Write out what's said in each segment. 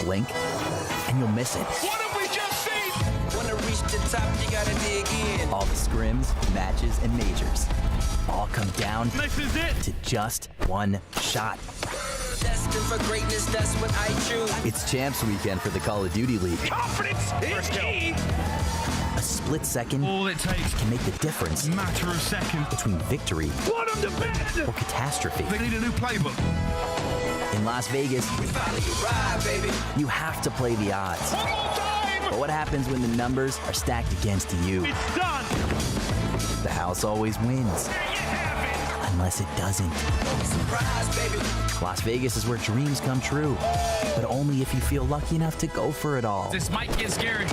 blink, and you'll miss it. What have we just seen? When I reach the top, you gotta dig in. All the scrims, matches, and majors all come down This is it. to just one shot. Destined for greatness, that's what I choose. It's Champs Weekend for the Call of Duty League. Confidence is key. A split second All it takes, can make the difference matter of seconds. between victory Want them to bed. or catastrophe. They need a new playbook. In Las Vegas, We finally arrived, baby. you have to play the odds. One more time. But what happens when the numbers are stacked against you? It's done. The house always wins, There you have it. unless it doesn't. Surprise, baby. Las Vegas is where dreams come true, but only if you feel lucky enough to go for it all. This might get scary.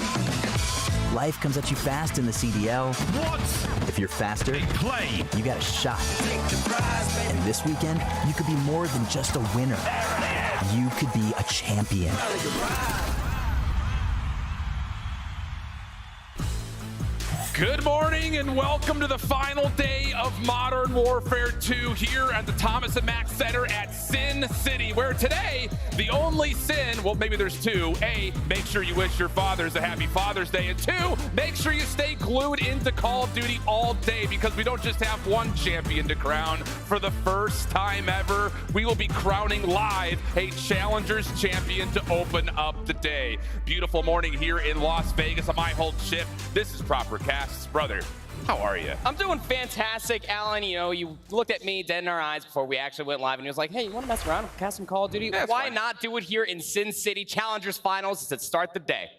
Life comes at you fast in the CDL. What? If you're faster, Play. you got a shot. Take the prize, baby. And this weekend, you could be more than just a winner. You could be a champion. Finally arrived. Good morning and welcome to the final day of Modern Warfare 2 here at the Thomas and Mack Center at Sin City, where today, the only sin, well, maybe there's two. A, make sure you wish your fathers a happy Father's Day. And two, make sure you stay glued into Call of Duty all day, because we don't just have one champion to crown. For the first time ever, we will be crowning live a Challengers champion to open up the day. Beautiful morning here in Las Vegas on my whole ship. This is Proper Cast. Brother, how are you? I'm doing fantastic, Alan. You know, you looked at me dead in our eyes before we actually went live, and he was like, hey, you want to mess around and cast some Call of Duty? Yeah, Why fine. not do it here in Sin City Challengers Finals to start the day?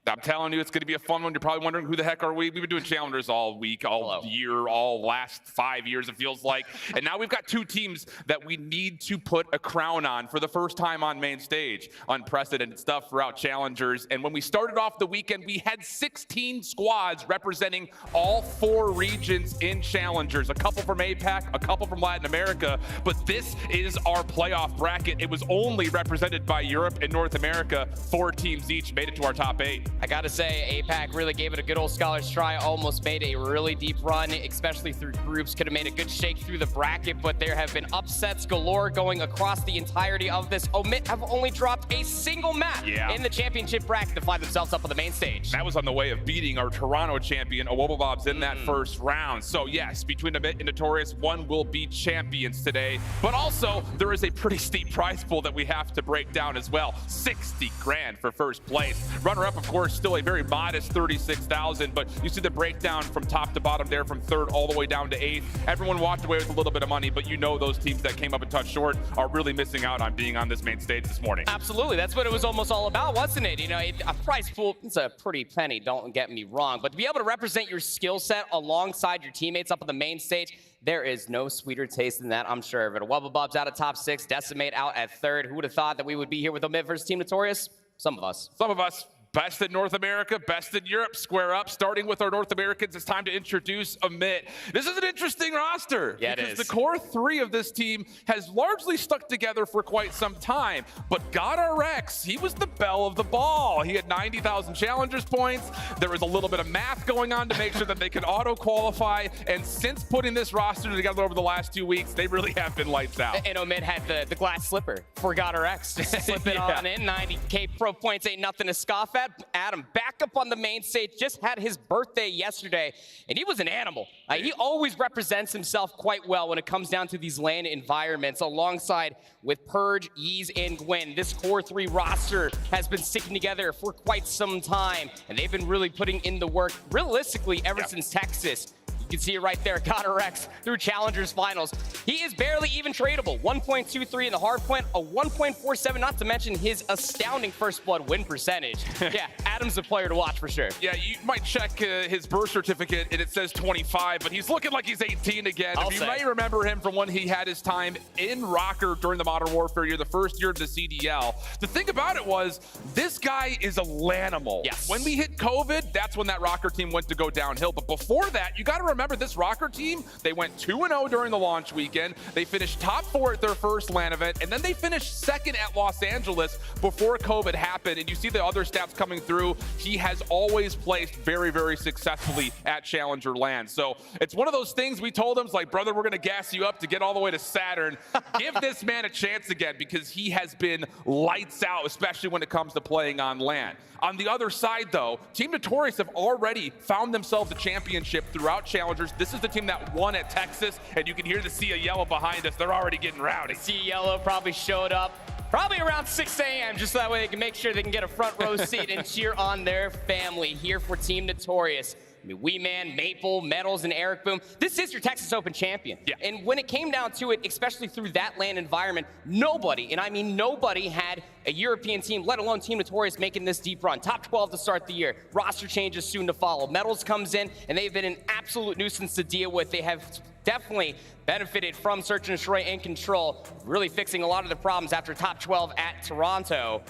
I'm telling you, it's going to be a fun one. You're probably wondering, who the heck are we? We've been doing Challengers all week, all year, all last 5 years, it feels like. And now we've got two teams that we need to put a crown on for the first time on main stage. Unprecedented stuff throughout Challengers. And when we started off the weekend, we had 16 squads representing all 4 regions in Challengers. A couple from APAC, a couple from Latin America. But this is our playoff bracket. It was only represented by Europe and North America. 4 teams each made it to our top 8. I gotta say, APAC really gave it a good old scholars try, almost made a really deep run, especially through groups. Could have made a good shake through the bracket, but there have been upsets galore going across the entirety of this. Omit have only dropped a single map in the championship bracket to find themselves up on the main stage. That was on the way of beating our Toronto champion, Owobobobs, in that first round. So yes, between Omit and Notorious, one will be champions today. But also, there is a pretty steep prize pool that we have to break down as well. 60 grand for first place. Runner-up, of course, still a very modest 36,000, but you see the breakdown from top to bottom there, from 3rd all the way down to 8th. Everyone walked away with a little bit of money, but you know those teams that came up a touch short are really missing out on being on this main stage this morning. Absolutely, that's what it was almost all about, wasn't it? You know, a prize pool, it's a pretty penny, don't get me wrong, but to be able to represent your skill set alongside your teammates up on the main stage, there is no sweeter taste than that, I'm sure of it. Wubba out at top 6, Decimate out at 3rd. Who would have thought that we would be here with Omit versus Team Notorious? Some of us. Some of us. Best in North America, best in Europe, square up. Starting with our North Americans, it's time to introduce Omit. This is an interesting roster. Yeah, it because is. the core 3 of this team has largely stuck together for quite some time. But GodRx, he was the belle of the ball. He had 90,000 Challengers points. There was a little bit of math going on to make sure that they could auto-qualify. And since putting this roster together over the last 2 weeks, they really have been lights out. And Omit had the glass slipper for GodRx. Just slip it on in. 90K pro points ain't nothing to scoff at. Adam back up on the main stage, just had his birthday yesterday, and he was an animal. He always represents himself quite well when it comes down to these LAN environments, alongside with Purge, Yeez, and Gwen. This core 3 roster has been sticking together for quite some time, and they've been really putting in the work, realistically, ever since Texas. You can see it right there, GodRx through Challengers Finals. He is barely even tradable. 1.23 in the hard point, a 1.47, not to mention his astounding first blood win percentage. Yeah, Adam's the player to watch for sure. Yeah, you might check his birth certificate and it says 25, but he's looking like he's 18 again. You may remember him from when he had his time in Røkkr during the Modern Warfare year, the first year of the CDL. The thing about it was, this guy is a lanimal. Yes. When we hit COVID, that's when that Røkkr team went to go downhill. But before that, you got to remember remember this Røkkr team, they went 2-0 during the launch weekend. They finished top 4 at their first LAN event, and then they finished second at Los Angeles before COVID happened. And you see the other stats coming through. He has always placed very, very successfully at Challenger LAN. So it's one of those things we told him, it's like, brother, we're going to gas you up to get all the way to Saturn. Give this man a chance again, because he has been lights out, especially when it comes to playing on LAN. On the other side, though, Team Notorious have already found themselves a championship throughout Challengers. This is the team that won at Texas, and you can hear the Sea of Yellow behind us. They're already getting rowdy. Sea of Yellow probably showed up probably around 6 a.m. just so that way they can make sure they can get a front row seat and cheer on their family here for Team Notorious. I mean, Wee Man, Maple, Metals, and Eric Boom. This is your Texas Open champion. Yeah. And when it came down to it, especially through that LAN environment, nobody, and I mean nobody, had a European team, let alone Team Notorious, making this deep run. Top 12 to start the year. Roster changes soon to follow. Metals comes in, and they've been an absolute nuisance to deal with. They have definitely benefited from Search and Destroy and Control, really fixing a lot of the problems after top 12 at Toronto.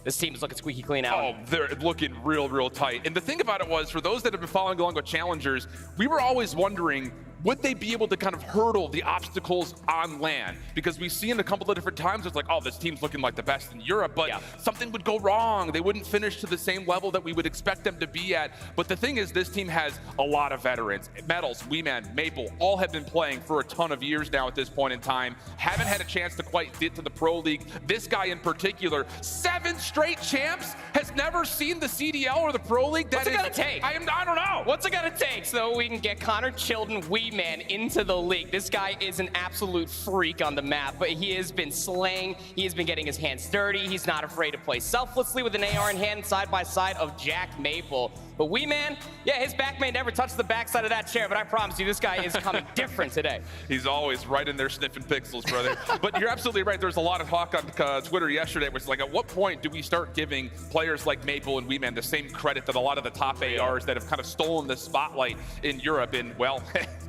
This team is looking squeaky clean out. Oh, they're looking real, real tight. And the thing about it was, for those that have been following along with Challengers, we were always wondering, would they be able to kind of hurdle the obstacles on LAN? Because we've seen a couple of different times, it's like, oh, this team's looking like the best in Europe, but something would go wrong. They wouldn't finish to the same level that we would expect them to be at. But the thing is, this team has a lot of veterans. Metals, Wee Man, Maple, all have been playing for a ton of years now at this point in time. Haven't had a chance to quite get to the Pro League. This guy in particular, 7 straight champs, has never seen the CDL or the Pro League. What's it gonna take? I don't know. What's it gonna take so we can get Connor Chilton, Wee Man, into the league? This guy is an absolute freak on the map, but he has been slaying. He has been getting his hands dirty. He's not afraid to play selflessly with an AR in hand side by side of Jack Maple. But Wee Man, yeah, his back may never touch the backside of that chair, but I promise you, this guy is coming different today. He's always right in there sniffing pixels, brother. But you're absolutely right. There's a lot of talk on Twitter yesterday, which is like, at what point do we start giving players like Maple and Wee Man the same credit that a lot of the top ARs that have kind of stolen the spotlight in Europe? And, well,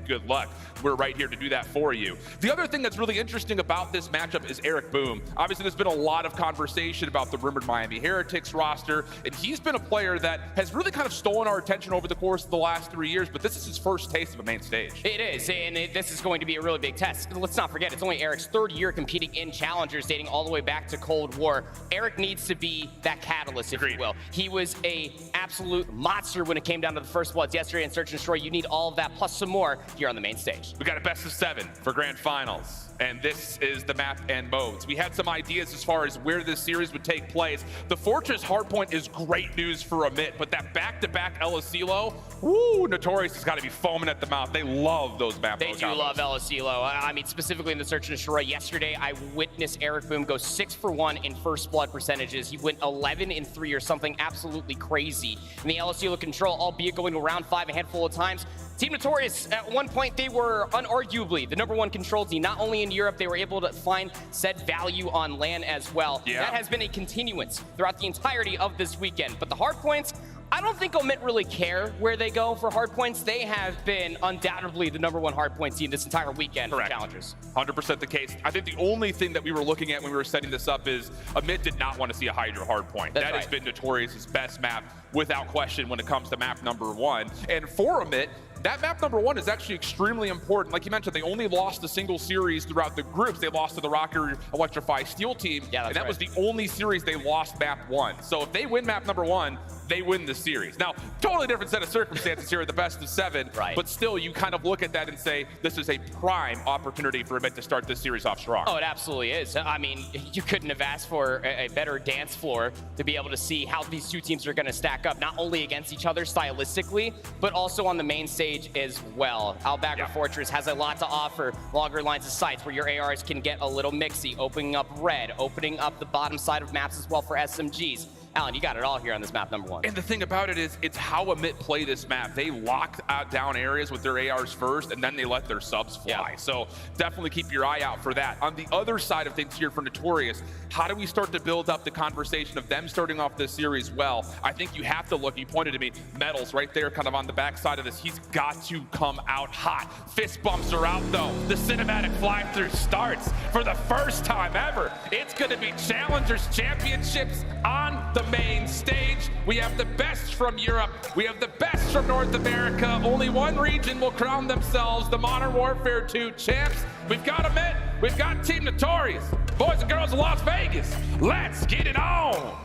good luck. We're right here to do that for you. The other thing that's really interesting about this matchup is Eric Boom. Obviously, there's been a lot of conversation about the rumored Miami Heretics roster, and he's been a player that has really kind of stolen our attention over the course of the last 3 years, but this is his first taste of a main stage. It is, and this is going to be a really big test. Let's not forget, it's only Eric's 3rd year competing in Challengers, dating all the way back to Cold War. Eric needs to be that catalyst, if you will. He was a absolute monster when it came down to the first bloods yesterday in Search and Destroy. You need all of that, plus some more, here on the main stage. We got a best of 7 for grand finals. And this is the map and modes. We had some ideas as far as where this series would take place. The Fortress Hardpoint is great news for Amit, but that back-to-back Elisilo, woo, Notorious has got to be foaming at the mouth. They love those map They do love Elisilo. I mean, specifically in the Search and Destroy yesterday, I witnessed Eric Boom go 6 for 1 in first blood percentages. He went 11 in 3 or something absolutely crazy. In the Elisilo control, albeit going to round 5 a handful of times, Team Notorious, at one point, they were unarguably the #1 control team. Not only in Europe, they were able to find said value on LAN as well. Yeah. That has been a continuance throughout the entirety of this weekend. But the hardpoints, I don't think OmIT really care where they go for hardpoints. They have been undoubtedly the #1 hardpoint team this entire weekend for Challengers. 100% the case. I think the only thing that we were looking at when we were setting this up is OmIT did not want to see a HyDra hardpoint. That has been Notorious's best map without question when it comes to map #1. And for OmIT, that map #1 is actually extremely important. Like you mentioned, they only lost a single series throughout the groups. They lost to the Røkkr Electrify Steel team, and that was the only series they lost map 1. So if they win map #1, they win the series. Now, totally different set of circumstances here at the best of 7, but still you kind of look at that and say, this is a prime opportunity for OmIT to start this series off strong. Oh, it absolutely is. I mean, you couldn't have asked for a better dance floor to be able to see how these two teams are going to stack up, not only against each other stylistically, but also on the main stage as well. aBeZy Fortress has a lot to offer. Longer lines of sights where your ARs can get a little mixy, opening up red, opening up the bottom side of maps as well for SMGs. Alan, you got it all here on this map #1. And the thing about it is, it's how OmIT play this map. They lock down areas with their ARs first, and then they let their subs fly. So definitely keep your eye out for that. On the other side of things here for Notorious, how do we start to build up the conversation of them starting off this series well? I think you have to look, you pointed to me, Metals right there kind of on the backside of this. He's got to come out hot. Fist bumps are out though. The cinematic fly-through starts for the first time ever. It's going to be Challengers Championships on the main stage. We have the best from Europe. We have the best from North America. Only one region will crown themselves the Modern Warfare 2 champs. We've got aBeZy. We've got Team Notorious. Boys and girls of Las Vegas, let's get it on.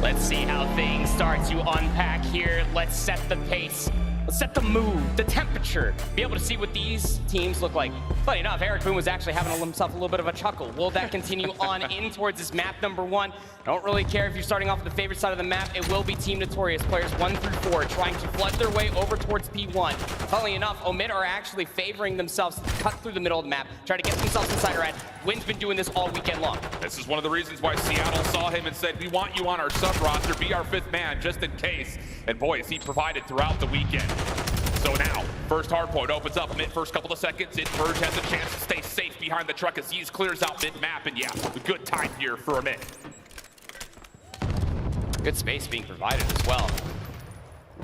Let's see how things start to unpack here. Let's set the pace. Let's set the mood, the temperature, be able to see what these teams look like. Funny enough, Eric Boone was actually having himself a little bit of a chuckle. Will that continue on in towards this map number 1? I don't really care if you're starting off with the favorite side of the map. It will be Team Notorious, players 1 through 4, trying to flood their way over towards P1. Funnily enough, oMID are actually favoring themselves to cut through the middle of the map, try to get themselves inside our ad. Gwyn's been doing this all weekend long. This is one of the reasons why Seattle saw him and said, we want you on our sub roster, be our 5th man, just in case. And boys, he provided throughout the weekend. So now, first hardpoint opens up mid first couple of seconds. Inverge has a chance to stay safe behind the truck as Skyz clears out mid-map. And yeah, a good time here for aBeZy. Good space being provided as well.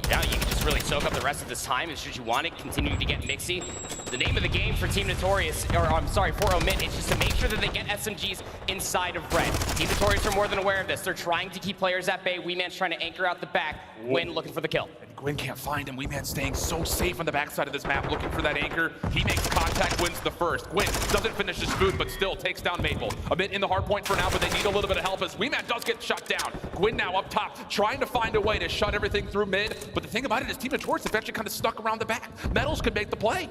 Now you can just really soak up the rest of this time as should you want it, continuing to get mixy. The name of the game for Team Notorious, or I'm sorry, for oMID, is just to make sure that they get SMGs inside of red. Team Notorious are more than aware of this. They're trying to keep players at bay. Weeman's trying to anchor out the back. Gwyn looking for the kill. And Gwyn can't find him. Weeman's staying so safe on the backside of this map, looking for that anchor. He makes contact, wins the first. Gwyn doesn't finish his food, but still takes down Maple. aBeZy in the hard point for now, but they need a little bit of help as Weeman does get shut down. Gwyn now up top, trying to find a way to shut everything through mid. But the thing about it is Team Notorious have actually kind of stuck around the back. Metals could make the play.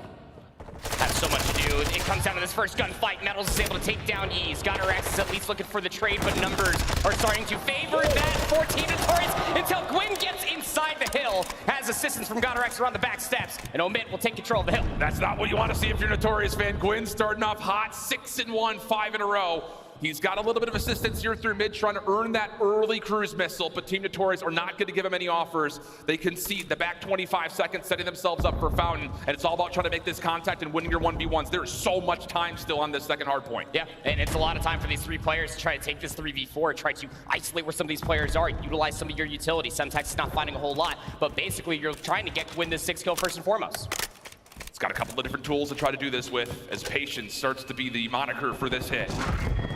Has so much to do. It comes down to this first gunfight. Metals is able to take down Ease. GodRx is at least looking for the trade, but numbers are starting to favor that for Team Notorious until Gwyn gets inside the hill. Has assistance from GodRx around the back steps, and oMID will take control of the hill. That's not what you want to see if you're a Notorious fan. Gwyn starting off hot, 6-1, 5 in a row. He's got a little bit of assistance here through mid, trying to earn that early cruise missile, but Team Notorious are not going to give him any offers. They concede the back 25 seconds, setting themselves up for Fountain, and it's all about trying to make this contact and winning your 1v1s. There's so much time still on this second hard point. Yeah, and it's a lot of time for these 3 players to try to take this 3v4, try to isolate where some of these players are, utilize some of your utility. Semtex is not finding a whole lot, but basically you're trying to win this 6 kill first and foremost. It's got a couple of different tools to try to do this with, as patience starts to be the moniker for this hit.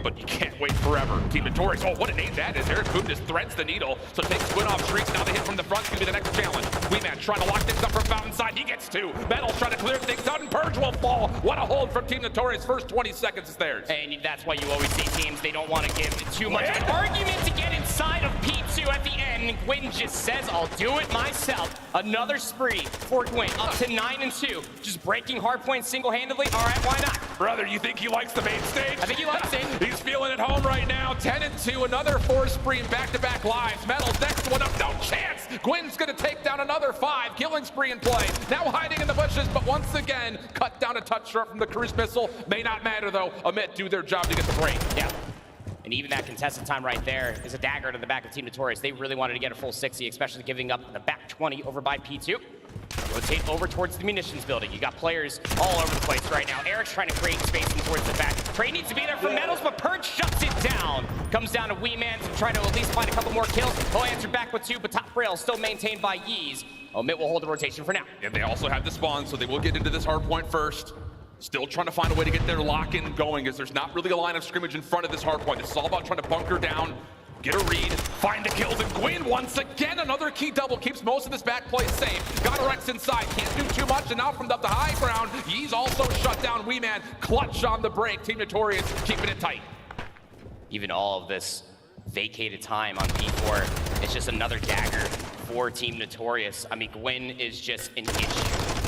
But you can't wait forever. Team Notorious, oh, what a name that is. Eric Boone just threads the needle, so takes Gwyn off streaks. Now the hit from the front is going to be the next challenge. Weeman trying to lock things up from Fountain side. He gets 2. Metals trying to clear things out, and Purge will fall. What a hold from Team Notorious. First 20 seconds is theirs. And that's why you always see teams, they don't want to give too much of an argument to get inside of P2 at the end. Gwyn just says, I'll do it myself. Another spree for Gwyn, up to 9-2. Just breaking hardpoint single-handedly. All right, why not? Brother, you think he likes the main stage? I think he likes it. He's feeling at home right now. 10-2, another 4 spree in back-to-back lives. Metals next one up, no chance. Gwyn's gonna take down another 5. Killing spree in play. Now hiding in the bushes, but once again, cut down a touch short from the cruise missile. May not matter though. aBeZy do their job to get the break. Yeah. And even that contested time right there is a dagger to the back of Team Notorious. They really wanted to get a full 60, especially giving up the back 20 over by P2. Rotate over towards the munitions building. You got players all over the place right now. Eric's trying to create spacing towards the back. Trey needs to be there for Metals, but Purge shuts it down. Comes down to Weeman to try to at least find a couple more kills. He'll answer back with 2, but top rail still maintained by Yeez. oMID will hold the rotation for now. And they also have the spawn, so they will get into this hard point first. Still trying to find a way to get their lock-in going, as there's not really a line of scrimmage in front of this hard point. This is all about trying to bunker down, get a read, find the kills, and Gwyn once again, another key double, keeps most of this back play safe. GodRx inside, can't do too much, and now from the high ground, Yeez also shut down Weeman, clutch on the break. Team Notorious keeping it tight. Even all of this vacated time on P4, it's just another dagger for Team Notorious. I mean, Gwyn is just an issue.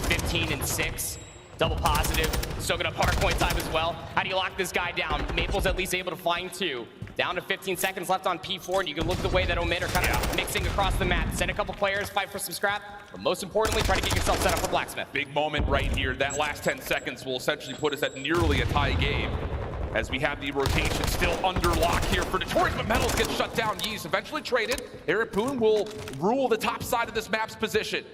15-6. Double positive, soaking up hard point time as well. How do you lock this guy down? Maple's at least able to find 2. Down to 15 seconds left on P4, and you can look the way that oMID are kind of mixing across the map. Send a couple players, fight for some scrap, but most importantly, try to get yourself set up for Blacksmith. Big moment right here. That last 10 seconds will essentially put us at nearly a tie game, as we have the rotation still under lock here for Notorious, but Metals gets shut down. Yeez eventually traded. Eric Boone will rule the top side of this map's position.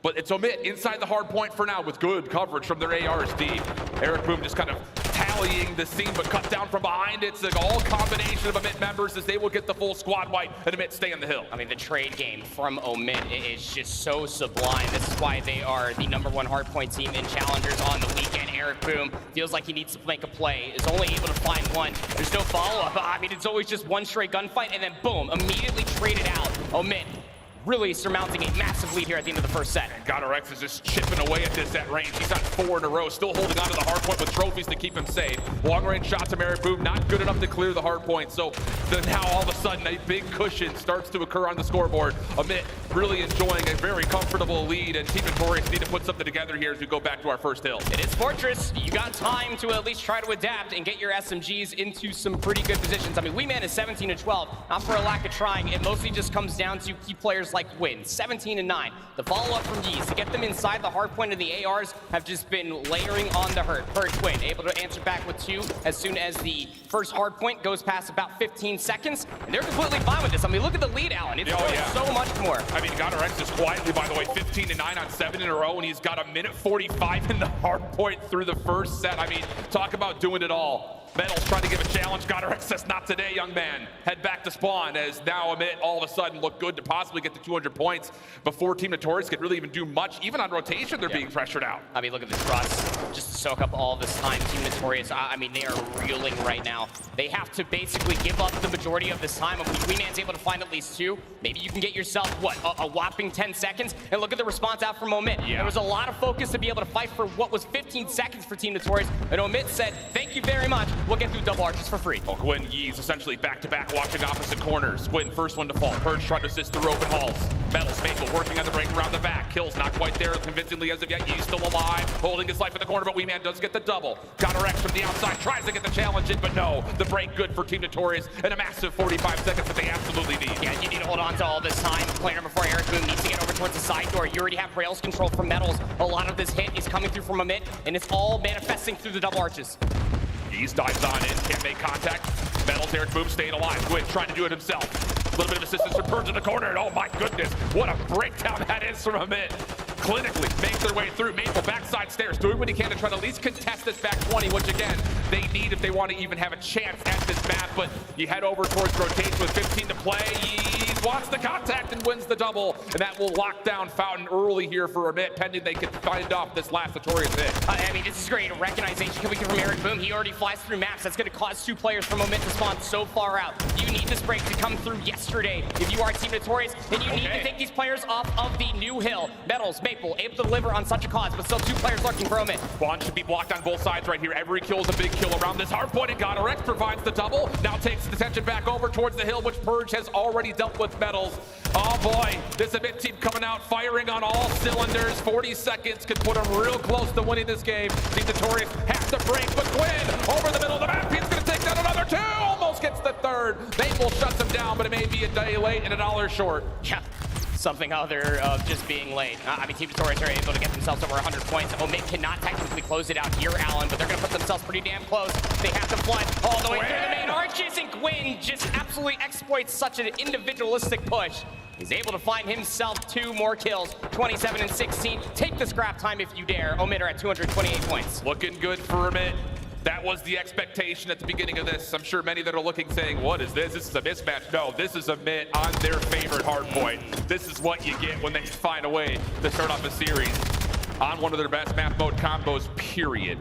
But it's oMID inside the hard point for now with good coverage from their ARSD. Eric Boone just kind of tallying the scene, but cut down from behind. It's an all combination of oMID members as they will get the full squad wipe and oMID stay on the hill. I mean, the trade game from oMID is just so sublime. This is why they are the #1 hardpoint team in Challengers on the weekend. Eric Boone feels like he needs to make a play, is only able to find one. There's no follow-up. I mean, it's always just one straight gunfight, and then boom, immediately traded out. oMID really surmounting a massive lead here at the end of the first set. GodRx is just chipping away at this at range. He's on 4 in a row, still holding on to the hard point with trophies to keep him safe. Long-range shots of aBeZy, not good enough to clear the hard point. So then now all of a sudden a big cushion starts to occur on the scoreboard. aBeZy really enjoying a very comfortable lead, and Team Notorious need to put something together here as we go back to our first hill. It is Fortress. You got time to at least try to adapt and get your SMGs into some pretty good positions. I mean, WeeMan is 17-12, not for a lack of trying. It mostly just comes down to key players like Win, 17-9. The follow-up from Yeez to get them inside the hard point, and the ARs have just been layering on the hurt. Twin able to answer back with 2 as soon as the first hard point goes past about 15 seconds, and they're completely fine with this. I mean, look at the lead, Alan. It's so much more. I mean, GodRx is quietly, by the way, 15-9 on 7 in a row, and he's got 1:45 in the hard point through the first set. I mean, talk about doing it all. Metal's trying to give a challenge. GodRx says, not today, young man. Head back to spawn, as now aBeZy all of a sudden look good to possibly get to 200 points before Team Notorious could really even do much. Even on rotation, they're being pressured out. I mean, look at the trust. Just to soak up all this time, Team Notorious, I mean, they are reeling right now. They have to basically give up the majority of this time. If WeeMan's able to find at least 2, maybe you can get yourself, what, a whopping 10 seconds? And look at the response out from aBeZy. There was a lot of focus to be able to fight for what was 15 seconds for Team Notorious, and aBeZy said, thank you very much. We'll get through double arches for free. Oh, Gwyn, Yeez essentially back-to-back watching opposite corners. Gwyn, first one to fall. Purge trying to assist through open halls. Metals, Maple working on the break around the back. Kills not quite there convincingly as of yet. Yeez still alive, holding his life in the corner, but WeeMan does get the double. GodRx from the outside tries to get the challenge in, but no. The break good for Team Notorious and a massive 45 seconds that they absolutely need. Yeah, you need to hold on to all this time. Player number 4, Boom, needs to get over towards the side door. You already have rails control from Metals. A lot of this hit is coming through from aBeZy, and it's all manifesting through the double arches. Yeez dives on in, can't make contact. Metals, Boom staying alive. Gwyn trying to do it himself. A little bit of assistance from Purge in the corner, and oh my goodness, what a breakdown that is from aBeZy. Clinically make their way through. Maple backside stairs, doing what he can to try to at least contest this back 20, which again, they need if they want to even have a chance at this map. But you head over towards rotation with 15 to play. Yeez wants the contact and wins the double, and that will lock down Fountain early here for aBeZy, pending they can find off this last Notorious hit. I mean, this is great. A recognition coming from Boom. He already flies through maps. That's going to cause 2 players from aBeZy to spawn so far out. You need this break to come through yesterday if you are Team Notorious, and you need to take these players off of the new hill. Metals, Maple, able to deliver on such a cause, but still 2 players lurking for aBeZy. Spawn should be blocked on both sides right here. Every kill is a big kill around this hard point, and GodRx provides the double. Now takes the attention back over towards the hill, which Purge has already dealt with Metals. Oh boy, this aBeZy team coming out, firing on all cylinders. 40 seconds could put them real close to winning this game. Team Notorious has to break, but Gwyn over the middle of the map. He's going to take down another 2. Almost gets the 3rd. Maple shuts him down, but it may be a day late and $1 short. Yeah. Something other of just being late. I mean, Team Notorious are able to get themselves over 100 points. aBeZy cannot technically close it out here, Alan, but they're going to put themselves pretty damn close. They have to flood all the way through the main arches, and Gwyn just absolutely exploits such an individualistic push. He's able to find himself 2 more kills, 27 and 16. Take the scrap time if you dare. aBeZy are at 228 points. Looking good for aBeZy. That was the expectation at the beginning of this. I'm sure many that are looking saying, what is this? This is a mismatch. No, this is aBeZy on their favorite hardpoint. This is what you get when they find a way to start off a series on one of their best map mode combos, period.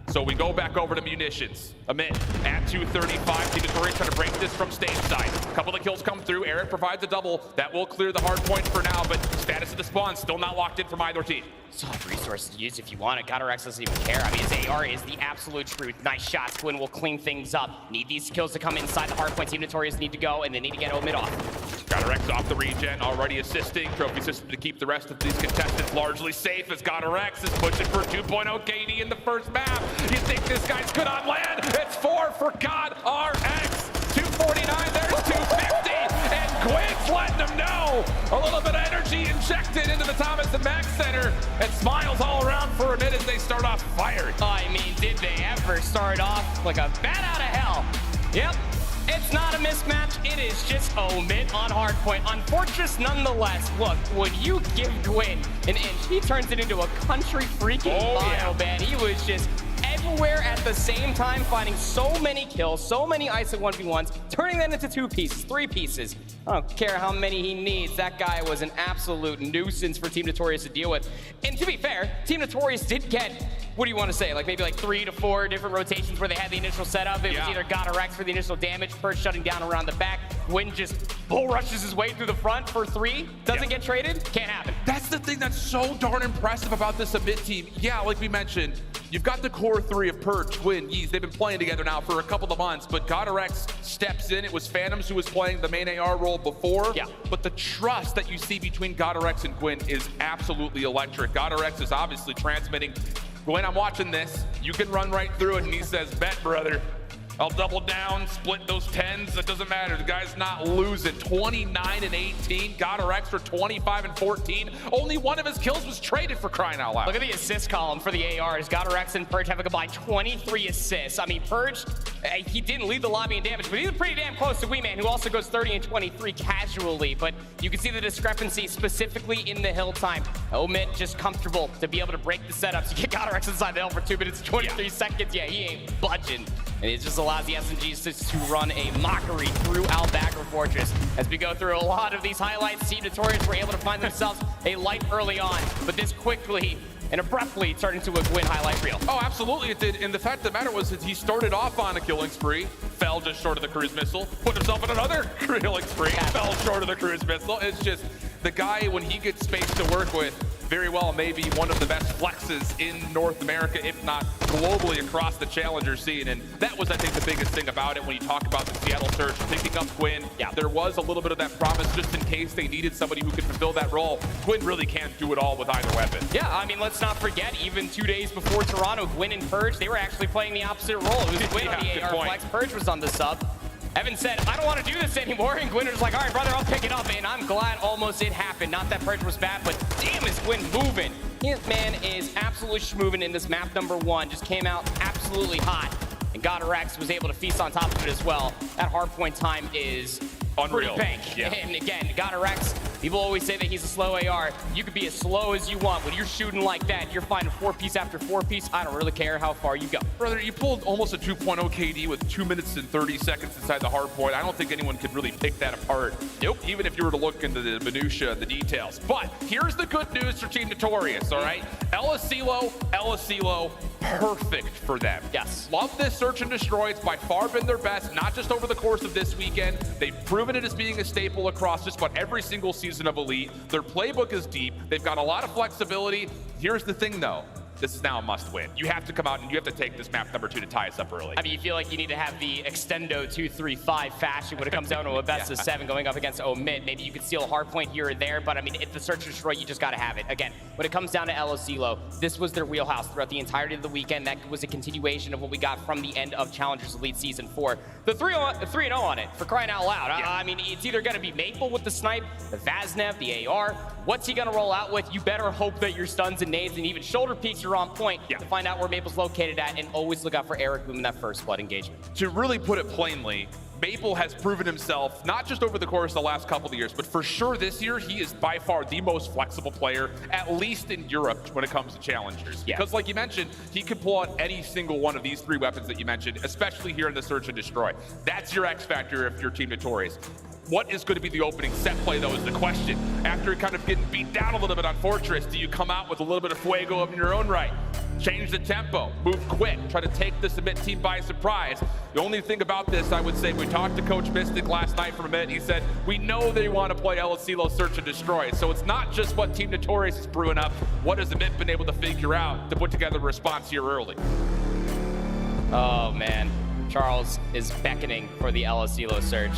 So we go back over to munitions. aBeZy at 235. Team Notorious trying to break this from stage side. A couple of kills come through. Eric provides a double. That will clear the hard point for now, but status of the spawn still not locked in from either team. So have resources to use if you want it. GodRx doesn't even care. I mean, his AR is the absolute truth. Nice shots. Gwyn will clean things up. Need these kills to come inside the hard point. Team Notorious need to go, and they need to get aBeZy off. GodRx off the regen, already assisting. Trophy system to keep the rest of these contestants largely safe as GodRx is pushing for 2.0 KD in the first map. You think this guy's good on land? It's 4 for GodRx. 249, there's 250, and Gwyn's letting them know. A little bit of energy injected into the Thomas and Mack Center, and smiles all around for a minute as they start off firing. I mean, did they ever start off like a bat out of hell? Yep. It's not a mismatch, it is just aBeZy on hardpoint. On Fortress nonetheless. Look, when you give Gwyn an inch, he turns it into a country freaking mile, man. He was just everywhere at the same time, finding so many kills, so many ISO 1v1s, turning them into 2 pieces, 3 pieces. I don't care how many he needs. That guy was an absolute nuisance for Team Notorious to deal with. And to be fair, Team Notorious did get, what do you want to say, like maybe like 3 to 4 different rotations where they had the initial setup. It was either GodRx for the initial damage, Purge shutting down around the back. Gwyn just bull rushes his way through the front for 3, doesn't get traded, can't happen. That's the thing that's so darn impressive about this aBeZy team. Yeah, like we mentioned, you've got the core 3 of Purge, Gwyn, Yeez. They've been playing together now for a couple of months, but GodRx steps in. It was Phantoms who was playing the main AR role before, but the trust that you see between GodRx and Gwyn is absolutely electric. GodRx is obviously transmitting, Gwyn, I'm watching this. You can run right through it, and he says, bet, brother. I'll double down, split those 10s. It doesn't matter. The guy's not losing. 29 and 18. GodRx for 25 and 14. Only one of his kills was traded, for crying out loud. Look at the assist column for the ARs. GodRx and Purge have a combined 23 assists. I mean, Purge, he didn't lead the lobby in damage, but he was pretty damn close to Weeman, who also goes 30 and 23 casually. But you can see the discrepancy specifically in the hill time. Omit just comfortable to be able to break the setups. You get GodRx inside the hill for 2 minutes and 23 seconds. Yeah, he ain't budging. And it just allows the SMGs to run a mockery through aBeZy Fortress. As we go through a lot of these highlights, Team Notorious were able to find themselves a light early on, but this quickly and abruptly turned into a Gwyn highlight reel. Oh, absolutely it did. And the fact of the matter was that he started off on a killing spree, fell just short of the cruise missile, put himself in another killing spree, fell short of the cruise missile. It's just, the guy, when he gets space to work with, very well maybe one of the best flexes in North America, if not globally across the challenger scene. And that was, I think, the biggest thing about it when you talk about the Seattle Surge picking up Gwyn. Yeah, there was a little bit of that promise just in case they needed somebody who could fulfill that role. Gwyn really can't do it all with either weapon. Yeah, I mean, let's not forget, even 2 days before Toronto, Gwyn and Purge, they were actually playing the opposite role. It was Gwyn on the AR flex, Purge was on the sub. Evan said, I don't want to do this anymore, and Gwyn was like, all right, brother, I'll pick it up, and I'm glad almost it happened. Not that Purge was bad, but damn, is Gwyn moving. His man is absolutely schmoving in this map number 1. Just came out absolutely hot, and GodRx was able to feast on top of it as well. That hardpoint time is unreal. Pretty bank. Yeah. And again, GodRx, people always say that he's a slow AR. You could be as slow as you want. When you're shooting like that, you're finding 4-piece after 4-piece. I don't really care how far you go. Brother, you pulled almost a 2.0 KD with 2 minutes and 30 seconds inside the hard point. I don't think anyone could really pick that apart. Nope. Even if you were to look into the minutia, the details. But here's the good news for Team Notorious, all right? LSCLO, perfect for them. Yes. Love this search and destroy. It's by far been their best, not just over the course of this weekend. They've proven it as being a staple across just about every single season of Elite. Their playbook is deep. They've got a lot of flexibility. Here's the thing, though. This is now a must-win. You have to come out and you have to take this map number 2 to tie us up early. I mean, you feel like you need to have the extendo 2-3-5 fashion when it comes down to a best of 7 going up against Omit. Maybe you could steal a hard point here or there, but I mean, if the search and destroy, you just got to have it. Again, when it comes down to LSCLO, this was their wheelhouse throughout the entirety of the weekend. That was a continuation of what we got from the end of Challengers Elite Season 4. The 3-0 on it, for crying out loud. I mean, it's either going to be Maple with the snipe, the Vaznev, the AR. What's he going to roll out with? You better hope that your stuns and nades and even shoulder peeks are on point. To find out where Maple's located at, and always look out for Eric Boom in that first blood engagement. To really put it plainly, Maple has proven himself, not just over the course of the last couple of years, but for sure this year, he is by far the most flexible player, at least in Europe, when it comes to challengers. Because like you mentioned, he can pull out any single one of these 3 weapons that you mentioned, especially here in the search and destroy. That's your X factor if you're Team Notorious. What is going to be the opening set play, though, is the question. After kind of getting beat down a little bit on Fortress, do you come out with a little bit of fuego of your own right? Change the tempo, move quick, try to take the Submit team by surprise. The only thing about this, I would say, we talked to Coach Mystic last night from Submit. He said, we know they want to play LSCLO Search and Destroy. So it's not just what Team Notorious is brewing up. What has Submit been able to figure out to put together a response here early? Oh, man. Charles is beckoning for the LSCLO Search.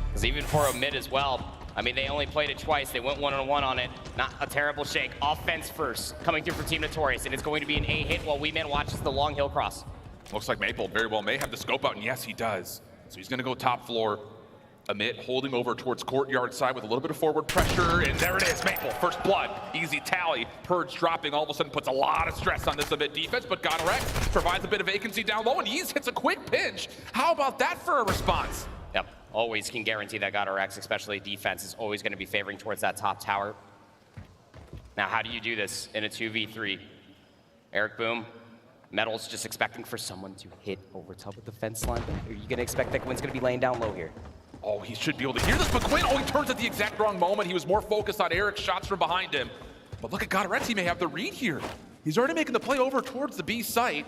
Because even for Omit as well, I mean, they only played it twice. They went 1-on-1 on it. Not a terrible shake. Offense first, coming through for Team Notorious, and it's going to be an A hit while Weeman watches the long hill cross. Looks like Maple very well may have the scope out, and yes, he does. So he's going to go top floor. Omit holding over towards courtyard side with a little bit of forward pressure, and there it is, Maple, first blood, easy tally. Purge dropping all of a sudden puts a lot of stress on this Omit defense, but GodRx provides a bit of vacancy down low, and Yeez hits a quick pinch. How about that for a response? Yep, always can guarantee that GodRx, especially defense, is always going to be favoring towards that top tower. Now, how do you do this in a 2v3? Eric Boom, Metal's just expecting for someone to hit over top of the fence line. Are you going to expect that Gwyn's going to be laying down low here? Oh, he should be able to hear this, but Gwyn only turns at the exact wrong moment. He was more focused on Eric's shots from behind him. But look at GodRx, he may have the read here. He's already making the play over towards the B site.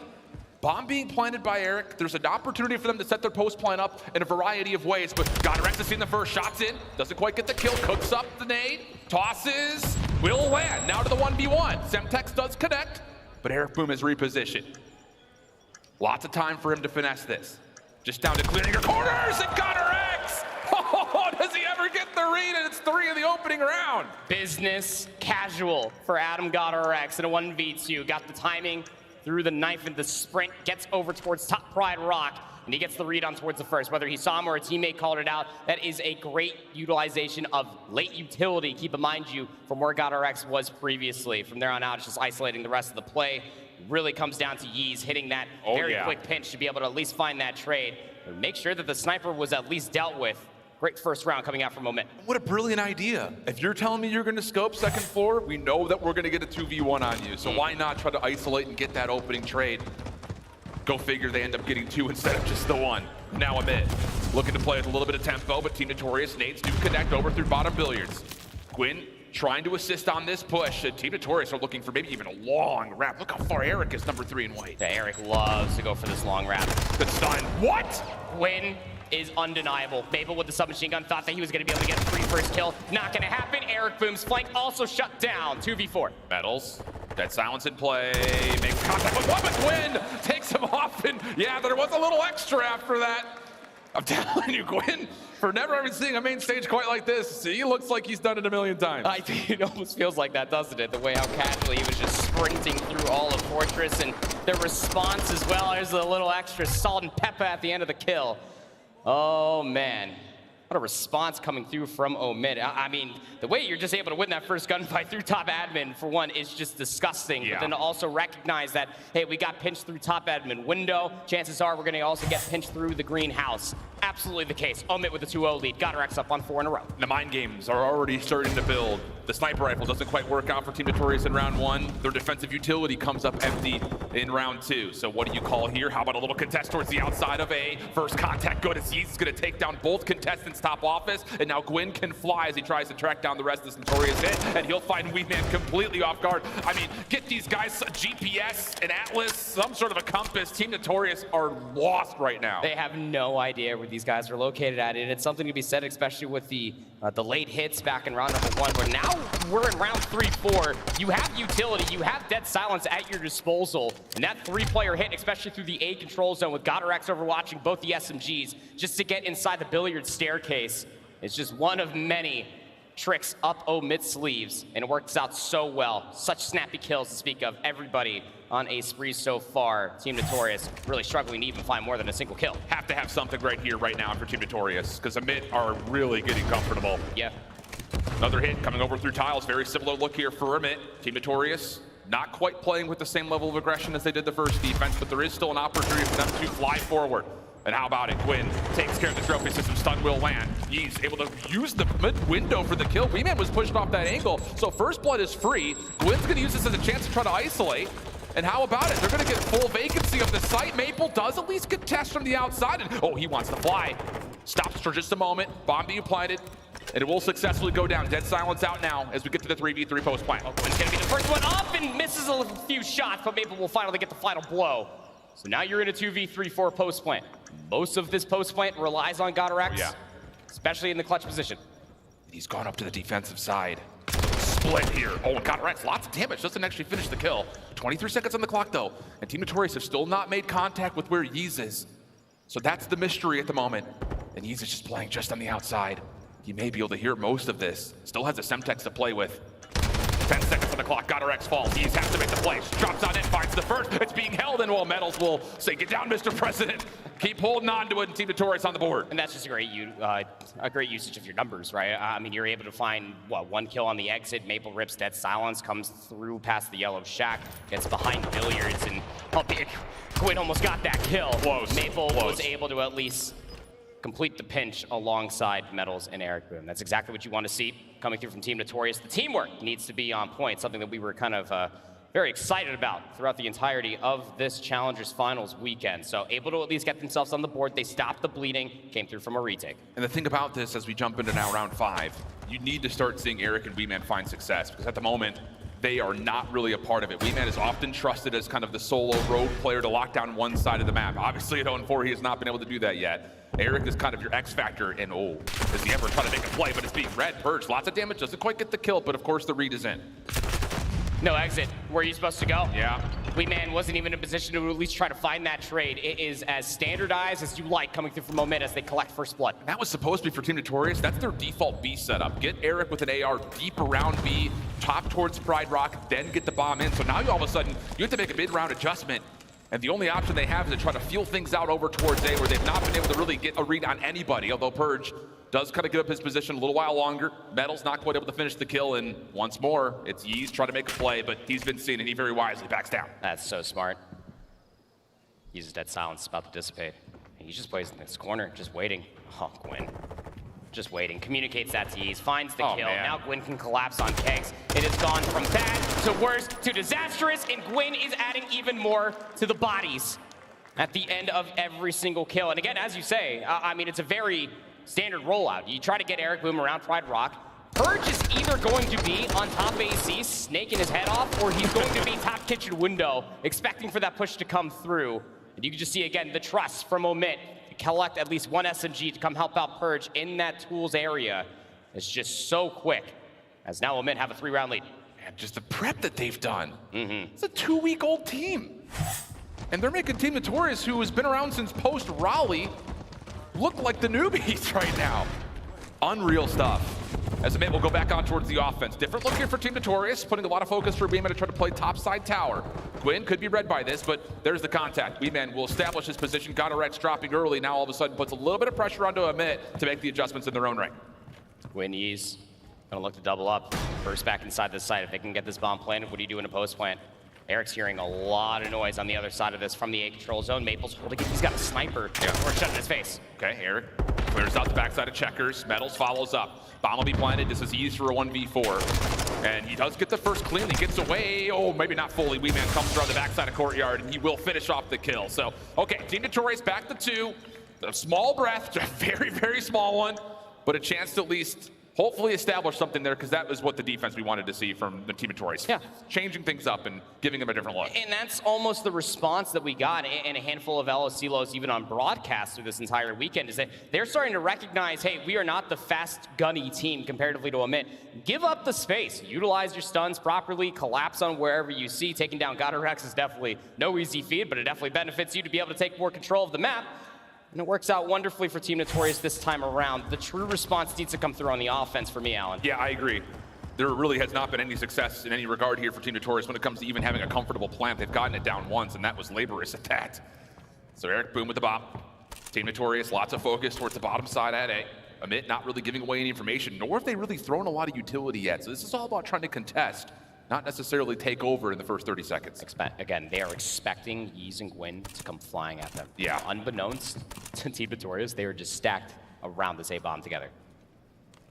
Bomb being planted by Eric. There's an opportunity for them to set their post plan up in a variety of ways, but GodRx has seen the first shots in. Doesn't quite get the kill. Cooks up the nade. Tosses. Will land. Now to the 1v1. Semtex does connect, but Eric Boom is repositioned. Lots of time for him to finesse this. Just down to clearing your corners, and GodRx! Oh, does he ever get the read? And it's 3 in the opening round. Business casual for Adam GodRx in a 1v2. Got the timing through the knife and the sprint, gets over towards top Pride Rock, and he gets the read on towards the first. Whether he saw him or a teammate called it out, that is a great utilization of late utility. Keep in mind you from where GodRx was previously. From there on out, it's just isolating the rest of the play. Really comes down to Yeez hitting that very quick pinch to be able to at least find that trade. And make sure that the sniper was at least dealt with. Great first round coming out from Omet. What a brilliant idea. If you're telling me you're going to scope second floor, we know that we're going to get a 2v1 on you. So why not try to isolate and get that opening trade? Go figure they end up getting 2 instead of just the 1. Now Omet looking to play with a little bit of tempo, but Team Notorious nades do connect over through bottom billiards. Gwyn trying to assist on this push. And Team Notorious are looking for maybe even a long wrap. Look how far Eric is, number 3 in white. Yeah, Eric loves to go for this long wrap. Good stun. What? Gwyn is undeniable. Maple with the submachine gun thought that he was going to be able to get a free first kill. Not going to happen. Eric Boom's flank also shut down. 2v4. Metals. Dead silence in play. Makes contact with one, but Gwyn takes him off. And yeah, there was a little extra after that. I'm telling you, Gwyn, for never ever seeing a main stage quite like this, he looks like he's done it a million times. I think it almost feels like that, doesn't it? The way how casually he was just sprinting through all of Fortress, and the response as well. There's a little extra salt and pepper at the end of the kill. Oh, man. What a response coming through from Omet. I mean, the way you're just able to win that first gunfight through top admin, for one, is just disgusting. Yeah. But then to also recognize that, hey, we got pinched through top admin window. Chances are we're going to also get pinched through the greenhouse. Absolutely the case. Omet with the 2-0 lead. GodRx up on 4 in a row. The mind games are already starting to build. The sniper rifle doesn't quite work out for Team Notorious in round 1. Their defensive utility comes up empty in round 2. So what do you call here? How about a little contest towards the outside of A? First contact good as he's going to take down both contestants top office. And now Gwyn can fly as he tries to track down the rest of this Notorious hit. And he'll find Weeman completely off guard. I mean, get these guys a GPS, an atlas, some sort of a compass. Team Notorious are lost right now. They have no idea where these guys are located at. And it's something to be said, especially with the late hits back in round number 1, where now we're in round 3-4. You have utility, you have dead silence at your disposal, and that 3-player hit, especially through the A control zone with GodRx overwatching both the SMGs, just to get inside the billiard staircase, is just one of many tricks up Omet's sleeves, and it works out so well. Such snappy kills to speak of. Everybody on a spree so far. Team Notorious really struggling to even find more than a single kill. Have to have something right here, right now for Team Notorious, because Omet are really getting comfortable. Yeah. Another hit coming over through tiles. Very similar look here for Omet. Team Notorious not quite playing with the same level of aggression as they did the first defense, but there is still an opportunity for them to fly forward. And how about it? Gwyn takes care of the trophy system. Stun will land. He's able to use the mid window for the kill. Weeman was pushed off that angle, so first blood is free. Gwyn's gonna use this as a chance to try to isolate. And how about it? They're gonna get full vacancy of the site. Maple does at least contest from the outside. And oh, he wants to fly. Stops for just a moment. Bomb being planted. And it will successfully go down. Dead silence out now as we get to the 3v3 post plant. Oh, Gwyn's gonna be the first one up and misses a few shots, but Maple will finally get the final blow. So now you're in a 2v3-4 post plant. Most of this post plant relies on GodRx, especially in the clutch position. He's gone up to the defensive side. Split here. Oh, and GodRx, lots of damage. Doesn't actually finish the kill. 23 seconds on the clock, though. And Team Notorious have still not made contact with where Yeez is. So that's the mystery at the moment. And Yeez is just playing just on the outside. He may be able to hear most of this. Still has a Semtex to play with. 10 seconds on the clock. GodRx falls. Yeez has to make the play. Drops on in, finds the first. It's being held in. Well, Metals will say, get down, Mr. President. Keep holding on to it, and Team Notorious on the board. And that's just a great usage of your numbers, right? I mean, you're able to find, what, 1 kill on the exit. Maple rips dead silence, comes through past the yellow shack, gets behind billiards, and Gwyn almost got that kill. Close. Maple was able to at least complete the pinch alongside Metals and Eric Boom. That's exactly what you want to see coming through from Team Notorious. The teamwork needs to be on point, something that we were kind of very excited about throughout the entirety of this Challengers Finals weekend. So able to at least get themselves on the board. They stopped the bleeding, came through from a retake. And the thing about this, as we jump into now round 5, you need to start seeing Eric and Weeman find success, because at the moment, they are not really a part of it. Weeman is often trusted as kind of the solo rogue player to lock down one side of the map. Obviously at 0-4, he has not been able to do that yet. Eric is kind of your X factor, and oh, does he ever try to make a play, but it's being read. Purge, lots of damage, doesn't quite get the kill, but of course the read is in. No exit. Where are you supposed to go? Yeah. Weeman wasn't even in a position to at least try to find that trade. It is as standardized as you like coming through from Moment as they collect first blood. That was supposed to be for Team Notorious. That's their default B setup. Get Eric with an AR deep around B, top towards Pride Rock, then get the bomb in. So now you all of a sudden, you have to make a mid-round adjustment. And the only option they have is to try to feel things out over towards A, where they've not been able to really get a read on anybody, although Purge does kind of give up his position a little while longer. Metal's not quite able to finish the kill, and once more, it's Yeez trying to make a play, but he's been seen, and he very wisely backs down. That's so smart. Yeez's dead silence about to dissipate. He just plays in this corner, just waiting. Oh, Gwyn. Just waiting. Communicates that to Yeez, finds the kill. Man. Now Gwyn can collapse on Kegs. It has gone from bad to worse to disastrous, and Gwyn is adding even more to the bodies at the end of every single kill. And again, as you say, I mean, it's a very standard rollout. You try to get Eric Boom around Pride Rock. Purge is either going to be on top aBeZy, snaking his head off, or he's going to be top kitchen window, expecting for that push to come through. And you can just see, again, the trust from Omit to collect at least one SMG to come help out Purge in that tools area. It's just so quick, as now Omit have a 3-round lead. Man, just the prep that they've done. It's a 2-week-old team. And they're making Team Notorious, who has been around since post-Raleigh, look like the newbies right now. Unreal stuff. As Amit will go back on towards the offense. Different look here for Team Notorious, putting a lot of focus for Weeman to try to play topside tower. Gwyn could be read by this, but there's the contact. Weeman will establish his position. Godorex dropping early, now all of a sudden puts a little bit of pressure onto Amit to make the adjustments in their own right. Gwyn Yeez gonna look to double up. First back inside this site. If they can get this bomb planted, what do you do in a post plant? Eric's hearing a lot of noise on the other side of this from the A control zone. Maple's holding it. He's got a sniper. Or shut in his face. Okay, Eric clears out the backside of Checkers. Metals follows up. Bomb will be planted. This is Yeez for a 1v4. And he does get the first clean. He gets away. Oh, maybe not fully. Weeman comes around the backside of Courtyard, and he will finish off the kill. So, okay, Team Notorious back to 2. A small breath, a very, very small one, but a chance to at least hopefully establish something there, because that was what the defense we wanted to see from the Team Notorious. Yeah. Changing things up and giving them a different look. And that's almost the response that we got in a handful of LOCLOs, even on broadcast through this entire weekend, is that they're starting to recognize, hey, we are not the fast, gunny team comparatively to Omit. Give up the space. Utilize your stuns properly. Collapse on wherever you see. Taking down Godorex is definitely no easy feat, but it definitely benefits you to be able to take more control of the map. And it works out wonderfully for Team Notorious this time around. The true response needs to come through on the offense for me, Alan. Yeah, I agree. There really has not been any success in any regard here for Team Notorious when it comes to even having a comfortable plant. They've gotten it down once, and that was laborious at that. So Eric Boom with the bomb. Team Notorious, lots of focus towards the bottom side at A. Amit not really giving away any information, nor have they really thrown a lot of utility yet. So this is all about trying to contest, not necessarily take over in the first 30 seconds. Again, they are expecting Yeez and Gwyn to come flying at them. Yeah. Unbeknownst to Team Notorious, they are just stacked around this A-bomb together.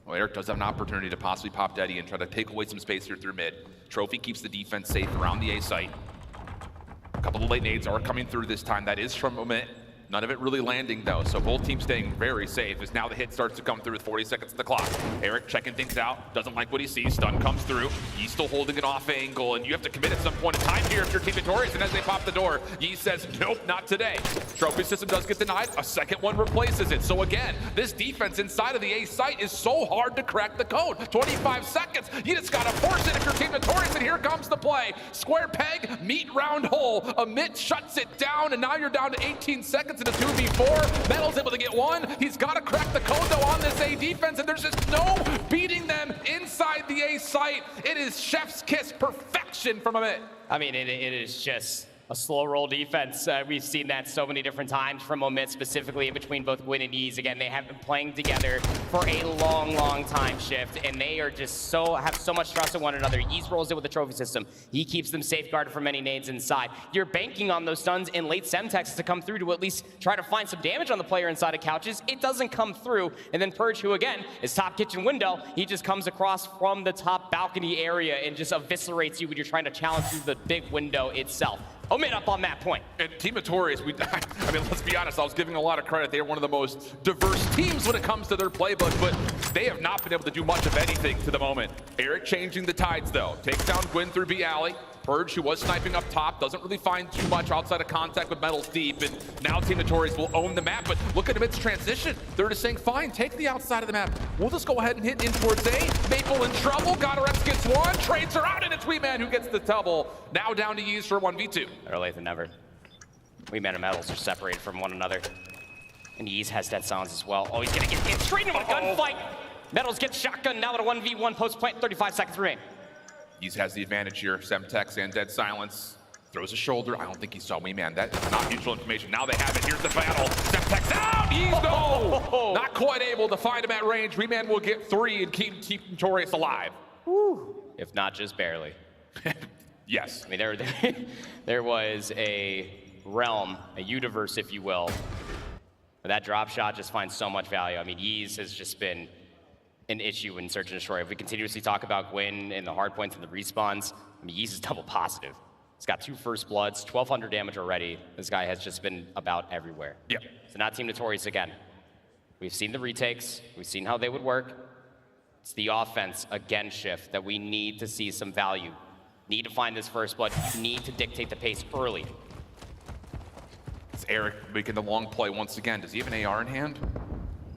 Well, Eric does have an opportunity to possibly pop Daddy and try to take away some space here through mid. Trophy keeps the defense safe around the A site. A couple of late nades are coming through this time. That is from Omit. None of it really landing, though, so both teams staying very safe as now the hit starts to come through with 40 seconds on the clock. Eric checking things out, doesn't like what he sees, stun comes through. He's still holding it off angle, and you have to commit at some point in time here if you're Team Notorious, and as they pop the door, Yee says, nope, not today. Trophy system does get denied, a second one replaces it. So again, this defense inside of the A site is so hard to crack the code. 25 seconds, you just gotta force it if you're Team Notorious, and here comes the play. Square peg, meet round hole. Amit shuts it down, and now you're down to 18 seconds in a 2v4. Metal's able to get one. He's got to crack the code, though, on this A defense, and there's just no beating them inside the A site. It is chef's kiss perfection from Amit. I mean, it is just a slow roll defense. We've seen that so many different times from Omit, specifically in between both Gwyn and Yeez. Again, they have been playing together for a long, long time shift, and they are just have so much trust in one another. Yeez rolls it with the trophy system. He keeps them safeguarded from any nades inside. You're banking on those stuns in late Semtex to come through to at least try to find some damage on the player inside of couches. It doesn't come through, and then Purge, who again is top kitchen window, he just comes across from the top balcony area and just eviscerates you when you're trying to challenge through the big window itself. Omit up on that point. And Team Notorious, I mean, let's be honest, I was giving a lot of credit. They're one of the most diverse teams when it comes to their playbook, but they have not been able to do much of anything to the moment. Eric changing the tides, though. Takes down Gwyn through B alley. Purge, who was sniping up top, doesn't really find too much outside of contact with Metals deep, and now Team Notorious will own the map, but look at Amit's transition. They're just saying, fine, take the outside of the map. We'll just go ahead and hit in towards A. Maple in trouble, GodRx gets one, trades her out, and it's Weeman who gets the double. Now down to Use for 1v2. Better late than never. Weeman and Metals are separated from one another. And Yeez has dead silence as well. Oh, he's gonna get hit straight into a gunfight. Metals gets shotgun, now at a 1v1 post-plant, 35 seconds remain. Yeez has the advantage here. Semtex and Dead Silence. Throws a shoulder. I don't think he saw Weeman. That is not mutual information. Now they have it. Here's the battle. Semtex out! Yeez, no! Not quite able to find him at range. Weeman will get 3 and keep Notorious alive. Woo. If not just barely. Yes. I mean, there was a realm, a universe, if you will, where that drop shot just finds so much value. I mean, Yeez has just been an issue in Search and Destroy. If we continuously talk about Gwyn and the hard points and the respawns, I mean, Yeez is double positive. He's got 2 first bloods, 1,200 damage already. This guy has just been about everywhere. Yep. So now Team Notorious again. We've seen the retakes. We've seen how they would work. It's the offense again shift that we need to see some value. Need to find this first blood. You need to dictate the pace early. It's Eric making the long play once again. Does he have an AR in hand?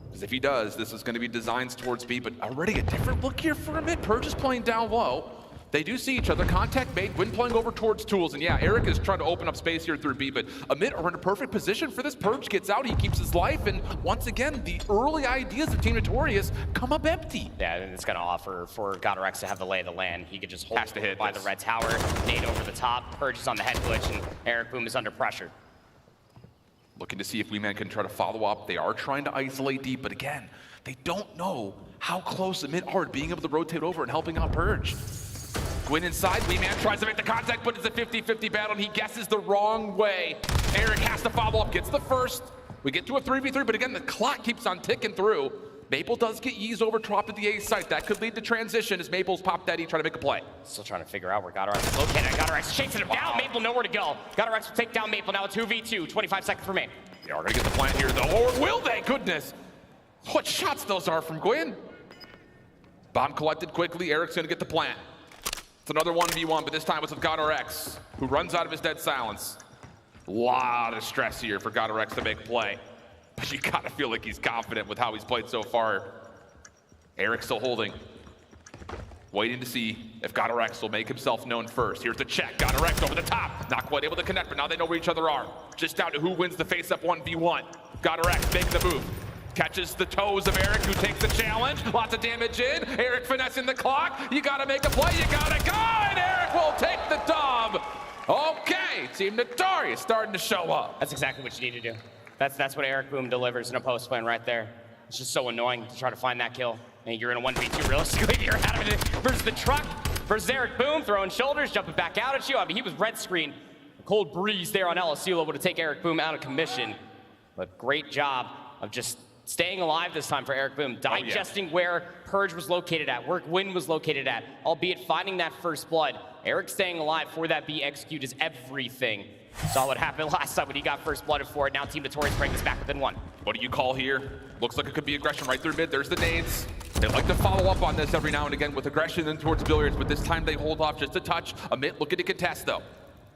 Because if he does, this is going to be designs towards B, but already a different look here for a bit. Purge is playing down low. They do see each other. Contact made. Gwyn playing over towards Tools. And yeah, Eric is trying to open up space here through B, but Amit are in a perfect position for this. Purge gets out. He keeps his life. And once again, the early ideas of Team Notorious come up empty. Yeah, and it's going to offer for GodRx to have the lay of the land. He could just hold Has to hit by this. the red tower, nade over the top. Purge is on the head glitch, and Eric Boom is under pressure. Looking to see if Weeman can try to follow up. They are trying to isolate deep, but again, they don't know how close Amit are to being able to rotate over and helping out Purge. Gwyn inside, Weeman tries to make the contact, but it's a 50-50 battle, and he guesses the wrong way. Eric has to follow up, gets the first. We get to a 3v3, but again, the clock keeps on ticking through. Maple does get Yeez over, dropped at the A site. That could lead to transition as Maple's Pop Daddy trying to make a play. Still trying to figure out where GodRx is located. GodRx chasing him down. Maple nowhere to go. GodRx will take down Maple. Now a 2v2, 25 seconds remain. They are gonna get the plant here though, or will they? Goodness. What shots those are from Gwyn. Bomb collected quickly, Eric's gonna get the plant. It's another 1v1, but this time it's with GodRx, who runs out of his Dead Silence. A lot of stress here for GodRx to make play. But you gotta feel like he's confident with how he's played so far. Eric still holding. Waiting to see if GodRx will make himself known first. Here's the check, GodRx over the top. Not quite able to connect, but now they know where each other are. Just down to who wins the face-up 1v1. GodRx making the move. Catches the toes of Eric, who takes the challenge. Lots of damage in. Eric finessing the clock. You gotta make a play, you gotta go, and Eric will take the dub. Okay, Team Notorious starting to show up. That's exactly what you need to do. That's what Eric Boom delivers in a post plan right there. It's just so annoying to try to find that kill. And you're in a 1v2 realistically. You're out of it versus the truck, versus Eric Boom, throwing shoulders, jumping back out at you. I mean, he was red screen. A cold breeze there on Elisilo would have taken Eric Boom out of commission. But great job of just staying alive this time for Eric Boom, digesting where Purge was located at, where Gwyn was located at, albeit finding that first blood. Eric staying alive for that B execute is everything. Saw what happened last time when he got first blooded for it. Now Team Notorious bring this back within 1. What do you call here? Looks like it could be aggression right through mid. There's the nades. They like to follow up on this every now and again with aggression and towards Billiards, but this time they hold off just a touch. Amit looking to contest though.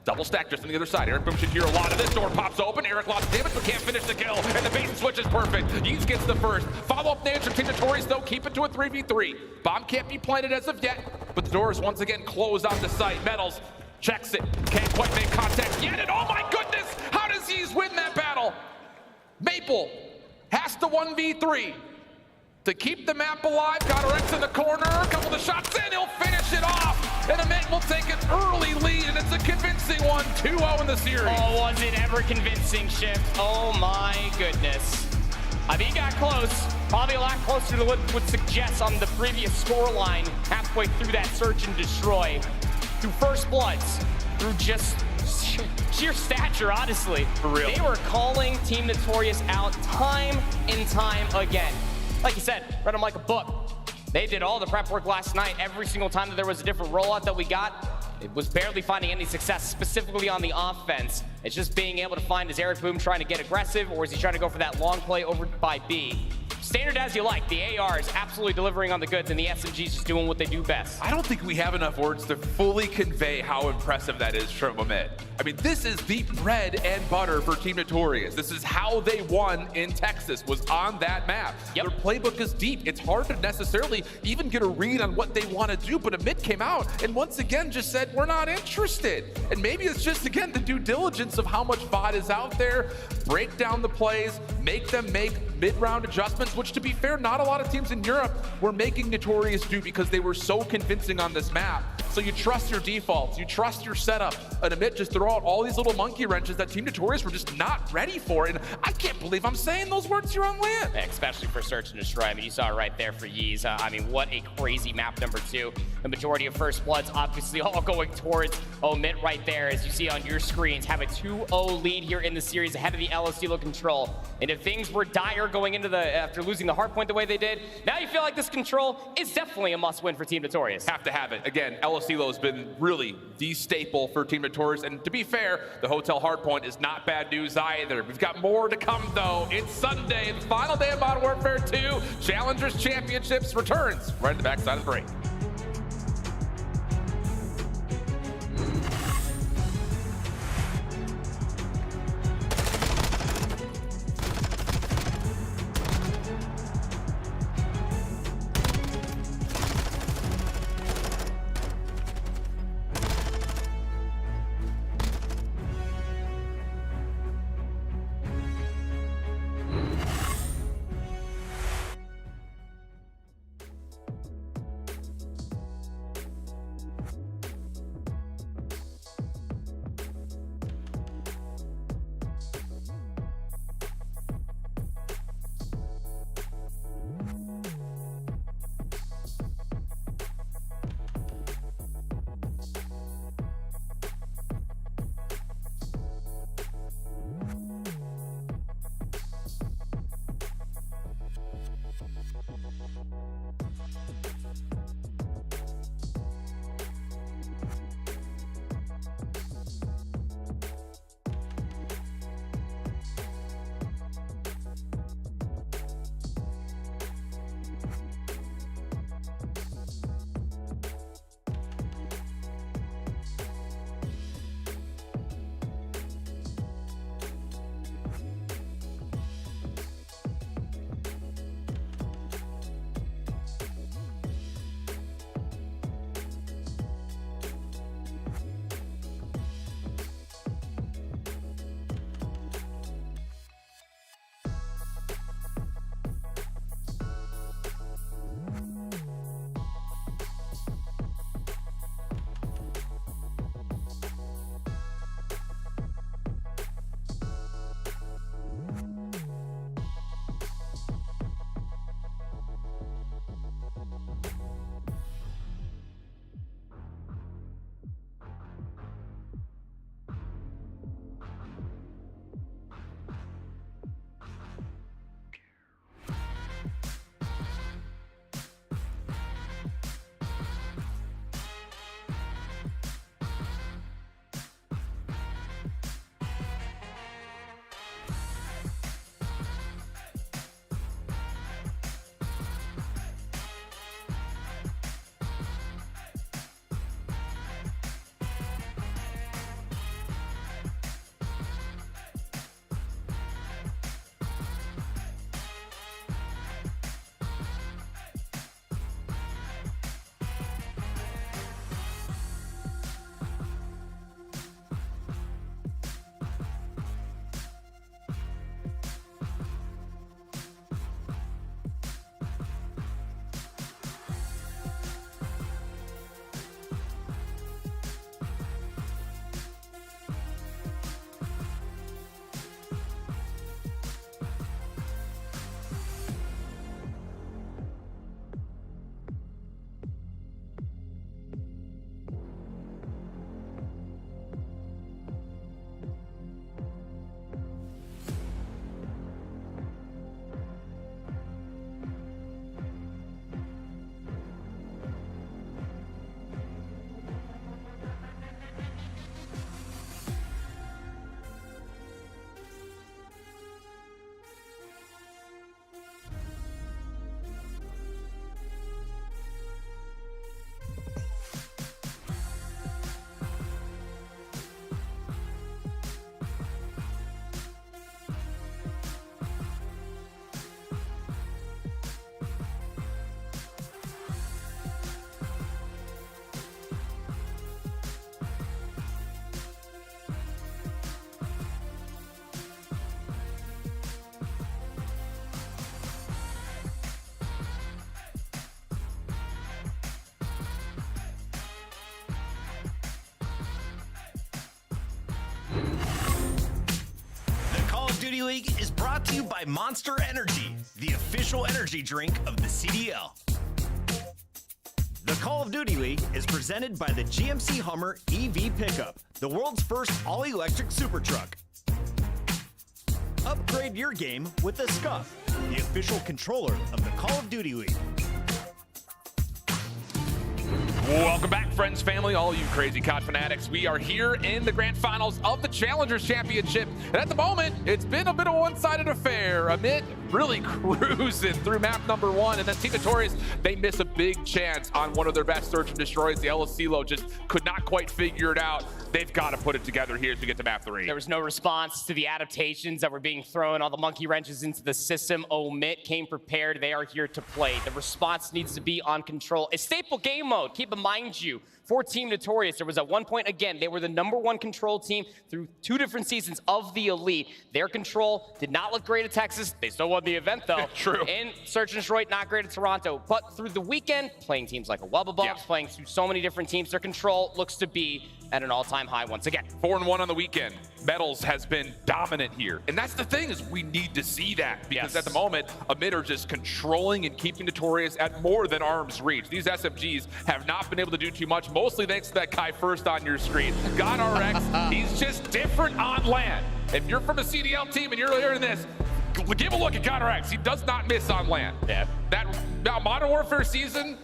Double stack just on the other side. Eric Boom should hear a lot of this. Door pops open. Eric lost damage but can't finish the kill. And the bait and switch is perfect. Yeez gets the first. Follow-up nades from Team Notorious though. Keep it to a 3v3. Bomb can't be planted as of yet, but the door is once again closed on the site. Metals checks it. Can't quite make contact yet. And oh my goodness! How does Yeez win that battle? Maple has to 1v3. To keep the map alive, GodRx in the corner, a couple of shots in, he'll finish it off. And Amit will take an early lead, and it's a convincing one, 2-0 in the series. Oh, was it ever convincing, Shift? Oh my goodness. I mean, he got close, probably a lot closer to what would suggest on the previous scoreline halfway through that search and destroy. Through first bloods, through just sheer stature, honestly. For real. They were calling Team Notorious out time and time again. Like you said, read them like a book. They did all the prep work last night. Every single time that there was a different rollout that we got, It was barely finding any success, specifically on the offense. It's just being able to find, is Eric Boom trying to get aggressive, or is he trying to go for that long play over by B? Standard as you like. The AR is absolutely delivering on the goods, and the SMGs just doing what they do best. I don't think we have enough words to fully convey how impressive that is from Omid. I mean, this is the bread and butter for Team Notorious. This is how they won in Texas, was on that map. Yep. Their playbook is deep. It's hard to necessarily even get a read on what they want to do, but Omid came out and once again just said, we're not interested. And maybe it's just, again, the due diligence of how much VOD is out there, break down the plays, make them make mid-round adjustments, which, to be fair, not a lot of teams in Europe were making Notorious do because they were so convincing on this map. So you trust your defaults, you trust your setup, and Omid just throw out all these little monkey wrenches that Team Notorious were just not ready for. And I can't believe I'm saying those words here on land. Yeah, especially for Search and Destroy. I mean, you saw it right there for Yeez. I mean, what a crazy map number 2. The majority of First Bloods obviously all going towards Omid right there, as you see on your screens. Have a 2-0 lead here in the series ahead of the LSD control. And if things were dire going into after losing the hard point the way they did, now you feel like this control is definitely a must-win for Team Notorious. Have to have it. Again, LSD has been really the staple for Team Notorious. And to be fair, the Hotel Hardpoint is not bad news either. We've got more to come, though. It's Sunday, the final day of Modern Warfare 2. Challengers Championships returns right at the backside of the break. Duty League is brought to you by Monster Energy, the official energy drink of the CDL. The Call of Duty League is presented by the GMC Hummer EV Pickup, the world's first all-electric super truck. Upgrade your game with the Scuff, the official controller of the Call of Duty League. Welcome back, friends, family, all you crazy COD fanatics. We are here in the grand finals of the Challengers Championship. And at the moment, it's been a bit of a one-sided affair. aBeZy really cruising through map number 1. And then Team Notorious, they miss a big chance on one of their best search and destroys. The LSClo just could not quite figure it out. They've got to put it together here to get to map 3. There was no response to the adaptations that were being thrown, all the monkey wrenches into the system. oMIT came prepared. They are here to play. The response needs to be on control. A staple game mode. Keep in mind you, for Team Notorious, there was at one point, again, they were the #1 control team through 2 different seasons of the Elite. Their control did not look great at Texas. They still won the event, though. True. In Search and Destroy, not great at Toronto. But through the weekend, playing teams like a Wubba playing through so many different teams, their control looks to be at an all-time high once again. 4-1 on the weekend. Metals has been dominant here. And that's the thing, is we need to see that. Because at the moment, aBeZy are just controlling and keeping Notorious at more than arm's reach. These SMGs have not been able to do too much, mostly thanks to that guy first on your screen. GodRx, he's just different on land. If you're from a CDL team and you're hearing this, give a look at GodRx. He does not miss on land. Yeah. Now, Modern Warfare season,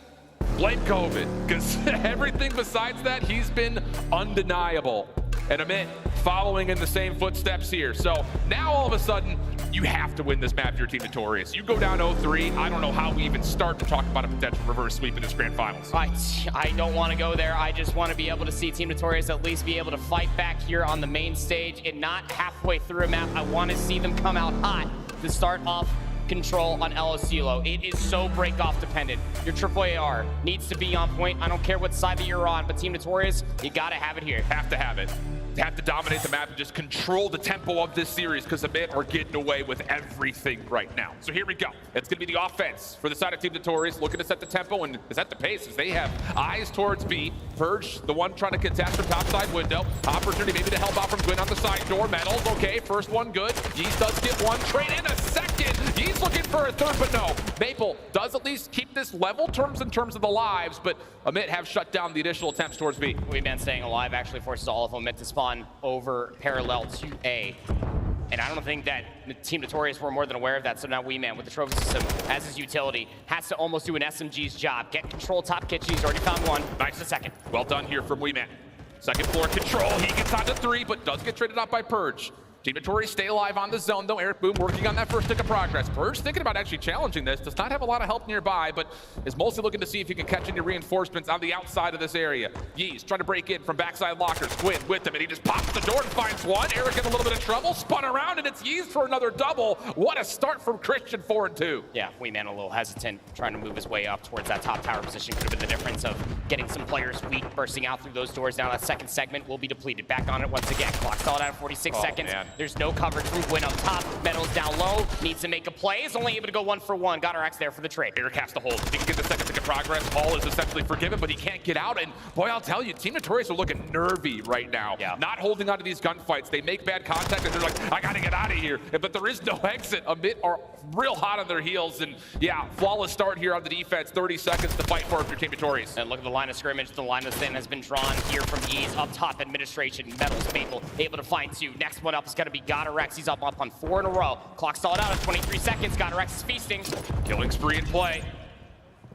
blame COVID, because everything besides that, he's been undeniable. And aBeZy following in the same footsteps here. So now all of a sudden, you have to win this map if you're Team Notorious. You go down 0-3, I don't know how we even start to talk about a potential reverse sweep in this grand finals. I don't want to go there. I just want to be able to see Team Notorious at least be able to fight back here on the main stage and not halfway through a map. I want to see them come out hot to start off control on LSClo. It is so break-off dependent. Your AAAR needs to be on point. I don't care what side that you're on, but Team Notorious, you gotta have it here. Have to have it. Have to dominate the map and just control the tempo of this series, because aBeZy are getting away with everything right now. So here we go. It's going to be the offense for the side of Team Notorious, looking to set the tempo and set the pace as they have eyes towards B. Purge, the one trying to contest from topside window. Opportunity maybe to help out from Gwyn on the side door. Metals, okay, first one good. Yeez does get one. Trade in a second. Yeez looking for a third, but no. Maple does at least keep this level in terms of the lives, but aBeZy have shut down the initial attempts towards B. Weeman staying alive actually forces all of them to spawn over parallel to A. And I don't think that Team Notorious were more than aware of that, so now Weeman with the trophy system as his utility has to almost do an SMG's job. Get control top kitchen, he's already found one. Nice a second. Well done here from Weeman. Second floor control, he gets onto 3, but does get traded out by Purge. Team Notorious stay alive on the zone, though. Eric Boom working on that first stick of progress. Purge thinking about actually challenging this. Does not have a lot of help nearby, but is mostly looking to see if he can catch any reinforcements on the outside of this area. Yeez trying to break in from backside lockers. Gwyn with him, and he just pops the door and finds one. Eric in a little bit of trouble. Spun around, and it's Yeez for another double. What a start from Christian, 4-2. Yeah, Weeman a little hesitant, trying to move his way up towards that top tower position. Could have been the difference of getting some players weak, bursting out through those doors. Now that second segment will be depleted. Back on it once again. Clock stalled out at 46 seconds. Man. There's no coverage from Gwyn up top. Metals down low. Needs to make a play. Is only able to go 1 for 1. GodRx there for the trade. Eric has to hold. He can get the second stick of progress. All is essentially forgiven, but he can't get out. And boy, I'll tell you, Team Notorious are looking nervy right now. Yeah. Not holding on to these gunfights. They make bad contact, and they're like, I gotta get out of here. But there is no exit. aBeZy are real hot on their heels. And yeah, flawless start here on the defense. 30 seconds to fight for if you're Team Notorious. And look at the line of scrimmage. The line of thin has been drawn here from Yeez. Up top, administration. Metals, Maple, able to find 2. Next one up is gonna be GodRx. He's up on 4 in a row. Clock stalled out at 23 seconds. GodRx is feasting. Killing spree in play.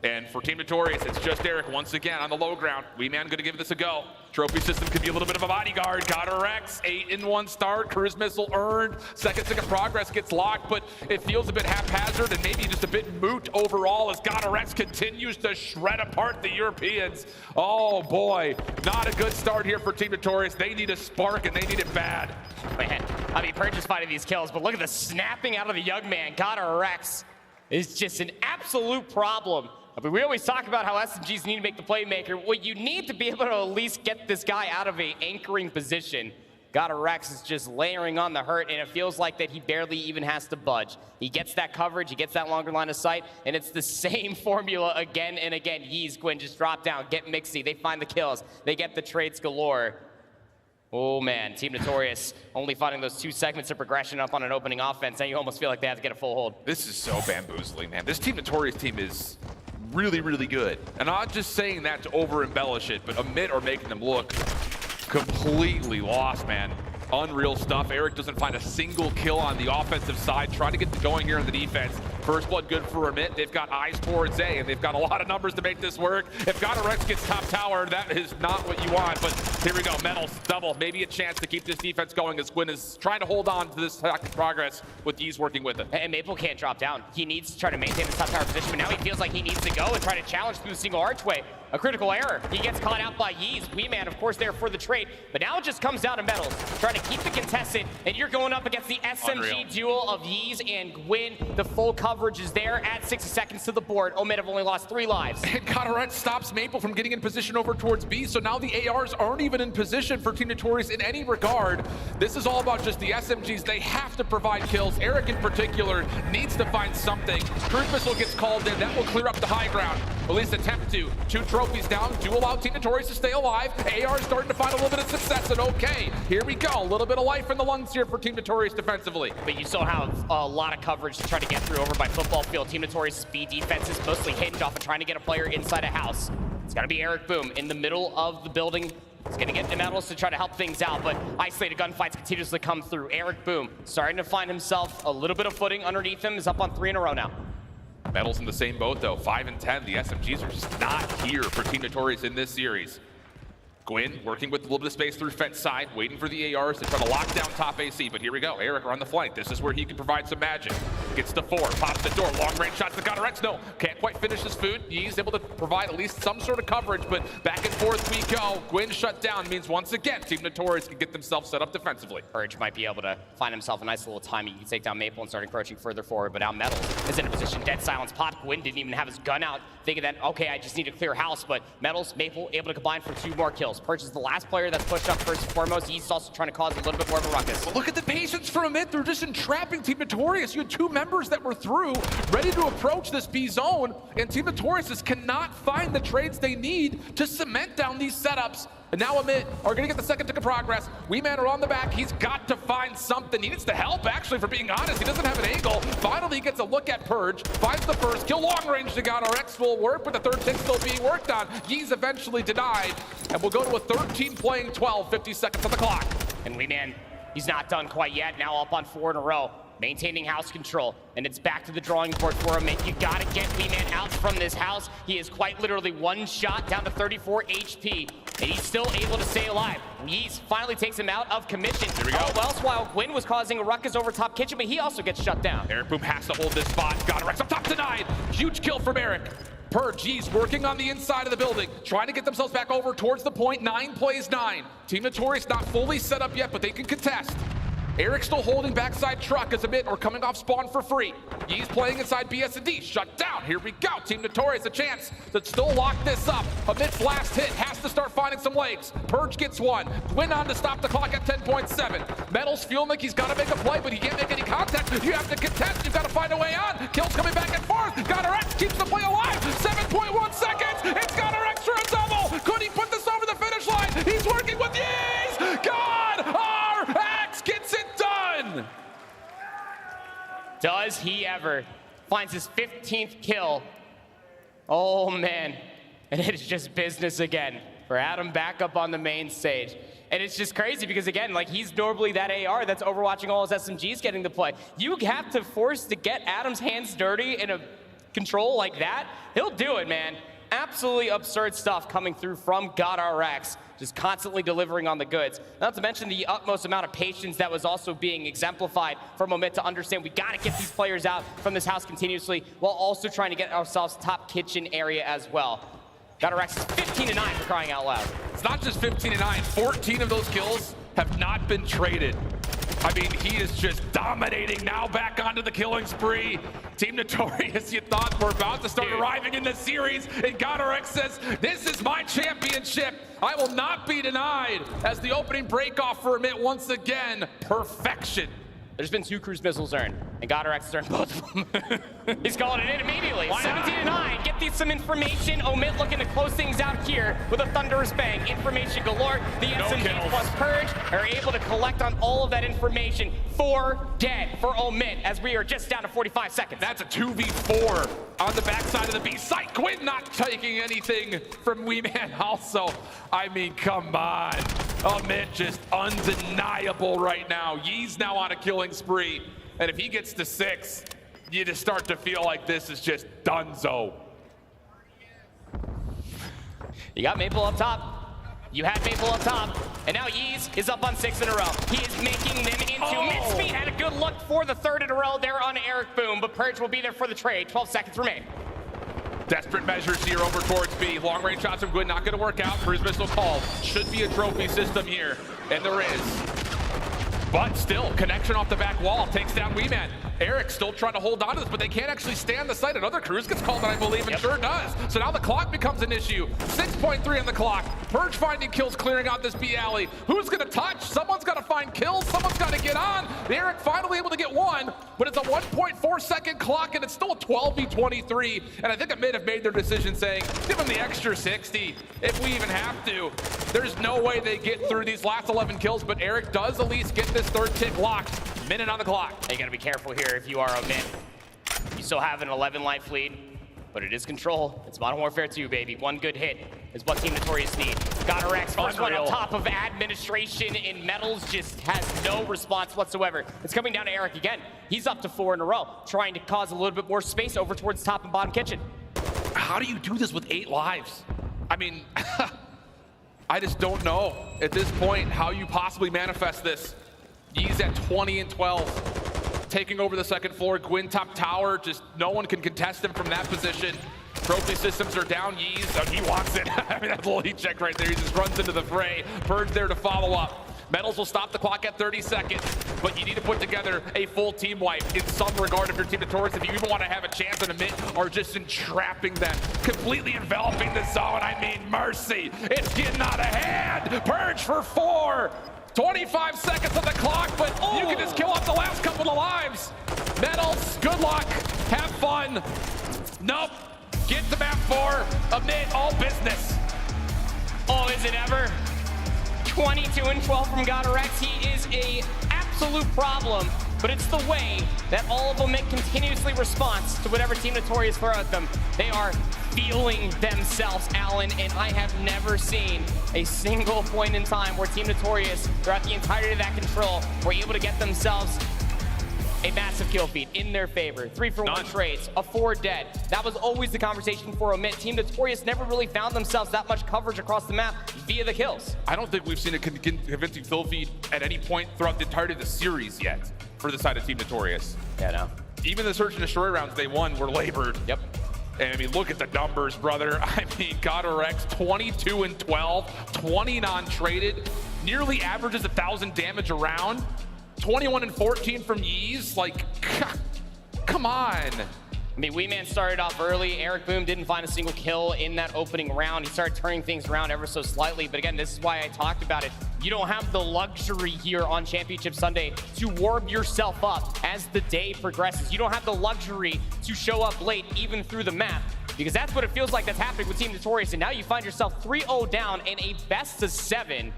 And for Team Notorious, it's just Eric once again on the low ground. Weeman gonna give this a go. Trophy system could be a little bit of a bodyguard. GodRx, 8-in-1 start. Cruise missile earned. Second stick of progress gets locked, but it feels a bit haphazard and maybe just a bit moot overall as GodRx continues to shred apart the Europeans. Oh boy, not a good start here for Team Notorious. They need a spark and they need it bad. Man, I mean, Purge is fighting these kills, but look at the snapping out of the young man. GodRx is just an absolute problem. I mean, we always talk about how SMGs need to make the playmaker. Well, you need to be able to at least get this guy out of a anchoring position. GodRx is just layering on the hurt, and it feels like that he barely even has to budge. He gets that coverage, he gets that longer line of sight, and it's the same formula again and again. Yeez, Gwyn, just drop down, get Mixy. They find the kills. They get the trades galore. Oh man, Team Notorious only finding those 2 segments of progression up on an opening offense, and you almost feel like they have to get a full hold. This is so bamboozling, man. This Team Notorious team is really, really good. And I'm not just saying that to over-embellish it, but aMIT are making them look completely lost, man. Unreal stuff. Eric doesn't find a single kill on the offensive side, trying to get going here on the defense. First blood good for aMIT. They've got eyes towards A, and they've got a lot of numbers to make this work. If GodRx gets top tower, that is not what you want, but here we go. Metals, double, maybe a chance to keep this defense going as Gwyn is trying to hold on to this progress with Yeez working with it. And Maple can't drop down. He needs to try to maintain his top tower position, but now he feels like he needs to go and try to challenge through the single archway. A critical error. He gets caught out by Yeez. Weeman, of course, there for the trade, but now it just comes down to Metals, trying to keep the contestant, and you're going up against the SMG duel of Yeez and Gwyn. The full coverage is there. Add 60 seconds to the board. aMIT have only lost 3 lives. And GodRx stops Maple from getting in position over towards B, so now the ARs aren't even in position for Team Notorious in any regard. This is all about just the SMGs. They have to provide kills. Eric in particular needs to find something. Cruise Missile gets called in. That will clear up the high ground. At least attempt to. 2 trophies down. Do allow Team Notorious to stay alive. AR starting to find a little bit of success, and okay, here we go. A little bit of life in the lungs here for Team Notorious defensively. But you still have a lot of coverage to try to get through over by football field. Team Notorious speed defense is mostly hinge off of trying to get a player inside a house. It's got to be Eric Boom in the middle of the building. He's going to get the Metals to try to help things out, but isolated gunfights continuously come through. Eric Boom starting to find himself a little bit of footing underneath him. Is up on 3 in a row now. Metals in the same boat though, 5 and 10. The SMGs are just not here for Team Notorious in this series. Gwyn working with a little bit of space through fence side, waiting for the ARs to try to lock down top AC, but here we go. Eric on the flank. This is where he can provide some magic. Gets to 4, pops the door, long range shots to GodRx. No, can't quite finish his food. He's able to provide at least some sort of coverage, but back and forth we go. Gwyn shut down means once again, Team Notorious can get themselves set up defensively. Purge might be able to find himself a nice little timing. He can take down Maple and start encroaching further forward, but now Metals is in a position. Dead silence pop. Gwyn didn't even have his gun out, thinking that, okay, I just need to clear house, but Metals, Maple able to combine for 2 more kills. Purge is the last player that's pushed up first and foremost. He's also trying to cause a little bit more of a ruckus. But look at the patience for aMIT. They're just entrapping Team Notorious. You had 2 members that were through, ready to approach this B zone, and Team Notorious cannot find the trades they need to cement down these setups. And now aMIT are going to get the second tick of progress. Weeman are on the back. He's got to find something. He needs the help, actually, for being honest. He doesn't have an angle. Finally, he gets a look at Purge. Finds the first kill. Long range to GodRx will work, but the third tick still being worked on. He's eventually denied. And we'll go to a 13 playing 12, 50 seconds on the clock. And Weeman, he's not done quite yet. Now up on 4 in a row. Maintaining house control, and it's back to the drawing board for him. You gotta get Weeman out from this house. He is quite literally 1 shot down to 34 HP, and he's still able to stay alive. Yeez finally takes him out of commission. Here we go. All else while Gwyn was causing a ruckus over top kitchen, but he also gets shut down. Eric Boom has to hold this spot. GodRx up top denied. Huge kill from Eric. Purge, Yeez working on the inside of the building, trying to get themselves back over towards the point. 9 plays 9. Team Notorious not fully set up yet, but they can contest. Eric still holding backside truck as aMIT or coming off spawn for free. Yeez playing inside BS&D, shut down. Here we go. Team Notorious a chance to still lock this up. aMIT's last hit has to start finding some legs. Purge gets 1. Gwyn on to stop the clock at 10.7. Metals feeling like he's got to make a play, but he can't make any contact. You have to contest. You've got to find a way on. Kills coming back and forth. GodRx keeps the play alive. 7.1 seconds. It's GodRx for a double. Could he put this over the finish line? He's working with Yeez. GodRx gets it done. Does he ever? Finds his 15th kill. Oh man, and it is just business again for Adam back up on the main stage. And it's just crazy because again, like he's normally that AR that's overwatching all his SMGs getting the play. You have to force to get Adam's hands dirty in a control like that. He'll do it, man. Absolutely absurd stuff coming through from GodRx, just constantly delivering on the goods. Not to mention the utmost amount of patience that was also being exemplified from aMIT to understand we got to get these players out from this house continuously while also trying to get ourselves top kitchen area as well. GodRx is 15-9 for crying out loud. It's not just 15-9, 14 of those kills have not been traded. I mean, he is just dominating now back onto the killing spree. Team Notorious, you thought were about to start arriving in the series, and GodRx says, this is my championship. I will not be denied as the opening break off for aMIT once again. Perfection. There's been 2 cruise missiles earned, and GodRx has earned both of them. He's calling it in immediately. 17-9. Get these some information. Omit looking to close things out here with a thunderous bang. Information galore. The SMG plus Purge are able to collect on all of that information. 4 dead for Omit as we are just down to 45 seconds. That's a 2v4 on the backside of the B site. Gwyn not taking anything from Weeman also. I mean, come on. Omit just undeniable right now. Yee's now on a killing spree. And if he gets to 6, you just start to feel like this is just donezo. You got Maple up top. You had Maple up top. And now Yeez is up on 6 in a row. He is making them into mid-speed. Had a good look for the 3rd in a row there on Eric Boom, but Purge will be there for the trade. 12 seconds remain. Desperate measures here over towards B. Long range shots from Gwyn not going to work out. Cruise missile called. Should be a trophy system here, and there is. But still, connection off the back wall takes down Weeman. Eric still trying to hold on to this, but they can't actually stand the site. Another cruise gets called, and I believe it sure does. So now the clock becomes an issue. 6.3 on the clock. Purge finding kills, clearing out this B alley. Who's going to touch? Someone's got to find kills. Someone's got to get on. Eric finally able to get 1, but it's a 1.4 second clock, and it's still a 12v23. And I think aMid have made their decision saying, give them the extra 60 if we even have to. There's no way they get through these last 11 kills, but Eric does at least get this 3rd tick locked. Minute on the clock. You gotta be careful here if you are Omit. You still have an 11 life lead, but it is control. It's Modern Warfare 2, baby. 1 good hit is what Team Notorious need. GodRx first one on top of administration in metals, just has no response whatsoever. It's coming down to Eric again. He's up to 4 in a row, trying to cause a little bit more space over towards top and bottom kitchen. How do you do this with 8 lives? I mean, I just don't know at this point how you possibly manifest this. Yee's at 20 and 12, taking over the 2nd floor. Gwyn top tower, just no one can contest him from that position. Trophy systems are down. Yee's, he wants it. I mean, that's a little heat check right there. He just runs into the fray. Purge there to follow up. Metals will stop the clock at 30 seconds, but you need to put together a full team wipe in some regard if you're Team Notorious. If you even want to have a chance in aMid, or just entrapping them, completely enveloping the zone. I mean, mercy. It's getting out of hand. Purge for 4. 25 seconds on the clock, but you can just kill off the last couple of lives. Metals, good luck, have fun. Nope, get to map 4, aMid, all business. Oh, is it ever? 22 and 12 from GodRx. He is a absolute problem, but it's the way that all of aMid continuously responds to whatever Team Notorious throw at them. They are feeling themselves, Allen, and I have never seen a single point in time where Team Notorious, throughout the entirety of that control, were able to get themselves a massive kill feed in their favor. 3-for-1 trades, a 4 dead. That was always the conversation for aMid. Team Notorious never really found themselves that much coverage across the map via the kills. I don't think we've seen a convincing kill feed at any point throughout the entirety of the series yet for the side of Team Notorious. Yeah, no. Even the search and destroy rounds they won were labored. Yep. And I mean, look at the numbers, brother. I mean, GodRx 22 and 12, 20 non-traded, nearly averages 1,000 damage a round, 21 and 14 from Yeez. Like, come on. I mean, Weeman started off early. Eric Boom didn't find a single kill in that opening round. He started turning things around ever so slightly. But again, this is why I talked about it. You don't have the luxury here on Championship Sunday to warm yourself up as the day progresses. You don't have the luxury to show up late even through the map, because that's what it feels like that's happening with Team Notorious. And now you find yourself 3-0 down in a best of 7.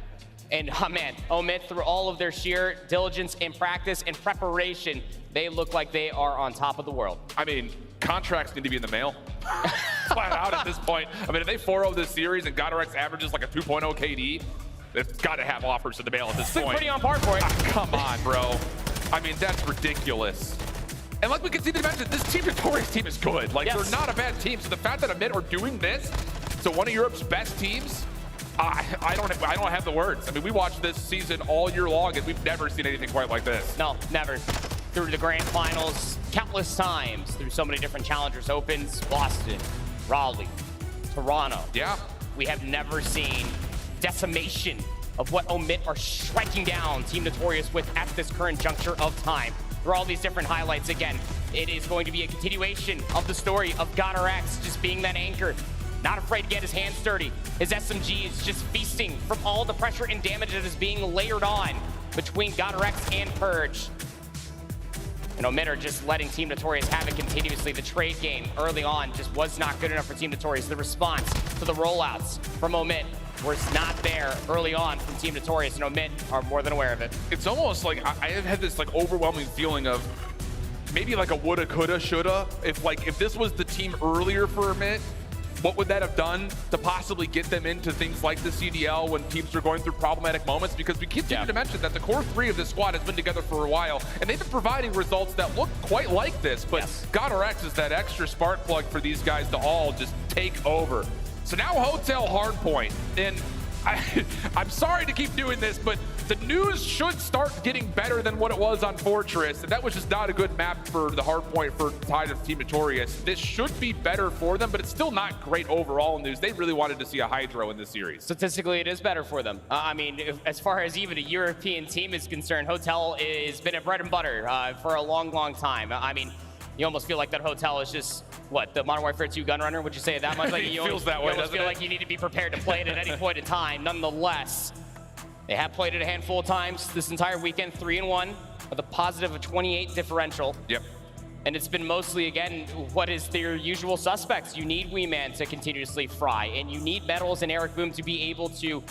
And man, aMid, through all of their sheer diligence and practice and preparation, they look like they are on top of the world. I mean, contracts need to be in the mail. Flat out at this point. I mean, if they 4-0 this series and GodRx averages like a 2.0 KD, they've got to have offers in the mail at this point. Pretty on par for it. Come on, bro. I mean, that's ridiculous. And like we can see the mention, this Team Notorious team is good. Like, they're not a bad team. So the fact that aMid are doing this to one of Europe's best teams, I don't have the words. I mean, we watched this season all year long, and we've never seen anything quite like this. No, never. Through the grand finals, countless times, through so many different challengers opens, Boston, Raleigh, Toronto. Yeah. We have never seen decimation of what aMid are striking down Team Notorious with at this current juncture of time. Through all these different highlights, again, it is going to be a continuation of the story of GodRx just being that anchor. Not afraid to get his hands dirty. His SMG is just feasting from all the pressure and damage that is being layered on between GodRx and Purge. and OMID are just letting Team Notorious have it continuously. The trade game early on just was not good enough for Team Notorious. The response to the rollouts from OMID was not there early on from Team Notorious, and OMID are more than aware of it. It's almost like I have had this like overwhelming feeling of maybe like a woulda, coulda, shoulda. If this was the team earlier for OMID, what would that have done to possibly get them into things like the CDL when teams are going through problematic moments? Because we continue to mention that the core three of this squad has been together for a while, and they've been providing results that look quite like this. But GodRx is that extra spark plug for these guys to all just take over. So now Hotel Hardpoint, and I'm sorry to keep doing this, but the news should start getting better than what it was on Fortress, and that was just not a good map for the hardpoint for side of Team Notorious. This should be better for them, but it's still not great overall news. They really wanted to see a HyDra in this series. Statistically, it is better for them. I mean, as far as even a European team is concerned, Hotel has been a bread and butter for a long, long time. I mean, you almost feel like that Hotel is just, what, the Modern Warfare 2 gun runner? Would you say it that much? Like, it feels that way, you almost feel like you need to be prepared to play it at any point in time. Nonetheless, they have played it a handful of times this entire weekend, 3-1, with a positive of 28 differential. Yep. And it's been mostly, again, what is their usual suspects. You need Wee Man to continuously fry, and you need Metals and Eric Boom to be able to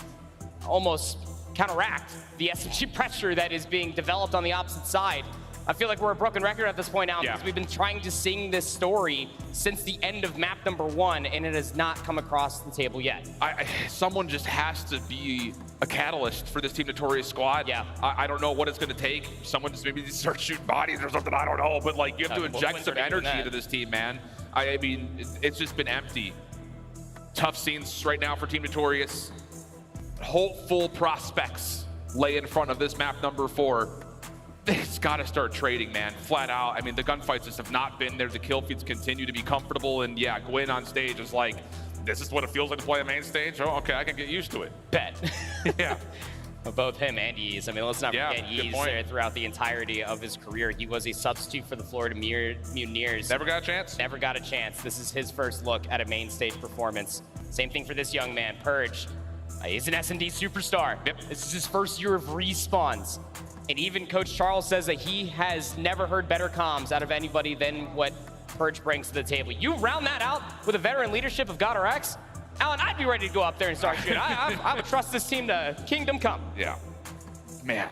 almost counteract the SMG pressure that is being developed on the opposite side. I feel like we're a broken record at this point now because we've been trying to sing this story since the end of map number 1, and it has not come across the table yet. Someone just has to be a catalyst for this Team Notorious squad. Yeah. I don't know what it's going to take. Someone just maybe start shooting bodies or something. I don't know. But like, you have to inject some energy into this team, man. I mean, it's just been empty. Tough scenes right now for Team Notorious. Hopeful prospects lay in front of this map number 4. It's got to start trading, man, flat out. I mean, the gunfights just have not been there. The kill feeds continue to be comfortable. And yeah, Gwyn on stage is like, this is what it feels like to play a main stage? Oh, okay, I can get used to it. Bet. Yeah. Both him and Yeez. I mean, let's not forget Yeez throughout the entirety of his career. He was a substitute for the Florida Mutineers. Never got a chance? Never got a chance. This is his first look at a main stage performance. Same thing for this young man, Purge. He's an S&D superstar. Yep. This is his first year of respawns. And even Coach Charles says that he has never heard better comms out of anybody than what Purge brings to the table. You round that out with a veteran leadership of GodRx, Alan, I'd be ready to go up there and start shooting. I would trust this team to kingdom come. Yeah. Man,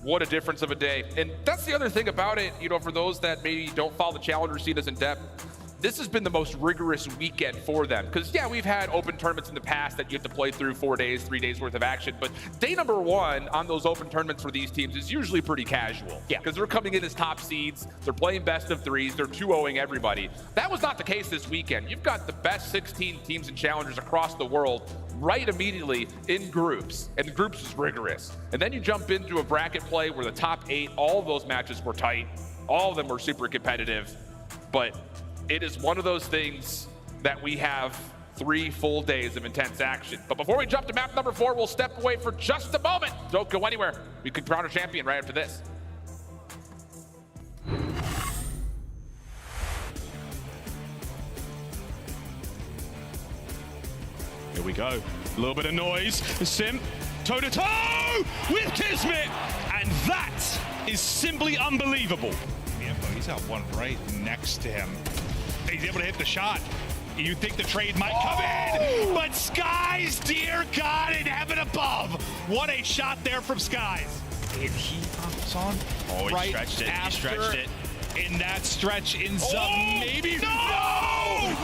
what a difference of a day. And that's the other thing about it, you know, for those that maybe don't follow the Challenger scene as in depth, this has been the most rigorous weekend for them. Because, yeah, we've had open tournaments in the past that you have to play through 4 days, 3 days worth of action. But day number 1 on those open tournaments for these teams is usually pretty casual. Yeah. Because they're coming in as top seeds. They're playing best of 3s. They're 2-0ing everybody. That was not the case this weekend. You've got the best 16 teams and challengers across the world right immediately in groups. And the groups is rigorous. And then you jump into a bracket play where the top 8, all of those matches were tight. All of them were super competitive. But it is one of those things that we have 3 full days of intense action. But before we jump to map number 4, we'll step away for just a moment. Don't go anywhere. We could crown a champion right after this. Here we go. A little bit of noise. Simp toe-to-toe with KiSMET. And that is simply unbelievable. Yeah, but he's got one right next to him. He's able to hit the shot. You think the trade might come in, but Skyz, dear God in heaven above. What a shot there from Skyz. And he pops on He stretched it. He stretched it. In that stretch ends up maybe. No!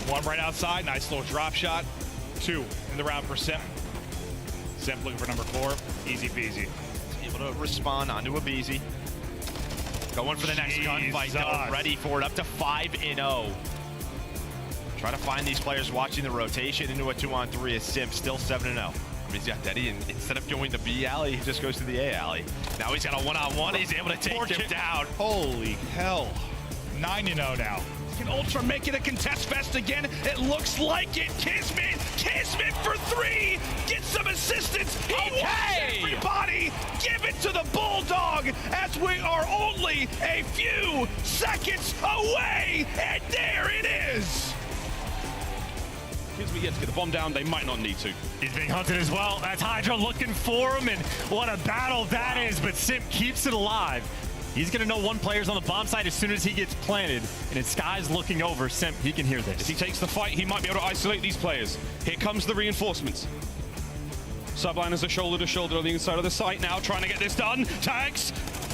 One right outside. Nice little drop shot. 2 in the round for Simp. Simp looking for number 4. Easy peasy. Able to respond onto aBeZy. Going for the next gunfight, though, ready for it, up to 5-0. Try to find these players watching the rotation into a 2-on-3 as Simp still 7-0. I mean, he's got Deddy, and instead of going the B alley, he just goes to the A alley. Now he's got a 1-on-1, he's able to take him down. Holy hell. 9-0 now. Can Ultra make it a contest fest again? It looks like it. KiSMET for 3. Get some assistance. He wants everybody. Give it to the Bulldog as we are only a few seconds away. And there it is. KiSMET yet to get the bomb down. They might not need to. He's being hunted as well. That's HyDra looking for him, and what a battle that is, but Simp keeps it alive. He's gonna know one player's on the bomb side as soon as he gets planted, and it's Skyz looking over. Simp, he can hear this. If he takes the fight, he might be able to isolate these players. Here comes the reinforcements. Subliners are shoulder to shoulder on the inside of the site now, trying to get this done. Tags,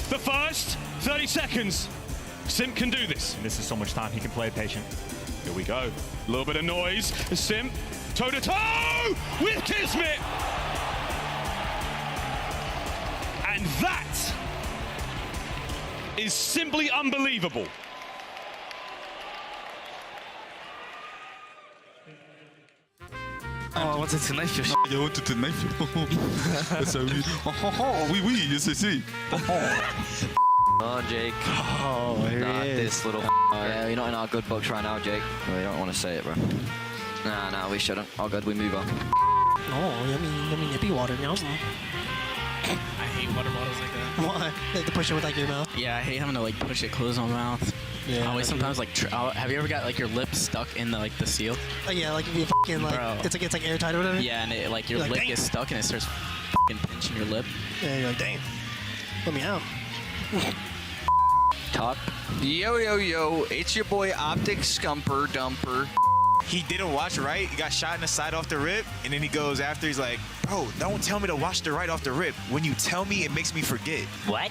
the first, 30 seconds. Simp can do this. And this is so much time, he can play it patient. Here we go. A little bit of noise. Simp, toe-to-toe with KiSMET. And that is simply unbelievable. Oh, what's it tonight? Je want it tonight. Ça oui. Oui, oui, yes, I see. Oh, Jake. Oh, here Not he is. this little Yeah, you're not in our good books right now, Jake. Well, you don't want to say it, bro. Nah, we shouldn't. All good, we move on. Oh, yummy nippy water, no? I hate water bottles like that. Why? Like to push it with like your mouth? Yeah, I hate having to like push it close my mouth. Yeah. Always sometimes like, have you ever got like your lip stuck in the seal? Oh yeah, like if you fucking like, Bro. it's like airtight or whatever? Yeah, and it, like your You're like, lip dang. gets stuck and it starts pinching your lip. Yeah, you're like, damn. Let me out. Talk. Yo, it's your boy OpTic Dumper. He didn't watch right, he got shot in the side off the rip, and then he goes after, he's like, bro, don't tell me to watch the right off the rip. When you tell me, it makes me forget. What?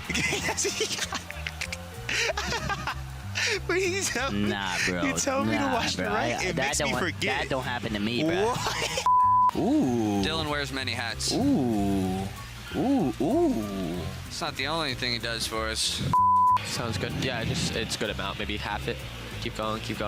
Nah, bro. You tell me to watch the right, it makes me forget. That don't happen to me, bro. What? Ooh. Dylan wears many hats. Ooh. It's not the only thing he does for us. Sounds good. Yeah, it's good amount. Maybe half it. Keep going. That's good.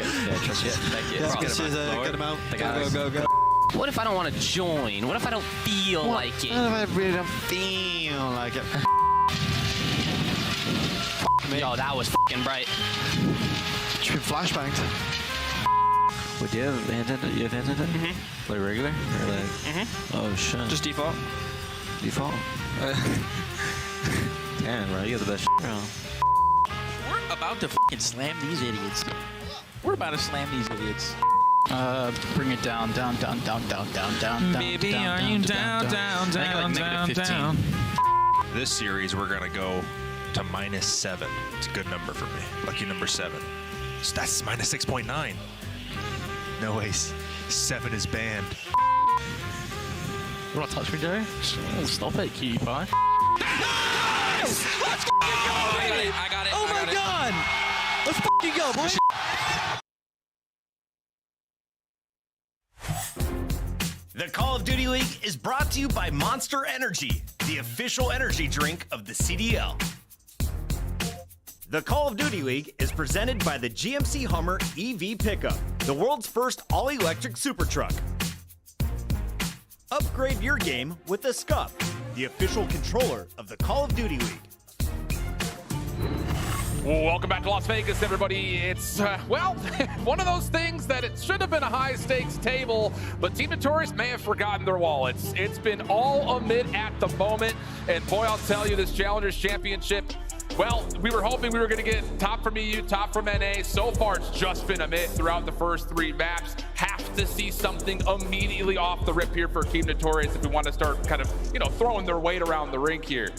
Yeah, trust you. Thank you. This is a good amount. Go. What if I don't want to join? What if I don't feel like it? What if I really don't feel like it? Yo, that was fucking bright. Should be flashbanged. Would you have handed? You have handed it? Mm-hmm. Like regular? Or like? Oh shit. Just default. Default. Damn, bro, you got the best shit, bro. We're about to fucking slam these idiots. We're about to slam these idiots. Bring it down. Baby, are you down? This series, we're gonna go to -7. It's a good number for me. Lucky number 7. So that's -6.9. No ways. 7 is banned. You want to touch me, Jerry? Oh, stop it, cutie pie. Nice! Let's go! I got it. Oh my god! Let's fucking go, boy! The Call of Duty League is brought to you by Monster Energy, the official energy drink of the CDL. The Call of Duty League is presented by the GMC Hummer EV Pickup, the world's first all-electric super truck. Upgrade your game with the SCUF, the official controller of the Call of Duty League. Welcome back to Las Vegas, everybody. It's, well, one of those things that it should have been a high-stakes table, but Team Notorious may have forgotten their wallets. It's been all amid at the moment, and boy, I'll tell you, this Challengers Championship, well, we were hoping we were going to get top from EU, top from NA. So far, it's just been a mid throughout the first 3 maps. Have to see something immediately off the rip here for Team Notorious if we want to start kind of, throwing their weight around the rink here.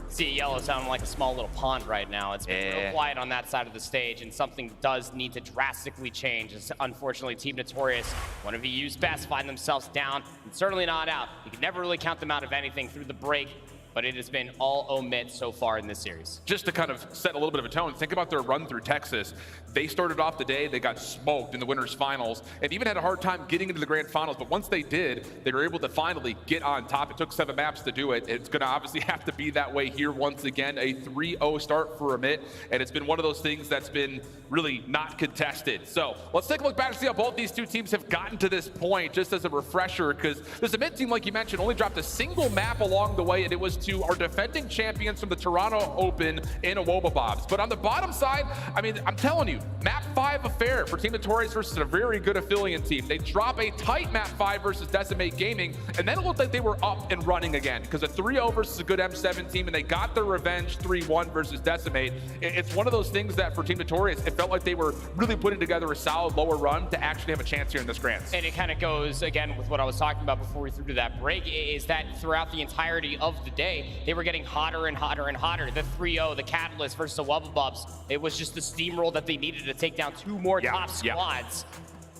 See yellow sounding like a small little pond right now. It's been real quiet on that side of the stage, and something does need to drastically change. As unfortunately, Team Notorious, one of EU's best, find themselves down and certainly not out. You can never really count them out of anything through the break, but it has been all omit so far in this series. Just to kind of set a little bit of a tone, think about their run through Texas. They started off the day, they got smoked in the winners finals, and even had a hard time getting into the grand finals, but once they did, they were able to finally get on top. It took 7 maps to do it. It's gonna obviously have to be that way here once again, a 3-0 start for Amit, and it's been one of those things that's been really not contested. So let's take a look back to see how both these two teams have gotten to this point, just as a refresher, because this Amit team, like you mentioned, only dropped a single map along the way, and it was P2 are defending champions from the Toronto Open in Awobabobs. But on the bottom side, I mean, I'm telling you, map 5 affair for Team Notorious versus a very good affiliate team. They drop a tight map 5 versus Decimate Gaming, and then it looked like they were up and running again because a 3-0 versus a good M7 team, and they got their revenge 3-1 versus Decimate. It's one of those things that for Team Notorious, it felt like they were really putting together a solid lower run to actually have a chance here in this Grants. And it kind of goes, again, with what I was talking about before we threw to that break, is that throughout the entirety of the day, they were getting hotter and hotter and hotter. The 3-0, the Catalyst versus the Wubbabubs, it was just the steamroll that they needed to take down 2 more top squads.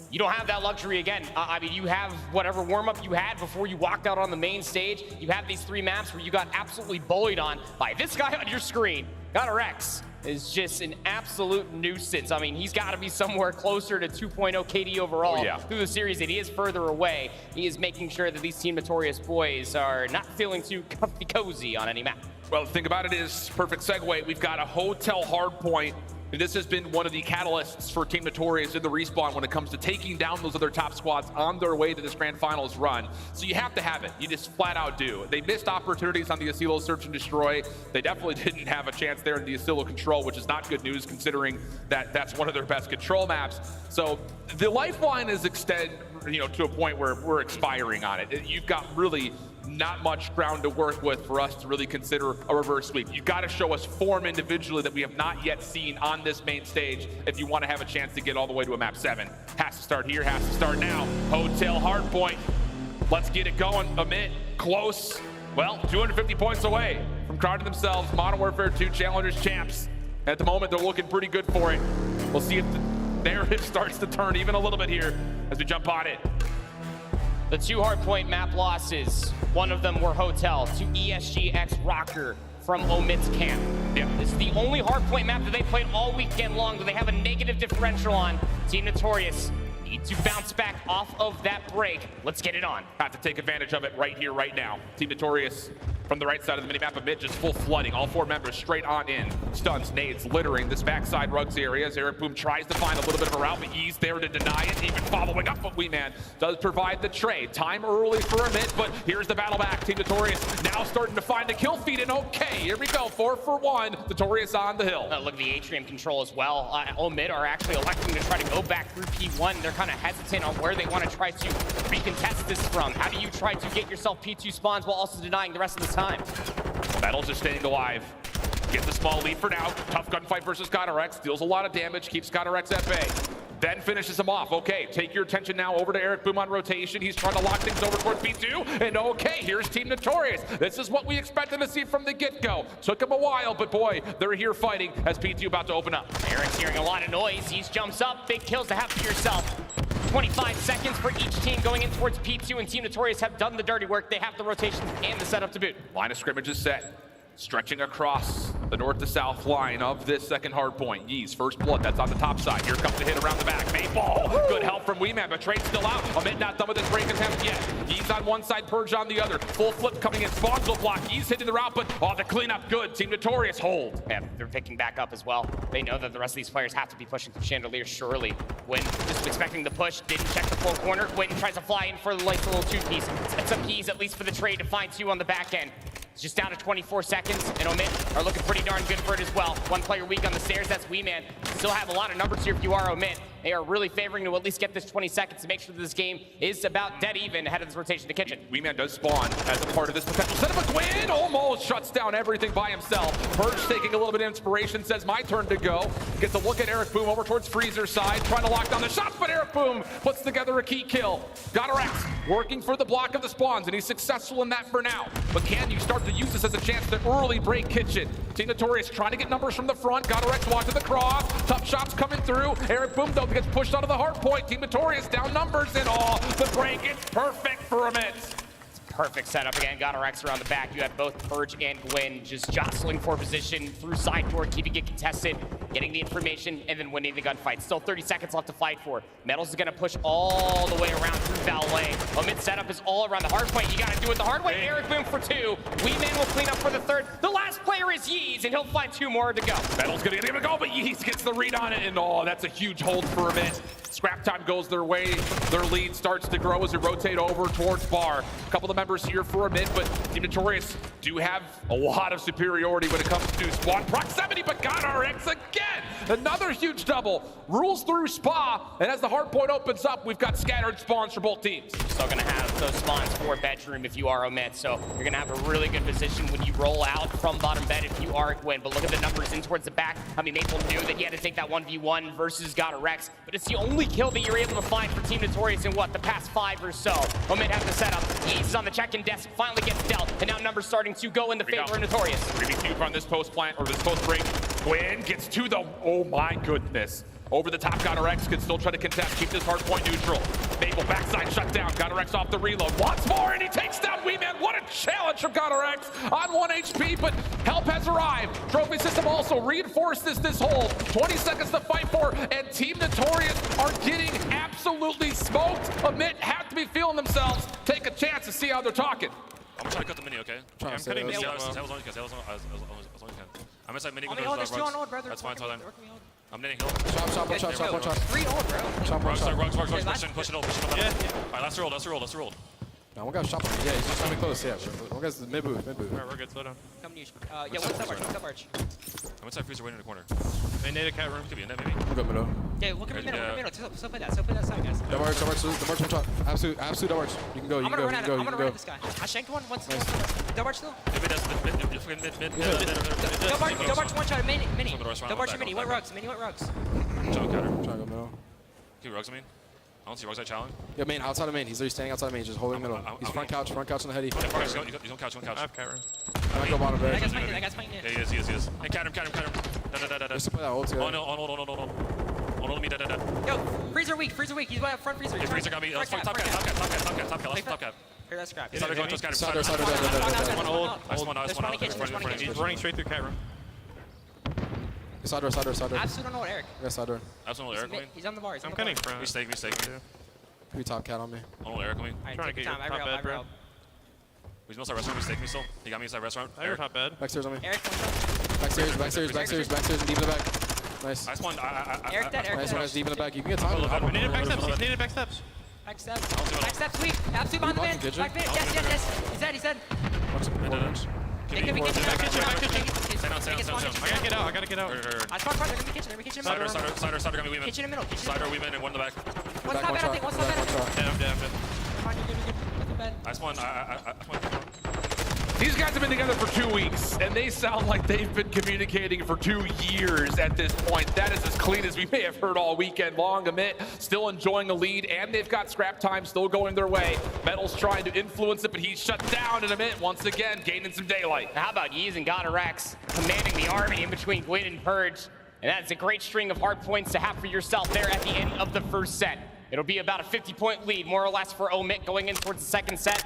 You don't have that luxury again. I mean, you have whatever warm-up you had before you walked out on the main stage. You have these 3 maps where you got absolutely bullied on by this guy on your screen. GodRx is just an absolute nuisance. I mean, he's got to be somewhere closer to 2.0 KD overall through the series, and he is further away. He is making sure that these Team Notorious boys are not feeling too comfy cozy on any map. Well, the thing about it is, perfect segue, we've got a hotel hardpoint. And this has been one of the catalysts for Team Notorious in the respawn when it comes to taking down those other top squads on their way to this Grand Finals run. So you have to have it. You just flat out do. They missed opportunities on the Asilo Search and Destroy. They definitely didn't have a chance there in the Asilo Control, which is not good news considering that that's one of their best control maps. So the lifeline is extended, to a point where we're expiring on it. You've got really not much ground to work with for us to really consider a reverse sweep. You've got to show us form individually that we have not yet seen on this main stage if you want to have a chance to get all the way to a map 7. Has to start here, has to start now. Hotel hardpoint. Let's get it going. aBeZy close. Well, 250 points away from crowning themselves Modern Warfare 2 Challengers champs. At the moment, they're looking pretty good for it. We'll see if the narrative starts to turn even a little bit here as we jump on it. The 2 hardpoint map losses, one of them were Hotel to ESGX Røkkr from oMid's camp. This is the only hardpoint map that they played all weekend long that they have a negative differential on. Team Notorious need to bounce back off of that break. Let's get it on. Have to take advantage of it right here, right now. Team Notorious from the right side of the minimap, aBeZy just full flooding. All 4 members straight on in. Stuns, nades, littering this backside rugs area as Ericboom tries to find a little bit of a route, but he's there to deny it, even following up. But Weeman does provide the trade. Time early for aBeZy, but here's the battle back. Team Notorious now starting to find the kill feed, and okay, here we go. 4 for 1. Notorious on the hill. Look at the atrium control as well. oMid's are actually electing to try to go back through P1. They're kind of hesitant on where they want to try to recontest this from. How do you try to get yourself P2 spawns while also denying the rest of the time? Battle's just staying alive. Gets a small lead for now. Tough gunfight versus GodRx. Deals a lot of damage. Keeps GodRx at bay. Then finishes him off. Okay, take your attention now over to Ericboom on rotation. He's trying to lock things over towards P2. And okay, here's Team Notorious. This is what we expected to see from the get-go. Took him a while, but boy, they're here fighting as P2 about to open up. Eric's hearing a lot of noise. He jumps up. Big kills to have for yourself. 25 seconds for each team going in towards P2, and Team Notorious have done the dirty work. They have the rotations and the setup to boot. Line of scrimmage is set. Stretching across the north to south line of this second hard point. Yeez, first blood, that's on the top side. Here comes the hit around the back. Mayball, good help from Weeman, but trade's still out. aBeZy not done with this break attempt yet. Yeez on one side, Purge on the other. Full flip coming in, Spawns will block. Yeez hitting the route, but the cleanup good. Team Notorious hold. Yeah, they're picking back up as well. They know that the rest of these players have to be pushing through Chandelier surely. Win just expecting the push, didn't check the full corner. Quentin tries to fly in for the nice little 2-piece. Sets up keys at least for the trade to find 2 on the back end. It's just down to 24 seconds, and aBeZy are looking pretty darn good for it as well. 1 player weak on the stairs, that's Weeman. Still have a lot of numbers here if you are aBeZy. They are really favoring to at least get this 20 seconds to make sure that this game is about dead even ahead of this rotation to kitchen. Weeman does spawn as a part of this potential setup. A Gwyn almost shuts down everything by himself. Purge taking a little bit of inspiration, says my turn to go. Gets a look at Ericboom over towards Freezer's side, trying to lock down the shots, but Ericboom puts together a key kill. GodRx working for the block of the spawns, and he's successful in that for now. But can you start to use this as a chance to early break kitchen? Team Notorious trying to get numbers from the front. GodRx watching the cross. Tough shots coming through. Ericboom though gets pushed out of the hard point. Team Notorious down numbers and all. The break, it's perfect for aBeZy. Perfect setup again. GodRx around the back. You have both Purge and Gwyn just jostling for position through side door, keeping it contested, getting the information, and then winning the gunfight. Still 30 seconds left to fight for. Metals is going to push all the way around through Valet. aBeZy setup is all around the hard point. You got to do it the hard way. Ericboom for 2. Weeman will clean up for the 3rd. The last player is Yeez, and he'll find 2 more to go. Metal's going to get him a go, but Yeez gets the read on it, and that's a huge hold for aBeZy. Scrap time goes their way. Their lead starts to grow as they rotate over towards Bar. A couple of members here for a mid, but Team Notorious do have a lot of superiority when it comes to spawn proximity, but GodRx again! Another huge double. Rules through Spa, and as the hard point opens up, we've got scattered spawns for both teams. Still gonna have those spawns for bedroom if you are Omit, so you're gonna have a really good position when you roll out from bottom bed if you are Gwyn. But look at the numbers in towards the back. I mean, Maple knew that he had to take that 1v1 versus GodRx, but it's the only kill that you're able to find for Team Notorious in what, the past 5 or so. Omit has the setup. The ace is on the check-in desk, finally gets dealt, and now numbers starting to go in the favor of Notorious. 3v2 on this post plant, or this post break. Gwyn gets to the, oh my goodness. Over the top, GodRx can still try to contest, keep this hard point neutral. Maple backside shut down, GodRx off the reload. Once more, and he takes down Weeman. What a challenge from GodRx on 1 HP, but help has arrived. Trophy system also reinforces this hold. 20 seconds to fight for, and Team Notorious are getting absolutely smoked. Omit have to be feeling themselves. Take a chance to see how they're talking. I'm trying to cut the mini, okay? I'm cutting mini. I'm inside mini. That's fine, so then. I'm netting hill. Shot. 3 ult, bro. Rugs, push it up. Yeah. Alright, let's roll. No, one guy's shot. Yeah, he's just trying to be close. Yeah, one guy's mid booth. Alright, we're good, slow down. Come news. Yeah, what's up, Arch? I'm inside freezer waiting in the corner. They need a cat room. Could be in that, maybe. We'll go middle. Yeah, look at the middle. Still play that side, guys. Double arch, one shot. Absolute double arch. You can go, I'm gonna run at this guy. I shanked one. Double arch still. Maybe that's mid. Double arch one shot, mini. Double arch mini, what rugs? Jump counter. Try to go middle. Keep rugs, I mean. I don't see rugs, I challenge. Yeah, main, outside of main. He's literally standing outside of main, just holding middle. He's front couch on the heady. He's on couch. I have cat room. I might go bottom bed. That guy's fighting it. Yeah, he is. Hey, cat him. Just to play that ult together. Oh, no. On me, Yo, freezer weak. He's right up front freezer. Yeah, freezer got me. Top cap. Here, that's Scrapz. Side door. One ult. Nice one. He's running straight through cat room. Side door. Absolute don't know what Eric. Yeah, side door. Absolute Eric, coming. He's on the bar. I'm cutting front. We stake. Be top cat on me. On Eric, coming. Alright, Trying to take get your time. top I bed, bro. real. He's inside restaurant. We stake me still. He got me inside restaurant. I heard top bed. Backstairs on me. Eric, one Backstairs, and deep in the back. Nice. I spawned. Eric dead. Nice one, deep in the back. You can get time. We needed back steps. Back steps weak. Absolute behind the man. Back mid. Yes. He's dead. They could be kitchen. Stay down. I gotta get out. I spawned front. They're gonna be kitchen. Cider got me weaving. Kitchen in the middle. Cider weaving and one in the back. What's not bad, I think. I'm dead. Come on, you're good. I spawned. These guys have been together for 2 weeks, and they sound like they've been communicating for 2 years at this point. That is as clean as we may have heard all weekend long. Omit still enjoying the lead, and they've got scrap time still going their way. Metal's trying to influence it, but he's shut down in Omit once again, gaining some daylight. How about Yeez and GodRx commanding the army in between Gwyn and Purge? And that's a great string of hard points to have for yourself there at the end of the first set. It'll be about a 50-point lead, more or less, for Omit going in towards the second set.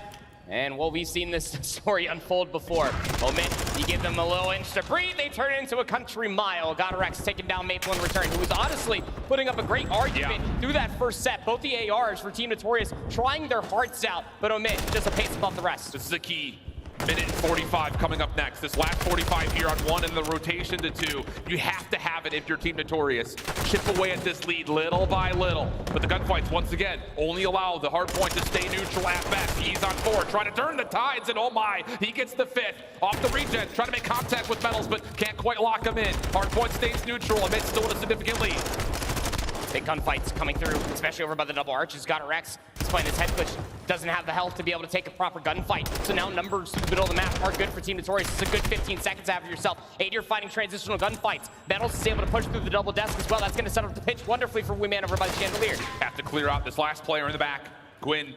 And well, we've seen this story unfold before. Omit, you give them a little inch to breathe, they turn it into a country mile. GodRx taking down Maple in return, who was honestly putting up a great argument through that first set. Both the ARs for Team Notorious trying their hearts out, but Omit just a pace above the rest. This is a key. Minute 45 coming up next. This last 45 here on 1 and the rotation to 2. You have to have it if you're Team Notorious. Chip away at this lead little by little. But the gunfights, once again, only allow the hard point to stay neutral at best. He's on 4, trying to turn the tides, and oh my, he gets the 5th. Off the regen, trying to make contact with Metals, but can't quite lock him in. Hard point stays neutral, Omit still with a significant lead. Big gunfights coming through, especially over by the double arches. GodRx is playing his head glitch. Doesn't have the health to be able to take a proper gunfight. So now numbers through the middle of the map are good for Team Notorious. It's a good 15 seconds after yourself. aBeZy fighting transitional gunfights. Metals is able to push through the double desk as well. That's going to set up the pitch wonderfully for Wingman over by the Chandelier. Have to clear out this last player in the back. Gwyn,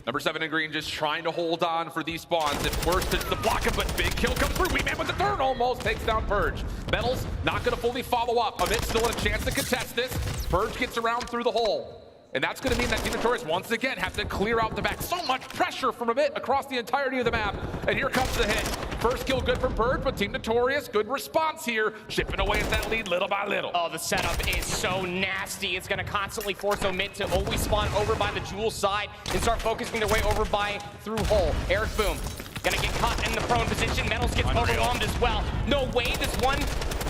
number 7 in green, just trying to hold on for these spawns. At worst, it's the block him, but big kill comes through. Wingman with the turn almost takes down Purge. Metals not going to fully follow up. Omit still in a chance to contest this. Purge gets around through the hole. And that's going to mean that Team Notorious once again have to clear out the back. So much pressure from Omit across the entirety of the map. And here comes the hit. First kill good from Purge, but Team Notorious, good response here. Chipping away at that lead little by little. Oh, the setup is so nasty. It's going to constantly force Omit to always spawn over by the Jewel side and start focusing their way over by through hole. Eric Boom gonna get caught in the prone position. Metals gets overwhelmed as well. No way this one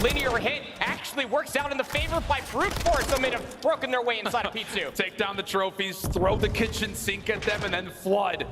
linear hit actually works out in the favor by brute force. So made have broken their way inside of P2. Take down the trophies, throw the kitchen sink at them, and then flood.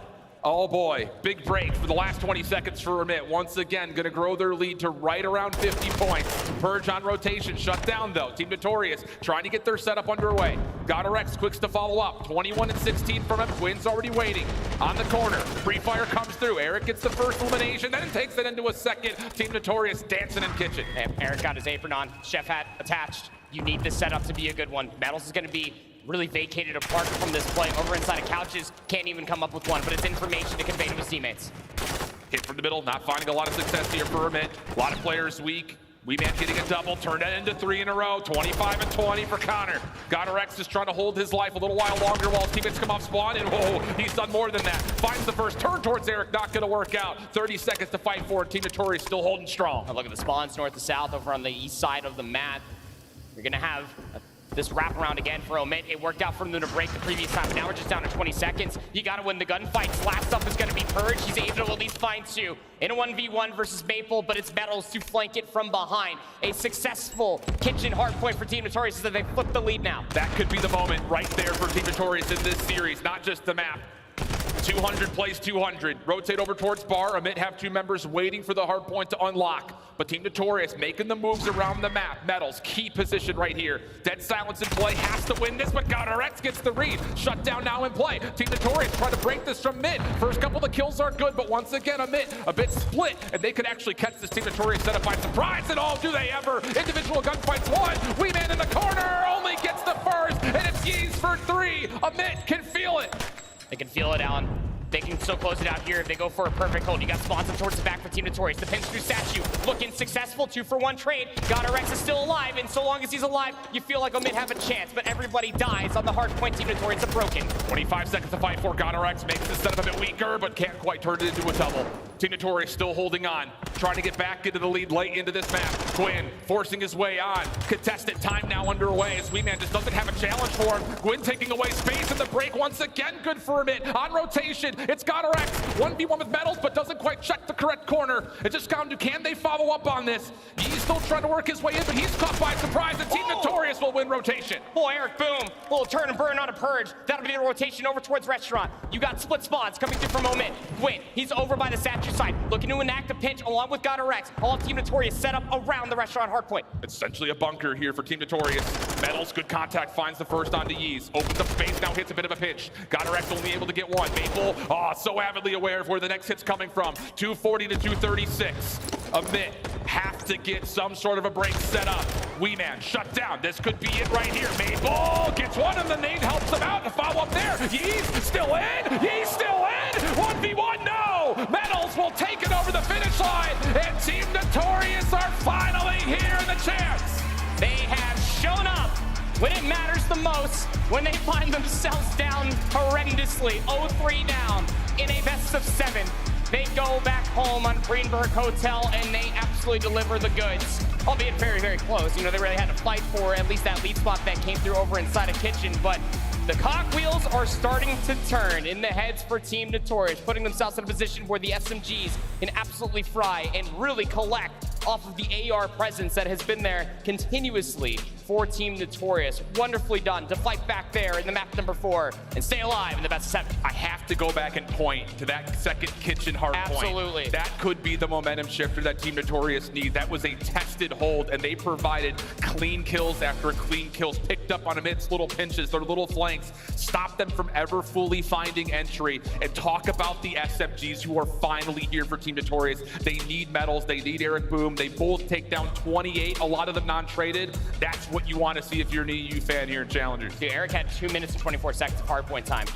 Oh boy, big break for the last 20 seconds for Emit. Once again, gonna grow their lead to right around 50 points. Purge on rotation, shut down though. Team Notorious trying to get their setup underway. GodRx quicks to follow up. 21 and 16 from him. Quinn's already waiting on the corner. Free fire comes through. Eric gets the first elimination, then takes it into a second. Team Notorious dancing in kitchen. And Eric got his apron on, chef hat attached. You need this setup to be a good one. Metals is gonna be really vacated apart from this play over inside of couches. Can't even come up with one, but it's information to convey to his teammates. Hit from the middle, not finding a lot of success here for Emit. A lot of players weak. WeeMan getting a double, turned that into 3 in a row. 25 and 20 for Connor. GodRx is trying to hold his life a little while longer while his teammates come off spawn, and whoa, he's done more than that. Finds the first turn towards Eric, not gonna work out. 30 seconds to fight for it. Team Notorious still holding strong. Now look at the spawns north to south over on the east side of the map. You're gonna have this wraparound again for Omit. It worked out for them to break the previous time, but now we're just down to 20 seconds. You gotta win the gunfights. Last up is gonna be Purge. He's able to at least find 2 in a 1v1 versus Maple, but it's Metals to flank it from behind. A successful kitchen hardpoint for Team Notorious is that they flip the lead now. That could be the moment right there for Team Notorious in this series, not just the map. 200 plays 200. Rotate over towards bar. Emit have 2 members waiting for the hard point to unlock. But Team Notorious making the moves around the map. Metals, key position right here. Dead silence in play, has to win this, but GodRx gets the read. Shut down now in play. Team Notorious trying to break this from mid. First couple of kills are good, but once again, Emit a bit split, and they could actually catch this Team Notorious setup by surprise, and oh, do they ever. Individual gunfights won. WeeMan in the corner, only gets the first, and it's Yeez for 3. Emit can feel it. They can feel it, Alan. They can still close it out here if they go for a perfect hold. You got spawns up towards the back for Team Notorious. The pinch through statue, looking successful. 2-for-1 trade. GodRx is still alive, and so long as he's alive, you feel like Omit have a chance, but everybody dies on the hard point. Team Notorious are broken. 25 seconds to fight for. GodRx makes the setup a bit weaker, but can't quite turn it into a double. Team Notorious still holding on, trying to get back into the lead late into this map. Gwyn forcing his way on. Contested time now underway as WeeMan just doesn't have a challenge for him. Gwyn taking away space in the break once again. Good for Emit. On rotation, it's GodRx. 1v1 with Metals, but doesn't quite check the correct corner. It's just down to, can they follow up on this? He's still trying to work his way in, but he's caught by surprise, and Team Notorious will win rotation. Oh, Eric, boom. Little turn and burn on a Purge. That'll be the rotation over towards Restaurant. You got split spawns coming through from Omit. Gwyn, he's over by the statue side, looking to enact a pinch along with GodRx. All Team Notorious set up around the Restaurant hardpoint. It's essentially a bunker here for Team Notorious. Metals, good contact, finds the first onto Yeez. Opens up space, now hits a bit of a pinch. GodRx only able to get 1. Maple, so avidly aware of where the next hit's coming from. 240 to 236. Emit have to get some sort of a break set up. WeeMan shut down. This could be it right here. Maple gets 1, and the nade helps him out to follow up there. Yeez still in. Yeez still in. 1v1, no. Metals will take it over the finish line, and Team Notorious are finally here in the champs. They have shown up when it matters the most, when they find themselves down horrendously, 0-3 down in a best of 7. They go back home on Greenberg Hotel, and they absolutely deliver the goods. Albeit very, very close. You know, they really had to fight for at least that lead spot that came through over inside of Kitchen, but the cogwheels are starting to turn in the heads for Team Notorious, putting themselves in a position where the SMGs can absolutely fry and really collect off of the AR presence that has been there continuously for Team Notorious. Wonderfully done to fight back there in the map number 4 and stay alive in the best of 7. I have to go back and point to that second Kitchen hard point. Absolutely. That could be the momentum shifter that Team Notorious need. That was a tested hold, and they provided clean kills after clean kills, picked up on Emit's little pinches, their little flanks, stopped them from ever fully finding entry. And talk about the SMGs who are finally here for Team Notorious. They need Metals, they need Eric Boom. They both take down 28, a lot of them non-traded. That's what you want to see if you're an EU fan here in Challengers. Dude, Eric had 2 minutes and 24 seconds of hardpoint time.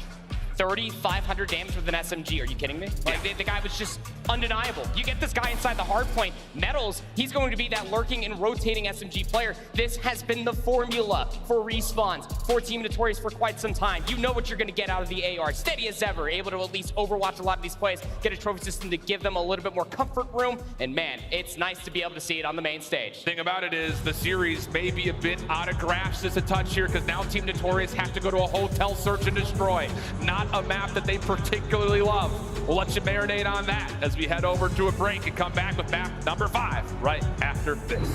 3,500 damage with an SMG. Are you kidding me? Like, the guy was just undeniable. You get this guy inside the hard point. Metals, he's going to be that lurking and rotating SMG player. This has been the formula for respawns for Team Notorious for quite some time. You know what you're going to get out of the AR. Steady as ever, able to at least overwatch a lot of these plays, get a trophy system to give them a little bit more comfort room. And man, it's nice to be able to see it on the main stage. Thing about it is the series may be a bit out of grasp as a touch here, because now Team Notorious have to go to a hotel search and destroy. Not a map that they particularly love. We'll let you marinate on that as we we head over to a break and come back with map number 5 right after this.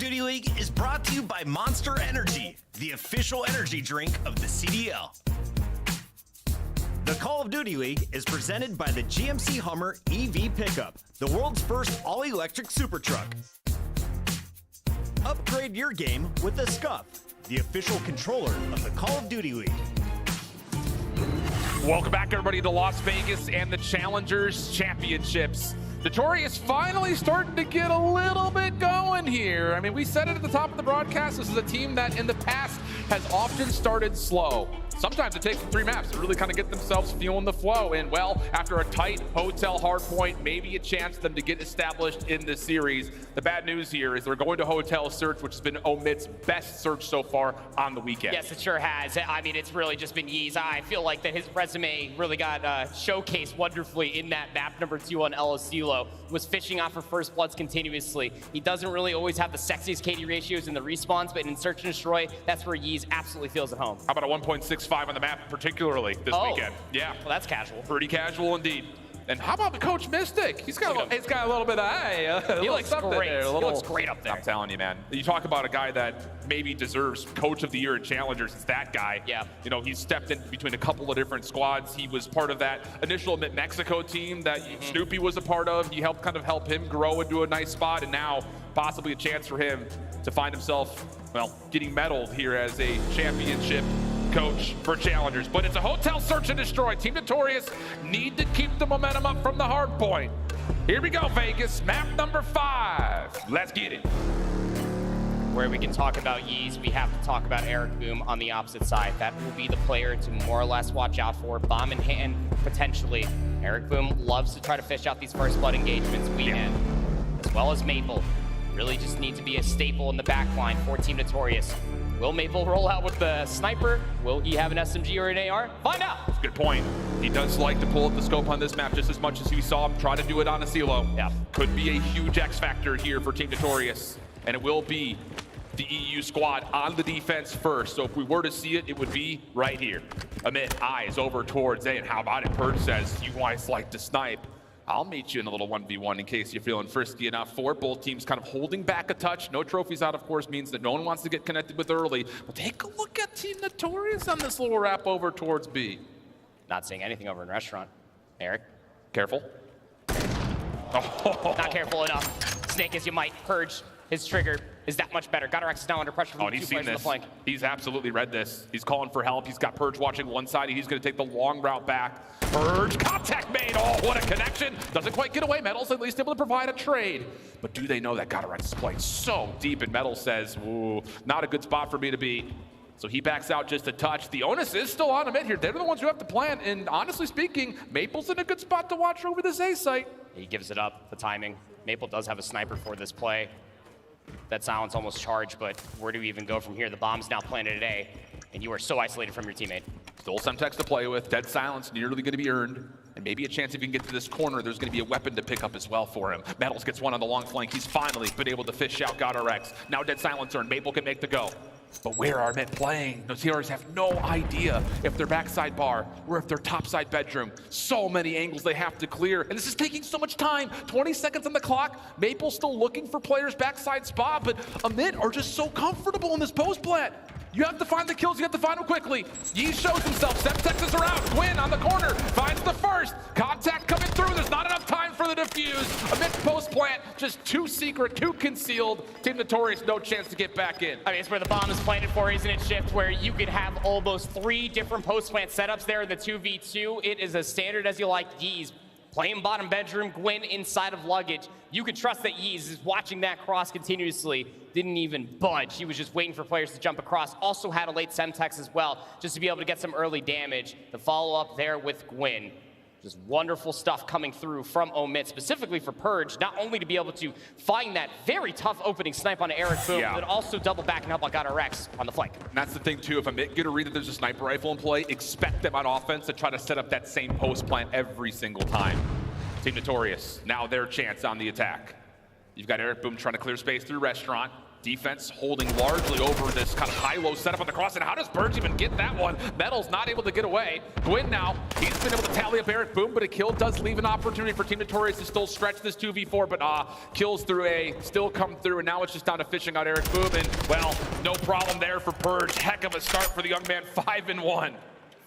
Duty League is brought to you by Monster Energy, the official energy drink of the CDL. The Call of Duty League is presented by the GMC Hummer EV Pickup, the world's first all-electric super truck. Upgrade your game with the Scuff, the official controller of the Call of Duty League. Welcome back, everybody, to Las Vegas and the Challengers Championships. Notorious finally starting to get a little bit going here. I mean, we said it at the top of the broadcast. This is a team that in the past has often started slow. Sometimes it takes them 3 maps to really kind of get themselves feeling the flow. And well, after a tight hotel hardpoint, maybe a chance for them to get established in this series. The bad news here is they're going to hotel search, which has been Omit's best search so far on the weekend. Yes, it sure has. I mean, it's really just been Yeez. I feel like that his resume really got showcased wonderfully in that map number 2 on LSULO. Was fishing off for first bloods continuously. He doesn't really always have the sexiest KD ratios in the respawns, but in Search and Destroy, that's where Yeez absolutely feels at home. How about a 1.65 on the map, particularly this weekend? Yeah. Well, that's casual. Pretty casual indeed. And how about Coach Mystic? He's got a little bit of, he looks great. He looks great up there. I'm telling you, man. You talk about a guy that maybe deserves Coach of the Year at Challengers. It's that guy. Yeah. You know, he's stepped in between a couple of different squads. He was part of that initial Mexico team that Snoopy was a part of. He helped him grow into a nice spot, and now possibly a chance for him to find himself, well, getting medaled here as a championship coach for Challengers. But it's a hotel search and destroy. Team Notorious need to keep the momentum up from the hard point. Here we go, Vegas. Map number 5. Let's get it. Where we can talk about Yeez, we have to talk about Eric Boom on the opposite side. That will be the player to more or less watch out for. Bomb in hand, potentially. Eric Boom loves to try to fish out these first blood engagements weekend, as well as Maple. Really just need to be a staple in the back line for Team Notorious. Will Maple roll out with the sniper? Will he have an SMG or an AR? Find out. That's a good point. He does like to pull up the scope on this map just as much as we saw him try to do it on a silo. Yeah. Could be a huge X factor here for Team Notorious. And it will be the EU squad on the defense first. So if we were to see it, it would be right here. Amit eyes over towards A. And how about it? Purge says, you guys like to snipe. I'll meet you in a little 1v1 in case you're feeling frisky enough for it. Both teams kind of holding back a touch. No trophies out, of course, means that no one wants to get connected with early. But take a look at Team Notorious on this little wrap over towards B. Not saying anything over in restaurant. Eric? Careful. Oh. Not careful enough. Snake as you might. Purge. His trigger is that much better. GodRx is now under pressure from the 2 players on the flank. He's absolutely read this. He's calling for help. He's got Purge watching one side. He's going to take the long route back. Purge, contact made. Oh, what a connection. Doesn't quite get away. Metal's at least able to provide a trade. But do they know that GodRx is playing so deep? And Metal says, ooh, not a good spot for me to be. So he backs out just a touch. The onus is still on Amit here. They're the ones who have to plan. And honestly speaking, Maple's in a good spot to watch over this A site. He gives it up, the timing. Maple does have a sniper for this play. That silence almost charged, but where do we even go from here? The bomb's now planted at A, and you are so isolated from your teammate. Still Semtex to play with. Dead silence nearly going to be earned. And maybe a chance if you can get to this corner, there's going to be a weapon to pick up as well for him. Metals gets one on the long flank. He's finally been able to fish out GodRx. Now dead silence earned. Maple can make the go. But where are Mint playing? Notorious have no idea if they're backside bar or if they're topside bedroom. So many angles they have to clear. And this is taking so much time. 20 seconds on the clock. Maple's still looking for players backside spot, but Amit are just so comfortable in this post plant. You have to find the kills, you have to find them quickly. Yeez shows himself, Semtex are out. Gwyn on the corner, finds the first. Contact coming through, there's not enough time for the defuse. Amidst post plant, just too secret, too concealed. Team Notorious, no chance to get back in. I mean, it's where the bomb is planted for, isn't it, Shift? Where you could have almost 3 different post plant setups there in the 2v2. It is as standard as you like. Yeez playing bottom bedroom, Gwyn inside of luggage. You can trust that Yeez is watching that cross continuously. Didn't even budge. He was just waiting for players to jump across. Also had a late Semtex as well, just to be able to get some early damage. The follow-up there with Gwyn. Just wonderful stuff coming through from Omit, specifically for Purge, not only to be able to find that very tough opening snipe on Eric Boom, but also double back and help out GodRx on the flank. And that's the thing too, if Amit get a read that there's a sniper rifle in play, expect them on offense to try to set up that same post plant every single time. Team Notorious, now their chance on the attack. You've got Eric Boom trying to clear space through restaurant. Defense holding largely over this kind of high-low setup on the cross. And how does Purge even get that one? Metal's not able to get away. Gwyn now, he's been able to tally up Eric Boom, but a kill does leave an opportunity for Team Notorious to still stretch this 2v4, but kills through A, still come through, and now it's just down to fishing out Eric Boom. And, well, no problem there for Purge. Heck of a start for the young man, 5-1.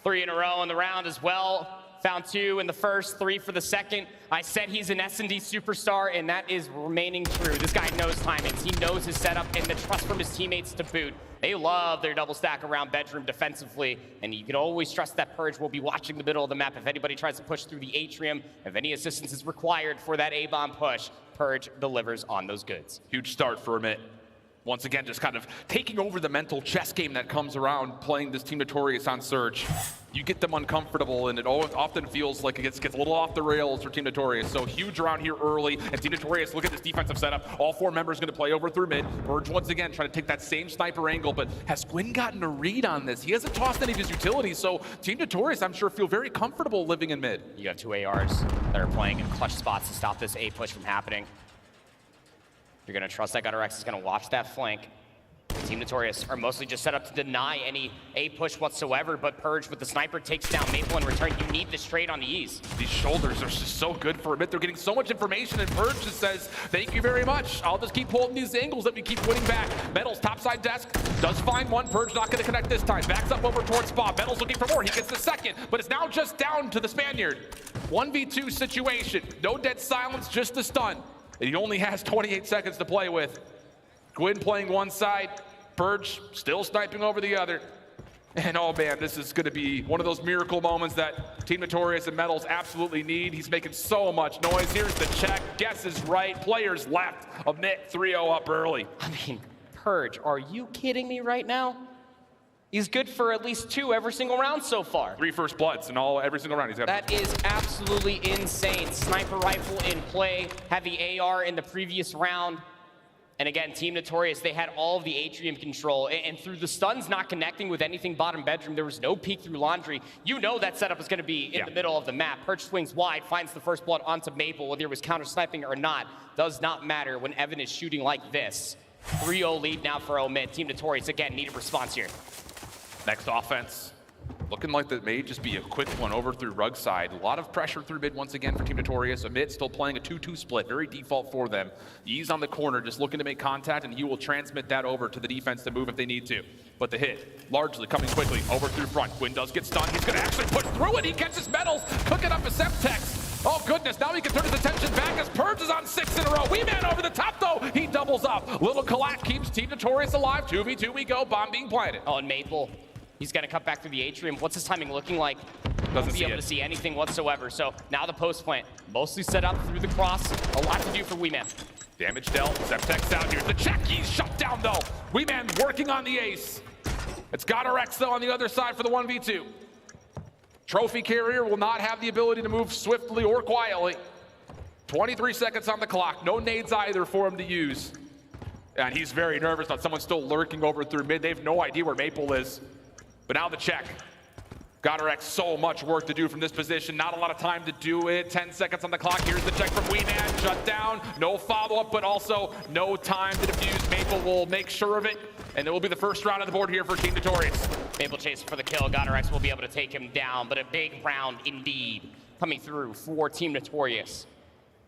3 in a row in the round as well. Found 2 in the first, 3 for the second. I said he's an S&D superstar, and that is remaining true. This guy knows timings. He knows his setup and the trust from his teammates to boot. They love their double stack around bedroom defensively, and you can always trust that Purge will be watching the middle of the map if anybody tries to push through the atrium. If any assistance is required for that A-bomb push, Purge delivers on those goods. Huge start for Amit. Once again, just kind of taking over the mental chess game that comes around playing this Team Notorious on Surge. You get them uncomfortable, and it often feels like it gets a little off the rails for Team Notorious. So huge around here early, and Team Notorious, look at this defensive setup. All 4 members going to play over through mid. Purge once again trying to take that same sniper angle, but has Gwyn gotten a read on this? He hasn't tossed any of his utilities, so Team Notorious, I'm sure, feel very comfortable living in mid. You got 2 ARs that are playing in clutch spots to stop this A push from happening. You're going to trust that GutterX is going to watch that flank. Team Notorious are mostly just set up to deny any A push whatsoever, but Purge with the sniper takes down Maple in return. You need this trade on the ease. These shoulders are just so good for a bit. They're getting so much information, and Purge just says, thank you very much. I'll just keep holding these angles that we keep winning back. Metals topside desk, does find one. Purge not going to connect this time. Backs up over towards Spa. Metals looking for more. He gets the second, but it's now just down to the Spaniard. 1v2 situation. No dead silence, just a stun. And he only has 28 seconds to play with. Gwyn playing one side, Purge still sniping over the other. And oh man, this is gonna be one of those miracle moments that Team Notorious and Metals absolutely need. He's making so much noise. Here's the check, guess is right. Players left, Amit 3-0 up early. I mean, Purge, are you kidding me right now? He's good for at least 2 every single round so far. 3 first bloods in every single round. He's got. That is absolutely insane. Sniper rifle in play, had the AR in the previous round. And again, Team Notorious, they had all of the atrium control, and through the stuns not connecting with anything bottom bedroom, there was no peek through laundry. You know that setup is going to be in the middle of the map. Purge swings wide, finds the first blood onto Maple, whether it was counter-sniping or not, does not matter when Evan is shooting like this. 3-0 lead now for Omid. Team Notorious, again, need a response here. Next offense. Looking like that may just be a quick one over through Røkkr side. A lot of pressure through mid once again for Team Notorious. Amit still playing a 2-2 split, very default for them. He's on the corner, just looking to make contact, and he will transmit that over to the defense to move if they need to. But the hit, largely coming quickly over through front. Gwyn does get stunned. He's going to actually push through it. He catches Metals, cooking up a Semtex. Oh goodness, now he can turn his attention back as Purge is on 6 in a row. Wee Man over the top though, he doubles up. Little Collat keeps Team Notorious alive. 2v2 we go, bomb being planted. Oh, and Maple. He's going to cut back through the atrium. What's his timing looking like? Doesn't be able to see anything whatsoever. So now the post plant, mostly set up through the cross. A lot to do for Wee Man. Damage dealt. Semtex out here. The check, he's shut down though. Wee Man working on the ace. It's GutterX though on the other side for the 1v2. Trophy carrier will not have the ability to move swiftly or quietly. 23 seconds on the clock. No nades either for him to use. And he's very nervous that someone's still lurking over through mid. They have no idea where Maple is. But now the check. GutterX, so much work to do from this position. Not a lot of time to do it. 10 seconds on the clock. Here's the check from Wee Man. Shut down. No follow-up, but also no time to defuse. Maple will make sure of it. And it will be the first round on the board here for Team Notorious. Maple chasing for the kill. GutterX will be able to take him down, but a big round indeed coming through for Team Notorious.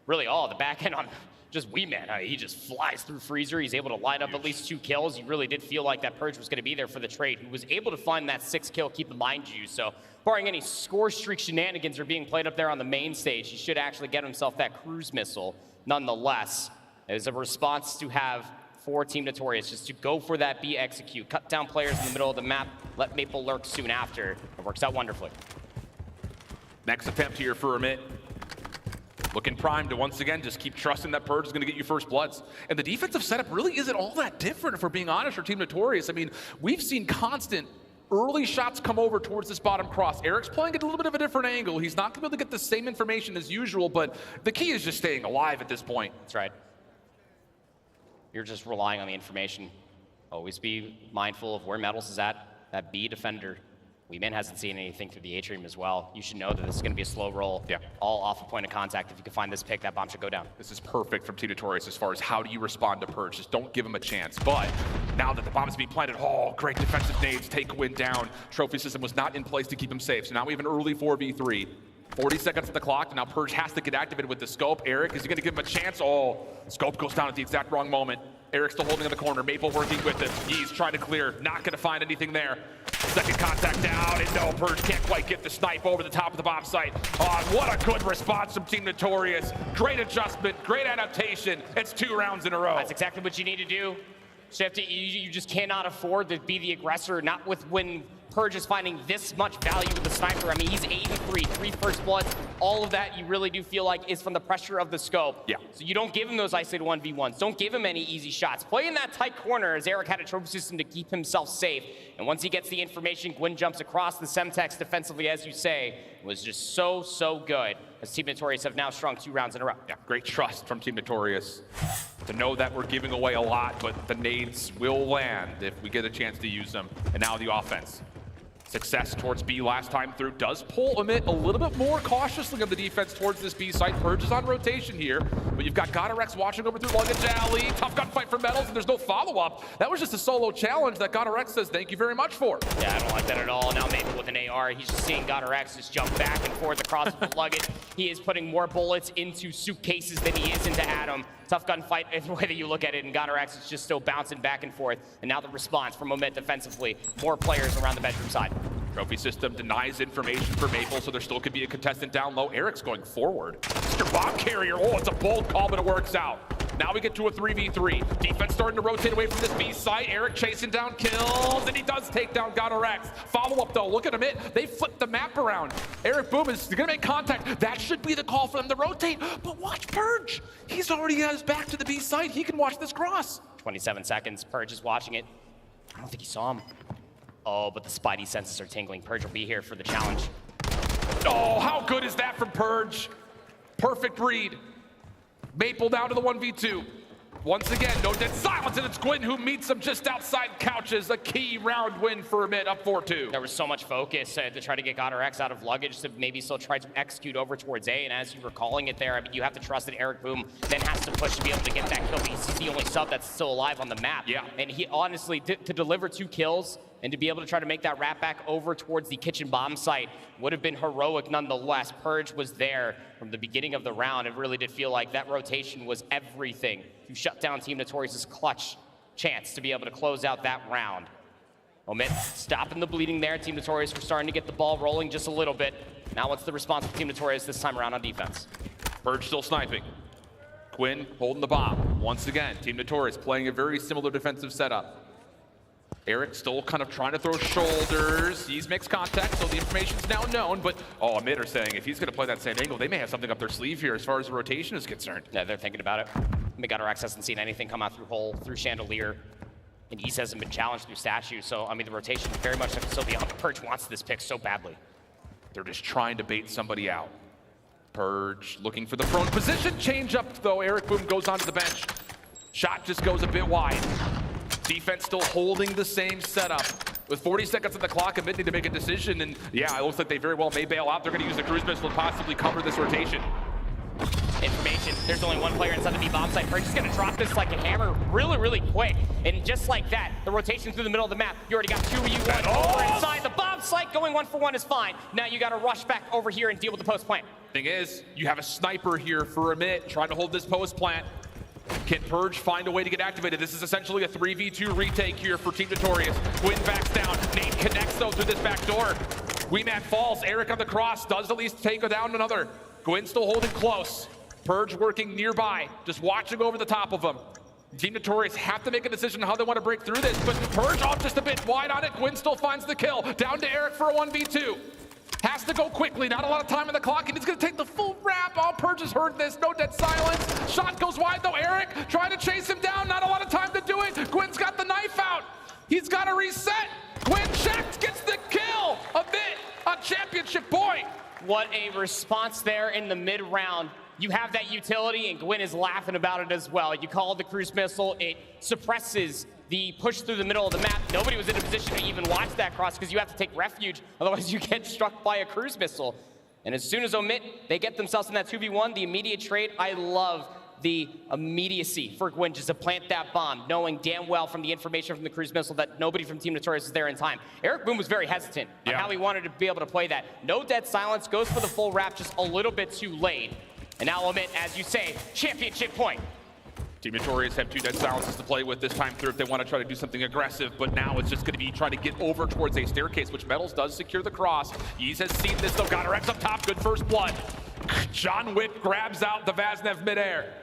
Really all the back end on just Wee Man. He just flies through Freezer. He's able to line up at least 2 kills. You really did feel like that Purge was going to be there for the trade. He was able to find that 6th kill, keep in mind you. So barring any score streak shenanigans are being played up there on the main stage, he should actually get himself that cruise missile. Nonetheless, as a response to have for Team Notorious, just to go for that B execute, cut down players in the middle of the map, let Maple lurk soon after. It works out wonderfully. Next attempt here for Amit. Looking primed to once again just keep trusting that Purge is going to get you first bloods. And the defensive setup really isn't all that different, if we're being honest, for Team Notorious. I mean, we've seen constant early shots come over towards this bottom cross. Eric's playing at a little bit of a different angle. He's not going to be able to get the same information as usual, but the key is just staying alive at this point. That's right. You're just relying on the information. Always be mindful of where Metals is at. That B defender. Wee Man hasn't seen anything through the atrium as well. You should know that this is going to be a slow roll. Yeah. All off a point of contact. If you can find this pick, that bomb should go down. This is perfect from Team Notorious as far as how do you respond to Purge. Just don't give him a chance. But now that the bomb is being planted, oh, great defensive nades, take Gwyn down. Trophy system was not in place to keep him safe. So now we have an early 4v3. 40 seconds at the clock, and now Purge has to get activated with the scope. Eric, is he going to give him a chance? Oh, scope goes down at the exact wrong moment. Eric's still holding in the corner. Maple working with him. He's trying to clear. Not going to find anything there. Second contact down, and no, Purge can't quite get the snipe over the top of the bomb site. Oh, what a good response from Team Notorious. Great adjustment, great adaptation. It's 2 rounds in a row. That's exactly what you need to do. So you just cannot afford to be the aggressor, not with when Purge is finding this much value with the sniper. I mean, he's 83, 3 first bloods. All of that you really do feel like is from the pressure of the scope. Yeah. So you don't give him those isolated 1v1s. Don't give him any easy shots. Play in that tight corner as Eric had a trophy system to keep himself safe. And once he gets the information, Gwyn jumps across the Semtex defensively, as you say, was just so good. As Team Notorious have now strung 2 rounds in a row. Yeah, great trust from Team Notorious to know that we're giving away a lot, but the nades will land if we get a chance to use them. And now the offense. Success towards B last time through does pull Omit a little bit more cautiously on the defense towards this B site. Purge is on rotation here, but you've got GodRx watching over through Luggage Alley. Tough gunfight for Metals, and there's no follow-up. That was just a solo challenge that GodRx says thank you very much for. Yeah, I don't like that at all. Now maybe with an AR, he's just seeing GodRx just jump back and forth across the Luggage. He is putting more bullets into suitcases than he is into Adam. Tough gunfight, the way that you look at it, and GodRx is just still bouncing back and forth. And now the response from Omit defensively. More players around the bedroom side. Trophy system denies information for Maple, so there still could be a contestant down low. Eric's going forward. Mr. Bomb Carrier, oh, it's a bold call, but it works out. Now we get to a 3v3. Defense starting to rotate away from this B site. Eric chasing down kills, and he does take down GodRx. Follow-up, though. Look at him. They flipped the map around. Eric Boom is going to make contact. That should be the call for them to rotate. But watch Purge. He's already got his back to the B site. He can watch this cross. 27 seconds. Purge is watching it. I don't think he saw him. Oh, but the Spidey senses are tingling. Purge will be here for the challenge. Oh, how good is that from Purge? Perfect read. Maple down to the 1v2. Once again, no dead silence, and it's Gwyn who meets him just outside couches. A key round win for Omit, up 4-2. There was so much focus to try to get GodRx out of Luggage to maybe still try to execute over towards A, and as you were calling it there, I mean, you have to trust that Eric Boom then has to push to be able to get that kill. He's the only sub that's still alive on the map. Yeah. And he honestly, to deliver 2 kills, and to be able to try to make that wrap back over towards the kitchen bomb site would have been heroic nonetheless. Purge was there from the beginning of the round. It really did feel like that rotation was everything to shut down Team Notorious's clutch chance to be able to close out that round. Omit stopping the bleeding there. Team Notorious were starting to get the ball rolling just a little bit. Now what's the response from Team Notorious this time around on defense? Purge still sniping. Gwyn holding the bomb. Once again, Team Notorious playing a very similar defensive setup. Eric still kind of trying to throw shoulders. He's makes contact, so the information's now known, but Omit are saying if he's going to play that same angle, they may have something up their sleeve here as far as the rotation is concerned. Yeah, they're thinking about it. GodRx hasn't seen anything come out through hole, through chandelier, and East hasn't been challenged through statue, so I mean the rotation very much can still be on. Purge wants this pick so badly. They're just trying to bait somebody out. Purge looking for the prone position. Change up, though. Eric Boom goes onto the bench. Shot just goes a bit wide. Defense still holding the same setup. With 40 seconds on the clock, Omit need to make a decision, and yeah, it looks like they very well may bail out. They're going to use the cruise missile to possibly cover this rotation. Information. There's only one player inside the B bomb site. Purge is going to drop this like a hammer really quick. And just like that, the rotation through the middle of the map, you already got 2v1 over inside the bomb site. Going 1-for-1 is fine. Now you got to rush back over here and deal with the post plant. Thing is, you have a sniper here for Omit trying to hold this post plant. Can Purge find a way to get activated? This is essentially a 3v2 retake here for Team Notorious. Gwyn backs down. Nate connects though through this back door. Weeman falls. Eric on the cross does at least take down another. Gwyn still holding close. Purge working nearby, just watching over the top of him. Team Notorious have to make a decision on how they want to break through this, but Purge off just a bit wide on it. Gwyn still finds the kill. Down to Eric for a 1v2. Has to go quickly, not a lot of time on the clock, and he's gonna take the full wrap. All Purge has heard this, no dead silence. Shot goes wide though, Eric trying to chase him down, not a lot of time to do it. Gwyn's got the knife out. He's gotta reset. Gwyn checked, gets the kill. A bit on championship point. What a response there in the mid-round. You have that utility, and Gwyn is laughing about it as well. You call the cruise missile, it suppresses the push through the middle of the map. Nobody was in a position to even watch that cross because you have to take refuge, otherwise you get struck by a cruise missile. And as soon as Omit, they get themselves in that 2v1, the immediate trade, I love the immediacy for Gwyn just to plant that bomb, knowing damn well from the information from the cruise missile that nobody from Team Notorious is there in time. Eric Boom was very hesitant on how he wanted to be able to play that. No dead silence, goes for the full wrap just a little bit too late. And now Omit, as you say, championship point. Team Notorious have 2 dead silences to play with this time through if they want to try to do something aggressive, but now it's just going to be trying to get over towards a staircase, which Metals does secure the cross. Yeez has seen this though, GodRx up top, good first blood. John Wick grabs out the Vaznev midair.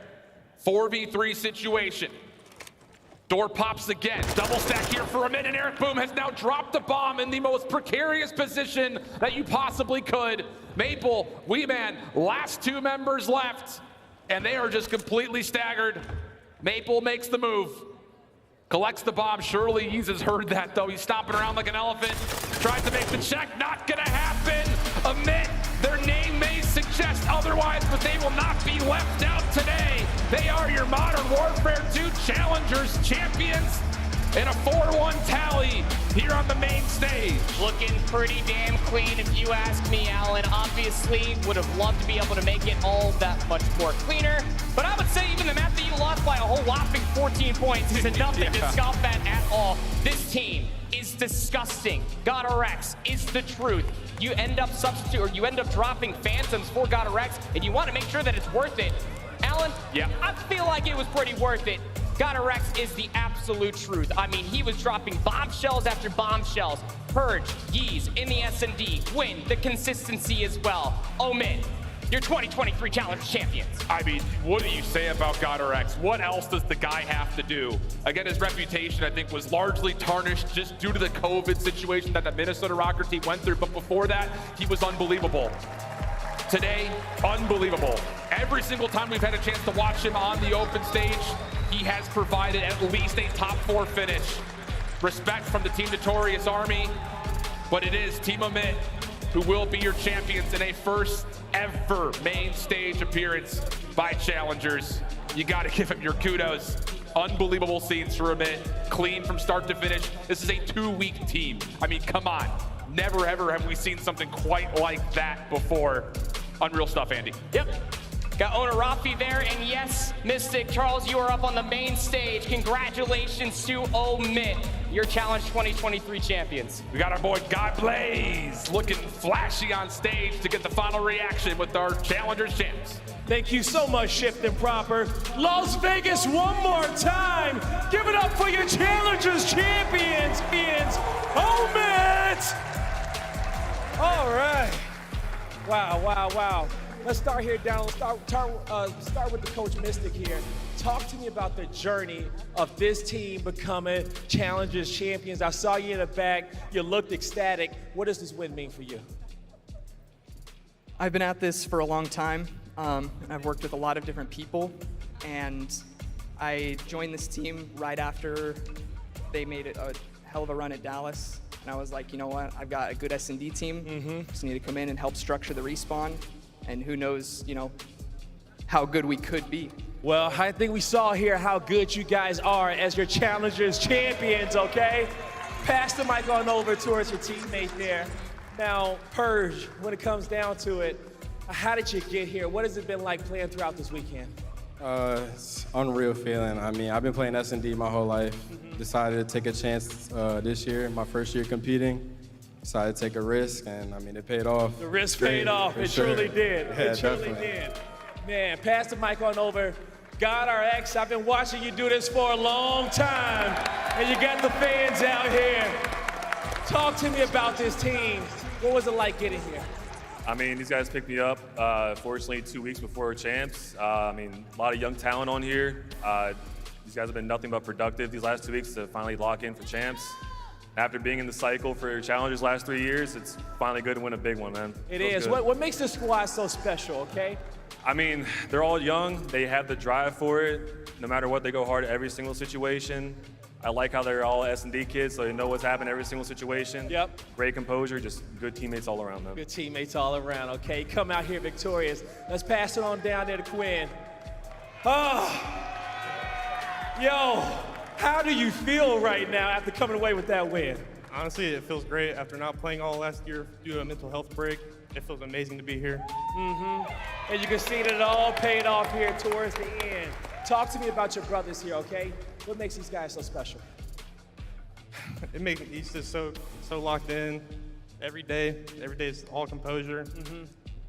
4v3 situation. Door pops again, double stack here for a minute, and Eric Boom has now dropped the bomb in the most precarious position that you possibly could. Maple, Weeman, last 2 members left, and they are just completely staggered. Maple makes the move, collects the bomb. Surely Yeez has heard that though. He's stomping around like an elephant, tries to make the check, not gonna happen. Omit, their name may suggest otherwise, but they will not be left out today. They are your Modern Warfare 2 Challengers champions in a 4-1 tally here on the main stage. Looking pretty damn clean if you ask me, Alan. Obviously, would have loved to be able to make it all that much more cleaner. But I would say even the map that you lost by a whole whopping 14 points is nothing to scoff at all. This team is disgusting. GodRx is the truth. You end up you end up dropping Phantoms for GodRx, and you want to make sure that it's worth it. Alan, yeah, I feel like it was pretty worth it. GodRx is the absolute truth. I mean, he was dropping bombshells after bombshells. Purge, Yeez in the S&D, win the consistency as well. Omit, your 2023 Challenge champions. I mean, what do you say about GodRx? What else does the guy have to do? Again, his reputation, I think, was largely tarnished just due to the COVID situation that the Minnesota Røkkr team went through. But before that, he was unbelievable. Today, unbelievable. Every single time we've had a chance to watch him on the open stage, he has provided at least a top 4 finish. Respect from the Team Notorious Army, but it is Team Omit who will be your champions in a first ever main stage appearance by Challengers. You gotta give him your kudos. Unbelievable scenes for Omit, clean from start to finish. This is a 2-week team. I mean, come on. Never ever have we seen something quite like that before. Unreal stuff, Andy. Yep. Got Owner Rafi there, and yes, Mystic Charles, you are up on the main stage. Congratulations to Omit, your Challenge 2023 champions. We got our boy God Blaze looking flashy on stage to get the final reaction with our Challengers champs. Thank you so much, Shift and Proper. Las Vegas, one more time. Give it up for your Challengers champions, Omit! All right. Wow, wow, wow. Let's start here down. Let's start with the coach Mystic here. Talk to me about the journey of this team becoming Challengers champions. I saw you in the back. You looked ecstatic. What does this win mean for you? I've been at this for a long time. I've worked with a lot of different people, and I joined this team right after they made it a hell of a run at Dallas. And I was like, you know what? I've got a good S&D team. Just need to come in and help structure the respawn. And who knows, you know, how good we could be. Well, I think we saw here how good you guys are as your Challengers champions, okay? Pass the mic on over towards your teammate there. Now, Purge, when it comes down to it, how did you get here? What has it been like playing throughout this weekend? It's unreal feeling. I mean, I've been playing S&D my whole life. Decided to take a chance this year, my first year competing. Decided to take a risk, and I mean, it paid off. The risk paid off. It truly did. Yeah, it truly did. Man, pass the mic on over. GodRx, I've been watching you do this for a long time, and you got the fans out here. Talk to me about this team. What was it like getting here? I mean, these guys picked me up, fortunately, 2 weeks before we're champs. I mean, a lot of young talent on here. These guys have been nothing but productive these last 2 weeks to finally lock in for champs. After being in the cycle for Challengers last 3 years, it's finally good to win a big one, man. It is. What makes this squad so special, okay? I mean, they're all young. They have the drive for it. No matter what, they go hard at every single situation. I like how they're all S&D kids, so they know what's happening in every single situation. Yep. Great composure, just good teammates all around them. Good teammates all around, okay? Come out here victorious. Let's pass it on down there to Quinn. Oh, yo. How do you feel right now after coming away with that win? Honestly, it feels great. After not playing all last year due to a mental health break, it feels amazing to be here. And you can see that it all paid off here towards the end. Talk to me about your brothers here, okay? What makes these guys so special? He's just so locked in every day. Every day is all composure.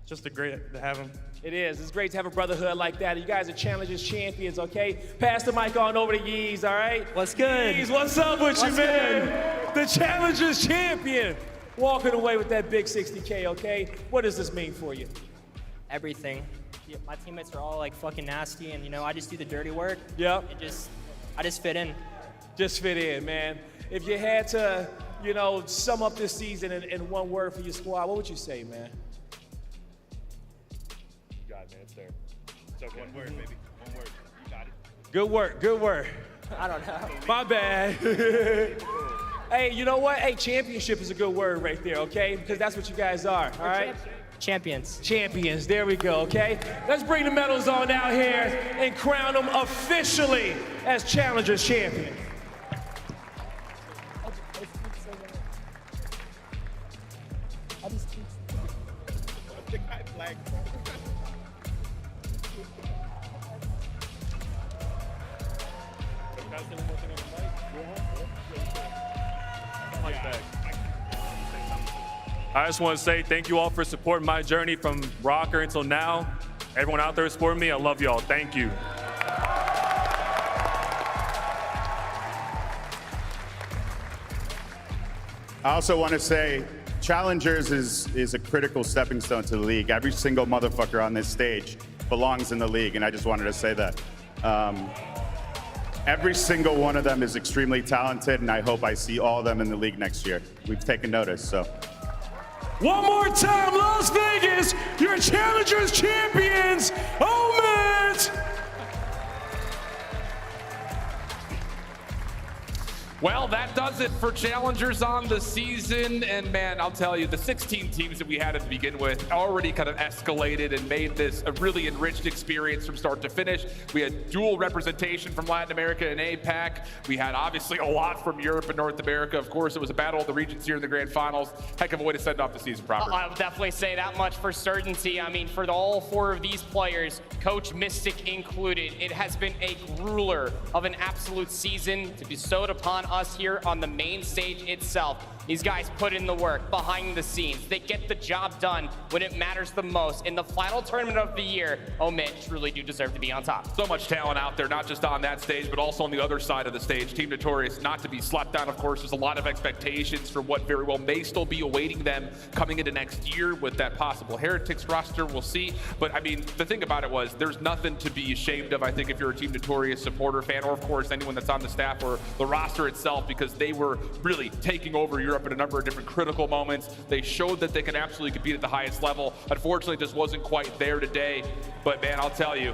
Just great to have him. It is. It's great to have a brotherhood like that. You guys are Challengers champions, okay? Pass the mic on over to Yeez, all right? What's good? Yeez, what's up with you, man? The Challengers champion. Walking away with that big 60K, okay? What does this mean for you? Everything. Yeah, my teammates are all like fucking nasty, and you know, I just do the dirty work. Yep. I just fit in. Just fit in, man. If you had to, you know, sum up this season in one word for your squad, what would you say, man? There. It's okay. One word, baby. One word. You got it. Good work. Good work. I don't know. My bad. Hey, you know what? Hey, championship is a good word right there, okay? Because that's what you guys are, all right? Champions. Champions. There we go, okay? Let's bring the medals on out here and crown them officially as Challengers champions. I just want to say thank you all for supporting my journey from Røkkr until now. Everyone out there supporting me, I love you all. Thank you. I also want to say Challengers is a critical stepping stone to the league. Every single motherfucker on this stage belongs in the league, and I just wanted to say that. Every single one of them is extremely talented, and I hope I see all of them in the league next year. We've taken notice, so. One more time, Las Vegas, your Challengers champions, Omet! Well, that does it for Challengers on the season. And man, I'll tell you, the 16 teams that we had to begin with already kind of escalated and made this a really enriched experience from start to finish. We had dual representation from Latin America and APAC. We had obviously a lot from Europe and North America. Of course, it was a battle of the regions here in the grand finals. Heck of a way to send off the season properly. I would definitely say that much for certainty. I mean, for all four of these players, Coach Mystic included, it has been a grueler of an absolute season to be bestowed upon us here on the main stage itself. These guys put in the work behind the scenes. They get the job done when it matters the most. In the final tournament of the year, Omet truly do deserve to be on top. So much talent out there, not just on that stage, but also on the other side of the stage. Team Notorious, not to be slept down, of course. There's a lot of expectations for what very well may still be awaiting them coming into next year with that possible Heretics roster. We'll see. But I mean, the thing about it was there's nothing to be ashamed of, I think, if you're a Team Notorious supporter, fan, or of course, anyone that's on the staff or the roster itself, because they were really taking over Europe at a number of different critical moments. They showed that they can absolutely compete at the highest level. Unfortunately, just wasn't quite there today. But man, I'll tell you,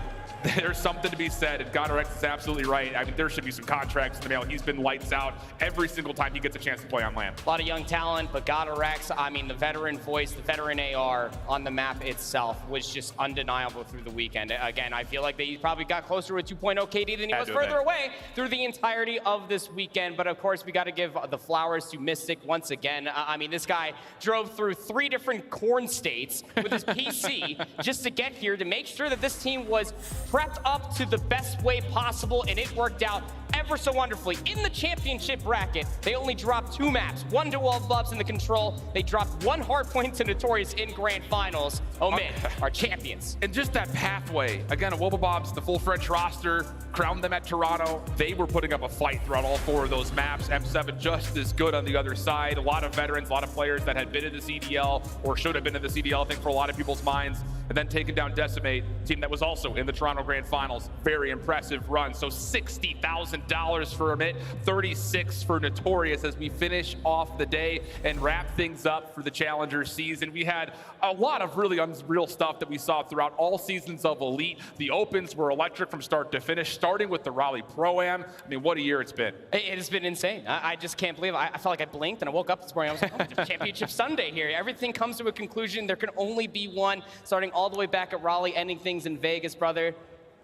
there's something to be said, and GodRx is absolutely right. I mean, there should be some contracts in the mail. He's been lights out every single time he gets a chance to play on LAN. A lot of young talent, but GodRx, I mean, the veteran voice, the veteran AR on the map itself was just undeniable through the weekend. Again, I feel like they probably got closer with 2.0 KD than he was further away through the entirety of this weekend. But of course, we got to give the flowers to Mystic once again. I mean, this guy drove through 3 different corn states with his PC just to get here to make sure that this team was prepped up to the best way possible, and it worked out ever so wonderfully. In the championship bracket, they only dropped 2 maps, 1 to Wall Bubs in the control. They dropped 1 hard point to Notorious in grand finals. Omet are champions. And just that pathway, again, Wobblebobs, the full French roster, crowned them at Toronto. They were putting up a fight throughout all 4 of those maps. M7 just as good on the other side. A lot of veterans, a lot of players that had been in the CDL or should have been in the CDL, I think, for a lot of people's minds. And then taking down Decimate, team that was also in the Toronto Grand Finals. Very impressive run. So $60,000 for Omet, 36 for Notorious as we finish off the day and wrap things up for the Challenger season. We had a lot of really unreal stuff that we saw throughout all seasons of Elite. The opens were electric from start to finish, starting with the Raleigh Pro-Am. I mean, what a year it's been. It has been insane. I just can't believe it. I felt like I blinked and I woke up this morning. I was like, oh, it's Championship Sunday here. Everything comes to a conclusion. There can only be one, starting all the way back at Raleigh, ending things in Vegas, brother.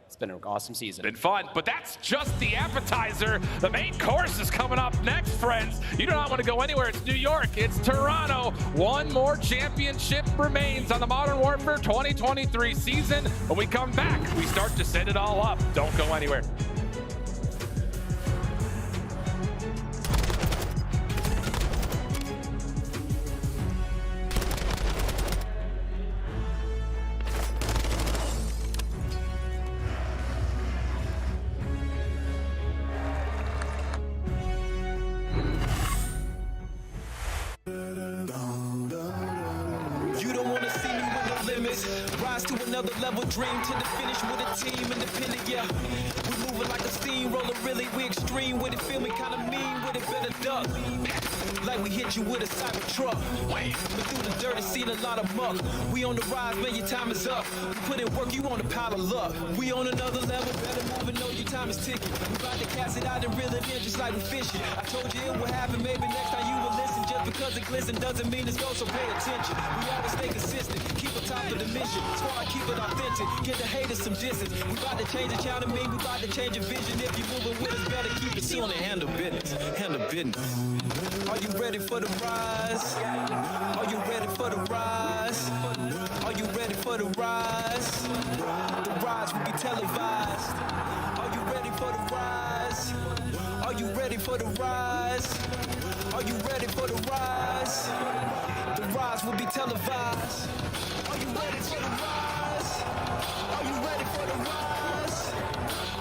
It's been an awesome season. Been fun, but that's just the appetizer. The main course is coming up next, friends. You do not want to go anywhere. It's New York, it's Toronto. One more championship remains on the Modern Warfare 2023 season. When we come back, we start to set it all up. Don't go anywhere. rise to another level, dream to the finish with a team independent, yeah. We moving like a steamroller, really, we extreme with it, feel me, kinda mean with it, better duck. Like we hit you with a cyber truck. But through the dirt and seen a lot of muck. We on the rise, man, your time is up. We put in work, you on the pile of luck. We on another level, better move and know your time is ticking. We about to cast it out and reel it in just like we fishing. I told you it would happen, maybe next time you will listen. Just because it glisten doesn't mean it's go, so pay attention. We always stay consistent, keep on top of the mission. Squad, keep it authentic, get the haters some distance. We about to change the channel, me, we about to change your vision. If you moving with us, better keep it sealed and handle business. Handle business. Are you ready for the rise? Are you ready for the rise? Are you ready for the rise? The rise will be televised. Are you ready for the rise? Are you ready for the rise? Are you ready for the rise? The rise will be televised. Are you ready for the rise? Are you ready for the rise?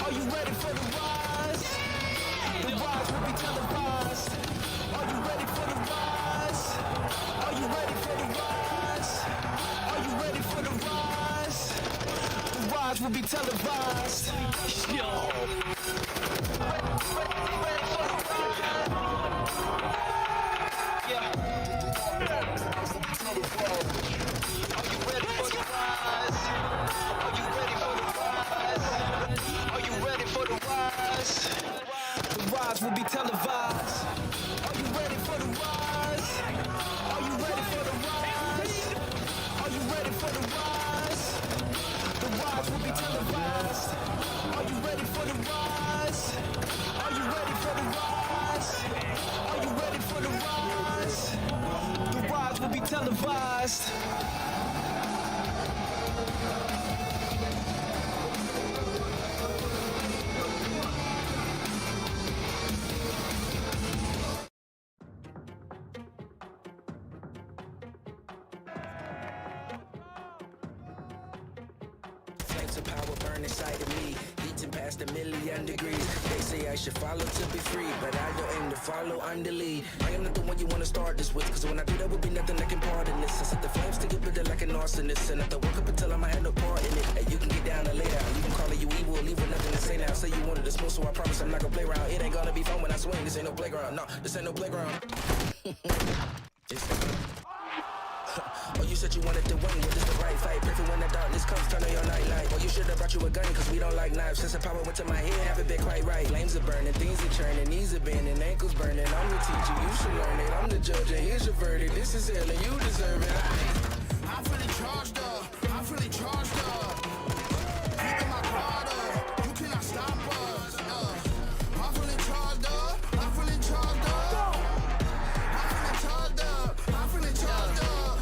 Are you ready for the rise? The rise will be televised. Are you ready for the rise? Are you ready for the rise? Are you ready for the rise? The rise will be televised. Yo. Yeah. Are you ready for the rise? Are you ready for the rise? Are you ready for the rise? The rise will be televised. Are you ready for the rise? Are you ready for the rise? Are you ready for the rise? The rise will be televised. Are you ready for the rise? Are you ready for the rise? Are you ready for the rise? The rise will be televised. Flames of power burn inside of me, heating past 1,000,000 degrees. They say I should follow to be free, but I don't aim to follow, I'm the lead. I am not the one you want to start this with, cause when I do that would be nothing that can part in this. I set the flames to get bitter like an arsonist, and I have to work up until I might have no part in it. Hey, you can get down and lay down, you can call it you evil, leave with nothing to say now. Say you wanted to smoke, so I promise I'm not gonna play around. It ain't gonna be fun when I swing, this ain't no playground. No, this ain't no playground. Oh, you said you wanted to win, well, this the right fight. Perfect when the darkness comes, turn on your nightlight. Oh, you should have brought you a gun, cause we don't like knives. Since the power went to my head, haven't been quite right. Flames are burning, things are churning, knees are bending, ankles burning. I'm the teacher, you should learn it. I'm the judge, and here's your verdict. This is hell, and you deserve it. I'm feeling charged up, I'm feeling charged up. Keeping my guard up, you cannot stop us. I'm feeling charged up, I'm feeling charged up. I'm feeling charged up, I'm feeling charged up.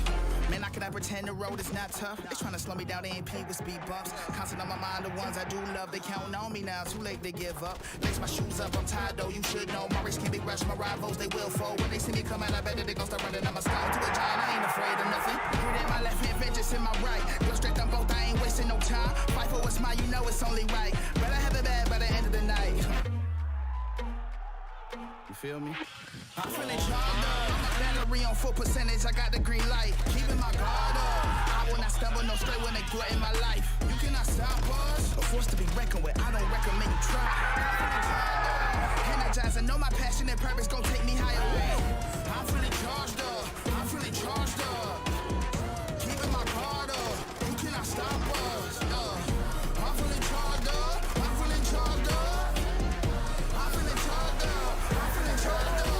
Man, I cannot pretend the road is not tough. They tryna slow me down, they ain't with speed bumps. Constant on my mind, the ones I do love, they counting on me now. Too late to give up. Lace my shoes up, I'm tired though, you should know. My race can't be rushed, my rivals, they will fold. When they see me come out, I bet that they gon' start running. I'm a stone to a giant, I ain't afraid of nothing. Hit in my left hand, vengeance in my right. Go straight on both, I ain't wasting no time. Fight for what's mine, you know it's only right. Better have it bad by the end of the night. You feel me? I'm feeling charged up. Battery on full percentage, I got the green light. Keeping my guard up. I will not stumble, no straight when they threaten my life. You cannot stop us. A force to be reckoned with, I don't recommend you try. I'm feeling charged up. Energized, I know my passion and purpose gon' take me higher. I'm feeling charged up. I'm feeling charged up. Keeping my guard up. You cannot stop us. I'm feeling charged up. I'm feeling charged up. I'm feeling charged up. I'm feeling charged up.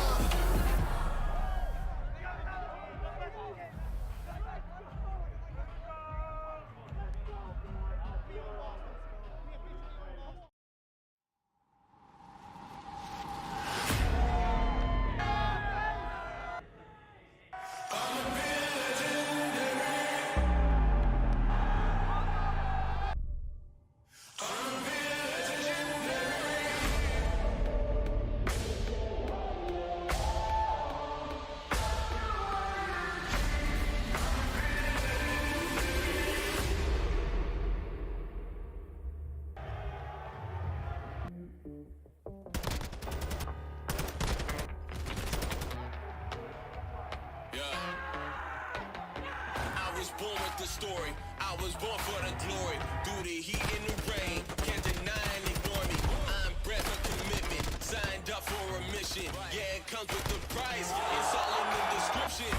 Born with the story. I I was born for the glory, through the heat and the rain. Can't deny and ignore me. I'm bred for commitment, signed up for a mission. Yeah, it comes with the price, it's all in the description.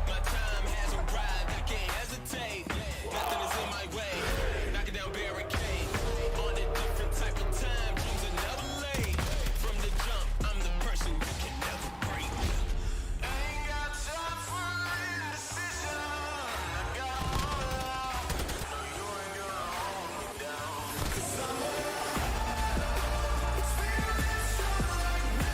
My time has arrived, I can't hesitate. Nothing is in my way, knocking down barricades. On a different type of time, dreams are never late. From the jump, I'm the person you can never break. Ain't got time for indecision. I got one love. No, you ain't gonna hold me down. 'Cause I'm feeling strong like me.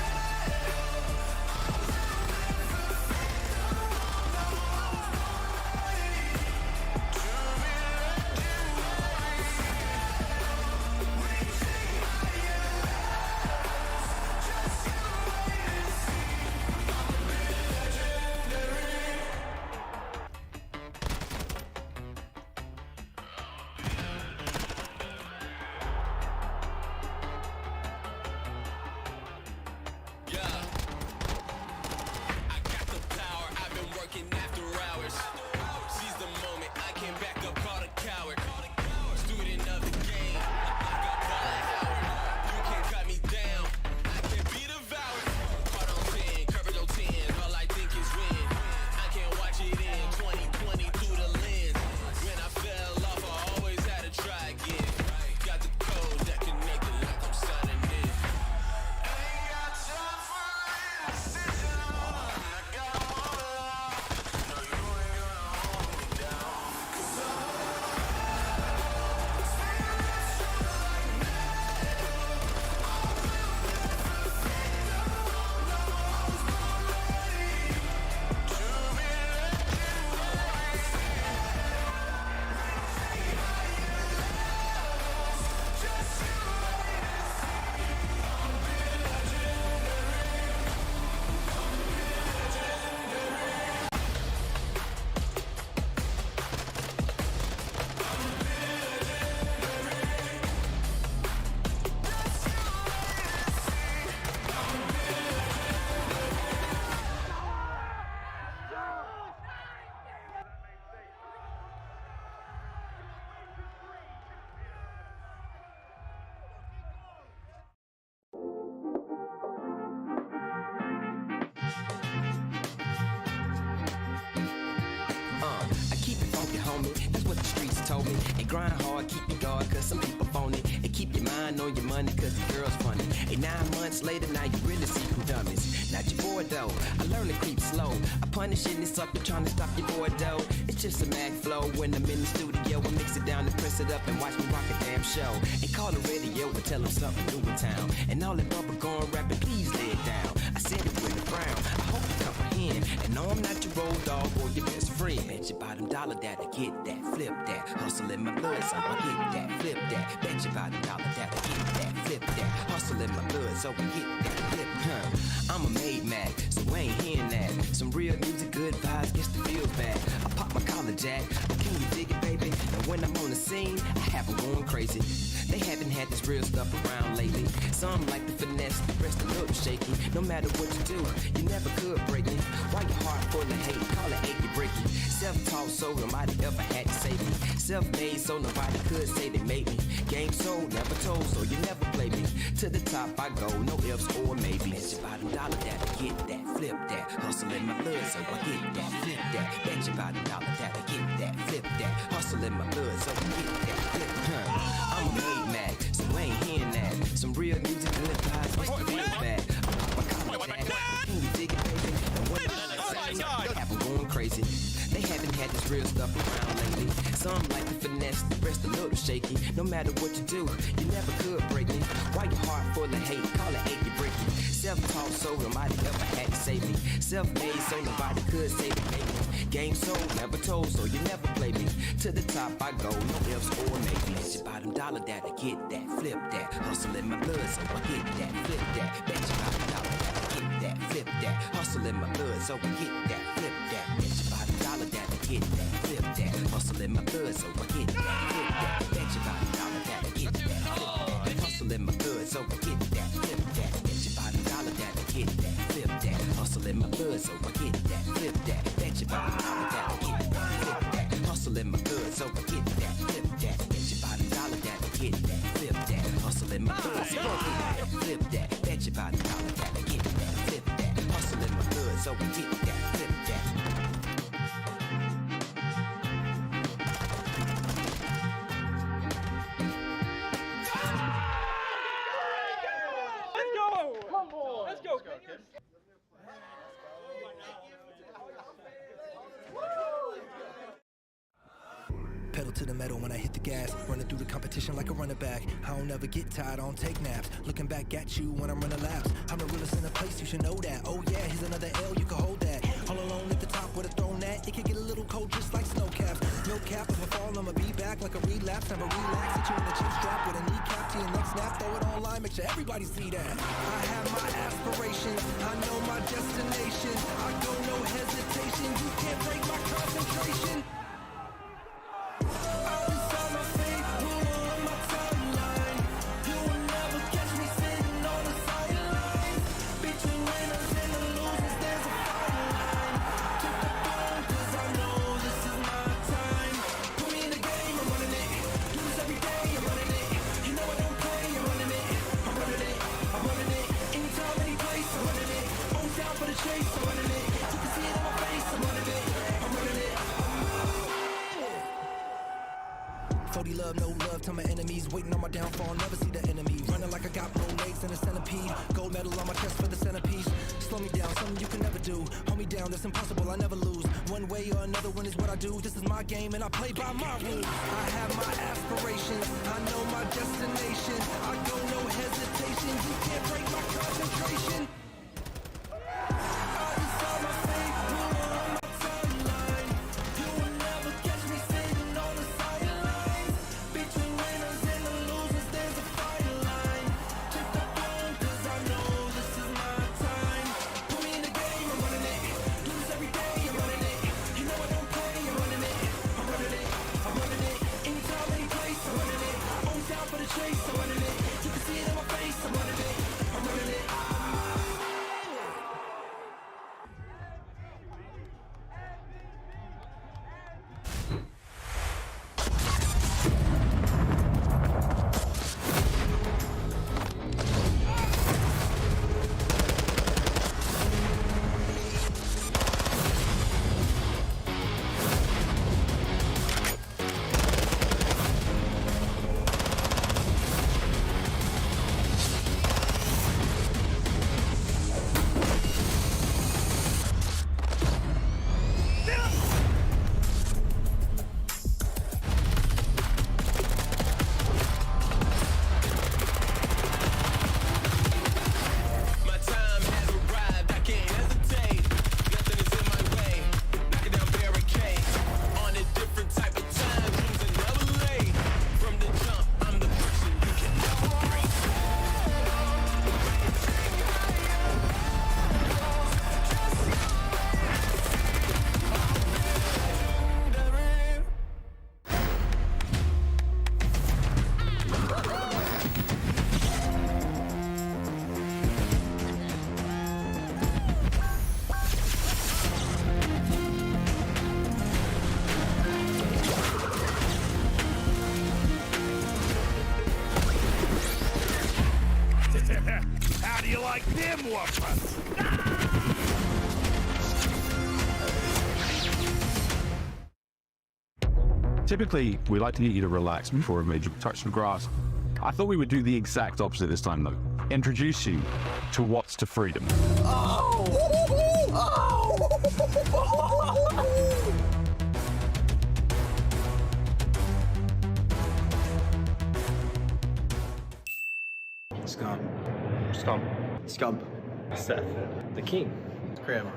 told me. And grind hard, keep your guard, cause some people phony. And keep your mind on your money, cause the girl's funny. And 9 months later, now you really see who dummies. Not your boy though, I learn to creep slow. I punish in this sucker trying to stop your boy though. It's just a Mack flow when I'm in the studio. I mix it down and press it up and watch me rock a damn show. And call the radio and tell them something new in town. And all that bubble gone rapping, please lay it down. I said it with a frown, I hope you comprehend. And no, I'm not your road dog or your best friend. Bet your bottom dollar that I get that, flip that. Hustle in my blood, so I get that, flip that. Bet your bottom dollar that I get that, flip that. Hustle in my blood, so I get that, flip, I'm a made Mack, so I ain't hearing that. Some real music, good vibes, gets the feel bad. I pop my collar jack, but can you dig it, baby? And when I'm on the scene, I have them going crazy. They haven't had this real stuff around lately. Some like the finesse, the rest a little shaky. No matter what you do, you never could break me. Why your heart full of hate, call it achy breaky. Self-taught, so nobody ever had to save me. Self-made, so nobody could say they made me. Game sold, never told, so you never play me. To the top I go, no ifs or maybes. Bet your bottom dollar that I get that, flip that. Hustle in my blood, so I get that, flip that. Bet your bottom dollar that I get that, flip that. Hustle in my blood, so I get that, flip, I'm a made Mack, so I ain't hearing that. Some real music, good vibes, what's the real bad? I pop my collar jack, can you dig it, baby? And when I have them going crazy. They haven't had this real stuff around lately. Some like the finesse, the rest a little shaky. No matter what you do, you never could break me. Why your heart full of hate, call it achy breaky. Self-taught, so nobody ever had to save me. Self-made, so nobody could say they made me. Game sold, never told, so you never play me. To the top I go, no ifs or maybes. Bet your bottom dollar that I get that, flip that. Hustle in my blood, so I get that, flip that. Bet your bottom dollar that I get that, flip that. Hustle in my blood, so I get that, flip that. Bet your bottom dollar that I get that, flip that. Hustle in my blood, so I get that, flip that. Bet your bottom dollar that I get that, flip that. Hustle in my blood, so I get that, flip that. Bet your bottom dollar that I get that, flip that. Hustle in my blood, so I get that, flip that. Bet your bottom dollar that I get that, flip that. Hustle in my blood, so I get that. to the metal when I hit the gas. Running through the competition like a running back. I don't ever get tired, I don't take naps. Looking back at you when I'm running laps. I'm the realest in the place, you should know that. Oh yeah, here's another L, you can hold that. All alone at the top with a throne at. It can get a little cold just like snow caps. No cap, if I fall, I'ma be back like a relapse. Never relax, hit you in the chin strap with a kneecap to your neck snap. Throw it online, make sure everybody see that. I have my aspirations, I know my destination. I go no hesitation, you can't break my concentration. Love, no love to my enemies, waiting on my downfall, never see the enemy. Running like I got no legs and a centipede. Gold medal on my chest for the centerpiece. Slow me down, something you can never do. Hold me down, that's impossible, I never lose. One way or another, one is what I do. This is my game and I play by my rules. I have my aspirations, I know my destination. I go no hesitation, you can't break my concentration. Typically, we like to get you to relax before a major touch the grass. I thought we would do the exact opposite this time, though. Introduce you to what's to freedom. Scump. Seth. The King. Kremp.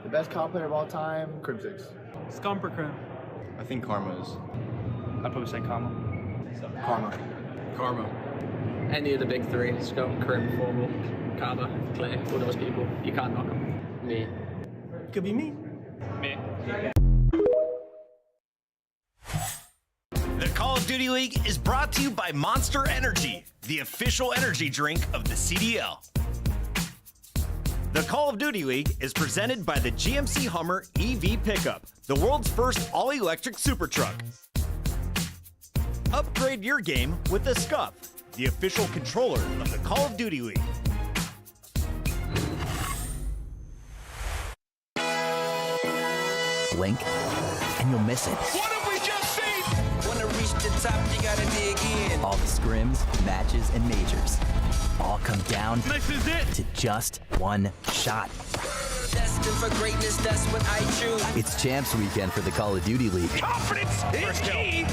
The best comp player of all time, Cryptix. Scump or Kremp? I think Karma is. I'd probably say Karma. Karma. Any of the big three, Scump, Kremp, Formal, Karma, Clay, all those people. You can't knock them. Me. Could be me. Me. The Call of Duty League is brought to you by Monster Energy, the official energy drink of the CDL. The Call of Duty League is presented by the GMC Hummer EV Pickup, the world's first all-electric super truck. Upgrade your game with the Scuff, the official controller of the Call of Duty League. Blink, and you'll miss it. What have we just seen? Wanna reach the top, you gotta dig in. All the scrims, matches, and majors all come down This is it. to just one shot. Destined for greatness, that's what I choose. It's Champs Weekend for the Call of Duty League. Confidence is key.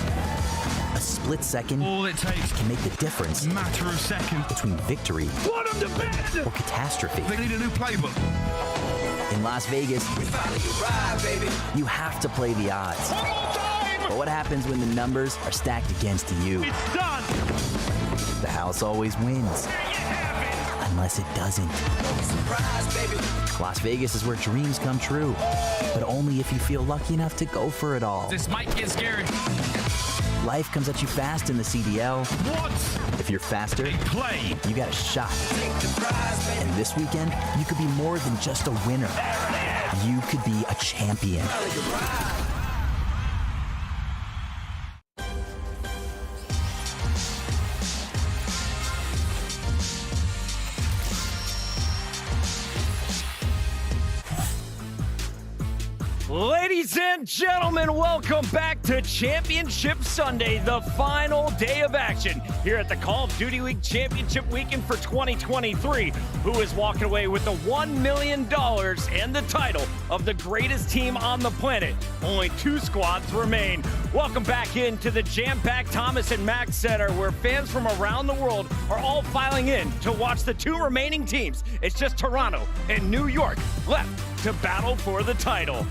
A split second All it takes can make the difference. Matter of seconds. Between victory Want them to bed. or catastrophe. They need a new playbook. In Las Vegas, We finally arrived, baby. you have to play the odds. One more time. But what happens when the numbers are stacked against you? It's done. The house always wins. There you have it. Unless it doesn't. Surprise, baby. Las Vegas is where dreams come true. But only if you feel lucky enough to go for it all. This might get scary. Life comes at you fast in the CDL. What? If you're faster, Play. you got a shot. Take the prize, baby. And this weekend, you could be more than just a winner. You could be a champion. Finally arrived. Ladies and gentlemen, welcome back to Championship Sunday, the final day of action here at the Call of Duty League Championship Weekend for 2023. Who is walking away with the $1 million and the title of the greatest team on the planet? Only 2 squads remain. Welcome back into the jam-packed Thomas and Mack Center, where fans from around the world are all filing in to watch the 2 remaining teams. It's just Toronto and New York left to battle for the title.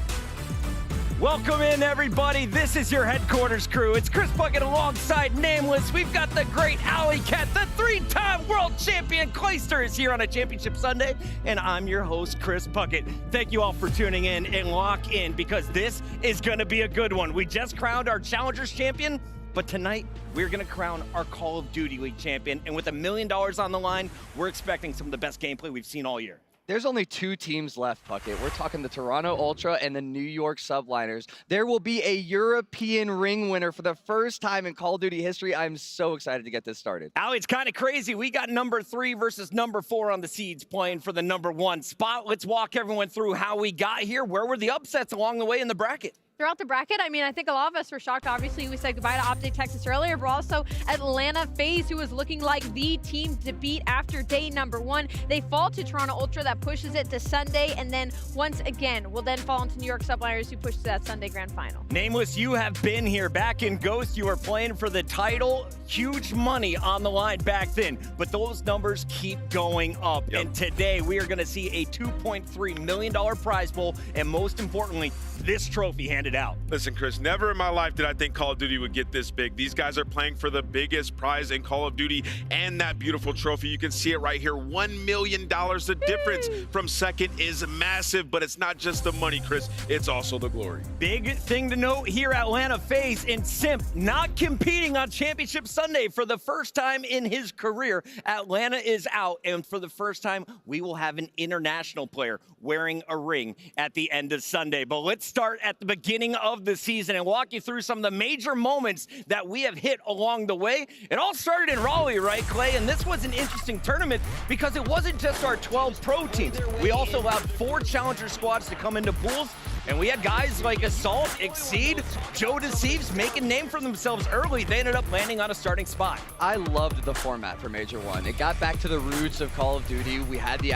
Welcome in, everybody. This is your headquarters crew. It's Chris Puckett alongside Nameless. We've got the great Alley Cat, the 3-time world champion Clayster is here on a Championship Sunday, and I'm your host, Chris Puckett. Thank you all for tuning in and lock in, because this is going to be a good one. We just crowned our Challengers champion, but tonight we're going to crown our Call of Duty League champion, and with $1 million on the line, we're expecting some of the best gameplay we've seen all year. There's only 2 teams left, Puckett. We're talking the Toronto Ultra and the New York Subliners. There will be a European ring winner for the first time in Call of Duty history. I'm so excited to get this started. Allie, it's kind of crazy. We got number 3 versus number 4 on the seeds playing for the number 1 spot. Let's walk everyone through how we got here. Where were the upsets along the way in the bracket? Throughout the bracket, I mean, I think a lot of us were shocked. Obviously, we said goodbye to OpTic Texas earlier, but also Atlanta FaZe, who was looking like the team to beat after day number 1. They fall to Toronto Ultra, that pushes it to Sunday, and then once again, will then fall into New York Subliners, who push to that Sunday grand final. Nameless, you have been here. Back in Ghost, you were playing for the title. Huge money on the line back then, but those numbers keep going up. Yep. And today, we are going to see a $2.3 million prize pool, and most importantly, this trophy handed out. Listen, Chris, never in my life did I think Call of Duty would get this big. These guys are playing for the biggest prize in Call of Duty and that beautiful trophy. You can see it right here, $1 million. The difference from second is massive, but it's not just the money, Chris. It's also the glory. Big thing to note here, Atlanta FaZe and Simp not competing on Championship Sunday for the first time in his career. Atlanta is out, and for the first time, we will have an international player wearing a ring at the end of Sunday. But let's start at the beginning of the season and walk you through some of the major moments that we have hit along the way. It all started in Raleigh, right, Clay? And this was an interesting tournament because it wasn't just our 12 pro teams. We also allowed 4 challenger squads to come into pools, and we had guys like Assault, Exceed, Joe Deceives make a name for themselves early. They ended up landing on a starting spot. I loved the format for Major 1. It got back to the roots of Call of Duty. We had the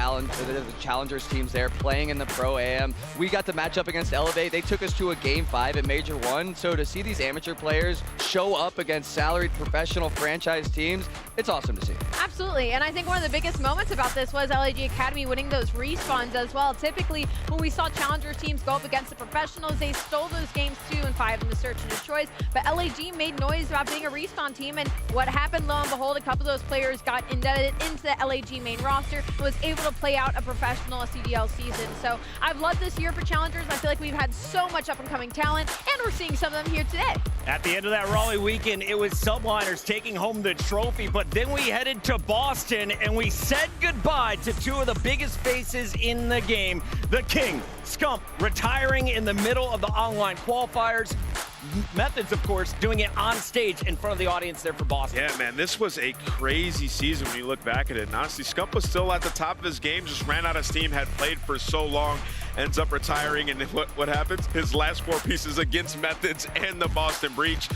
Challengers teams there playing in the Pro AM. We got to match up against Elevate. They took us to a Game 5 at Major 1. So to see these amateur players show up against salaried professional franchise teams, it's awesome to see. Absolutely, and I think one of the biggest moments about this was LAG Academy winning those respawns as well. Typically, when we saw challenger teams go up against the professionals, they stole those games 2 and 5 in the search and choice, but LAG made noise about being a respawn team, and what happened, lo and behold, a couple of those players got indebted into the LAG main roster and was able to play out a professional CDL season. So I've loved this year for challengers. I feel like we've had so much up-and-coming talent, and we're seeing some of them here today. At the end of that Raleigh weekend, it was Subliners taking home the trophy, but then we headed to Boston and we said goodbye to 2 of the biggest faces in the game. The King, Scump, retiring in the middle of the online qualifiers. Methods, of course, doing it on stage in front of the audience there for Boston. Yeah, man, this was a crazy season when you look back at it. Nastie, Scump was still at the top of his game, just ran out of steam, had played for so long, ends up retiring, and what happens? His last 4 pieces against Methods and the Boston Breach.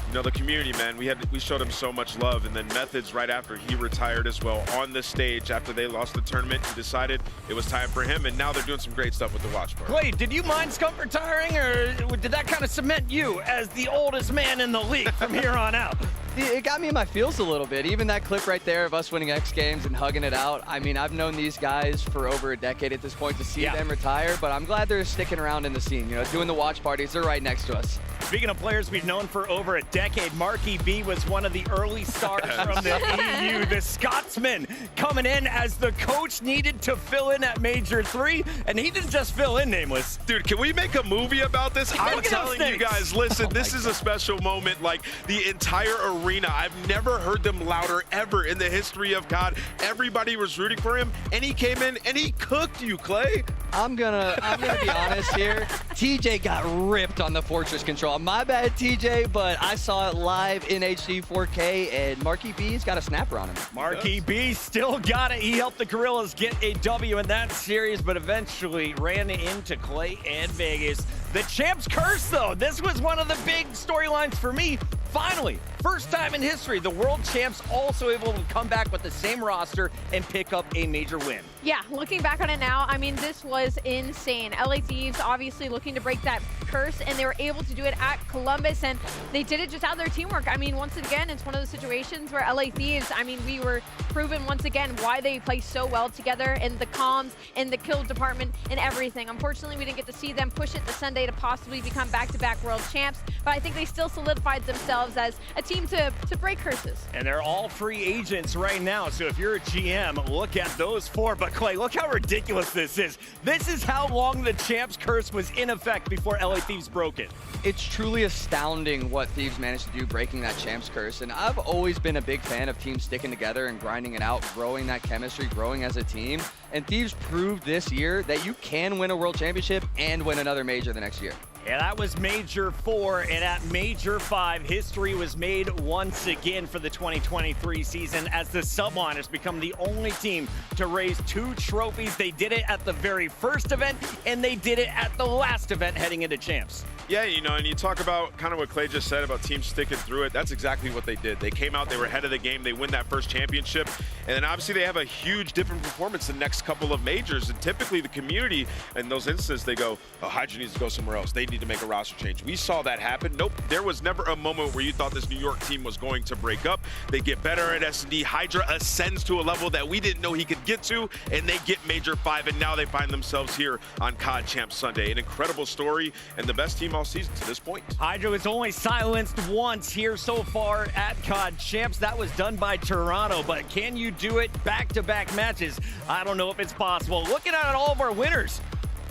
You know, the community, man, we showed him so much love, and then Methods right after he retired as well on the stage after they lost the tournament. He decided it was time for him, and now they're doing some great stuff with the watch party. Clay, did you mind Skunk retiring, or did that kind of cement you as the oldest man in the league from here on out? It got me in my feels a little bit. Even that clip right there of us winning X Games and hugging it out. I mean, I've known these guys for over a decade at this point to see them retire, but I'm glad they're sticking around in the scene. You know, doing the watch parties, they're right next to us. Speaking of players we've known for over a decade, aBeZy was one of the early stars from the EU, the Scotsman, coming in as the coach needed to fill in at Major 3, and he didn't just fill in, Nameless. Dude, can we make a movie about this? I'm telling you guys, listen, this is a special moment. Like, the entire arena, I've never heard them louder ever in the history of COD. Everybody was rooting for him, and he came in and he cooked you, Clay. I'm gonna be honest here. TJ got ripped on the Fortress control. My bad, TJ, but I saw it live in HD 4K, and aBeZy's got a snapper on him. aBeZy still got it. He helped the Guerrillas get a W in that series, but eventually ran into Clay and Vegas. The Champ's Curse, though. This was one of the big storylines for me. Finally, first time in history, the world champs also able to come back with the same roster and pick up a major win. Yeah, looking back on it now, I mean, this was insane. LA Thieves obviously looking to break that curse, and they were able to do it at Columbus, and they did it just out of their teamwork. I mean, once again, it's one of those situations where LA Thieves, I mean, we were proven once again why they play so well together in the comms, in the kill department, and everything. Unfortunately, we didn't get to see them push it the Sunday to possibly become back-to-back world champs, but I think they still solidified themselves as a team to break curses. And they're all free agents right now, so if you're a GM, look at those four. But Clay, look how ridiculous this is. This is how long the Champ's Curse was in effect before LA Thieves broke it. It's truly astounding what Thieves managed to do breaking that Champ's Curse, and I've always been a big fan of teams sticking together and grinding it out, growing that chemistry, growing as a team, and Thieves proved this year that you can win a world championship and win another major the next year. Yeah, that was Major 4, and at Major 5, history was made once again for the 2023 season as the Subliners become the only team to raise 2 trophies. They did it at the very first event, and they did it at the last event heading into Champs. Yeah, you know, and you talk about kind of what Clay just said about teams sticking through it. That's exactly what they did. They came out, they were ahead of the game, they win that first championship, and then obviously they have a huge different performance the next couple of majors, and typically the community in those instances, they go, oh, HyDra needs to go somewhere else. They need to make a roster change. We saw that happen. Nope, there was never a moment where you thought this New York team was going to break up. They get better at S&D. HyDra ascends to a level that we didn't know he could get to, and they get Major 5, and now they find themselves here on COD Champ Sunday. An incredible story, and the best team all season to this point. HyDra was only silenced once here so far at COD Champs. That was done by Toronto, but can you do it back-to-back matches? I don't know if it's possible. Looking at all of our winners,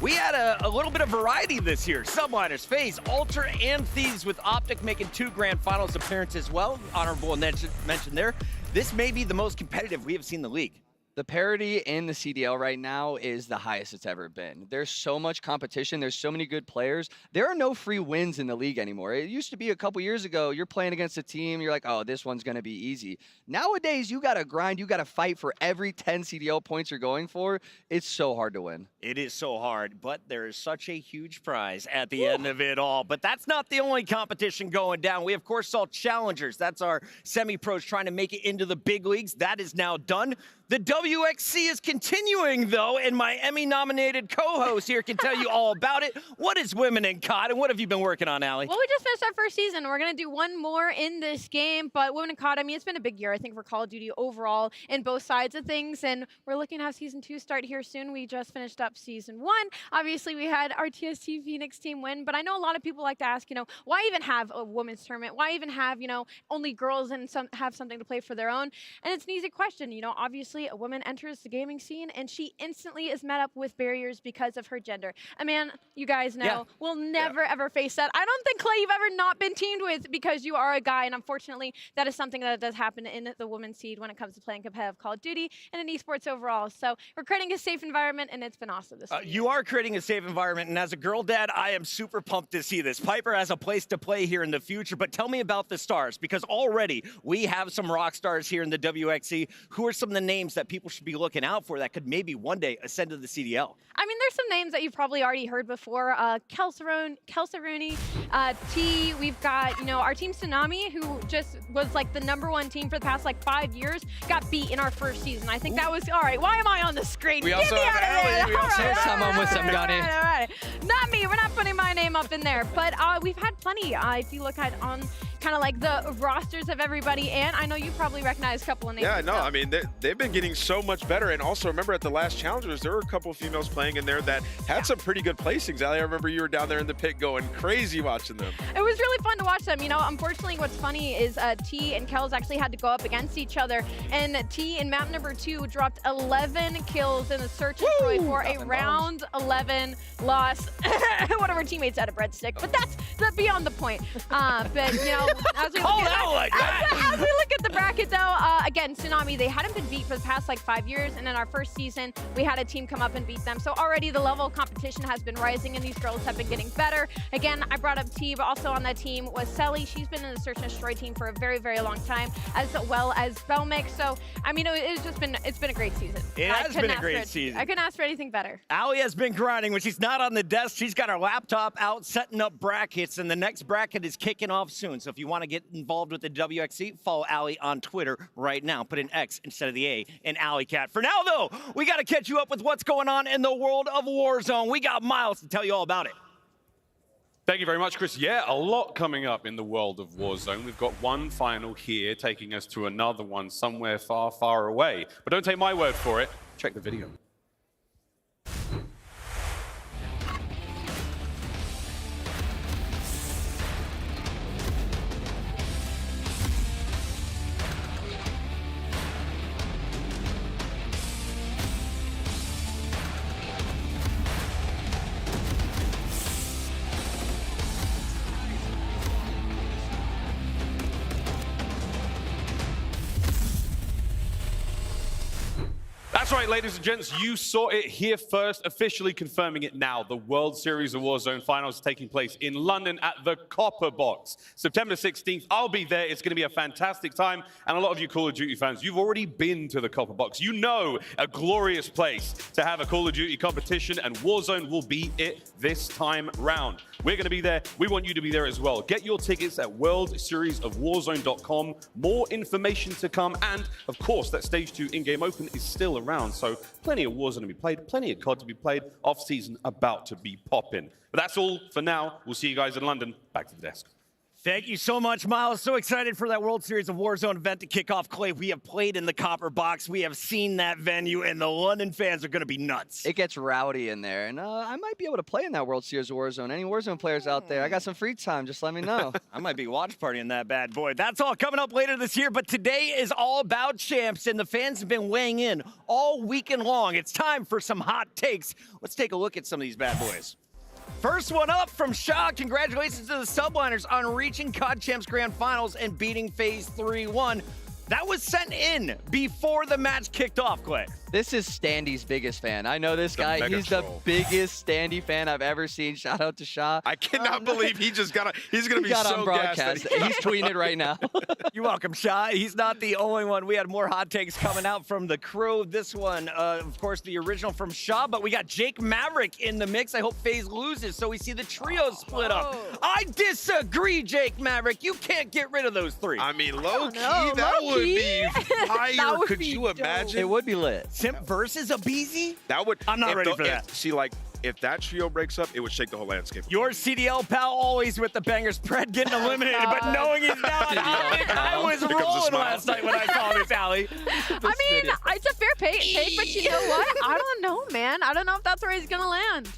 we had a little bit of variety this year. Subliners, FaZe, Ultra, and Thieves, with OpTic making 2 Grand Finals appearances as well. Honorable mention there. This may be the most competitive we have seen in the league. The parity in the CDL right now is the highest it's ever been. There's so much competition. There's so many good players. There are no free wins in the league anymore. It used to be a couple years ago, you're playing against a team, you're like, oh, this one's going to be easy. Nowadays, you got to grind. You got to fight for every 10 CDL points you're going for. It's so hard to win. It is so hard, but there is such a huge prize at the end of it all. But that's not the only competition going down. We, of course, saw Challengers. That's our semi-pros trying to make it into the big leagues. That is now done. The WXC is continuing, though, and my Emmy-nominated co-host here can tell you all about it. What is Women in COD, and what have you been working on, Allie? Well, we just finished our first season. We're going to do one more in this game, but Women in COD, I mean, it's been a big year, I think, for Call of Duty overall in both sides of things, and we're looking to have Season 2 start here soon. We just finished up Season 1. Obviously, we had our TST Phoenix team win, but I know a lot of people like to ask, you know, why even have a women's tournament? Why even have, you know, only girls and have something to play for their own? And it's an easy question. You know, obviously, a woman enters the gaming scene, and she instantly is met up with barriers because of her gender. I mean, you guys know, we'll never, ever face that. I don't think, Clay, you've ever not been teamed with because you are a guy, and unfortunately, that is something that does happen in the women's seed when it comes to playing competitive Call of Duty and in esports overall. So we're creating a safe environment, and it's been awesome this week. You are creating a safe environment, and as a girl dad, I am super pumped to see this. Piper has a place to play here in the future, but tell me about the stars, because already we have some rock stars here in the WXC. Who are some of the names names that people should be looking out for that could maybe one day ascend to the CDL? I mean, there's some names that you've probably already heard before. Kelsey Rooney, T. We've got, you know, our team Tsunami, who just was like the #1 team for the past like 5 years, got beat in our first season. I think that was, all right, why am I on the screen? We Get also me have out of there. Allie. We also have someone with some gunny. All right. Not me, we're not putting my name up in there. But we've had plenty. If you look at on kind of like the rosters of everybody, and I know you probably recognize a couple of names. Yeah, no, I mean, they've been getting so much better. And also, remember at the last Challengers, there were a couple of females playing in there that had some pretty good placings. Allie, I remember you were down there in the pit going crazy watching them. It was really fun to watch them. You know, unfortunately, what's funny is T and Kels actually had to go up against each other. And T in map #2 dropped 11 kills in the search and Troy for a round 11 loss. One of our teammates had a breadstick, but that's beyond the point. But, you know, as we look at the bracket, though, again, Tsunami, they hadn't been beat for the past like 5 years, and in our first season, we had a team come up and beat them. So already the level of competition has been rising, and these girls have been getting better. Again, I brought up T, but also on that team was Celly. She's been in the Search and Destroy team for a very, very long time, as well as Belmix. So, I mean, it's been a great season. It has been a great season. I couldn't ask for anything better. Allie has been grinding. When she's not on the desk, she's got her laptop out setting up brackets, and the next bracket is kicking off soon. So if you want to get involved with the WXC, follow Allie on Twitter right now. Put an X instead of the A in AllieCat. For now, though, we got to catch you up with what's going on in the world of Warzone. We got Miles to tell you all about it. Thank you very much, Chris. Yeah, a lot coming up in the world of Warzone. We've got one final here, taking us to another one somewhere far, far away. But don't take my word for it. Check the video. That's right, ladies and gents, you saw it here first, officially confirming it now. The World Series of Warzone Finals taking place in London at the Copper Box. September 16th, I'll be there. It's going to be a fantastic time. And a lot of you Call of Duty fans, you've already been to the Copper Box. You know a glorious place to have a Call of Duty competition, and Warzone will be it this time round. We're going to be there. We want you to be there as well. Get your tickets at worldseriesofwarzone.com. More information to come. And, of course, that Stage 2 in-game open is still around. So plenty of Warzone to be played, plenty of COD to be played, off-season about to be popping. But that's all for now. We'll see you guys in London. Back to the desk. Thank you so much, Miles. So excited for that World Series of Warzone event to kick off. Clay, we have played in the Copper Box. We have seen that venue, and the London fans are going to be nuts. It gets rowdy in there, and I might be able to play in that World Series of Warzone. Any Warzone players out there? I got some free time. Just let me know. I might be watch partying that bad boy. That's all coming up later this year, but today is all about champs, and the fans have been weighing in all weekend long. It's time for some hot takes. Let's take a look at some of these bad boys. First one up from Shaw. Congratulations to the Subliners on reaching COD Champs Grand Finals and beating FaZe 3-1. That was sent in before the match kicked off, Clay. This is Standy's biggest fan. I know this guy. He's the biggest Standy fan I've ever seen. Shout out to Shaw. I cannot believe he just got he's going to be so on broadcast. He's tweeting it right now. You're welcome, Shaw. He's not the only one. We had more hot takes coming out from the crew. This one, of course, the original from Shaw, but we got Jake Maverick in the mix. I hope FaZe loses, so we see the trio split up. I disagree, Jake Maverick. You can't get rid of those three. I mean, low-key, that would be fire. Could you imagine? It would be lit. Simp versus aBeZy? That would. I'm not ready for that. See, like, if that trio breaks up, it would shake the whole landscape. Your CDL pal always with the bangers. Pred getting eliminated, but knowing he's not. I was rolling last night when I saw this, Allie. I mean, it's a fair take, but you know what? I don't know, man. I don't know if that's where he's going to land.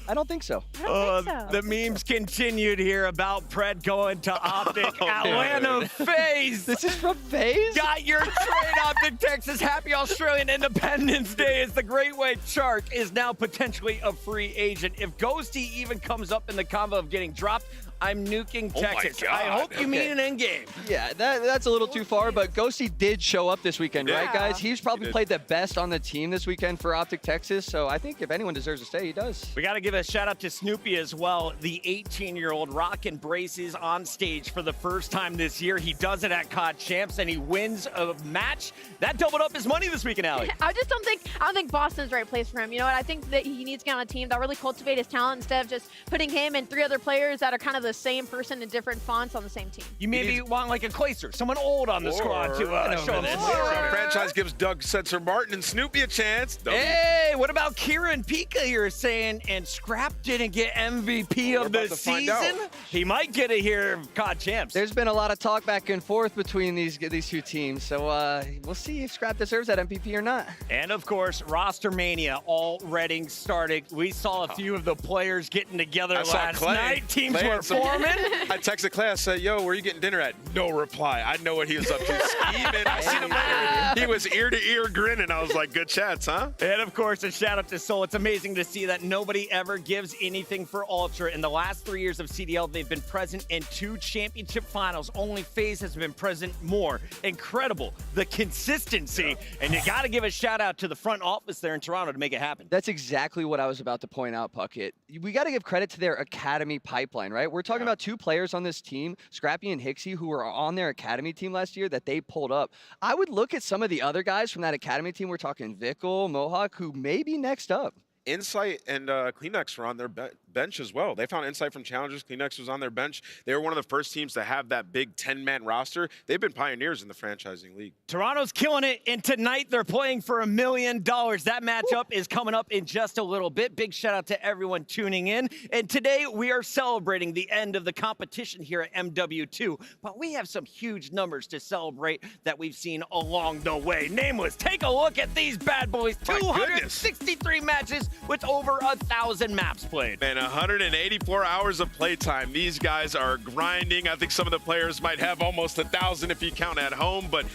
I don't think so. The memes continued here about Pred going to OpTic Atlanta FaZe. This is from FaZe? Got your trade, OpTic Texas. Happy Australian Independence Day as the Great White Shark is now potentially a free agent. If Ghosty even comes up in the combo of getting dropped, I'm nuking Oh my Texas. God. I hope you mean an in-game. Yeah, that's a little too far, but Ghosty did show up this weekend, right, Yeah. guys? He's probably played the best on the team this weekend for OpTic Texas, so I think if anyone deserves to stay, he does. We got to give a shout out to Snoopy as well, the 18-year-old rocking braces on stage for the first time this year. He does it at COD Champs, and he wins a match. That doubled up his money this weekend, Allie. I don't think Boston's the right place for him. You know what? I think that he needs to get on a team that really cultivate his talent instead of just putting him and 3 other players that are kind of the same person in different fonts on the same team. You maybe want like a Clayster, someone old on the squad to show this. The franchise gives Doug Sensor Martin and Snoopy a chance. Hey, what about Kira and Pika here saying, and Scrapz didn't get MVP of the season? He might get it here, COD Champs. There's been a lot of talk back and forth between these two teams, so we'll see if Scrapz deserves that MVP or not. And of course, Roster Mania already started. We saw a few of the players getting together last night. Teams were forming. I texted Clay, I said, yo, where are you getting dinner at? No reply. I know what he was up to. Scheming. I seen him later. He was ear to ear grinning. I was like, good chats, huh? And of course, a shout out to Soul. It's amazing to see that nobody ever gives anything for Ultra. In the last 3 years of CDL, they've been present in 2 championship finals. Only FaZe has been present more. Incredible. The consistency. And you got to give a shout out to the front office there in Toronto to make it happen. That's exactly what I was about to point out, Puckett. We got to give credit to their academy pipeline, right? We're talking about 2 players on this team, Scrappy and Hixie, who were on their academy team last year that they pulled up. I would look at some of the other guys from that academy team. We're talking Vickle, Mohawk, who may be next up. Insight and CleanX were on their bench as well. They found Insight from Challengers. CleanX was on their bench. They were one of the first teams to have that big 10-man roster. They've been pioneers in the franchising league. Toronto's killing it, and tonight they're playing for $1 million. That matchup is coming up in just a little bit. Big shout out to everyone tuning in. And today we are celebrating the end of the competition here at MW2, but we have some huge numbers to celebrate that we've seen along the way. Nameless, take a look at these bad boys. 263 matches with over 1,000 maps played. Man, 184 hours of playtime. These guys are grinding. I think some of the players might have almost 1,000 if you count at home, but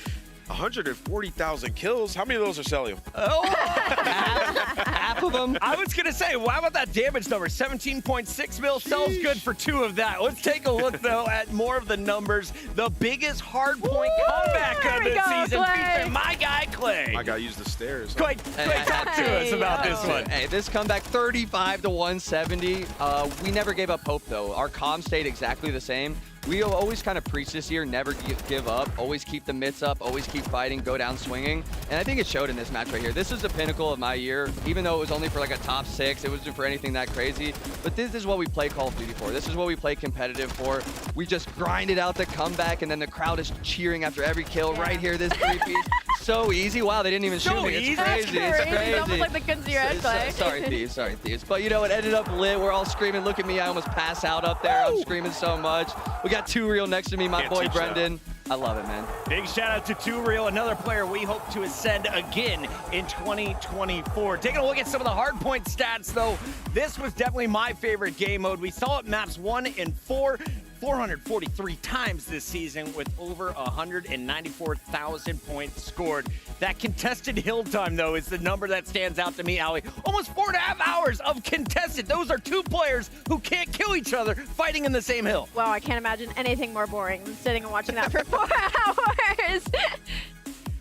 140,000 kills. How many of those are Cellium? Oh, half of them. I was going to say, how about that damage number? 17.6 mil sells good for 2 of that. Let's take a look, though, at more of the numbers. The biggest hardpoint comeback of the season featuring my guy, Clay. My guy used the stairs. Clay, talk to us about this one. Hey, this comeback 35 to 170. We never gave up hope, though. Our comm stayed exactly the same. We always kind of preach this year, never give up, always keep the mitts up, always keep fighting, go down swinging. And I think it showed in this match right here. This is the pinnacle of my year, even though it was only for like a top 6. It wasn't for anything that crazy. But this is what we play Call of Duty for. This is what we play competitive for. We just grinded out the comeback, and then the crowd is cheering after every kill right here, this 3-piece. So easy. Wow, they didn't even shoot me. It's crazy. It's crazy. It's almost like the guns in your head, Clay. Sorry, Thieves. Sorry, Thieves. But you know, it ended up lit. We're all screaming. Look at me. I almost pass out up there. I'm screaming so much. We got 2 Real next to me, my boy Brendan. I love it, man. Big shout out to 2 Real, another player we hope to ascend again in 2024. Taking a look at some of the hardpoint stats, though, this was definitely my favorite game mode. We saw it maps 1 and 4. 443 times this season with over 194,000 points scored. That contested hill time, though, is the number that stands out to me, Allie. Almost 4.5 hours of contested. Those are 2 players who can't kill each other fighting in the same hill. Wow, I can't imagine anything more boring than sitting and watching that for 4 hours.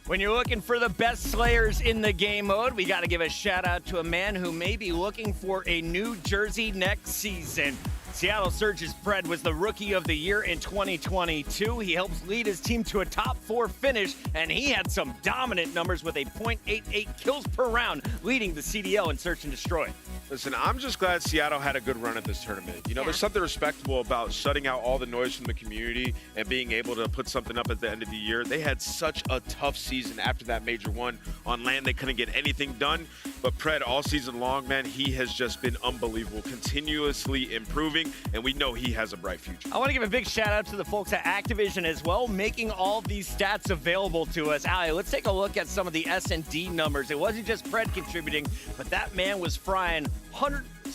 When you're looking for the best slayers in the game mode, we got to give a shout out to a man who may be looking for a new jersey next season. Seattle Surge's Fred was the Rookie of the Year in 2022. He helps lead his team to a top 4 finish, and he had some dominant numbers with a .88 kills per round, leading the CDL in Search and Destroy. Listen, I'm just glad Seattle had a good run at this tournament. You know, there's something respectable about shutting out all the noise from the community and being able to put something up at the end of the year. They had such a tough season after that Major 1 on land. They couldn't get anything done. But Pred, all season long, man, he has just been unbelievable, continuously improving, and we know he has a bright future. I want to give a big shout out to the folks at Activision as well, making all these stats available to us. Allie, let's take a look at some of the S&D numbers. It wasn't just Pred contributing, but that man was frying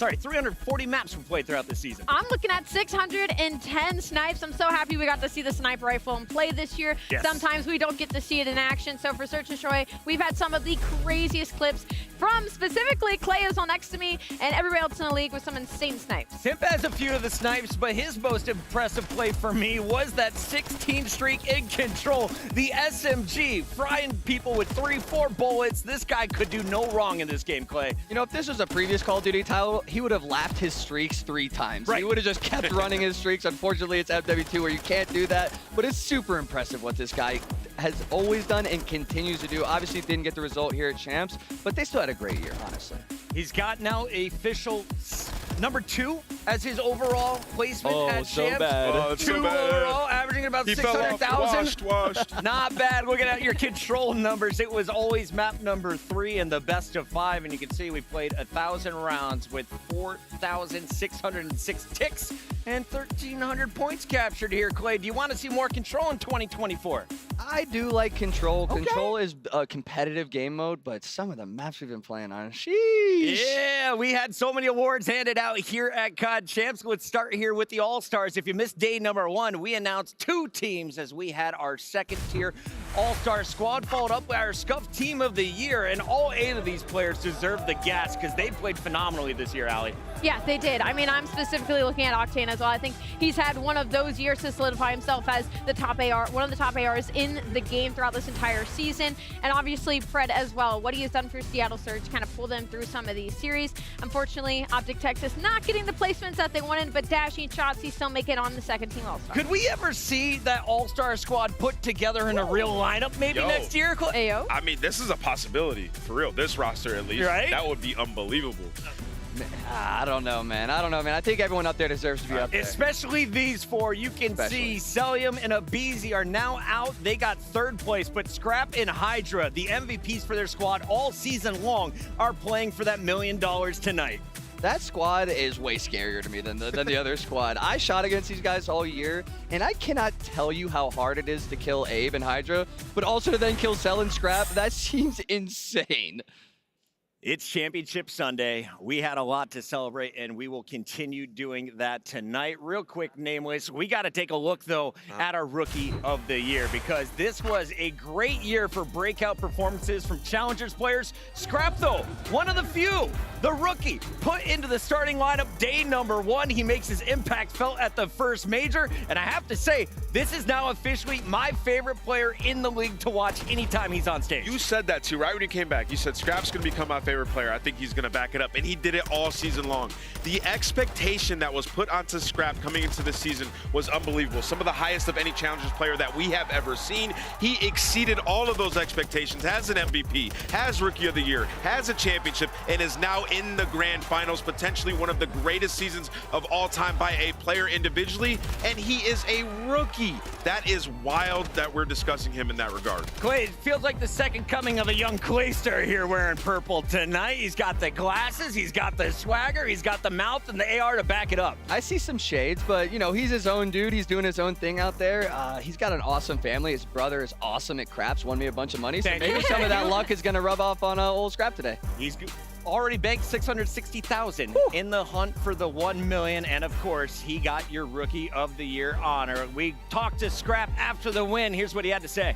340 maps we played throughout the season. I'm looking at 610 snipes. I'm so happy we got to see the sniper rifle in play this year. Yes. Sometimes we don't get to see it in action. So for Search and Destroy, we've had some of the craziest clips from specifically Clay is on next to me and everybody else in the league with some insane snipes. Simp has a few of the snipes, but his most impressive play for me was that 16 streak in control. The SMG, frying people with 3-4 bullets. This guy could do no wrong in this game, Clay. You know, if this was a previous Call of Duty title, he would have lapped his streaks 3 times. Right. He would have just kept running his streaks. Unfortunately, it's MW2 where you can't do that, but it's super impressive what this guy has always done and continues to do. Obviously, didn't get the result here at Champs, but they still had a great year, honestly. He's got now a official number 2 as his overall placement at so Champs. bad. Oh, it's 2 so bad. overall, averaging about He fell off. 600,000. Washed. Not bad. Looking at your control numbers, it was always map number 3 in the best of 5, and you can see we played 1,000 rounds with 4,606 ticks and 1,300 points captured here, Clay. Do you want to see more control in 2024? I do like Control. Okay. Control is a competitive game mode, but some of the maps we've been playing on, sheesh. Yeah, we had so many awards handed out here at COD Champs. Let's start here with the All-Stars. If you missed day number 1, we announced 2 teams as we had our second tier All-Star squad, followed up by our Scuff Team of the Year, and all 8 of these players deserve the gas because they played phenomenally this year, Allie. Yeah, they did. I mean, I'm specifically looking at Octane as well. I think he's had one of those years to solidify himself as the top AR, one of the top ARs in the game throughout this entire season. And obviously, Fred as well. What he has done for Seattle Surge kind of pull them through some of these series. Unfortunately, OpTic Texas not getting the placements that they wanted, but Dashy and Shotzzy still make it on the second team All-Star. Could we ever see that All-Star squad put together in a real lineup maybe next year? Ayo. I mean, this is a possibility, for real. This roster, at least. Right? That would be unbelievable. I don't know, man. I think everyone up there deserves to be up there. Especially these 4. You can see Cellium and aBeZy are now out. They got 3rd place, but Scrapz and HyDra, the MVPs for their squad all season long, are playing for that $1 million tonight. That squad is way scarier to me than the other squad. I shot against these guys all year, and I cannot tell you how hard it is to kill aBe and HyDra, but also to then kill Cell and Scrapz. That seems insane. It's Championship Sunday. We had a lot to celebrate, and we will continue doing that tonight. Real quick, Nameless, we got to take a look, though, at our Rookie of the Year, because this was a great year for breakout performances from Challengers players. Scrapz, though, one of the few, the Rookie, put into the starting lineup day number 1. He makes his impact felt at the first major, and I have to say, this is now officially my favorite player in the league to watch anytime he's on stage. You said that, too, right when you came back. You said Scrapz is going to become my favorite player. I think he's going to back it up, and he did it all season long. The expectation that was put onto Scrapz coming into this season was unbelievable. Some of the highest of any Challengers player that we have ever seen. He exceeded all of those expectations, has an MVP, has Rookie of the Year, has a championship, and is now in the grand finals, potentially one of the greatest seasons of all time by a player individually, and he is a rookie. That is wild that we're discussing him in that regard. Clay, it feels like the second coming of a young Clayster here wearing purple tonight. He's got the glasses, he's got the swagger, he's got the mouth and the AR to back it up. I see some shades, but, you know, he's his own dude. He's doing his own thing out there. He's got an awesome family. His brother is awesome at craps, won me a bunch of money, so maybe some of that luck is going to rub off on old Scrapz today. He's already banked $660,000 in the hunt for the $1 million, and of course, he got your Rookie of the Year honor. We talked to Scrapz after the win. Here's what he had to say.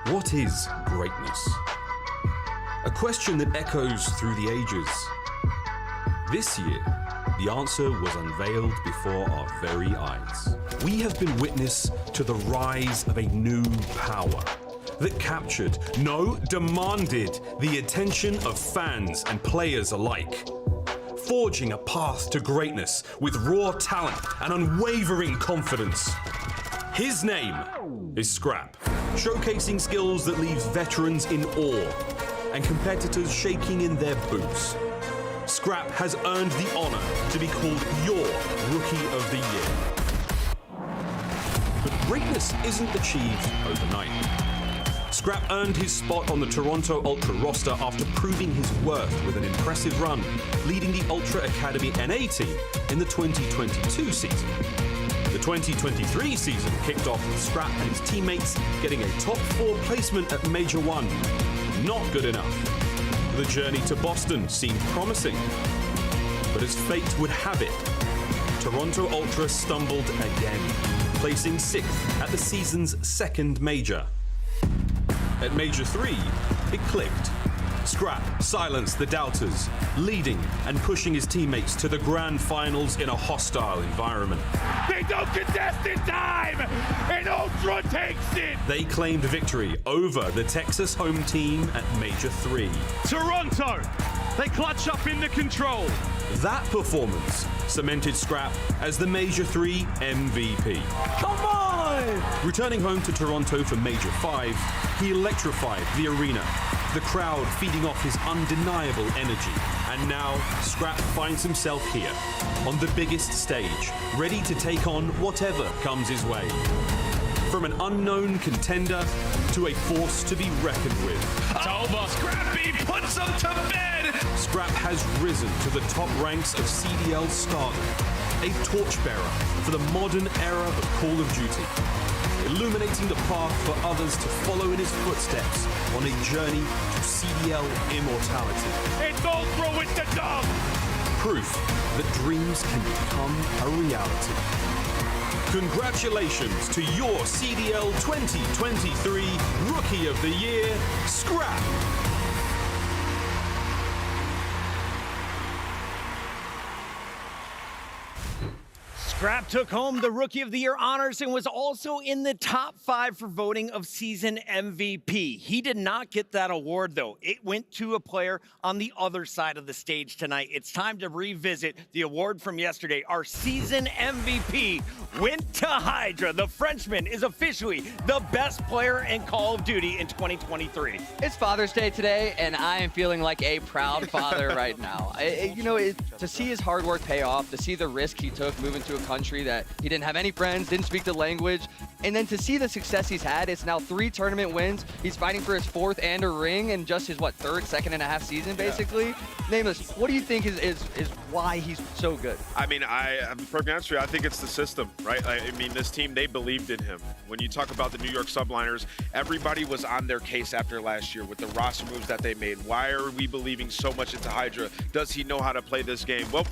What is greatness? A question that echoes through the ages. This year, the answer was unveiled before our very eyes. We have been witness to the rise of a new power that captured, no, demanded the attention of fans and players alike, forging a path to greatness with raw talent and unwavering confidence. His name is Scrapz, showcasing skills that leaves veterans in awe and competitors shaking in their boots. Scrapz has earned the honor to be called your Rookie of the Year. But greatness isn't achieved overnight. Scrapz earned his spot on the Toronto Ultra roster after proving his worth with an impressive run, leading the Ultra Academy NA team in the 2022 season. The 2023 season kicked off with Scrapz and his teammates getting a top 4 placement at Major 1. Not good enough. The journey to Boston seemed promising, but as fate would have it, Toronto Ultra stumbled again, placing 6th at the season's second major. At Major 3, it clicked. Scrap silenced the doubters, leading and pushing his teammates to the grand finals in a hostile environment. They don't contest in time, and Ultra takes it! They claimed victory over the Texas home team at Major 3. Toronto, they clutch up into control. That performance cemented Scrap as the Major 3 MVP. Come on! Returning home to Toronto for Major 5, he electrified the arena, the crowd feeding off his undeniable energy. And now, Scrap finds himself here, on the biggest stage, ready to take on whatever comes his way. From an unknown contender to a force to be reckoned with. It's over. Scrappy puts them to bed! Scrap has risen to the top ranks of CDL stardom, a torchbearer for the modern era of Call of Duty, illuminating the path for others to follow in his footsteps on a journey to CDL immortality. It's Ultra with the dub! Proof that dreams can become a reality. Congratulations to your CDL 2023 Rookie of the Year, Scrap! Scrap took home the Rookie of the Year honors and was also in the top 5 for voting of season MVP. He did not get that award, though. It went to a player on the other side of the stage tonight. It's time to revisit the award from yesterday. Our season MVP went to HyDra. The Frenchman is officially the best player in Call of Duty in 2023. It's Father's Day today, and I am feeling like a proud father right now. To see his hard work pay off, to see the risk he took moving to a country that he didn't have any friends, didn't speak the language, and then to see the success he's had. It's now 3 tournament wins. He's fighting for his 4th and a ring in just his, second and a half season, basically. Yeah. Nameless, what do you think is why he's so good? I mean, I'm perfect answer. I think it's the system, right? I mean, this team, they believed in him. When you talk about the New York Subliners, everybody was on their case after last year with the roster moves that they made. Why are we believing so much into HyDra? Does he know how to play this game? Well,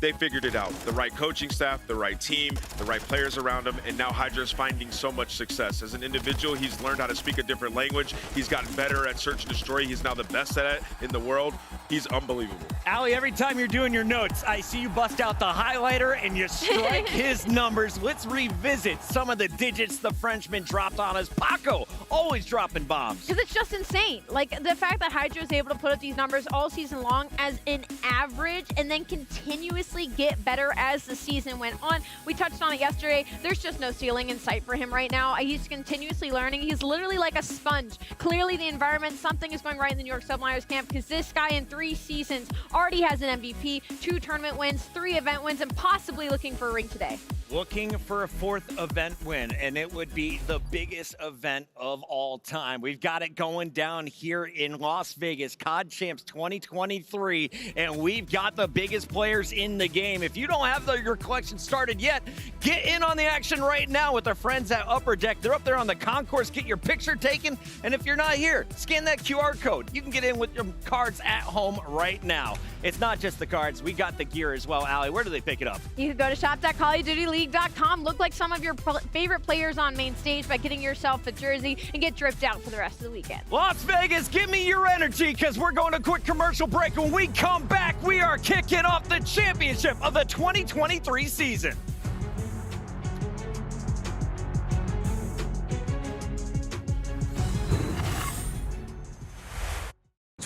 they figured it out. The right coaching staff, the right team, the right players around him, and now HyDra's finding so much success. As an individual, he's learned how to speak a different language. He's gotten better at search and destroy. He's now the best at it in the world. He's unbelievable. Allie, every time you're doing your notes, I see you bust out the highlighter and you strike his numbers. Let's revisit some of the digits the Frenchman dropped on us. Paco, always dropping bombs. Because it's just insane. Like, the fact that HyDra was able to put up these numbers all season long as an average and then continuously get better as the season went on. We touched on it yesterday. There's just no ceiling in sight for him right now. He's continuously learning. He's literally like a sponge. Clearly the environment, something is going right in the New York Subliners camp, because this guy in 3 seasons already has an MVP, 2 tournament wins, 3 event wins, and possibly looking for a ring today. Looking for a 4th event win, and it would be the biggest event of all time. We've got it going down here in Las Vegas, COD Champs 2023, and we've got the biggest players in the game. If you don't have your collection started yet, get in on the action right now with our friends at Upper Deck. They're up there on the concourse. Get your picture taken, and if you're not here, scan that QR code. You can get in with your cards at home right now. It's not just the cards. We got the gear as well. Allie, where do they pick it up? You can go to shop.callofdutyleague.com. Look like some of your favorite players on main stage by getting yourself a jersey and get dripped out for the rest of the weekend. Las Vegas, give me your energy, because we're going to a quick commercial break. When we come back, we are kicking off the championship of the 2023 season.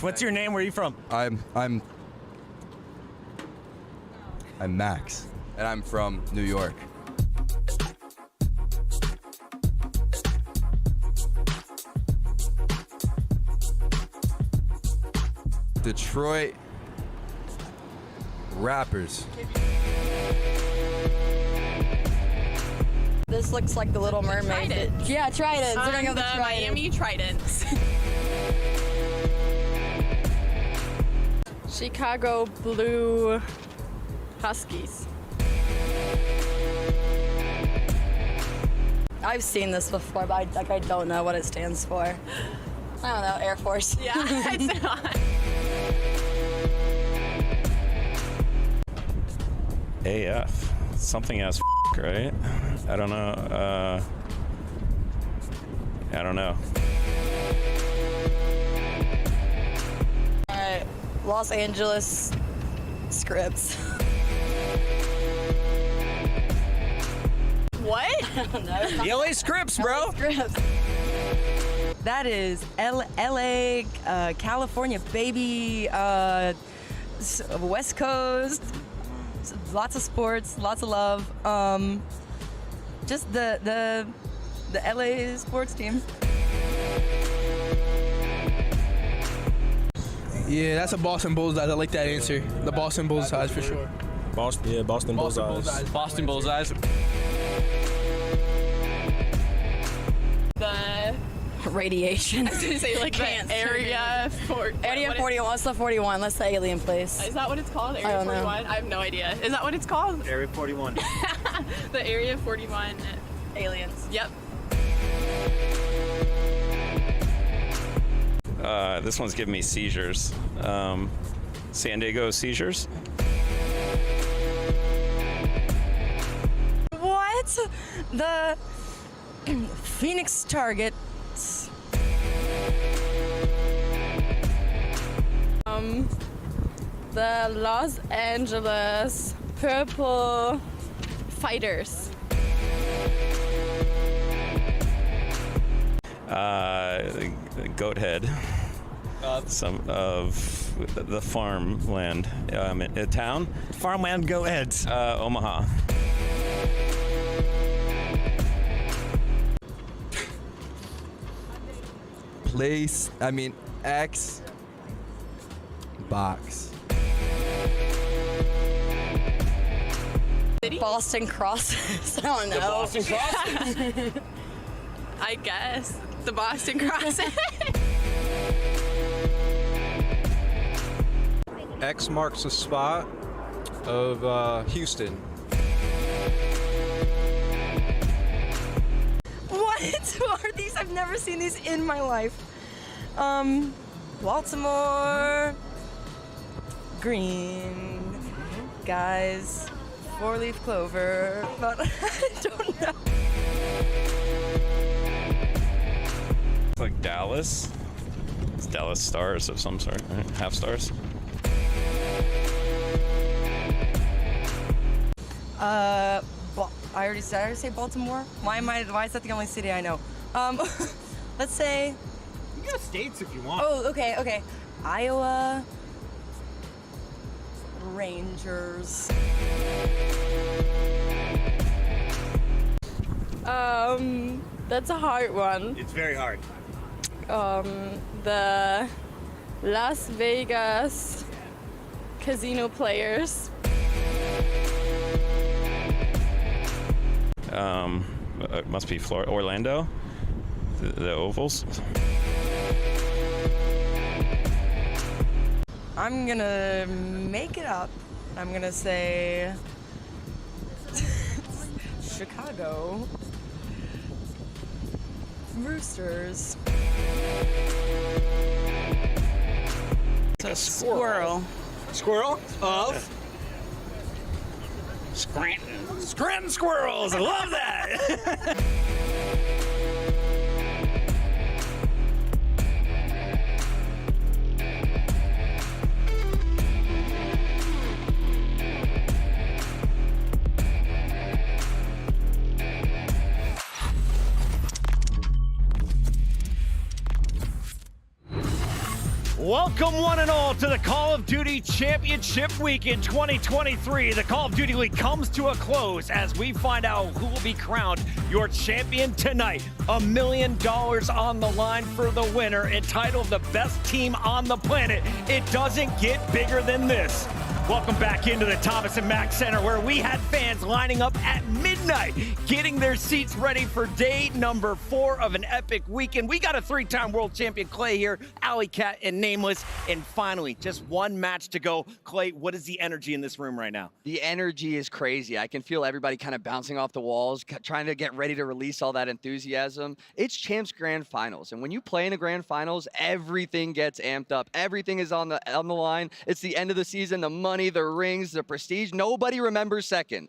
What's your name? Where are you from? I'm Max, and I'm from New York. Detroit rappers. This looks like the Little Mermaid. Trident. Yeah, Trident. I'm the Miami Tridents. Chicago Blue Huskies. I've seen this before, but I don't know what it stands for. I don't know, Air Force. Yeah, it's not. AF. Something as right? I don't know. I don't know. Los Angeles Scrapz. What? The LA Scrapz, bro. That is LA, California, baby. West Coast. Lots of sports, lots of love. Just the LA sports team. Yeah, that's a Boston Bullseyes. I like that answer. The Boston Bullseyes for sure. Boston Bullseyes. Boston Bullseyes. The Radiation. I was gonna say like the area for Area 41. What's the 41? That's the alien place. Is that what it's called? Area 41? I have no idea. Is that what it's called? Area 41. The Area 41 aliens. Yep. This one's giving me seizures. San Diego seizures. What? The Phoenix Targets. The Los Angeles Purple Fighters. Goat head. Some of the farmland. A town. Farmland goat heads. Omaha. Place, I mean, X box. Boston Crosses. I don't know. The Boston Crosses. I guess. The Boston Crosses. X marks the spot of Houston. What are these? I've never seen these in my life. Baltimore. Green. Guys. 4-leaf clover. But I don't know. It's like Dallas. It's Dallas Stars of some sort, right? Half stars. I already say Baltimore. Why is that the only city I know? Let's say. You got states if you want. Oh, okay. Iowa. Rangers. That's a hard one. It's very hard. The Las Vegas casino players. It must be Florida, Orlando, the Ovals. I'm gonna make it up. I'm gonna say Chicago Roosters. It's a squirrel. Squirrel of Scranton. Scranton Squirrels. I love that. Welcome one and all to the Call of Duty Championship Weekend 2023. The Call of Duty League comes to a close as we find out who will be crowned your champion tonight. $1 million on the line for the winner, entitled the best team on the planet. It doesn't get bigger than this. Welcome back into the Thomas and Mack Center, where we had fans lining up at midnight, getting their seats ready for day number 4 of an epic weekend. We got a 3-time world champion, Clay, here, Alley Cat, and Nameless. And finally, just one match to go. Clay, what is the energy in this room right now? The energy is crazy. I can feel everybody kind of bouncing off the walls, trying to get ready to release all that enthusiasm. It's Champs Grand Finals, and when you play in a Grand Finals, everything gets amped up. Everything is on the line. It's the end of the season. The money money, the rings, the prestige. Nobody remembers second.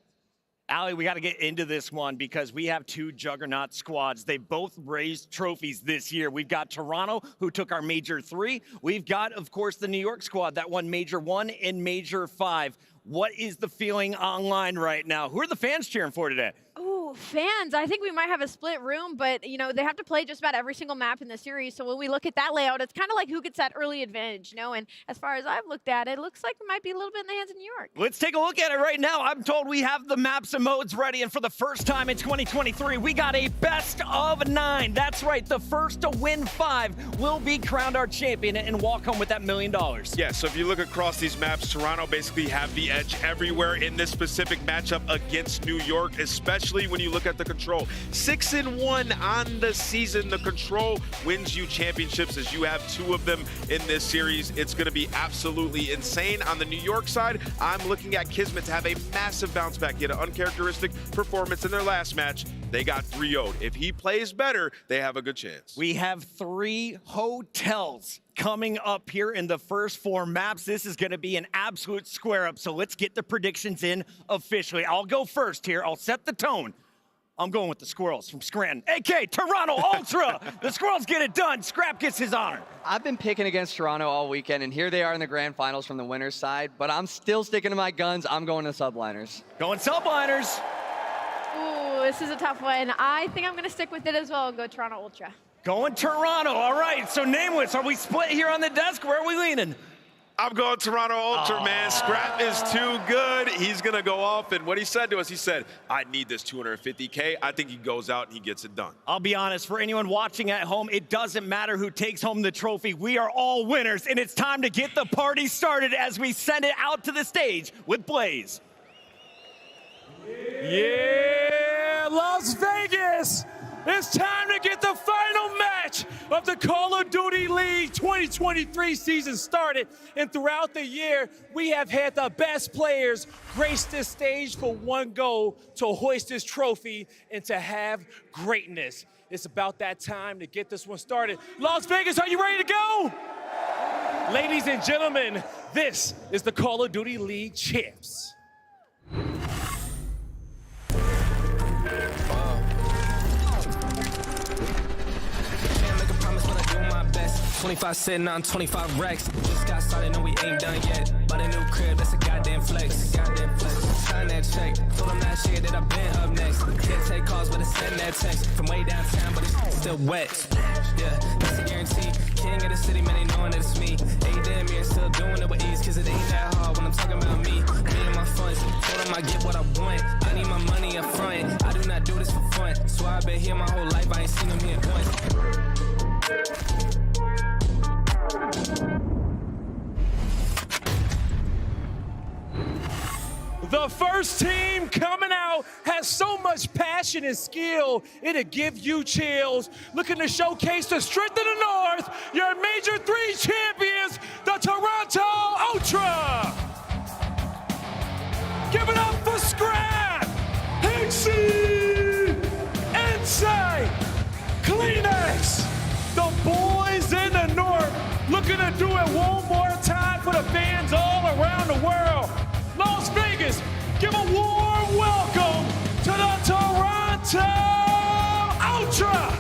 Allie, we got to get into this one because we have two juggernaut squads. They both raised trophies this year. We've got Toronto, who took our Major 3. We've got, of course, the New York squad that won Major 1 and Major 5. What is the feeling online right now? Who are the fans cheering for today? Ooh, fans. I think we might have a split room, but, you know, they have to play just about every single map in the series. So when we look at that layout, it's kind of like who gets that early advantage, you know? And as far as I've looked at it, looks like it might be a little bit in the hands of New York. Let's take a look at it right now. I'm told we have the maps and modes ready, and for the first time in 2023, we got a best of 9. That's right, the first to win 5 will be crowned our champion and walk home with that $1 million. Yeah, so if you look across these maps, Toronto basically have the edge everywhere in this specific matchup against New York, especially when you look at the control. 6-1 on the season. The control wins you championships as you have 2 of them in this series. It's going to be absolutely insane. On the New York side, I'm looking at KiSMET to have a massive bounce back. He had an uncharacteristic performance in their last match. They got 3-0'd. If he plays better, they have a good chance. We have 3 hotels coming up here in the first 4 maps. This is going to be an absolute square up. So let's get the predictions in officially. I'll go first here. I'll set the tone. I'm going with the Squirrels from Scranton, a.k.a. Toronto Ultra. The Squirrels get it done. Scrap gets his honor. I've been picking against Toronto all weekend, and here they are in the grand finals from the winner's side, but I'm still sticking to my guns. I'm going to Subliners. Going Subliners. Ooh, this is a tough one. I think I'm going to stick with it as well and go Toronto Ultra. Going Toronto. All right, so Nameless, are we split here on the desk? Where are we leaning? I'm going Toronto Ultra, man. Scrap is too good. He's going to go off, and what he said to us, he said, I need this 250K. I think he goes out and he gets it done. I'll be honest, for anyone watching at home, it doesn't matter who takes home the trophy. We are all winners, and it's time to get the party started as we send it out to the stage with Blaze. Yeah, Las Vegas! It's time to get the final match of the Call of Duty League 2023 season started. And throughout the year, we have had the best players grace this stage for one goal: to hoist this trophy and to have greatness. It's about that time to get this one started. Las Vegas, are you ready to go? Ladies and gentlemen, this is the Call of Duty League champs. 25 sitting on 25 racks. Just got started, no, we ain't done yet. Bought a new crib, that's a goddamn flex. Sign that check. Told them that shit that I've been up next. Can't take calls, but I send that text from way downtown, but it's still wet. Yeah, that's a guarantee. King of the city, man, they knowing that it's me. Ain't damn near still doing it with ease, cause it ain't that hard when I'm talking about me. Me and my funds. Told them I get what I want. I need my money up front. I do not do this for fun. So I've been here my whole life, I ain't seen them here once. The first team coming out has so much passion and skill, it'll give you chills. Looking to showcase the strength of the North, your Major 3 champions, the Toronto Ultra. Give it up for Scrapz, HyDra, Inside, CleanX. The boys in the North looking to do it one more time for the fans all around the world. Las Vegas, give a warm welcome to the Toronto Ultra.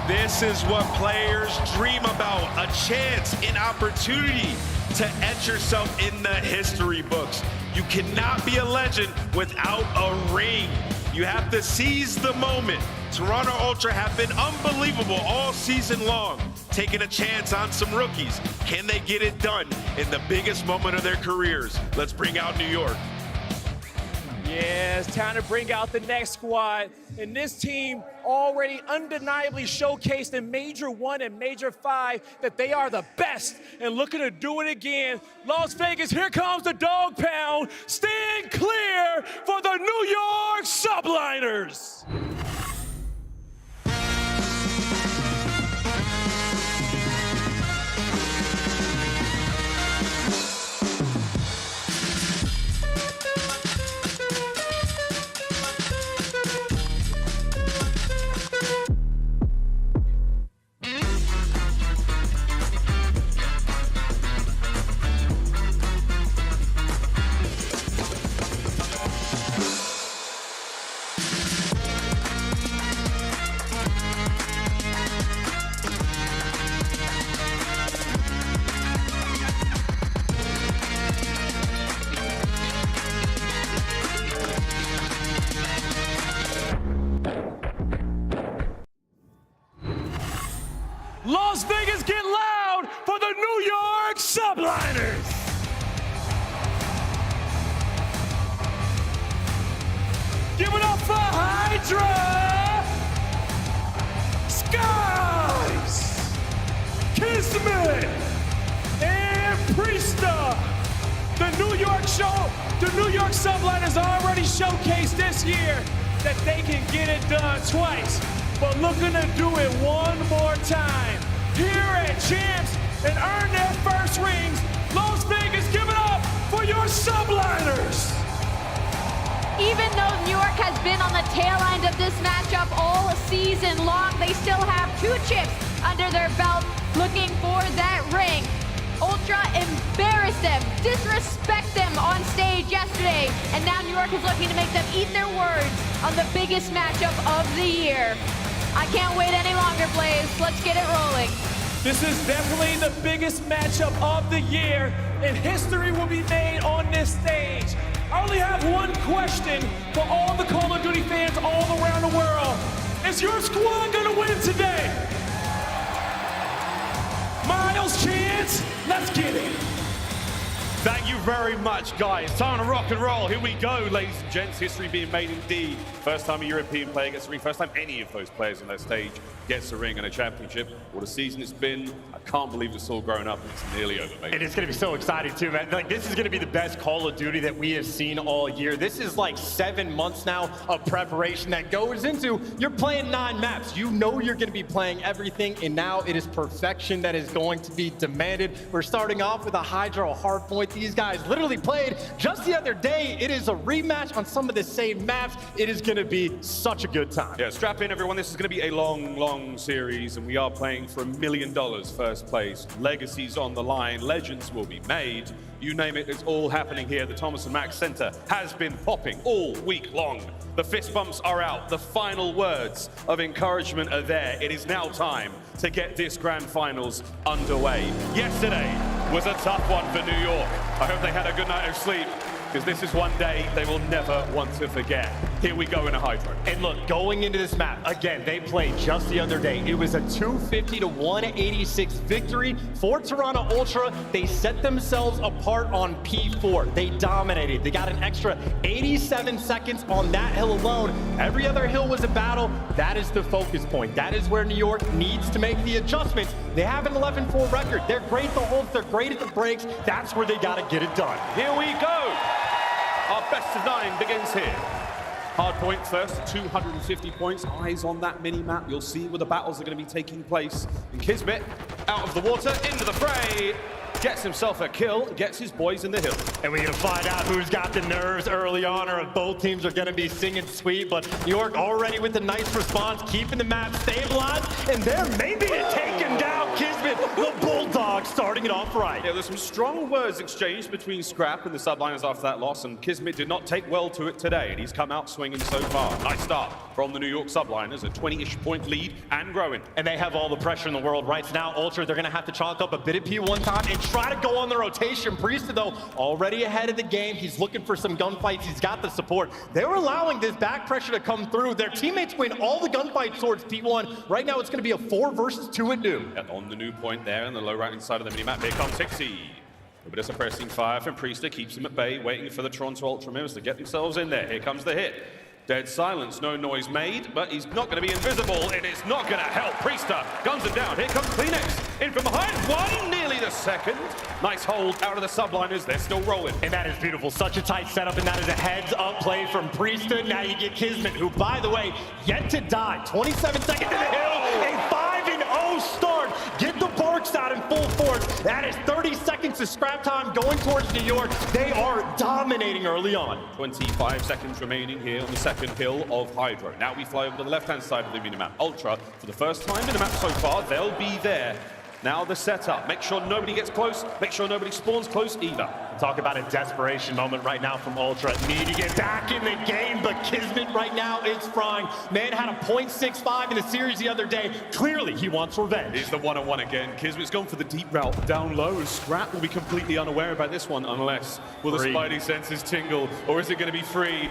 This is what players dream about, a chance, an opportunity to etch yourself in the history books. You cannot be a legend without a ring. You have to seize the moment. Toronto Ultra have been unbelievable all season long, taking a chance on some rookies. Can they get it done in the biggest moment of their careers? Let's bring out New York. Yeah, it's time to bring out the next squad. And this team already undeniably showcased in Major 1 and Major 5 that they are the best and looking to do it again. Las Vegas, here comes the dog pound. Stand clear for the New York Subliners. Las Vegas get loud for the New York Subliners. Give it up for HyDra, Skyz, KiSMET, and Priestahh. The New York Subliners already showcased this year that they can get it done twice, but looking to do it one more time here at Champs and earn their first rings. Las Vegas, give it up for your Subliners. Even though New York has been on the tail end of this matchup all season long, they still have 2 chips under their belt looking for that ring. Ultra embarrassed them, disrespect them on stage yesterday, and now New York is looking to make them eat their words on the biggest matchup of the year. I can't wait any longer, Blaze. Let's get it rolling. This is definitely the biggest matchup of the year, and history will be made on this stage. I only have one question for all the Call of Duty fans all around the world. Is your squad gonna win today? Miles Chance, let's get it. Thank you very much, guys. Time to rock and roll. Here we go, ladies and gents. History being made indeed. First time a European player gets a ring. First time any of those players on that stage gets a ring and a championship. What a season it's been. I can't believe it's all grown up and it's nearly over, mate. And it's going to be so exciting, too, man. Like, this is going to be the best Call of Duty that we have seen all year. This is like 7 months now of preparation that goes into, you're playing 9 maps. You know you're going to be playing everything, and now it is perfection that is going to be demanded. We're starting off with a HyDra hardpoint. These guys literally played just the other day. It is a rematch on some of the same maps. It is going to be such a good time. Yeah, strap in, everyone. This is going to be a long, long series, and we are playing for $1 million first place. Legacies on the line. Legends will be made. You name it, it's all happening here. The Thomas and Mack Center has been popping all week long. The fist bumps are out. The final words of encouragement are there. It is now time to get this grand finals underway. Yesterday was a tough one for New York. I hope they had a good night of sleep, because this is one day they will never want to forget. Here we go in a HyDra. And look, going into this map, again, they played just the other day. It was a 250-186 victory for Toronto Ultra. They set themselves apart on P4. They dominated. They got an extra 87 seconds on that hill alone. Every other hill was a battle. That is the focus point. That is where New York needs to make the adjustments. They have an 11-4 record. They're great at the holds. They're great at the breaks. That's where they got to get it done. Here we go. Our best of 9 begins here. Hard point first, 250 points. Eyes on that mini-map. You'll see where the battles are going to be taking place. And KiSMET out of the water, into the fray. Gets himself a kill, gets his boys in the hill. And we're going to find out who's got the nerves early on, or if both teams are going to be singing sweet. But New York already with a nice response, keeping the map stabilized. And there may be a taken down KiSMET, the Bulldog, starting it off right. Yeah, there's some strong words exchanged between Scrapz and the Subliners after that loss, and KiSMET did not take well to it today, and he's come out swinging so far. Nice start from the New York Subliners, a 20-ish point lead and growing. And they have all the pressure in the world right now. Ultra, they're going to have to chalk up a bit of P1 time and try to go on the rotation. Priestahh, though, already ahead of the game. He's looking for some gunfights. He's got the support. They're allowing this back pressure to come through. Their teammates win all the gunfights towards P1. Right now, it's going to be a 4 versus 2 at new. And on the new point there, on the low right-hand side of the minimap, here comes HyDra. A bit of suppressing fire from Priestahh, keeps him at bay, waiting for the Toronto Ultra members to get themselves in there. Here comes the hit. Dead silence, no noise made, but he's not going to be invisible, and it's not going to help. Priestahh guns him down. Here comes CleanX in from behind. 1, nearly the second. Nice hold out of the Subliners. They're still rolling. And that is beautiful. Such a tight setup, and that is a heads-up play from Priestahh. Now you get KiSMET, who, by the way, yet to die. 27 seconds to the hill. A 5-0 start. Get the Barks out in full force. That is 30 seconds to scrap time going towards New York. They are dominating early on. 25 seconds remaining here on the second hill of HyDra. Now we fly over to the left-hand side of the minimap. Ultra, for the first time in the map so far, they'll be there. Now the setup. Make sure nobody gets close. Make sure nobody spawns close either. Talk about a desperation moment right now from Ultra. Need to get back in the game, but KiSMET right now is frying. Man had a .65 in the series the other day. Clearly, he wants revenge. He's the one-on-one again. KiSMET's gone for the deep route down low, and Scrapz will be completely unaware about this one, unless will the Spidey senses tingle, or is it going to be 3,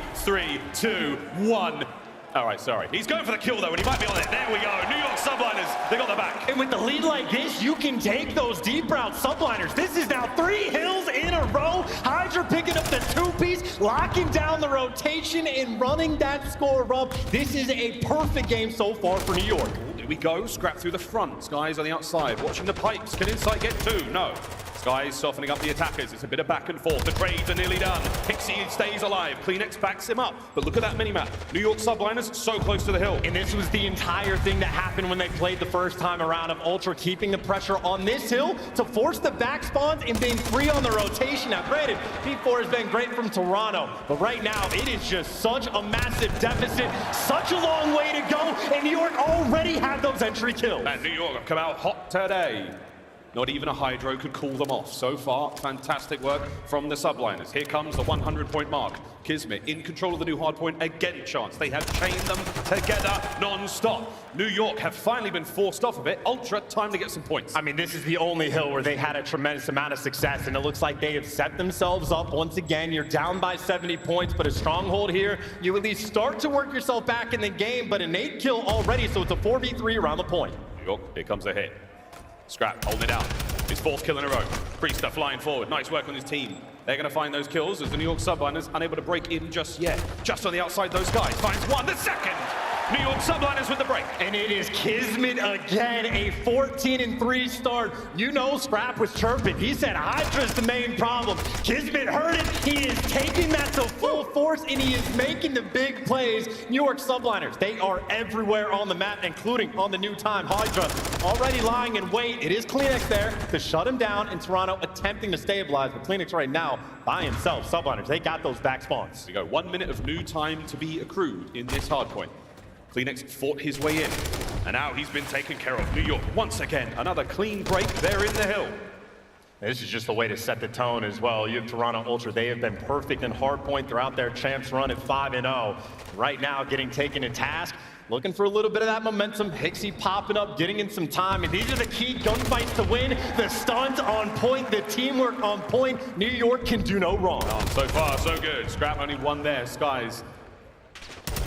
2, 1? All right, sorry. He's going for the kill, though, and he might be on it. There we go. New York Subliners, they got the back. And with the lead like this, you can take those deep route Subliners. This is now 3 hills in a row. HyDra picking up the 2-piece, locking down the rotation and running that score up. This is a perfect game so far for New York. Here we go. Scrap through the front. Skyz on the outside. Watching the pipes. Can Insight get 2? No. Skyz softening up the attackers. It's a bit of back and forth. The trades are nearly done. Pixie stays alive. CleanX backs him up. But look at that minimap. New York Subliners so close to the hill. And this was the entire thing that happened when they played the first time around of Ultra keeping the pressure on this hill to force the back spawns and being free on the rotation. Now, granted, P4 has been great from Toronto, but right now it is just such a massive deficit, such a long way to go, and New York already had those entry kills. And New York have come out hot today. Not even a HyDra could cool them off. So far, fantastic work from the Subliners. Here comes the 100-point mark. KiSMET in control of the new hardpoint again, chance. They have chained them together non-stop. New York have finally been forced off of it. Ultra, time to get some points. I mean, this is the only hill where they had a tremendous amount of success, and it looks like they have set themselves up once again. You're down by 70 points, but a stronghold here. You at least start to work yourself back in the game, but an 8 kill already, so it's a 4v3 around the point. New York, here comes a hit. Scrap, holding it down. His 4th kill in a row. Priestahh flying forward. Nice work on his team. They're going to find those kills as the New York Subliners unable to break in just yet. Just on the outside, those guys. Finds one. The second. New York Subliners with the break. And it is KiSMET again, a 14-3 start. You know Scrap was chirping. He said HyDra's the main problem. KiSMET heard it. He is taking that to full force, and he is making the big plays. New York Subliners, they are everywhere on the map, including on the new time. HyDra already lying in wait. It is CleanX there to shut him down, and Toronto attempting to stabilize. But CleanX right now by himself. Subliners, they got those back spawns. We go 1 minute of new time to be accrued in this hardpoint. CleanX fought his way in, and now he's been taken care of. New York, once again, another clean break there in the hill. This is just a way to set the tone as well. You have Toronto Ultra. They have been perfect in hardpoint throughout their champs run at 5-0. Right now, getting taken to task, looking for a little bit of that momentum. Pixie popping up, getting in some time, and these are the key gunfights to win. The stuns on point, the teamwork on point. New York can do no wrong. So far, so good. Scrap only one there. Skyz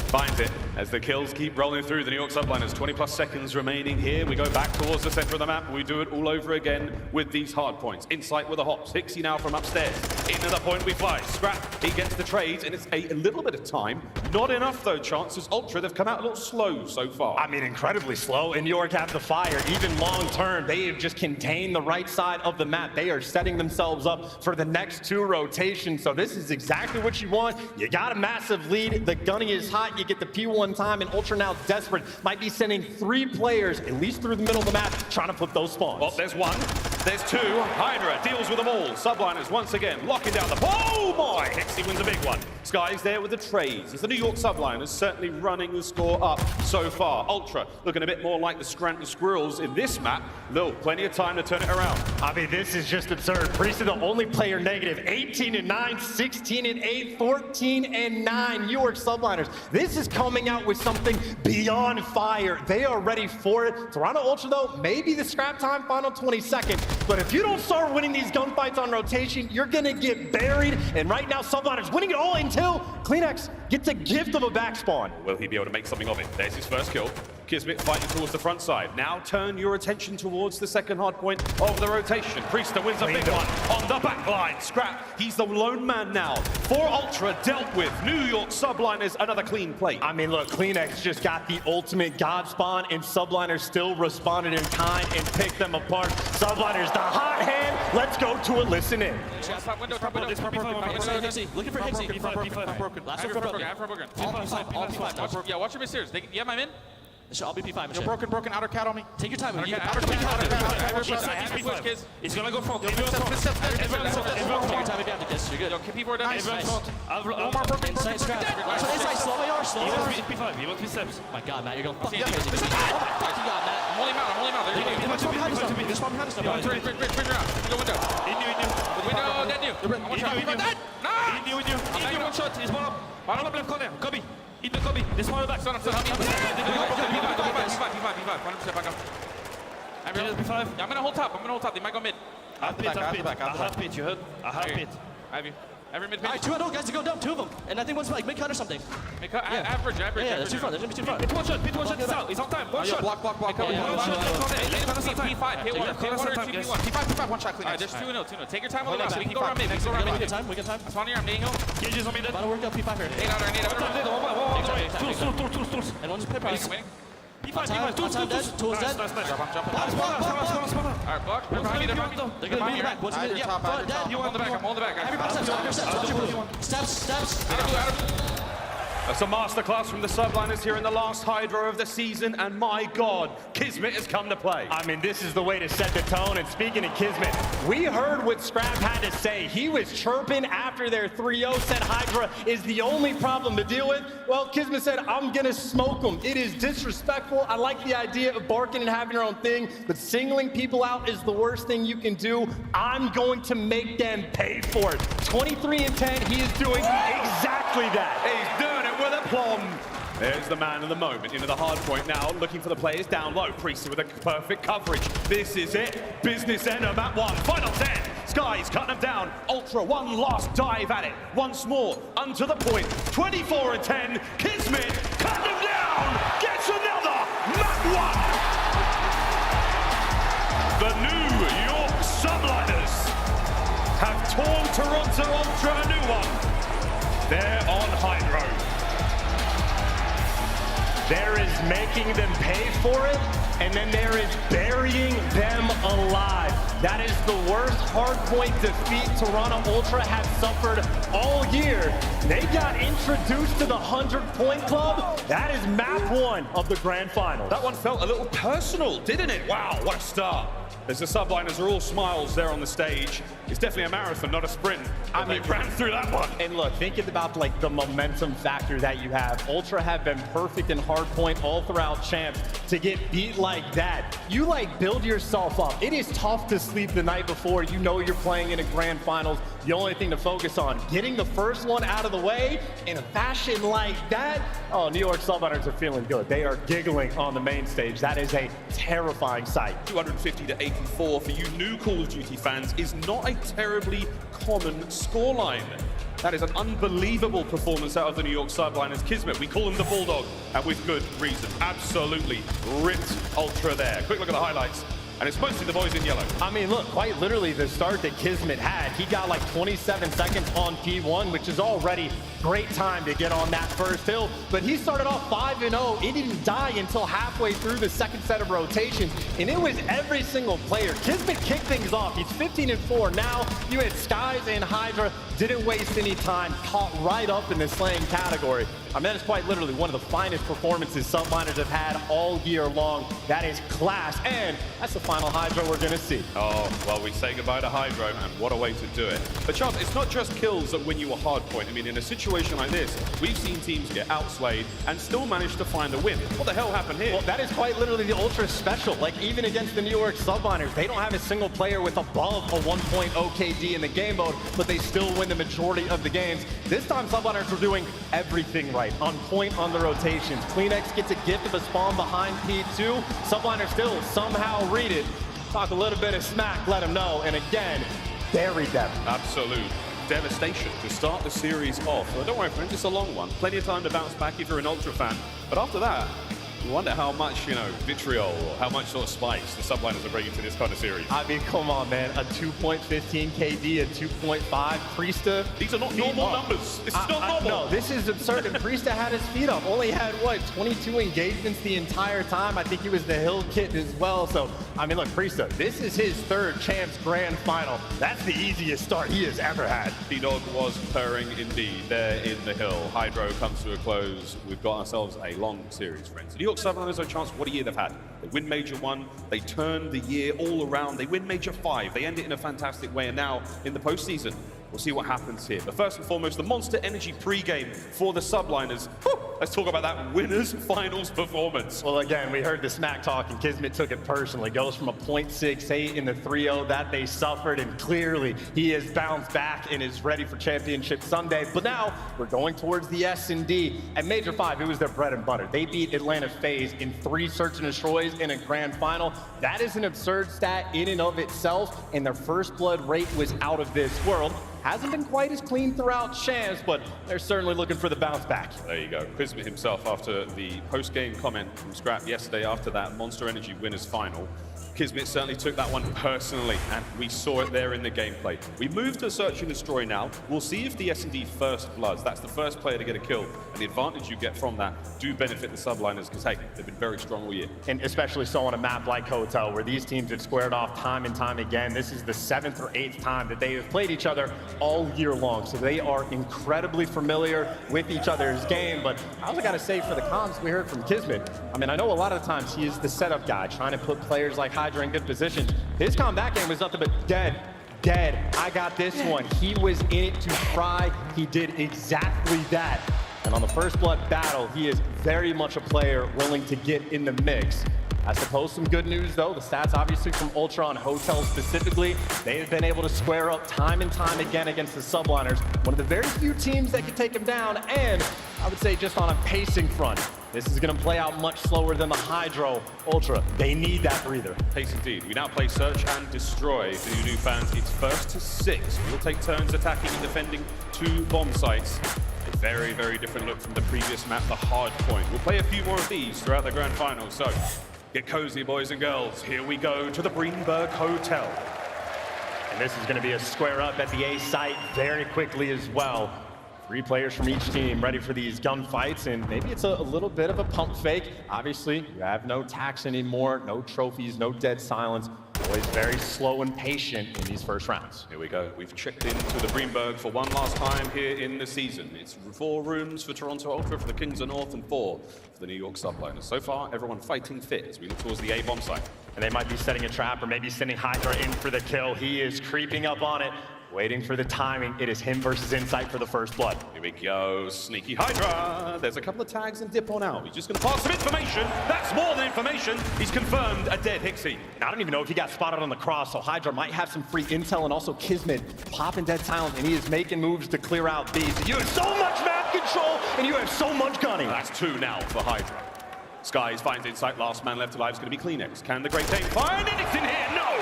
finds it as the kills keep rolling through. The New York Subliners, 20+ seconds remaining here. We go back towards the center of the map. We do it all over again with these hard points. Insight with the hops. Pixie now from upstairs. Into the point we fly. Scrap, he gets the trades, and it's a little bit of time. Not enough, though, chances. Ultra, they've come out a little slow so far. I mean, incredibly slow. And New York have the fire. Even long term, they have just contained the right side of the map. They are setting themselves up for the next 2 rotations. So this is exactly what you want. You got a massive lead. The gunning is hot. You get the P1 time, and Ultra now desperate. Might be sending 3 players, at least through the middle of the map, trying to flip those spawns. Well, there's 1. There's 2. HyDra deals with them all. Subliners once again locking down the... Oh boy! Pixie wins a big one. Skyz there with the trades. As the New York Subliners certainly running the score up so far. Ultra looking a bit more like the Scranton Squirrels in this map. Though plenty of time to turn it around. I mean, this is just absurd. Priestahh, the only player negative. 18-9, 16-8, 14-9. New York Subliners. This is coming out with something beyond fire. They are ready for it. Toronto Ultra, though, maybe the scrap time final 20 seconds. But if you don't start winning these gunfights on rotation, you're going to get buried. And right now, Subliners winning it all until CleanX gets a gift of a back spawn. Will he be able to make something of it? There's his first kill. KiSMET fighting towards the front side. Now turn your attention towards the second hard point of the rotation. Priestahh wins a big one on the back line. Scrap, he's the lone man now. For Ultra dealt with. New York Subliners, another clean plate. I mean, look, CleanX just got the ultimate god spawn, and Subliners still responded in kind and picked them apart. Subliners, the hot hand. Let's go to a listen in. Top window. Looking for Hixie. P5. Broken. Last one broken. Yeah, watch your mid-stairs. You have my min? I'll be P5. You're broken. Outer cat on me. Take your time. Outer cat. He's gonna go front. Take your time if you have to guess. You're good. People are done. One more broken. Inside scrap. Inside slow AR. Slow AR. P5. He wants P7. My God, Matt, you're going fucking crazy. You got Matt. I'm holding him out. There you go. This one behind us. Bring her out. Go window. Window, dead you. One shot. Dead. No. I'm making one shot. He's one up. Bottom left corner. Copy. In the copy. This one back. Son. P5. 100% back up. I'm gonna hold top. They might go mid. I have pit. You heard? I have pit. I have you. Every mid. Alright, 2-0 guys to go down, 2 of them. And I think one's like mid-cut or something. Mid-cut, Yeah. average. Yeah, there's 2 front, there's gonna be 2 front. Hit one shot, he's out. He's on time. One shot. Block. One shot. P5, hit one. P5, one shot. Alright, there's 2-0. Take your time on the left. We can go around mid. We can go around mid. We got time. Spawn your arm, Nate Hill. Gauges on me, About to work out P5 here. 8 out. Tools. And one just pit price. P5, Tools dead. Tools dead. Alright, block. They're gonna be in the back. One's in the front dead. You on the back, I'm on the back. Everybody steps. Watch your blue. Steps. That's a masterclass from the Subliners here in the last HyDra of the season, and my God, KiSMET has come to play. I mean, this is the way to set the tone, and speaking of KiSMET, we heard what Scrapz had to say. He was chirping after their 3-0, said HyDra is the only problem to deal with. Well, KiSMET said, I'm gonna smoke them. It is disrespectful. I like the idea of barking and having your own thing, but singling people out is the worst thing you can do. I'm going to make them pay for it. 23-10, he is doing exactly that. He's doing it with aplomb. There's the man of the moment into the hard point now, looking for the players down low. Priestahh with a perfect coverage. This is it. Business end of map 1. Final 10. Skyz cutting them down. Ultra, one last dive at it. Once more, unto the point. 24-10. KiSMET cutting them down. Gets another. Map 1. The New York Subliners have torn Toronto Ultra a new one. They're on HyDra. There is making them pay for it, and then there is burying them alive. That is the worst hardpoint defeat Toronto Ultra have suffered all year. They got introduced to the 100-point club. That is map 1 of the grand finals. That one felt a little personal, didn't it? Wow, what a start. As the Subliners are all smiles there on the stage. It's definitely a marathon, not a sprint. I mean, ran through that one. And look, thinking about like the momentum factor that you have, Ultra have been perfect in hardpoint all throughout champs. To get beat like that, you like build yourself up. It is tough to sleep the night before. You know you're playing in a grand finals. The only thing to focus on, getting the first one out of the way in a fashion like that. Oh, New York Subliners are feeling good. They are giggling on the main stage. That is a terrifying sight. 250-84 for you new Call of Duty fans is not a terribly common scoreline. That is an unbelievable performance out of the New York Subliners. KiSMET, we call him the Bulldog, and with good reason. Absolutely ripped Ultra there. Quick look at the highlights. And it's mostly the boys in yellow. I mean, look, quite literally the start that KiSMET had, he got like 27 seconds on P1, which is already great time to get on that first hill. But he started off 5-0. It didn't die until halfway through the second set of rotations. And it was every single player. KiSMET kicked things off. He's 15-4. Now you had Skyz and HyDra. Didn't waste any time. Caught right up in the slaying category. I mean, that is quite literally one of the finest performances Subliners have had all year long. That is class, and that's the final HyDra we're gonna see. Oh, well, we say goodbye to HyDra, and what a way to do it. But Chubb, it's not just kills that win you a hard point. I mean, in a situation like this, we've seen teams get outslayed and still manage to find a win. What the hell happened here? Well, that is quite literally the Ultra special. Like, even against the New York Subliners, they don't have a single player with above a 1.0 KD in the game mode, but they still win the majority of the games. This time, Subliners were doing everything right. On point on the rotations. CleanX gets a gift of a spawn behind P2. Subliners still somehow read it. Talk a little bit of smack, let them know, and again, buried them. Absolute devastation to start the series off. Well, don't worry, friends, it's a long one. Plenty of time to bounce back if you're an Ultra fan. But after that, you wonder how much, vitriol or how much sort of spice the Subliners are bringing to this kind of series. I mean, come on, man. A 2.15 KD, a 2.5 Priestahh. These are not normal numbers. This is not normal. No, this is absurd. And Priestahh had his feet up. Only had, 22 engagements the entire time. I think he was the hill kit as well. So, I mean, look, Priestahh, this is his third champs grand final. That's the easiest start he has ever had. T-Dog was purring indeed there in the hill. HyDra comes to a close. We've got ourselves a long series, friends. New York Subliners are a chance. What a year they've had. They win Major 1. They turn the year all around. They win Major 5. They end it in a fantastic way. And now in the postseason, we'll see what happens here. But first and foremost, the Monster Energy pregame for the Subliners. Woo! Let's talk about that winners finals performance. Well, again, we heard the smack talk, and KiSMET took it personally. Goes from a 0.68 in the 3-0 that they suffered, and clearly he has bounced back and is ready for Championship Sunday. But now we're going towards the S&D. At Major 5, it was their bread and butter. They beat Atlanta FaZe in 3 search and destroys in a grand final. That is an absurd stat in and of itself, and their first blood rate was out of this world. Hasn't been quite as clean throughout champs, but they're certainly looking for the bounce back. There you go. KiSMET himself after the post-game comment from Scrapz yesterday after that Monster Energy winners final. KiSMET certainly took that one personally, and we saw it there in the gameplay. We move to Search and Destroy now. We'll see if the S&D First Bloods, that's the first player to get a kill, and the advantage you get from that do benefit the Subliners, because, hey, they've been very strong all year. And especially so on a map like Hotel, where these teams have squared off time and time again. This is the 7th or 8th time that they have played each other all year long, so they are incredibly familiar with each other's game. But I also got to say, for the comms we heard from KiSMET, I mean, I know a lot of the times he is the setup guy, trying to put players like HyDra in good positions. His comm that game was nothing but dead, I got this one. He was in it to fry. He did exactly that. And on the First Blood battle, he is very much a player willing to get in the mix. I suppose some good news, though. The stats, obviously, from Ultra on Hotel specifically, they have been able to square up time and time again against the Subliners. One of the very few teams that can take them down, and I would say just on a pacing front. This is going to play out much slower than the HyDra Ultra. They need that breather. Pace indeed. We now play Search and Destroy. For you new fans, it's 1st to 6. We'll take turns attacking and defending 2 bomb sites. A very, very different look from the previous map, the hard point. We'll play a few more of these throughout the grand final, so get cozy, boys and girls. Here we go to the Greenberg Hotel. And this is going to be a square up at the A site very quickly as well. 3 players from each team ready for these gunfights, and maybe it's a little bit of a pump fake. Obviously, you have no tax anymore, no trophies, no dead silence. Always very slow and patient in these first rounds. Here we go. We've checked into the Greenberg for one last time here in the season. It's 4 rooms for Toronto Ultra, for the Kings of North, and 4 for the New York Subliners. So far, everyone fighting fit as we look towards the A bomb site. And they might be setting a trap or maybe sending HyDra in for the kill. He is creeping up on it, waiting for the timing. It is him versus Insight for the First Blood. Here we go, sneaky HyDra. There's a couple of tags and dip on out. He's just going to pass some information. That's more than information. He's confirmed a dead Hixie. I don't even know if he got spotted on the cross, so HyDra might have some free intel, and also KiSMET popping dead silence, and he is making moves to clear out B's. You have so much map control, and you have so much gunning. That's 2 now for HyDra. Skyz finds Insight, last man left alive is going to be CleanX. Can the Great Dane find it? It's in here, no!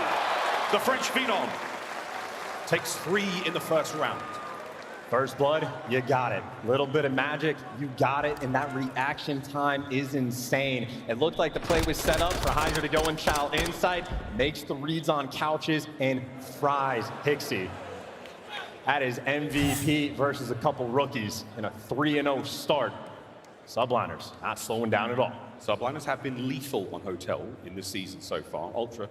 The French Phenom takes 3 in the first round. First Blood, you got it. Little bit of magic, you got it, and that reaction time is insane. It looked like the play was set up for HyDra to go and chow Insight, makes the reads on couches, and fries Hixie. That is MVP versus a couple rookies in a 3-0 start. Subliners not slowing down at all. Subliners have been lethal on Hotel in this season so far. Ultra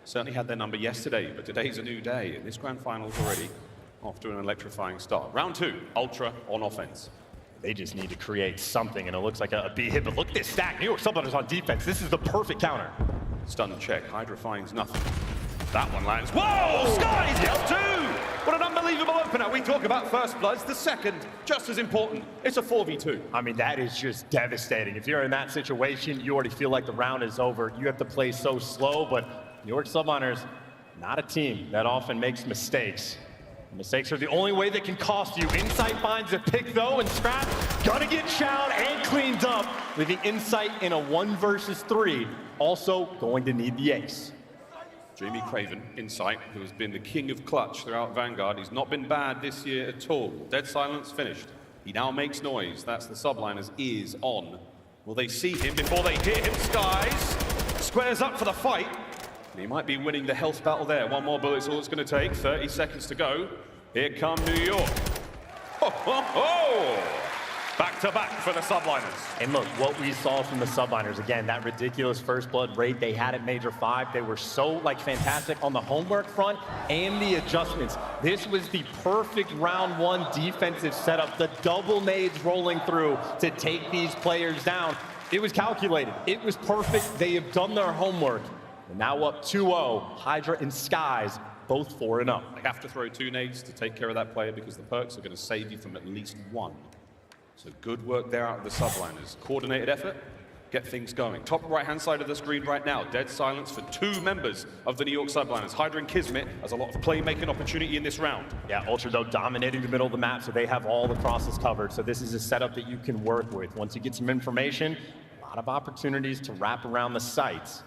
certainly had their number yesterday, but today's a new day, and this grand final's already off to an electrifying start. Round 2, Ultra on offense. They just need to create something, and it looks like a B hit, but look at this stack. New York Subliners on defense. This is the perfect counter. Stun check. HyDra finds nothing. That one lands. Whoa! Skyz gets 2! What an unbelievable opener. We talk about First Bloods. The second, just as important. It's a 4v2. I mean, that is just devastating. If you're in that situation, you already feel like the round is over. You have to play so slow, but New York Subliners, not a team that often makes mistakes. Mistakes are the only way that can cost you. Insight finds a pick, though, and Scrapz gonna get chowed and cleaned up, leaving Insight in a 1 versus 3. Also going to need the ace. Jamie Craven, Insight, who has been the king of clutch throughout Vanguard. He's not been bad this year at all. Dead silence finished. He now makes noise. That's the Subliners is on. Will they see him before they hear him? Skyz squares up for the fight. And he might be winning the health battle there. 1 more bullet's all it's going to take. 30 seconds to go. Here come New York. Ho, ho, ho! Back to back for the Subliners. And look, what we saw from the Subliners, again, that ridiculous First Blood rate they had at Major 5, they were so, fantastic on the homework front and the adjustments. This was the perfect round 1 defensive setup, the double nades rolling through to take these players down. It was calculated. It was perfect. They have done their homework. And now up 2-0, HyDra and Skyz, both 4-0. They have to throw 2 nades to take care of that player because the perks are going to save you from at least 1. So good work there out of the Subliners. Coordinated effort, get things going. Top right-hand side of the screen right now, dead silence for 2 members of the New York Subliners. HyDra and KiSMET has a lot of playmaking opportunity in this round. Yeah, Ultra, though, dominating the middle of the map, so they have all the crosses covered. So this is a setup that you can work with. Once you get some information, a lot of opportunities to wrap around the sites.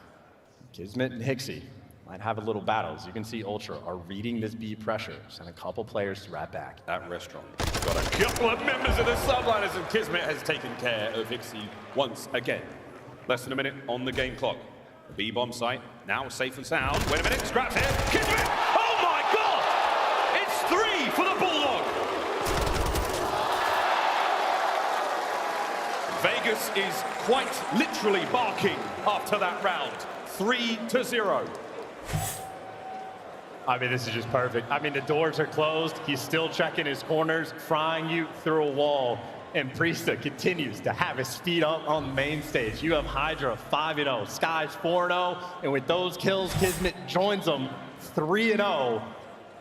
KiSMET and Hixie might have a little battle. As you can see, Ultra are reading this B pressure, send a couple players to wrap back. That restaurant got a couple of members of the Subliners, and KiSMET has taken care of HyDra once again. Less than a minute on the game clock. B-bomb site, now safe and sound. Wait a minute, Scrapz here. KiSMET! Oh my God! It's 3 for the Bulldog! Vegas is quite literally barking after that round. 3-0. I mean, this is just perfect. I mean, the doors are closed. He's still checking his corners, frying you through a wall. And Priestahh continues to have his feet up on the main stage. You have HyDra 5-0, Skyz 4-0, and with those kills, KiSMET joins them 3-0.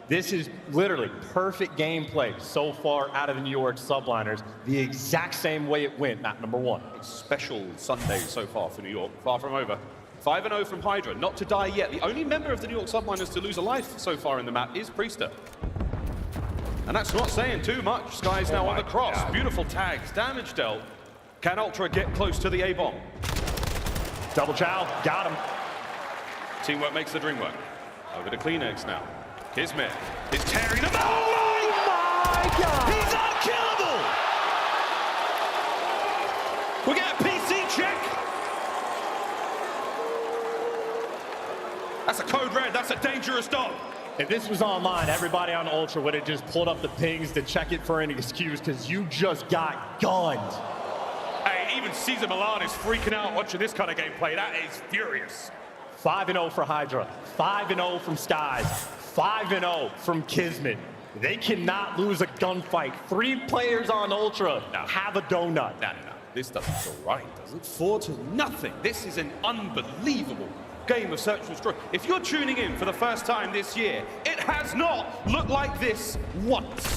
This is literally perfect gameplay so far out of the New York Subliners, the exact same way it went, map number 1. A special Sunday so far for New York, far from over. 5-0 from HyDra, not to die yet. The only member of the New York Subliners to lose a life so far in the map is Priestahh. And that's not saying too much. Skyz now on the cross. God. Beautiful tags, damage dealt. Can Ultra get close to the A-bomb? Double chow, got him. Teamwork makes the dream work. Over to CleanX now. KiSMET is tearing them. Oh my God! He's unkillable! We get a PC check. That's a code red, that's a dangerous dog. If this was online, everybody on Ultra would have just pulled up the pings to check it for any excuse, because you just got gunned. Hey, even Cesar Milan is freaking out watching this kind of gameplay. That is furious. 5-0 for HyDra, 5-0 from Skyz, 5-0 from KiSMET. They cannot lose a gunfight. 3 players on Ultra have a donut. No. This doesn't feel right, does it? 4-0. This is an unbelievable game of search and destroy. If you're tuning in for the first time this year, it has not looked like this once.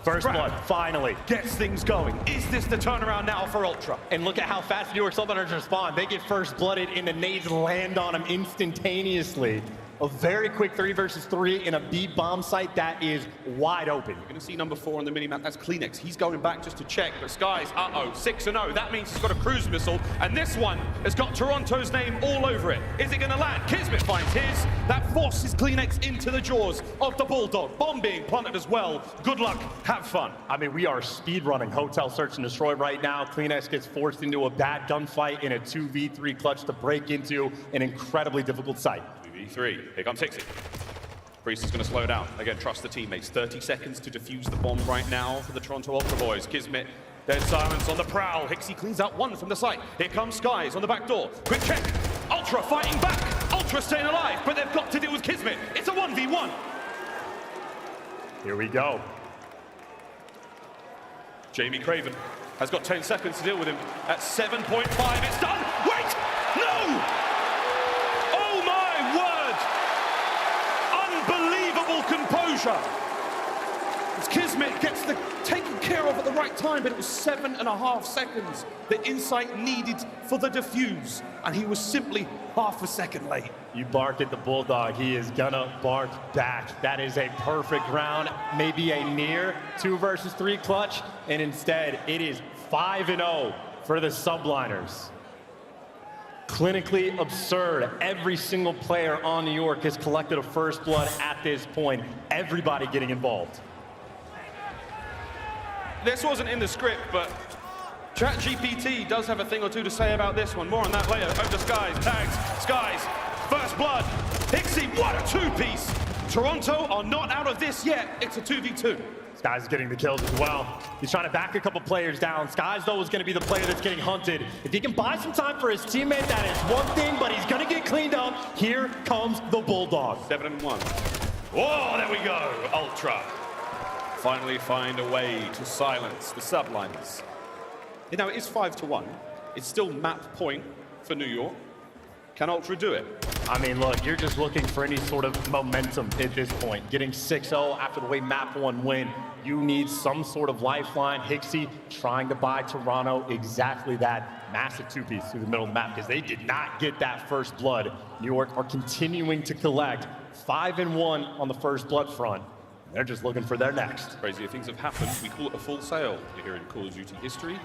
First blood, finally. Gets things going. Is this the turnaround now for Ultra? And look at how fast the New York Subliners respond. They get first blooded and the nades land on them instantaneously. A very quick 3 versus 3 in a B bomb site that is wide open. You're going to see number 4 on the minimap. That's CleanX. He's going back just to check, but Skyz, 6-0. That means he's got a cruise missile, and this one has got Toronto's name all over it. Is it going to land? KiSMET finds his. That forces CleanX into the jaws of the Bulldog. Bomb being planted as well. Good luck. Have fun. I mean, we are speedrunning Hotel Search and Destroy right now. CleanX gets forced into a bad gunfight in a 2v3 clutch to break into an incredibly difficult site. 2v3. Here comes Hixie. Priestahh's going to slow down. Again, trust the teammates. 30 seconds to defuse the bomb right now for the Toronto Ultra boys. KiSMET, dead silence on the prowl. Hixie cleans out 1 from the site. Here comes Skyz on the back door. Quick check. Ultra fighting back. Ultra staying alive, but they've got to deal with KiSMET. It's a 1v1. Here we go. Jamie Craven has got 10 seconds to deal with him. At 7.5, it's done. Wait! No! Oh my word! Unbelievable composure. As KiSMET gets the taken care of at the right time, but it was 7.5 seconds the insight needed for the defuse, and he was simply half a second late. You bark at the Bulldog, he is gonna bark back. That is a perfect round, maybe a near 2 versus 3 clutch, and instead it is 5-0 for the Subliners. Clinically absurd. Every single player on New York has collected a first blood at this point. Everybody getting involved. This wasn't in the script, but ChatGPT does have a thing or two to say about this one. More on that later. Over to Skyz, tags, Skyz, first blood. Hixie, what a 2-piece. Toronto are not out of this yet. It's a 2v2. Skyz is getting the kills as well. He's trying to back a couple players down. Skyz, though, is going to be the player that's getting hunted. If he can buy some time for his teammate, that is one thing, but he's going to get cleaned up. Here comes the Bulldog. 7-1. Whoa, there we go. Ultra finally find a way to silence the Subliners. You know, it is 5-1. It's still map point for New York. Can Ultra do it? I mean, look, you're just looking for any sort of momentum at this point. Getting 6-0 after the way map 1 win, you need some sort of lifeline. Hixie trying to buy Toronto exactly that massive 2-piece through the middle of the map because they did not get that first blood. New York are continuing to collect 5-1 on the first blood front. They're just looking for their next. Crazier things have happened. We call it a full sale here in Call of Duty history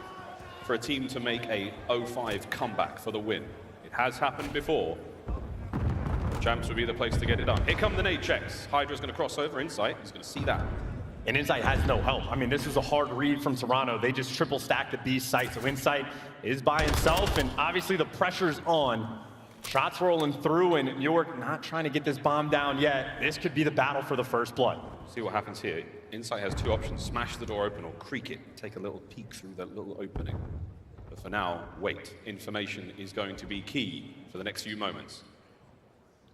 for a team to make a 0-5 comeback for the win. It has happened before. Champs would be the place to get it done. Here come the nade checks. HyDra's going to cross over. Insight, he's going to see that. And Insight has no help. I mean, this was a hard read from Toronto. They just triple stacked the B site. So Insight is by himself, and obviously the pressure's on. Shots rolling through, and York not trying to get this bomb down yet. This could be the battle for the first blood. See what happens here. Insight has two options: smash the door open or creak it. Take a little peek through that little opening. But for now, wait. Information is going to be key for the next few moments.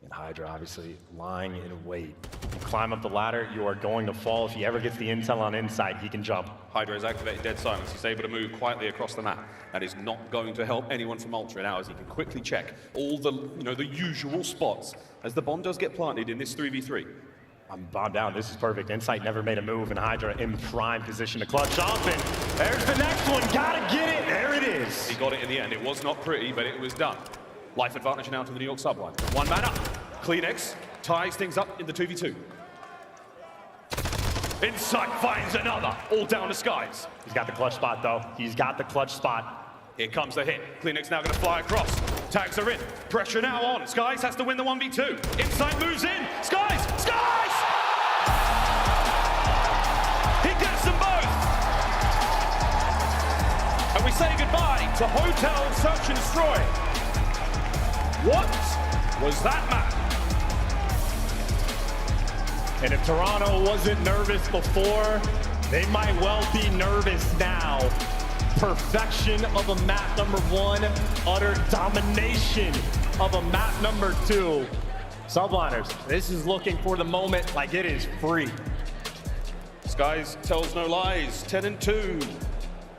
And HyDra obviously lying in wait. You climb up the ladder, you are going to fall. If he ever gets the intel on Insight, he can jump. HyDra is activating dead silence. He's able to move quietly across the map. That is not going to help anyone from Ultra now, as he can quickly check all the, the usual spots as the bomb does get planted in this 3v3. I'm bombed down. This is perfect. Insight never made a move, and HyDra in prime position to clutch off. And there's the next one. Gotta get it. There it is. He got it in the end. It was not pretty, but it was done. Life advantage now to the New York Subliners. One man up. CleanX ties things up in the 2v2. Insight finds another. All down to Skyz. He's got the clutch spot, though. He's got the clutch spot. Here comes the hit. CleanX now going to fly across. Tags are in. Pressure now on. Skyz has to win the 1v2. Insight moves in. Skyz! Skyz! He gets them both. And we say goodbye to Hotel Search and Destroy. What was that map? And if Toronto wasn't nervous before, they might well be nervous now. Perfection of a map number 1, utter domination of a map number 2. Subliners, this is looking for the moment like it is free. Skyz tells no lies, 10-2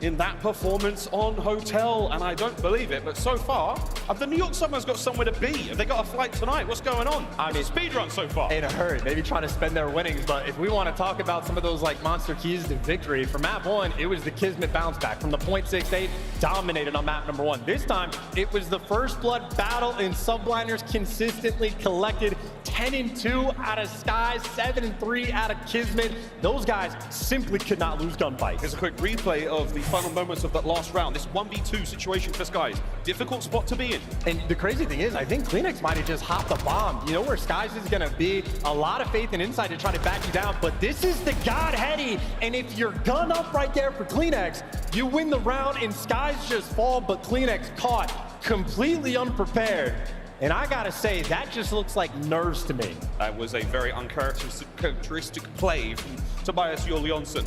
in that performance on Hotel, and I don't believe it, but so far, have the New York Subliners got somewhere to be? Have they got a flight tonight? What's going on? I mean, speedrun so far. In a hurry, maybe trying to spend their winnings, but if we want to talk about some of those like monster keys to victory, for map 1, it was the KiSMET bounce back from the .68, dominated on map number 1. This time, it was the first blood battle, and Subliners consistently collected 10-2 out of Skyz, 7-3 out of KiSMET. Those guys simply could not lose gunfights. Here's a quick replay of the final moments of that last round. This 1v2 situation for Skyz. Difficult spot to be in. And the crazy thing is, I think CleanX might have just hopped the bomb. You know where Skyz is going to be? A lot of faith and insight to try to back you down, but this is the God-heady, and if you're gun up right there for CleanX, you win the round and Skyz just fall, but CleanX caught completely unprepared. And I gotta say, that just looks like nerves to me. That was a very uncharacteristic play from Tobias Jolionsen.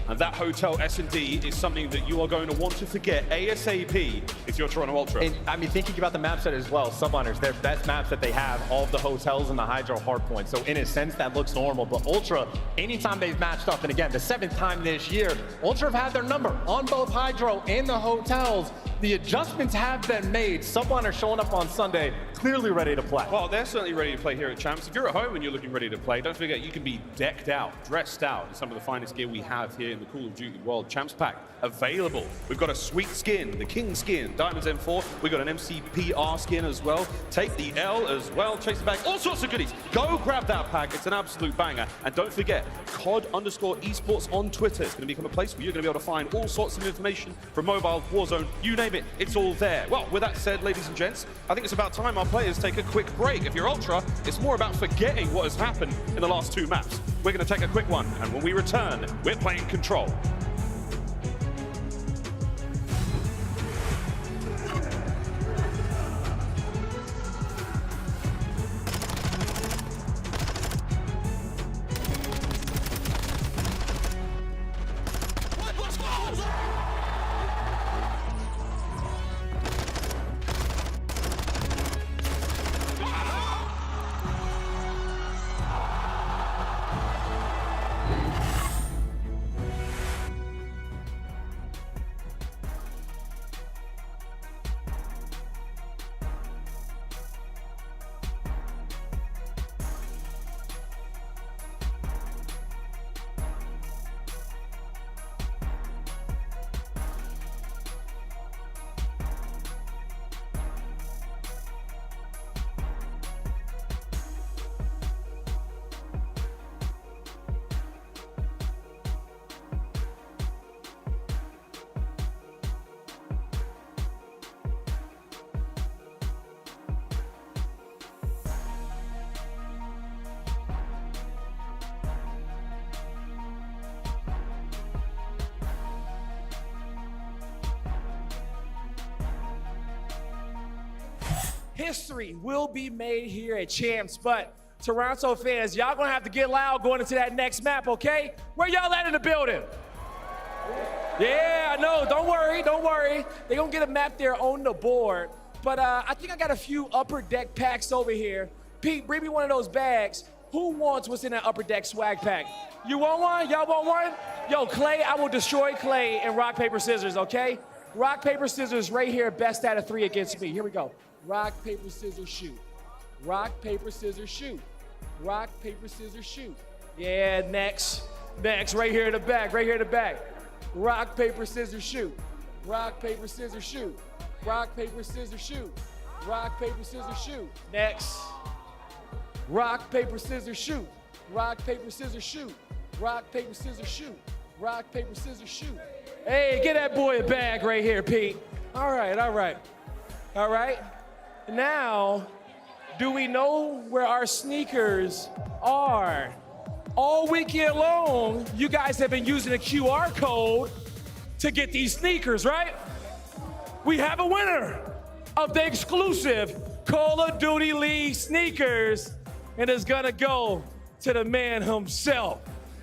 And that Hotel S&D is something that you are going to want to forget ASAP if you're Toronto Ultra. And I mean, thinking about the map set as well, Subliners, their best maps that they have, all of the hotels and the HyDra hardpoint. So in a sense, that looks normal. But Ultra, anytime they've matched up, and again, the 7th time this year, Ultra have had their number on both HyDra and the hotels. The adjustments have been made. Subliners showing up on Sunday, clearly ready to play. Well, they're certainly ready to play here at Champs. If you're at home and you're looking ready to play, don't forget you can be decked out, dressed out in some of the finest gear we have here in the Call of Duty World Champs Pack available. We've got a sweet skin, the King skin, Diamonds M4. We've got an MCPR skin as well. Take the L as well, chase the bag, all sorts of goodies. Go grab that pack, it's an absolute banger. And don't forget, COD_esports on Twitter. It's going to become a place where you're going to be able to find all sorts of information from mobile, Warzone, you name it, it's all there. Well, with that said, ladies and gents, I think it's about time our players take a quick break. If you're Ultra, it's more about forgetting what has happened in the last 2 maps. We're going to take a quick one, and when we return, we're playing Control. history will be made here at Champs, but Toronto fans, y'all gonna have to get loud going into that next map, okay? Where y'all at in the building? Yeah, I know, don't worry. They gonna get a map there on the board, but I think I got a few upper deck packs over here. Pete, bring me one of those bags. Who wants what's in that upper deck swag pack? You want one? Y'all want one? Yo, Clay, I will destroy Clay in rock, paper, scissors, okay? Rock, paper, scissors right here, best out of 3 against me. Here we go. Rock, paper, scissors, shoot. Rock, paper, scissors, shoot. Rock, paper, scissors, shoot. Yeah, next, right here in the back, Rock, paper, scissors, shoot. Rock, paper, scissors, shoot. Rock, paper, scissors, shoot. Rock, paper, scissors, shoot. Next. Rock, paper, scissors, shoot. Rock, paper, scissors, shoot. Rock, paper, scissors, shoot. Rock, paper, scissors, shoot. Hey, get that boy a bag right here, Pete. All right. Now, do we know where our sneakers are? All weekend long, you guys have been using a QR code to get these sneakers, right? We have a winner of the exclusive Call of Duty League sneakers, and it's gonna go to the man himself,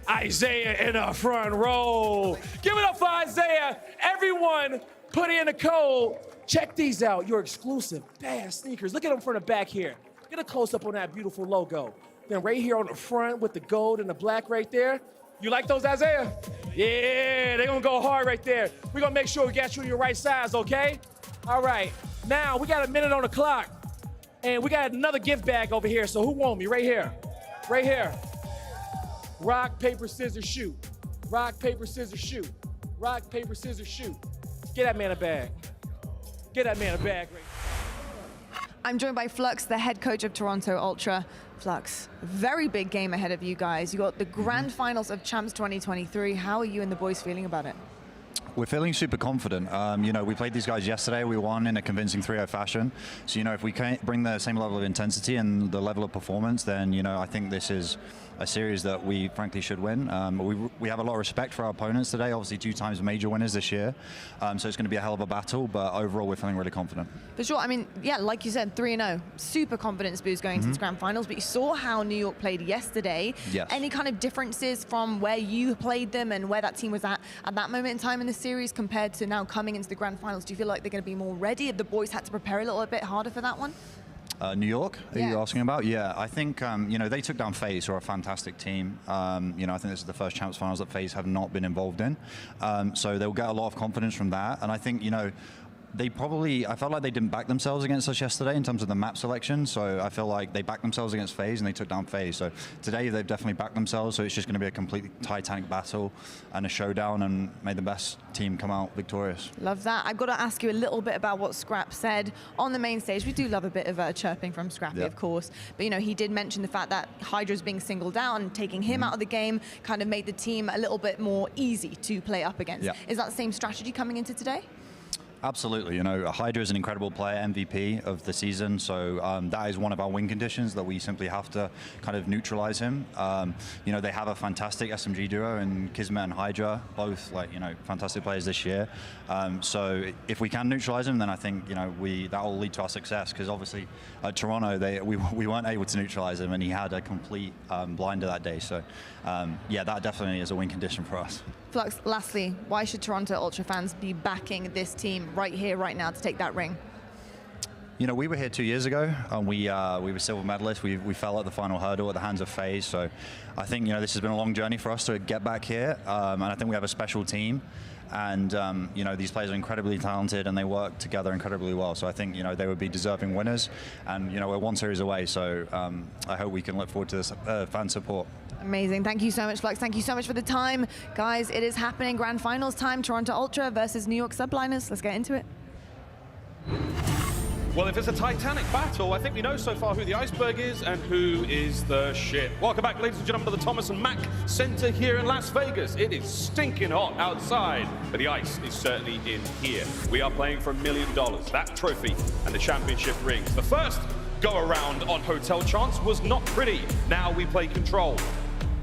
Isaiah in the front row. Give it up for Isaiah. Everyone put in a code. Check these out, your exclusive bad sneakers. Look at them from the back here. Get a close up on that beautiful logo. Then right here on the front with the gold and the black right there. You like those, Isaiah? Yeah, they're gonna go hard right there. We're gonna make sure we got you in your right size, okay? All right, now we got a minute on the clock. And we got another gift bag over here, so who want me? Right here. Rock, paper, scissors, shoot. Rock, paper, scissors, shoot. Rock, paper, scissors, shoot. Get that man a bag. I'm joined by Flux, the head coach of Toronto Ultra. Flux, very big game ahead of you guys. You got the grand finals of Champs 2023. How are you and the boys feeling about it? We're feeling super confident. You know, we played these guys yesterday. We won in a convincing 3-0 fashion. So, you know, if we can't bring the same level of intensity and the level of performance, then, you know, I think this is a series that we frankly should win. We have a lot of respect for our opponents today. Obviously, 2 times major winners this year. So it's going to be a hell of a battle. But overall, we're feeling really confident. For sure. I mean, yeah, like you said, 3-0. Super confidence boost going into this grand finals. But you saw how New York played yesterday. Yes. Any kind of differences from where you played them and where that team was at that moment in time in the series compared to now coming into the grand finals? Do you feel like they're going to be more ready? Have the boys had to prepare a little bit harder for that one? New York, are you asking about? Yeah, I think, you know, they took down FaZe, who are a fantastic team. You know, I think this is the first Champs finals that FaZe have not been involved in. So they'll get a lot of confidence from that. And I think, you know, I felt like they didn't back themselves against us yesterday in terms of the map selection. So I feel like they backed themselves against FaZe and they took down FaZe. So today they've definitely backed themselves. So it's just going to be a complete titanic battle and a showdown, and may the best team come out victorious. Love that. I've got to ask you a little bit about what Scrapz said on the main stage. We do love a bit of chirping from Scrappy, of course. But, you know, he did mention the fact that HyDra's being singled out and taking him out of the game kind of made the team a little bit more easy to play up against. Is that the same strategy coming into today? Absolutely. You know, HyDra is an incredible player, MVP of the season, so that is one of our win conditions, that we simply have to kind of neutralize him. You know, they have a fantastic SMG duo in KiSMET and HyDra, both, like, you know, fantastic players this year. So if we can neutralize him, then I think, you know, that will lead to our success, because obviously at Toronto, we weren't able to neutralize him, and he had a complete blinder that day. So yeah, that definitely is a win condition for us. Flux, lastly, why should Toronto Ultra fans be backing this team right here, right now to take that ring? You know, we were here 2 years ago, and we were silver medalists. We fell at the final hurdle at the hands of FaZe. So I think, you know, this has been a long journey for us to get back here, and I think we have a special team. And, you know, these players are incredibly talented and they work together incredibly well. So I think, you know, they would be deserving winners. And, you know, we're 1 series away. So I hope we can look forward to this fan support. Amazing. Thank you so much, Flux. Thank you so much for the time. Guys, it is happening. Grand finals time. Toronto Ultra versus New York Subliners. Let's get into it. Well, if it's a titanic battle, I think we know so far who the iceberg is and who is the ship. Welcome back, ladies and gentlemen, to the Thomas and Mack Center here in Las Vegas. It is stinking hot outside, but the ice is certainly in here. We are playing for $1 million, that trophy, and the championship rings. The first go-around on Hotel Chance was not pretty. Now we play Control.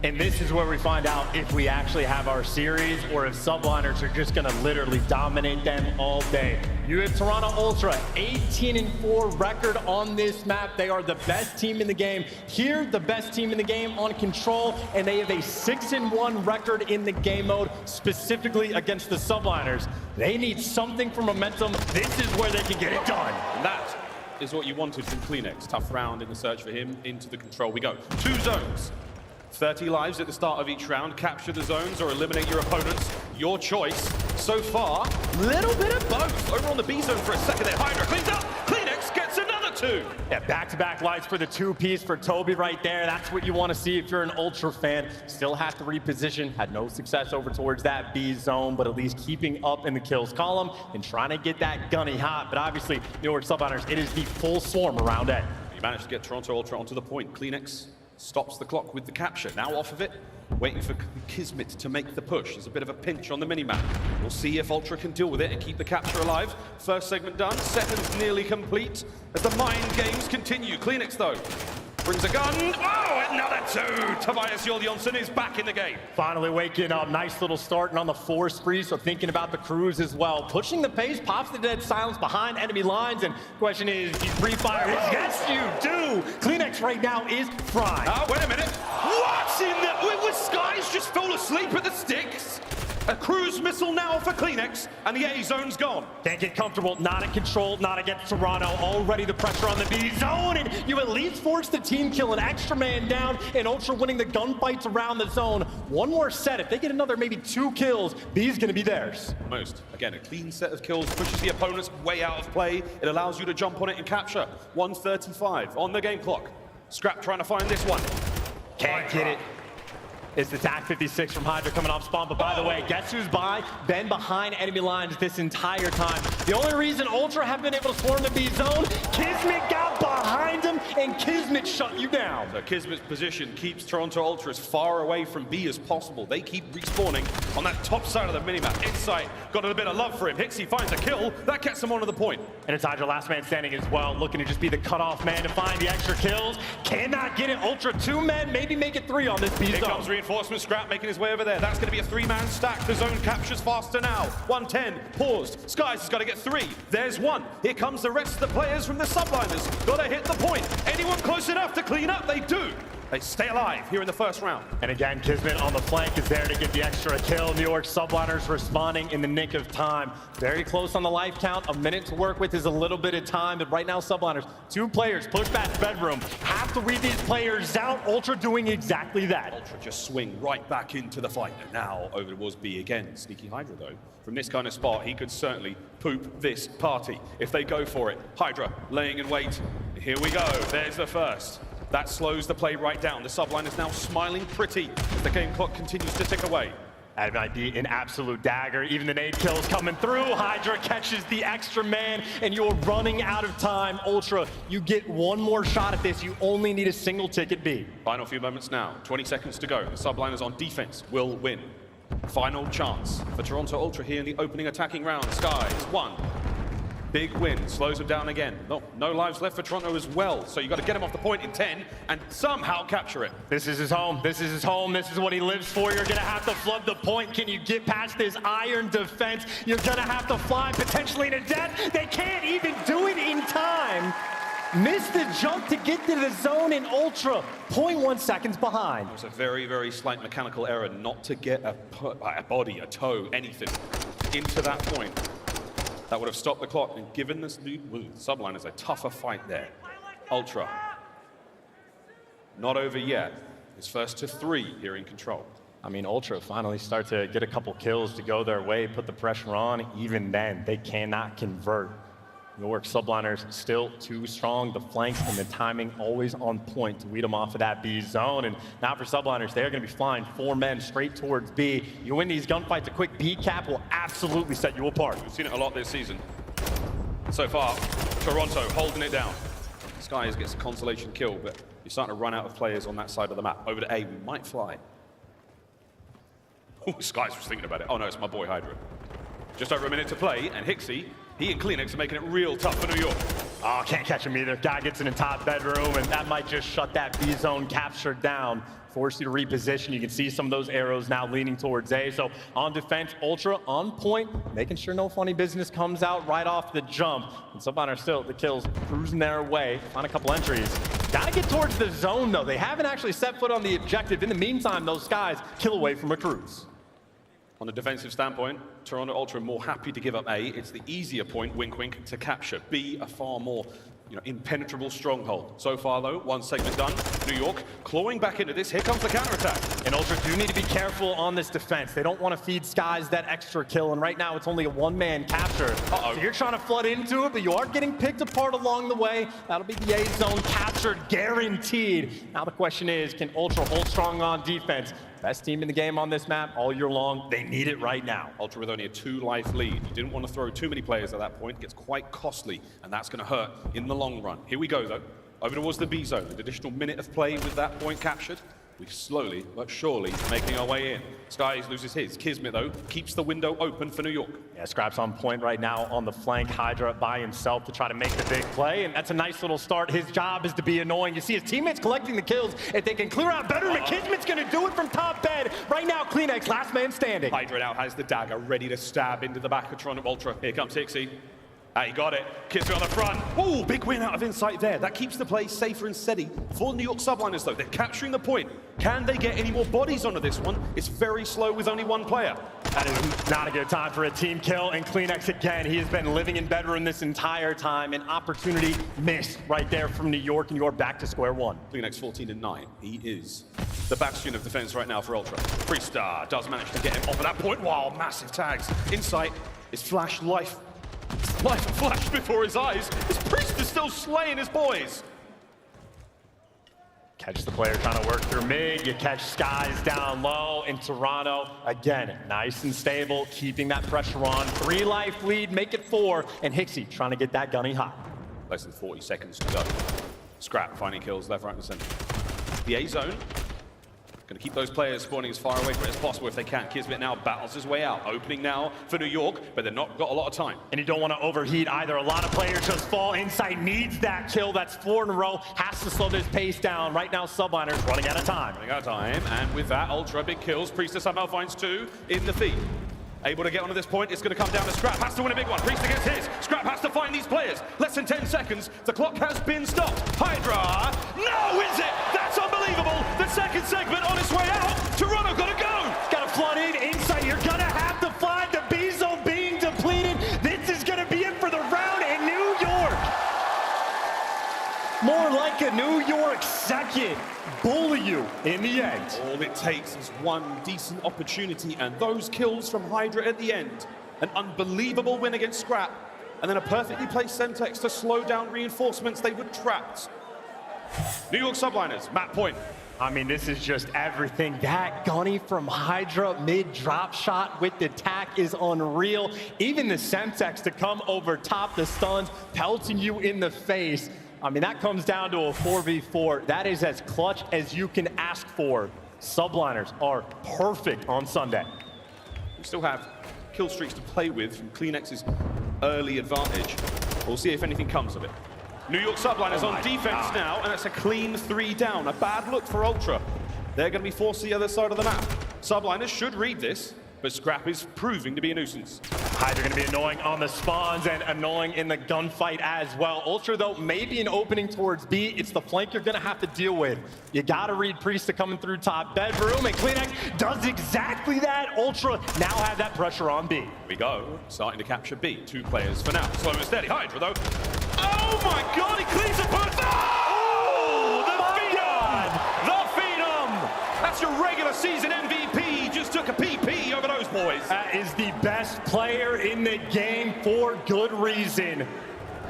And this is where we find out if we actually have our series or if Subliners are just going to literally dominate them all day. You have Toronto Ultra, 18-4 record on this map. They are the best team in the game. Here, the best team in the game on control, and they have a 6-1 record in the game mode, specifically against the Subliners. They need something for momentum. This is where they can get it done. And that is what you wanted from CleanX. Tough round in the search for him. Into the control we go. 2 zones. 30 lives at the start of each round. Capture the zones or eliminate your opponents. Your choice. So far, little bit of both. Over on the B zone for a second there. HyDra cleans up. CleanX gets another 2. Yeah, back-to-back lights for the 2-piece for Toby right there. That's what you want to see if you're an Ultra fan. Still have to reposition. Had no success over towards that B zone, but at least keeping up in the kills column and trying to get that gunny hot. But obviously, New York Subliners, it is the full swarm around A. You managed to get Toronto Ultra onto the point. CleanX stops the clock with the capture. Now off of it, waiting for KiSMET to make the push. There's a bit of a pinch on the minimap. We'll see if Ultra can deal with it and keep the capture alive. First segment done, second's nearly complete as the mind games continue. CleanX though, brings a gun. Oh, another 2. Tobias Joljonsen is back in the game. Finally waking up. Nice little starting on the 4 spree, so thinking about the crews as well. Pushing the pace, pops the dead silence behind enemy lines, and question is, do you pre-fire his? Yes, you do! CleanX right now is fried. Wait a minute. What's in the... Was Skyz just fell asleep at the sticks? A cruise missile now for CleanX, and the A zone's gone. Can't get comfortable, not in control, not against Toronto. Already the pressure on the B zone, and you at least force the team kill, an extra man down, and Ultra winning the gunfights around the zone. One more set, if they get another maybe 2 kills, B's gonna be theirs. Almost. Again, a clean set of kills pushes the opponents way out of play. It allows you to jump on it and capture. 1:35 on the game clock. Scrap trying to find this one. Can't get it. It's the TAC 56 from HyDra coming off spawn, but by the way, guess who's by? Been behind enemy lines this entire time. The only reason Ultra have been able to swarm the B zone, KiSMET got behind him, and KiSMET shut you down. So KiSMET's position keeps Toronto Ultra as far away from B as possible. They keep respawning on that top side of the minimap. Insight got a bit of love for him. HyDra finds a kill. That gets him onto the point. And it's HyDra last man standing as well, looking to just be the cutoff man to find the extra kills. Cannot get it. Ultra 2 men, maybe make it 3 on this B zone. Here comes reinforcement. Scrap making his way over there. That's going to be a 3-man stack. The zone captures faster now. 110 paused. Skyz has got to get 3. There's 1. Here comes the rest of the players from the Subliners. Got to hit the point. Anyone close enough to clean up? They do. They stay alive here in the first round. And again, KiSMET on the flank is there to get the extra kill. New York Subliners responding in the nick of time. Very close on the life count. A minute to work with is a little bit of time, but right now Subliners, 2 players, push back bedroom. Have to read these players out. Ultra doing exactly that. Ultra just swing right back into the fight. And now over towards B again. Sneaky HyDra though. From this kind of spot, he could certainly poop this party if they go for it. HyDra laying in wait. Here we go. There's the first. That slows the play right down. The Subline is now smiling pretty as the game clock continues to tick away. That might be an absolute dagger. Even the nade kills coming through. HyDra catches the extra man, and you're running out of time. Ultra, you get 1 more shot at this. You only need a single ticket B. Final few moments now. 20 seconds to go. The Subliners on defense will win. Final chance for Toronto Ultra here in the opening attacking round. Skyz, 1. Big win, slows him down again. No lives left for Toronto as well, so you got to get him off the point in 10 and somehow capture it. This is his home, this is his home, this is what he lives for. You're gonna have to flood the point. Can you get past this iron defense? You're gonna have to fly potentially to death. They can't even do it in time. Miss the jump to get to the zone in Ultra, 0.1 seconds behind. It was a very, very slight mechanical error not to get a body, a toe, anything into that point. That would have stopped the clock and given this new Subliners a tougher fight there. Ultra. Not over yet. His first to 3 here in control. I mean, Ultra finally start to get a couple kills to go their way, put the pressure on. Even then, they cannot convert. York Subliners still too strong. The flanks and the timing always on point to weed them off of that B zone. And now for Subliners, they're going to be flying 4 men straight towards B. You win these gunfights, a quick B cap will absolutely set you apart. We've seen it a lot this season. So far, Toronto holding it down. Skyz gets a consolation kill, but you're starting to run out of players on that side of the map. Over to A, we might fly. Oh, Skyz was thinking about it. Oh no, it's my boy HyDra. Just over a minute to play, and HyDra, he and CleanX are making it real tough for New York. Oh, can't catch him either. Guy gets in the top bedroom, and that might just shut that B zone capture down. Force you to reposition. You can see some of those arrows now leaning towards A. So on defense, Ultra on point, making sure no funny business comes out right off the jump. And Subliners still, the kills cruising their way. Find a couple entries. Gotta get towards the zone though. They haven't actually set foot on the objective. In the meantime, those Skyz kill away from a cruise. On a defensive standpoint, Toronto Ultra more happy to give up A. It's the easier point, wink wink, to capture. B, a far more impenetrable stronghold. So far though, one segment done. New York clawing back into this. Here comes the counterattack. And Ultra do need to be careful on this defense. They don't want to feed Skyz that extra kill, and right now it's only a one-man capture. So you're trying to flood into it, but you are getting picked apart along the way. That'll be the A zone captured, guaranteed. Now the question is, can Ultra hold strong on defense? Best team in the game on this map all year long. They need it right now. Ultra with only a 2-life lead. You didn't want to throw too many players at that point. It gets quite costly, and that's going to hurt in the long run. Here we go, though. Over towards the B zone. An additional minute of play with that point captured. We're slowly but surely making our way in. Skyz loses his. KiSMET, though, keeps the window open for New York. Yeah, Scrapz on point right now on the flank. HyDra by himself to try to make the big play, and that's a nice little start. His job is to be annoying. You see his teammates collecting the kills. If they can clear out better, KiSMET's going to do it from top bed. Right now, CleanX, last man standing. HyDra now has the dagger ready to stab into the back of Toronto Ultra. Here comes Hixie. He got it. KiSMET on the front. Oh, big win out of Insight there. That keeps the play safer and steady for New York Subliners, though. They're capturing the point. Can they get any more bodies onto this one? It's very slow with only one player. That is not a good time for a team kill, and CleanX again. He has been living in bedroom this entire time. An opportunity missed right there from New York, and you're back to square one. CleanX 14-9. He is the bastion of defense right now for Ultra. Priestahh does manage to get him off of that point. Wow, massive tags. Insight is flash life. Life flashed before his eyes. His Priest is still slaying his boys. Catch the player trying to work through mid. You catch Skyz down low in Toronto. Again, nice and stable, keeping that pressure on. 3-life lead, make it 4. And Hixie trying to get that gunny hot. Less than 40 seconds to go. Scrap finding kills left, right, and center. The A zone. Going to keep those players spawning as far away from it as possible if they can. KiSMET now battles his way out. Opening now for New York, but they've not got a lot of time. And you don't want to overheat either. A lot of players just fall. Insight needs that kill. That's 4 in a row. Has to slow this pace down. Right now, Subliners running out of time. Running out of time, and with that, Ultra big kills. Priestahh somehow finds 2 in the feed. Able to get onto this point. It's going to come down to Scrap. Has to win a big one. Priestahh gets his. Scrap has to find these players. Less than 10 seconds. The clock has been stopped. HyDra. No, is it? That's unbelievable. The second segment on its way out. Toronto got to go. Got to flood in. Insight, you're going to have to fly. The B zone being depleted. This is going to be it for the round in New York. More like a New York second. Bully you in the end. All it takes is one decent opportunity, and those kills from HyDra at the end. An unbelievable win against Scrap, and then a perfectly placed Semtex to slow down reinforcements they were trapped. New York Subliners, map point. I mean, this is just everything. That gunny from HyDra mid-drop shot with the tack is unreal. Even the Semtex to come over top, the stuns, pelting you in the face. I mean, that comes down to a 4v4. That is as clutch as you can ask for. Subliners are perfect on Sunday. We still have kill streaks to play with from CleanX's early advantage. We'll see if anything comes of it. New York Subliners on defense now, and it's a clean 3 down. A bad look for Ultra. They're going to be forced to the other side of the map. Subliners should read this, but Scrap is proving to be a nuisance. HyDra going to be annoying on the spawns and annoying in the gunfight as well. Ultra, though, maybe an opening towards B. It's the flank you're going to have to deal with. You got to read Priestahh coming through top bedroom, and CleanX does exactly that. Ultra now have that pressure on B. Here we go, starting to capture B. 2 players for now. Slow and steady. HyDra, though. Oh my God, he cleans a person. Oh, the Phenom! That's your regular season MVP. Just took a PP over those boys. That is the best player in the game for good reason.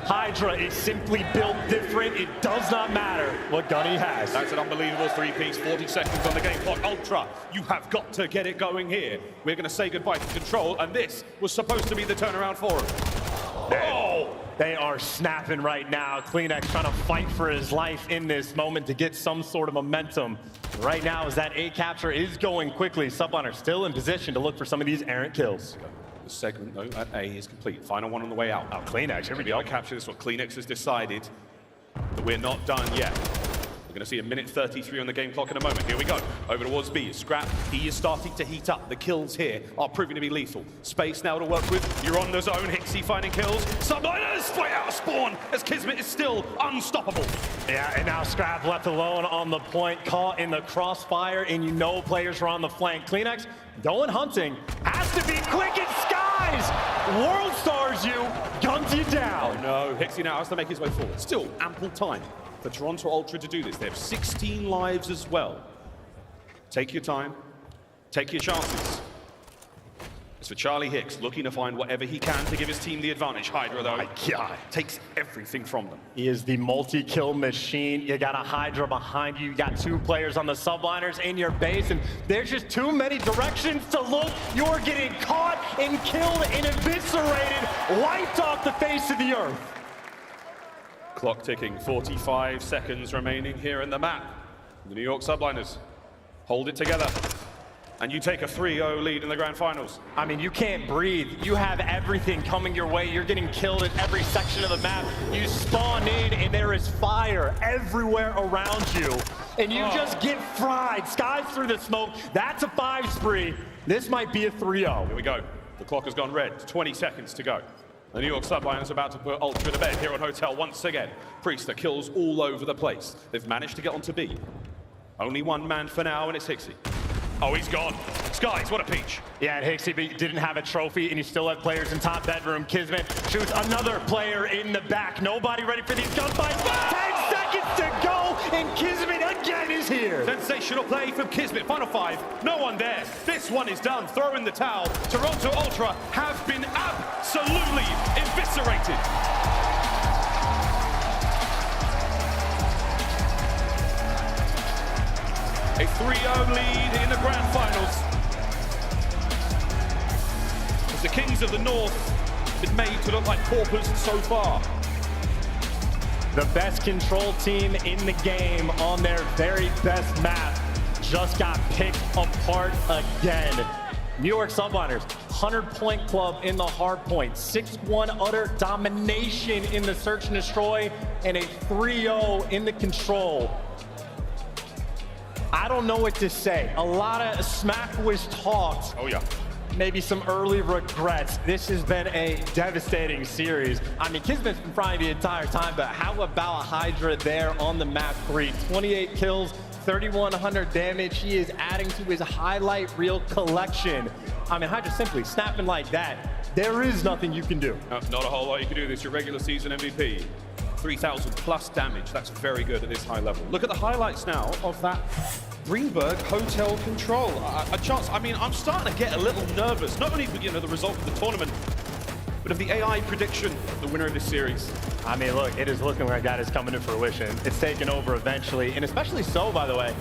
HyDra is simply built different. It does not matter what gun he has. That's an unbelievable 3-piece, 40 seconds on the game clock. Ultra, you have got to get it going here. We're going to say goodbye to control, and this was supposed to be the turnaround for him. Oh! They are snapping right now. CleanX trying to fight for his life in this moment to get some sort of momentum. Right now, as that A capture is going quickly, Subliners still in position to look for some of these errant kills. The segment, though, at A is complete. Final one on the way out. Oh, CleanX, here we go. Capture this one. CleanX has decided that we're not done yet. We're going to see a minute 33 on the game clock in a moment. Here we go. Over towards B. Scrapz. He is starting to heat up. The kills here are proving to be lethal. Space now to work with. You're on the zone. Hixie finding kills. Subliners straight out of spawn as KiSMET is still unstoppable. Yeah, and now Scrapz left alone on the point, caught in the crossfire, and you know players are on the flank. CleanX going hunting. Has to be quick and Skyz. World stars you, guns you down. Oh, no, Hixie now has to make his way forward. Still ample time for Toronto Ultra to do this. They have 16 lives as well. Take your time, take your chances. It's for Charlie Hicks, looking to find whatever he can to give his team the advantage. HyDra, though, takes everything from them. He is the multi-kill machine. You got a HyDra behind you. You got 2 players on the subliners in your base, and there's just too many directions to look. You're getting caught and killed and eviscerated, wiped off the face of the earth. Clock ticking, 45 seconds remaining here in the map. The New York Subliners hold it together. And you take a 3-0 lead in the grand finals. I mean, you can't breathe. You have everything coming your way. You're getting killed at every section of the map. You spawn in and there is fire everywhere around you. And you just get fried. Skyz through the smoke. That's a 5 spree. This might be a 3-0. Here we go. The clock has gone red. 20 seconds to go. The New York Subliners about to put Ultra to bed here on Hotel once again. Priestahh kills all over the place. They've managed to get onto B. Only one man for now, and it's Hixie. Oh, he's gone. Skyz, what a peach. Yeah, and Hixie didn't have a trophy, and you still have players in top bedroom. KiSMET shoots another player in the back. Nobody ready for these gunfights. 10 seconds to go, and KiSMET again is here. Sensational play from KiSMET. Final 5. No one there. This one is done. Throw in the towel. Toronto Ultra have been absolutely eviscerated. A 3-0 lead in the grand finals. As the Kings of the North have been made to look like paupers so far. The best control team in the game on their very best map just got picked apart again. New York Subliners, 100-point club in the hard point, 6-1 utter domination in the search and destroy, and a 3-0 in the control. I don't know what to say. A lot of smack was talked. Oh, yeah. Maybe some early regrets. This has been a devastating series. I mean, KiSMET's been frying the entire time, but how about a HyDra there on the map 3? 28 kills, 3,100 damage. He is adding to his highlight reel collection. I mean, HyDra simply snapping like that. There is nothing you can do. Not a whole lot you can do. This your regular season MVP. 3,000 plus damage. That's very good at this high level. Look at the highlights now of that Greenberg hotel control. A chance. I mean, I'm starting to get a little nervous. Not only the result of the tournament, but of the AI prediction of the winner of this series. I mean, look, it is looking like that is coming to fruition. It's taken over eventually, and especially so, by the way.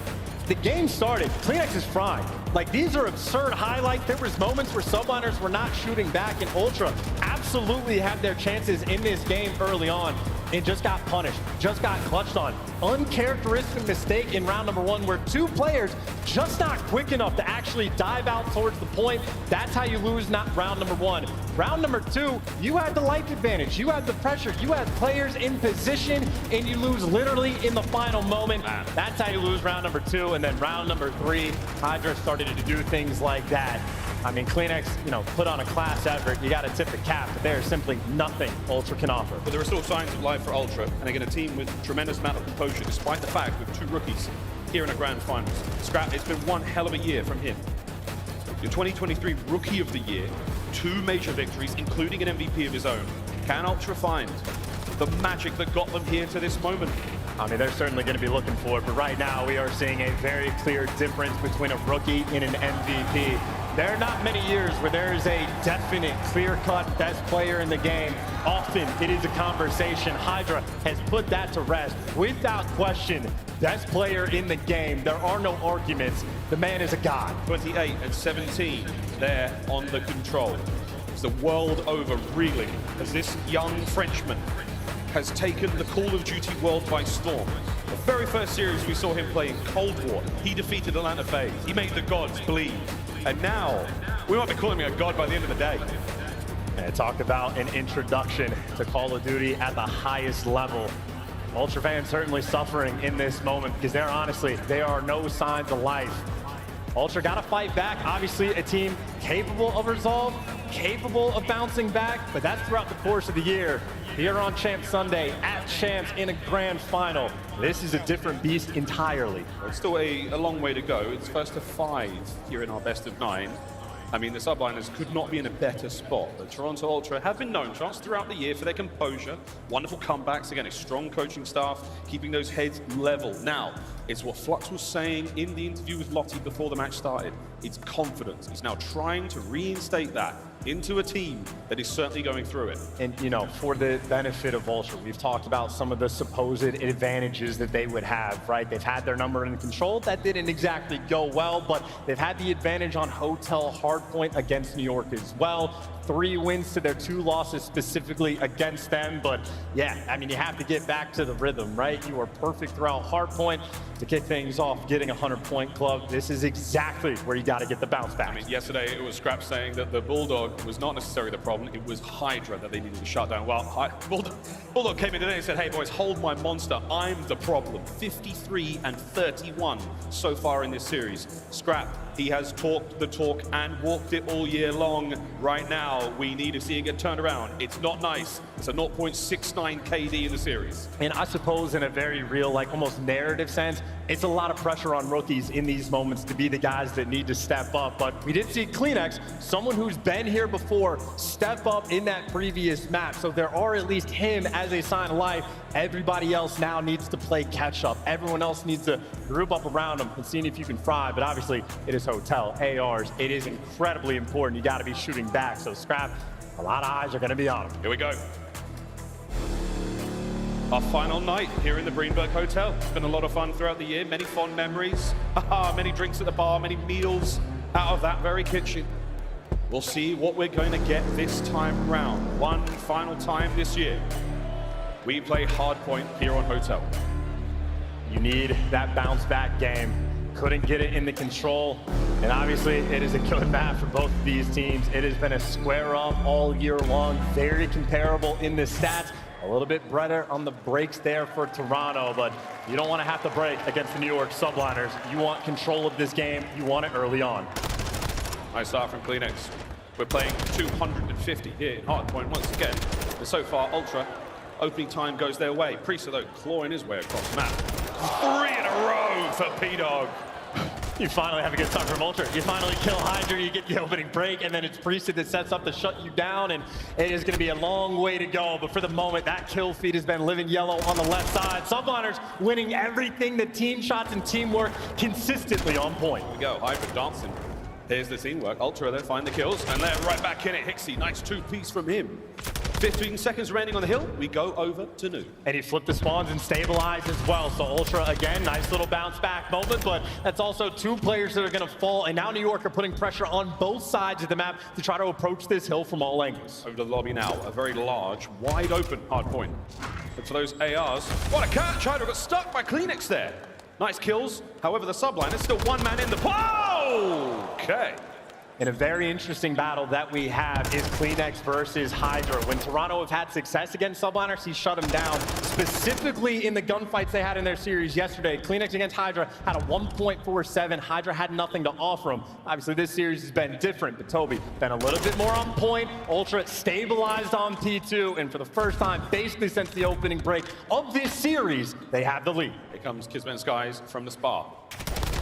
The game started, CleanX is frying. Like, these are absurd highlights. There was moments where Subliners were not shooting back, and Ultra absolutely had their chances in this game early on and just got punished, just got clutched on. Uncharacteristic mistake in round number 1 where 2 players just not quick enough to actually dive out towards the point. That's how you lose round number 1. Round number 2, you had the life advantage, you had the pressure, you had players in position, and you lose literally in the final moment. That's how you lose round number 2, and then round number 3, HyDra started to do things like that. I mean, CleanX, put on a class effort. You got to tip the cap, but there is simply nothing Ultra can offer. But there are still signs of life for Ultra, and again, a team with tremendous amount of composure, despite the fact with 2 rookies here in a grand finals. Scrapz, it's been one hell of a year from him. Your 2023 Rookie of the Year, 2 major victories, including an MVP of his own. Can Ultra find the magic that got them here to this moment? I mean, they're certainly going to be looking for it, but right now we are seeing a very clear difference between a rookie and an MVP. There are not many years where there is a definite, clear-cut best player in the game. Often it is a conversation. HyDra has put that to rest. Without question, best player in the game. There are no arguments. The man is a god. 28 and 17 there on the control. It's the world over reeling as this young Frenchman has taken the Call of Duty world by storm. The very first series we saw him play in Cold War, he defeated Atlanta FaZe. He made the gods bleed. And now, we might be calling him a god by the end of the day. And talk about an introduction to Call of Duty at the highest level. Ultra fans certainly suffering in this moment because there are no signs of life. Ultra got to fight back. Obviously, a team capable of resolve, capable of bouncing back, but that's throughout the course of the year. Here on Champs Sunday, at Champs in a grand final. This is a different beast entirely. It's still a long way to go. It's first to 5 here in our best of 9. I mean, the Subliners could not be in a better spot. The Toronto Ultra have been known, Chance, throughout the year for their composure, wonderful comebacks, again, a strong coaching staff, keeping those heads level. Now, it's what Flux was saying in the interview with Lottie before the match started. It's confidence. He's now trying to reinstate that into a team that is certainly going through it. And, you know, for the benefit of Ultra, we've talked about some of the supposed advantages that they would have, right? They've had their number in control. That didn't exactly go well, but they've had the advantage on Hotel Hardpoint against New York as well. 3 wins to their 2 losses specifically against them. But yeah, I mean, you have to get back to the rhythm, right? You are perfect throughout Hardpoint to kick things off, getting a 100-point club. This is exactly where you got to get the bounce back. I mean, yesterday it was Scrapz saying that the Bulldog was not necessarily the problem, it was HyDra that they needed to shut down. Well, Bulldog came in today and said, hey boys, hold my monster, I'm the problem. 53 and 31 so far in this series. Scrap, he has talked the talk and walked it all year long. Right now, we need to see it get turned around. It's not nice. It's a 0.69 KD in the series. And I suppose in a very real, like almost narrative sense, it's a lot of pressure on rookies in these moments to be the guys that need to step up. But we did see CleanX, someone who's been here before, step up in that previous match. So there are at least him as a sign of life. Everybody else now needs to play catch up. Everyone else needs to group up around him and seeing if you can fry. But obviously it is Hotel, ARs. It is incredibly important. You got to be shooting back. So Scrap, a lot of eyes are going to be on him. Here we go. Our final night here in the Greenberg Hotel. It's been a lot of fun throughout the year. Many fond memories. Many drinks at the bar, many meals out of that very kitchen. We'll see what we're going to get this time round. One final time this year. We play Hardpoint here on Hotel. You need that bounce back game. Couldn't get it in the control. And obviously it is a good map for both of these teams. It has been a square up all year long. Very comparable in the stats. A little bit better on the breaks there for Toronto, but you don't want to have to break against the New York Subliners. You want control of this game. You want it early on. Nice start from CleanX. We're playing 250 here in Hardpoint once again. And so far, Ultra, opening time goes their way. Priestahh, though, clawing his way across the map. 3 in a row for P-Dog. You finally have a good start from Ultra. You finally kill HyDra, you get the opening break, and then it's Priestahh that sets up to shut you down, and it is going to be a long way to go. But for the moment, that kill feed has been living yellow on the left side. Subliners winning everything, the team shots and teamwork consistently on point. Here we go, HyDra dancing. Here's the teamwork. Ultra then find the kills, and they're right back in it. Hixie, nice 2-piece from him. 15 seconds remaining on the hill. We go over to New. And he flipped the spawns and stabilized as well. So Ultra, again, nice little bounce back moment, but that's also 2 players that are going to fall. And now New York are putting pressure on both sides of the map to try to approach this hill from all angles. Over to the lobby now. A very large, wide open Hardpoint. But for those ARs, what a catch! HyDra got stuck by CleanX there. Nice kills. However, the Subliners still 1 man in the... Whoa! Okay. In a very interesting battle that we have is CleanX versus HyDra. When Toronto have had success against Subliners, he shut them down. Specifically in the gunfights they had in their series yesterday, CleanX against HyDra had a 1.47. HyDra had nothing to offer him. Obviously, this series has been different, but Toby been a little bit more on point. Ultra stabilized on P2, and for the first time, basically since the opening break of this series, they have the lead. Here comes KiSMET and Skyz from the spa.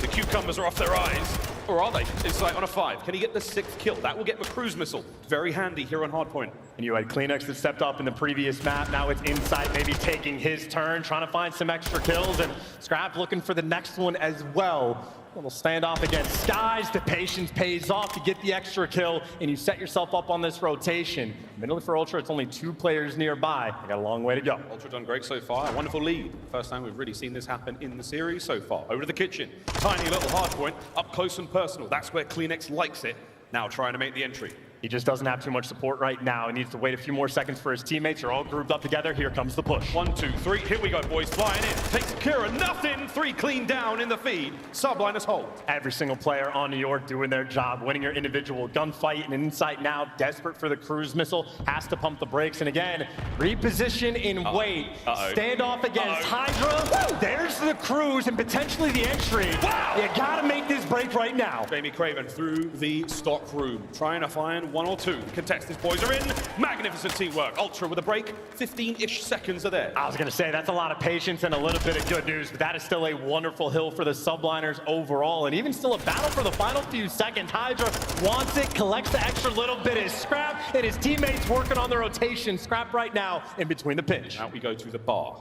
The cucumbers are off their eyes. Or are they? It's like on a 5. Can he get the 6th kill? That will get him a cruise missile. Very handy here on Hardpoint. And you had CleanX that stepped up in the previous map. Now it's Insight maybe taking his turn, trying to find some extra kills. And Scrap looking for the next one as well. A little standoff against Skyz. The patience pays off to get the extra kill, and you set yourself up on this rotation. Admittedly for Ultra, it's only 2 players nearby. They got a long way to go. Ultra done great so far. A wonderful lead. First time we've really seen this happen in the series so far. Over to the kitchen. Tiny little Hardpoint, up close and personal. That's where CleanX likes it. Now trying to make the entry. He just doesn't have too much support right now. He needs to wait a few more seconds for his teammates. They're all grouped up together. Here comes the push. 1, 2, 3. Here we go, boys. Flying in. Takes Kira. Nothing. 3 clean down in the feed. Subliners hold. Every single player on New York doing their job, winning your individual gunfight, and Insight now desperate for the cruise missile, has to pump the brakes. And again, reposition in wait. Standoff against HyDra. There's the cruise and potentially the entry. Wow! You gotta make this break right now. Jamie Craven through the stock room, trying to find 1 or 2. Contestants, boys are in. Magnificent teamwork. Ultra with a break. 15-ish seconds are there. I was gonna say, that's a lot of patience and a little bit of good news, but that is still a wonderful hill for the Subliners overall, and even still a battle for the final few seconds. HyDra wants it, collects the extra little bit of Scrap, and his teammates working on the rotation. Scrap right now in between the pitch. Out we go to the bar.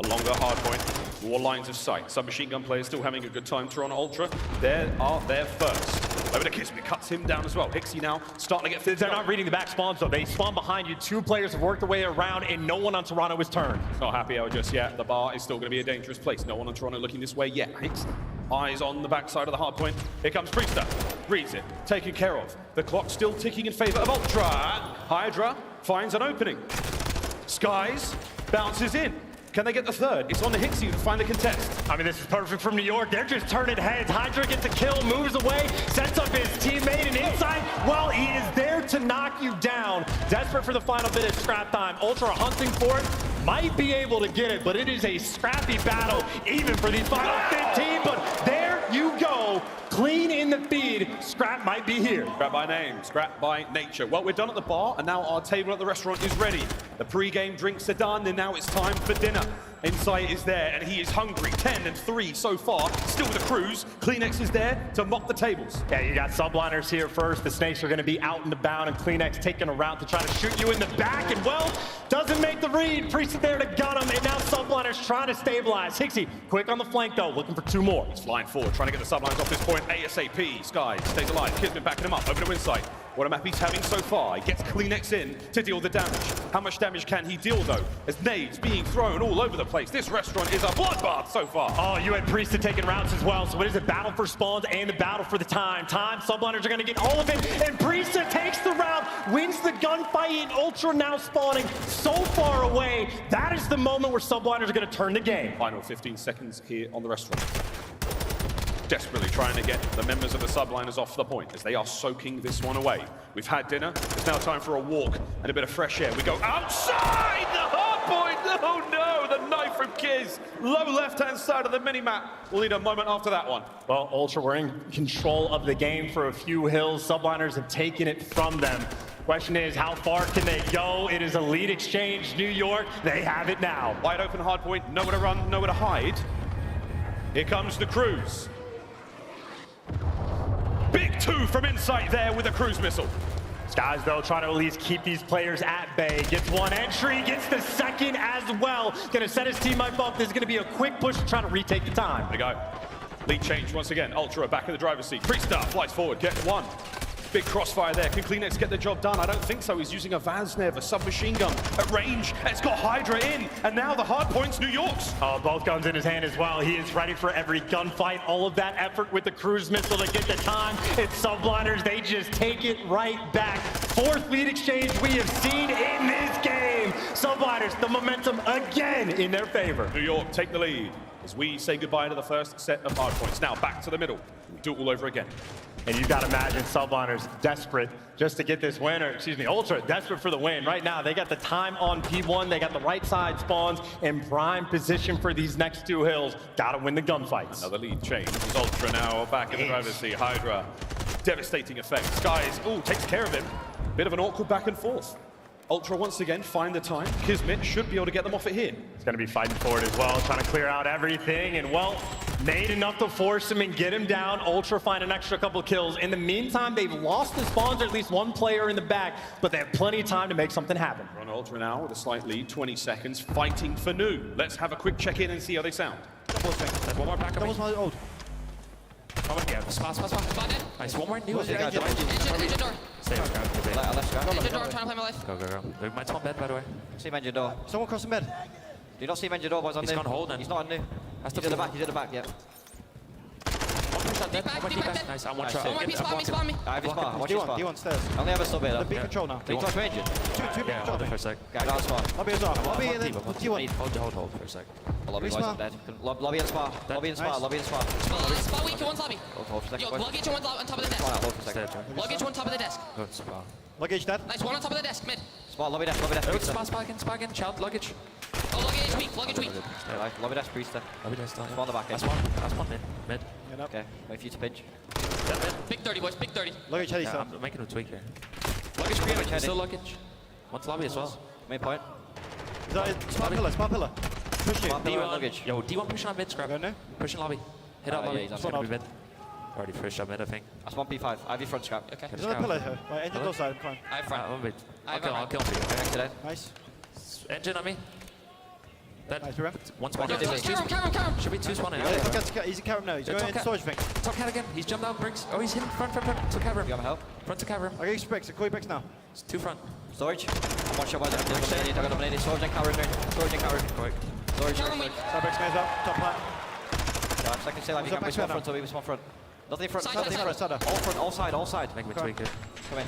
A longer hard point, more lines of sight. Submachine gun players still having a good time. Tron Ultra, they are there first. Over to KiSMET, cuts him down as well. Hixie now starting to get fit. They're not reading the back spawns though. They spawn behind you. 2 players have worked their way around and no one on Toronto is turned. Not happy hour just yet. The bar is still going to be a dangerous place. No one on Toronto looking this way yet. Hicks, eyes on the backside of the hard point. Here comes Priestahh. Reads it, taken care of. The clock still ticking in favor of Ultra. HyDra finds an opening. Skyz bounces in. Can they get the third? It's on the Hixie to find the contest. I mean, this is perfect from New York. They're just turning heads. HyDra gets a kill, moves away, sets up his teammate, and inside, well, he is there to knock you down. Desperate for the final bit of scrap time. Ultra hunting for it. Might be able to get it, but it is a scrappy battle, even for these final 15. But there you go. Clean in the feed. Scrap might be here. Scrap by name, scrap by nature. Well, we're done at the bar, and now our table at the restaurant is ready. The pre-game drinks are done, and now it's time for dinner. Insight is there, and he is hungry. 10 and 3 so far. Still with the cruise. CleanX is there to mop the tables. Yeah, you got Subliners here first. The Snakes are going to be out and about, and CleanX taking a route to try to shoot you in the back. And, well, doesn't make the read. Priestahh there to gut him, and now Subliners trying to stabilize. Hixie, quick on the flank, though, looking for 2 more. He's flying forward, trying to get the Subliners off this point. ASAP. Skyz stays alive. KiSMET backing him up. Over to Insight. What a map he's having so far. He gets CleanX in to deal the damage. How much damage can he deal, though? As nades being thrown all over the place. This restaurant is a bloodbath so far. Oh, you had Priestahh taking routes as well. So it is a battle for spawns and the battle for the time. Subliners are going to get all of it. And Priestahh takes the route, wins the gunfight, and Ultra now spawning so far away. That is the moment where Subliners are going to turn the game. Final 15 seconds here on the restaurant. Desperately trying to get the members of the Subliners off the point as they are soaking this one away. We've had dinner. It's now time for a walk and a bit of fresh air. We go outside the hard point. Oh no, the knife from Kiz. Low left-hand side of the mini-map. We'll need a moment after that one. Well, Ultra were in control of the game for a few hills. Subliners have taken it from them. Question is, how far can they go? It is a lead exchange. New York, they have it now. Wide open hard point, nowhere to run, nowhere to hide. Here comes the cruise. Big 2 from Insight there with a cruise missile. Skyz, though, trying to at least keep these players at bay. Gets 1 entry, gets the second as well. Gonna set his team up. This is gonna be a quick push to try to retake the time. There we go. Lead change once again. Ultra back in the driver's seat. Priestahh flies forward, gets 1. Big crossfire there. Can CleanX get the job done? I don't think so. He's using a Vaznev, a submachine gun at range. It's got HyDra in, and now the hard point's New York's. Oh, both guns in his hand as well. He is ready for every gunfight. All of that effort with the cruise missile to get the time. It's Subliners. They just take it right back. 4th lead exchange we have seen in this game. Subliners, the momentum again in their favor. New York take the lead as we say goodbye to the first set of hard points. Now back to the middle. We'll do it all over again. And you've got to imagine Subliners desperate just to get this win, or excuse me, Ultra desperate for the win. Right now, they got the time on P1, they got the right side spawns in prime position for these next 2 hills. Got to win the gunfights. Another lead change. Ultra now back in the driver's seat. HyDra, devastating effect. Skyz, takes care of him. Bit of an awkward back and forth. Ultra once again find the time. KiSMET should be able to get them off it here. He's going to be fighting for it as well, trying to clear out everything. And, well, made enough to force him and get him down. Ultra find an extra couple kills. In the meantime, they've lost the spawns, or at least 1 player in the back, but they have plenty of time to make something happen. We're on Ultra now with a slight lead, 20 seconds, fighting for new. Let's have a quick check-in and see how they sound. One more back. That was my old. Nice, one more new. Engine door. Stay on ground. Engine door, trying to play my life. Go. There might spawn bed, by the way. See him engine door. Someone cross the bed. Do you not see him engine door, boys, on new? He's gone hold then. He's not on new. He's at the back, yeah. shot dead. One more D-back. Nice, I'm one shot. I have his bar. Watch his bar. D1 stairs. I only have a sub here. The big control now. They touch range. Two big control. For a sec. Guy, last spot. Lobby as well. Lobby and then D1. Hold for a sec. Lobby boys dead. Lobby and spa. Lobby and spa. Lobby and spa. Spot weak, one's lobby. Hold for a second. Yo, luggage on top of the desk. Hold for a second. Luggage on top of the desk. Good spot. Luggage dead. Nice, one on top of the desk, mid. Spot. Lobby desk. Lobby desk. Good spot again. Child, luggage. Oh, luggage weak, luggage weak. Lobby desk. Priestahh. Lobby desk. Spawn on the back end. Last one, mid. Okay, wait for you to pinch. Big 30, boys, big 30. Luggage heady Yeah, stuff. I'm making a tweak here. Luggage green, Luggage heady. Still luggage. One's lobby as well. Main point. Is that it? Spot pillar. Spot pillar. Push you. Spot pillar and luggage. Yo, D1 push on mid, Scrapz. Pushing lobby. Hit out lobby. yeah, he's It's on gonna be mid. Already pushed up mid, I think. That's 1P5. I have your front scrap. Okay. He's on the pillar here. Right, engine door side. Come on. I have front. I'll kill him for you. Next to that. Nice. Engine on me. Dead. Nice, remember? One spawn. Carry. Should be two spawning. He's a carry now. He's going in storage thing. Top cat again. He's jumped out, bricks. Oh, he's hitting front. To cover him. You got my help? Front to cover him. I'll get you bricks. I'll call you bricks now. It's two front. Storage. I'm not sure why they're dominating. They're dominating. Storage and cover. Storage and cover. Quick. Storage. Side bricks mains up. Top plat. Yeah, second say like you can be small front, so we small front. Nothing in front. Nothing in front. Side. All front. All side. All side. Make me tweak it. Come in.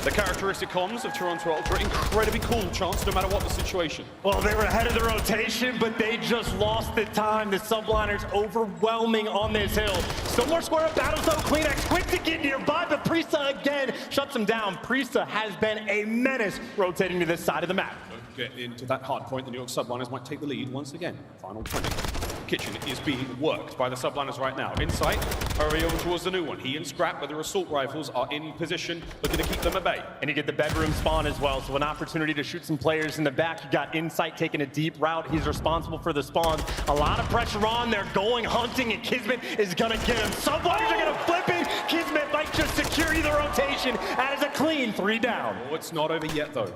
The characteristic comms of Toronto Ultra, incredibly cool chance no matter what the situation. Well, they were ahead of the rotation, but they just lost the time. The Subliners overwhelming on this hill. Still more square up battles though. CleanX quick to get nearby, but Priestahh again shuts him down. Priestahh has been a menace rotating to this side of the map. Get into that hard point, the New York Subliners might take the lead once again. Final 20. Kitchen is being worked by the Subliners right now. Insight, hurry over towards the new one. He and Scrap with their assault rifles are in position, looking to keep them at bay. And you get the bedroom spawn as well, so an opportunity to shoot some players in the back. You got Insight taking a deep route. He's responsible for the spawns. A lot of pressure on. They're going hunting, and KiSMET is gonna get him. Subliners are gonna flip it. KiSMET might just secure the rotation as a clean 3 down. Oh, it's not over yet though.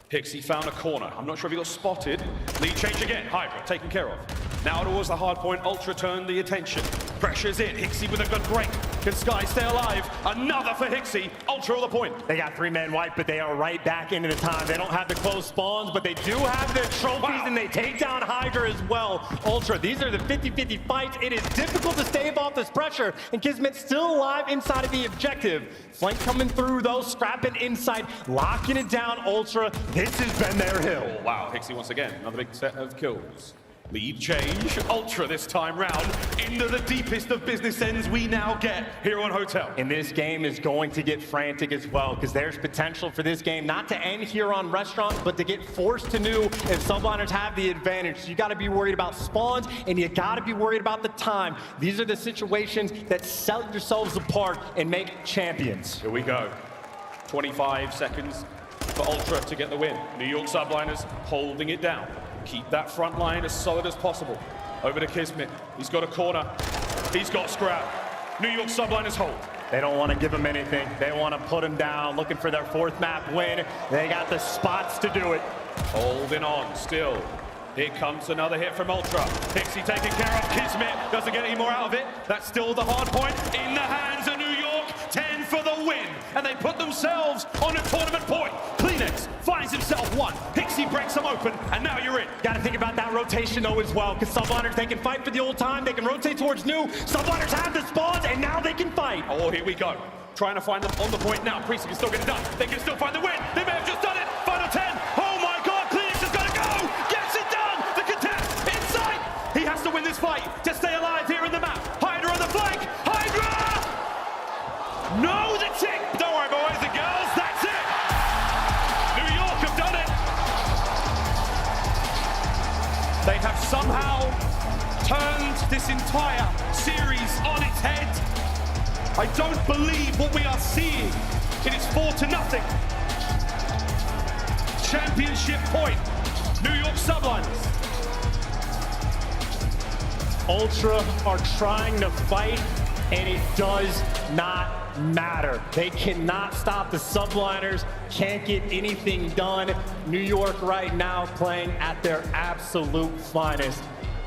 Pixie found a corner. I'm not sure if he got spotted. Lead change again. HyDra taken care of. Now towards the hard point. Ultra turned the attention. Pressure's in. Hicksy with a good break. Can Skyz stay alive? Another for Hicksy. Ultra on the point. They got 3-man wipe, but they are right back into the time. They don't have the close spawns, but they do have the trophies, and they take down HyDra as well. Ultra, these are the 50-50 fights. It is difficult to stave off this pressure, and KiSMET still alive inside of the objective. Flank coming through, though. Scrap and Insight, locking it down. Ultra, this has been their hill. Oh, wow, Hicksy once again. Another big set of kills. Lead change, Ultra this time round, into the deepest of business ends we now get here on Hotel. And this game is going to get frantic as well, because there's potential for this game not to end here on Restaurant, but to get forced to new if Subliners have the advantage. So you got to be worried about spawns, and you got to be worried about the time. These are the situations that set yourselves apart and make champions. Here we go. 25 seconds for Ultra to get the win. New York Subliners holding it down. Keep that front line as solid as possible. Over to KiSMET. He's got a corner. He's got Scrap. New York Subliners hold. They don't want to give him anything. They want to put him down, looking for their 4th map win. They got the spots to do it. Holding on still. Here comes another hit from Ultra. Hicksy taken care of. KiSMET doesn't get any more out of it. That's still the hard point in the hands of New York. 10 for the win. And they put themselves on a tournament point. CleanX finds himself one. Hicksy breaks them open, and now you're in. Got to think about that rotation, though, as well, because Subliners, they can fight for the old time. They can rotate towards new. Subliners have the spawns, and now they can fight. Oh, here we go. Trying to find them on the point now. Priestahh can still get it done. They can still find the win. They may have just done it. Final 10. Oh, my God. CleanX has got to go. Gets it done. The contest inside. He has to win this fight to stay alive here in the map. HyDra on the flank. HyDra! No, the tick. Don't worry, boys and girls. That's it. New York have done it. They have somehow turned this entire series on its head. I don't believe what we are seeing. It is 4-0. Championship point. New York Subliners. Ultra are trying to fight, and it does not matter. They cannot stop the Subliners, can't get anything done. New York right now playing at their absolute finest.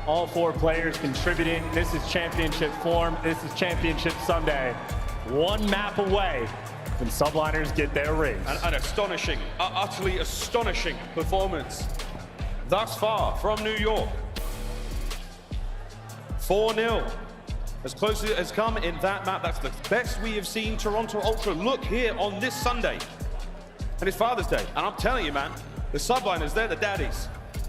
All 4 players contributing. This is championship form. This is championship Sunday. 1 map away when Subliners get their rings. An astonishing, utterly astonishing performance thus far from New York. 4-0. As close as it has come in that map, that's the best we have seen Toronto Ultra look here on this Sunday. And it's Father's Day. And I'm telling you, man, the Subliners, they're the daddies.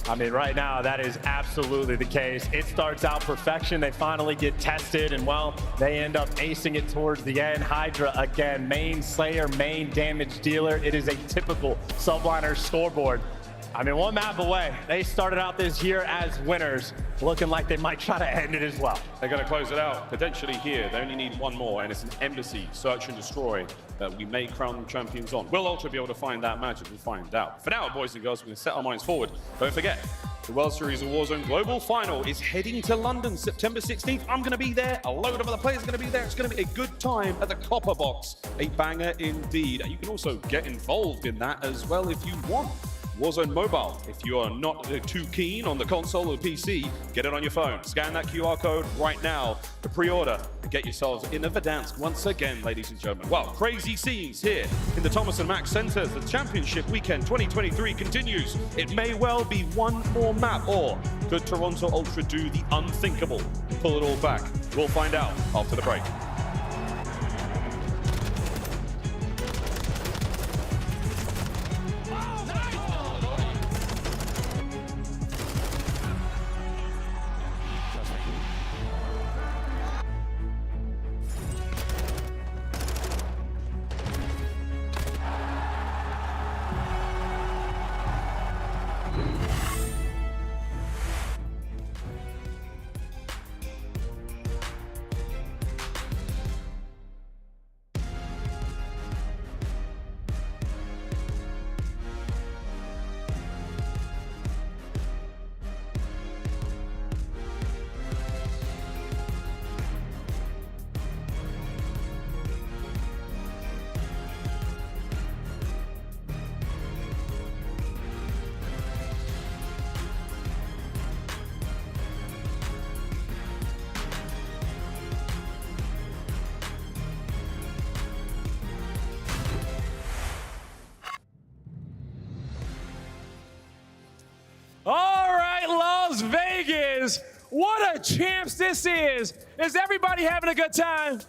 I mean, right now, that is absolutely the case. It starts out perfection. They finally get tested, and, well, they end up acing it towards the end. HyDra, again, main slayer, main damage dealer. It is a typical Subliner scoreboard. I mean, one map away. They started out this year as winners, looking like they might try to end it as well. They're going to close it out, potentially here. They only need one more, and it's an Embassy Search and Destroy that we may crown them champions on. Will Ultra be able to find that matchup? We'll find out. For now, boys and girls, we're going to set our minds forward. Don't forget, the World Series of Warzone Global Final is heading to London, September 16th. I'm going to be there. A load of other players are going to be there. It's going to be a good time at the Copper Box. A banger indeed. You can also get involved in that as well if you want. Warzone Mobile. If you are not too keen on the console or PC, get it on your phone. Scan that QR code right now to pre-order and get yourselves in the Verdansk once again, ladies and gentlemen. Well, crazy scenes here in the Thomas & Mack Center. The Championship Weekend 2023 continues. It may well be one more map, or could Toronto Ultra do the unthinkable? Pull it all back. We'll find out after the break. All right, Las Vegas, what a champs this is. Is everybody having a good time?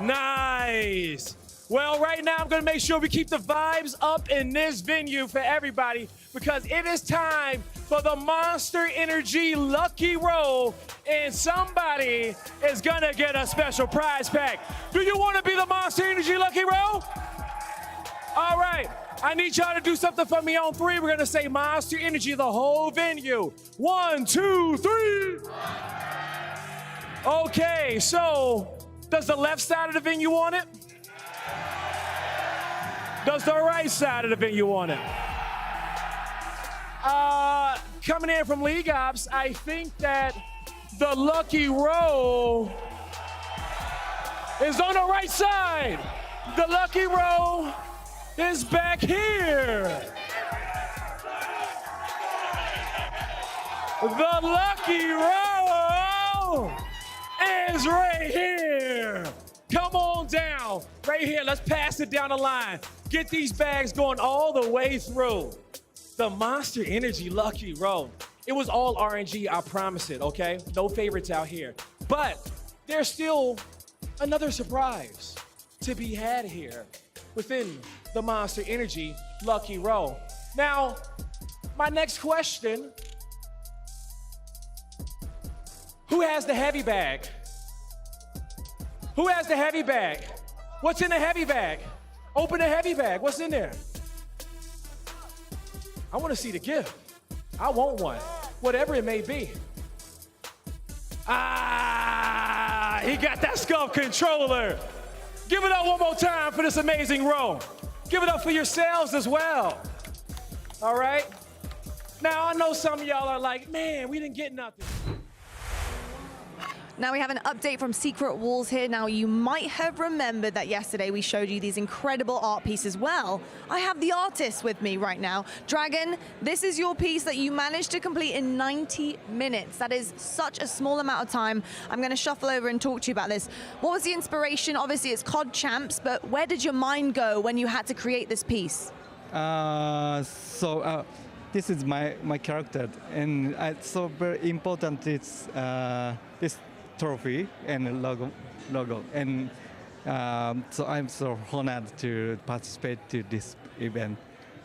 Nice. Well, right now I'm gonna make sure we keep the vibes up in this venue for everybody, because it is time for the Monster Energy Lucky Roll, and somebody is gonna get a special prize pack. Do you wanna be the Monster Energy Lucky Roll? All right. I need y'all to do something for me on 3. We're gonna say Monster Energy, the whole venue. 1, 2, 3. Okay, so does the left side of the venue want it? Does the right side of the venue want it? Coming in from League Ops, I think that the lucky roll is on the right side. The lucky roll is back here. The lucky roll is right here. Come on down, right here. Let's pass it down the line. Get these bags going all the way through. The Monster Energy Lucky Roll. It was all RNG, I promise it, okay? No favorites out here. But there's still another surprise to be had here within the Monster Energy Lucky Roll. Now, my next question, who has the heavy bag? Who has the heavy bag? What's in the heavy bag? Open the heavy bag, what's in there? I wanna see the gift. I want one, whatever it may be. Ah, he got that Scump controller. Give it up one more time for this amazing roll. Give it up for yourselves as well. All right? Now, I know some of y'all are like, man, we didn't get nothing. Now we have an update from Secret Walls here. Now you might have remembered that yesterday we showed you these incredible art pieces. Well, I have the artist with me right now. Dragon, this is your piece that you managed to complete in 90 minutes. That is such a small amount of time. I'm gonna shuffle over and talk to you about this. What was the inspiration? Obviously it's COD Champs, but where did your mind go when you had to create this piece? this is my character, and it's so very important. It's this trophy and logo, and so I'm so honored to participate to this event.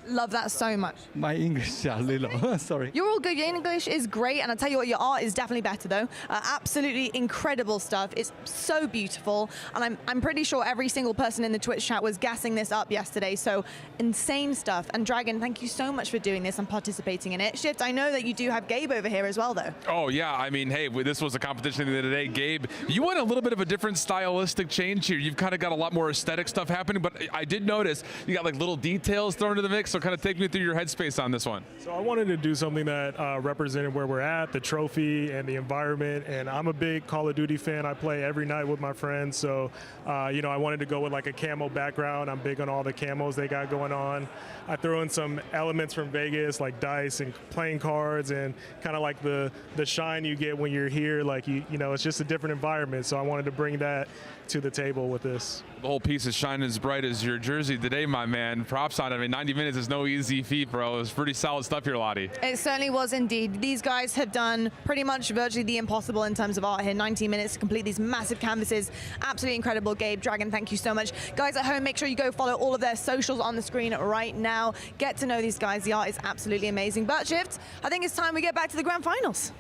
Love that so much. My English is a little, sorry. You're all good. Your English is great, and I'll tell you what, your art is definitely better though. Absolutely incredible stuff. It's so beautiful, and I'm pretty sure every single person in the Twitch chat was gassing this up yesterday. So insane stuff. And Dragon, thank you so much for doing this and participating in it. Shift, I know that you do have Gabe over here as well though. Oh yeah, I mean, hey, this was a competition at the end of the day. Gabe, you went a little bit of a different stylistic change here. You've kind of got a lot more aesthetic stuff happening, but I did notice you got like little details thrown into the mix. So kind of take me through your headspace on this one. So I wanted to do something that represented where we're at, the trophy and the environment. And I'm a big Call of Duty fan. I play every night with my friends. So, you know, I wanted to go with like a camo background. I'm big on all the camos they got going on. I throw in some elements from Vegas, like dice and playing cards, and kind of like the shine you get when you're here. Like, you know, it's just a different environment. So I wanted to bring that to the table with this. The whole piece is shining as bright as your jersey today, my man. Props on it. I mean, 90 minutes is no easy feat, bro. It was pretty solid stuff here, Lottie. It certainly was indeed. These guys have done pretty much virtually the impossible in terms of art here. 19 minutes to complete these massive canvases. Absolutely incredible. Gabe, Dragon, thank you so much. Guys at home, make sure you go follow all of their socials on the screen right now. Get to know these guys. The art is absolutely amazing. But Shift, I think it's time we get back to the grand finals.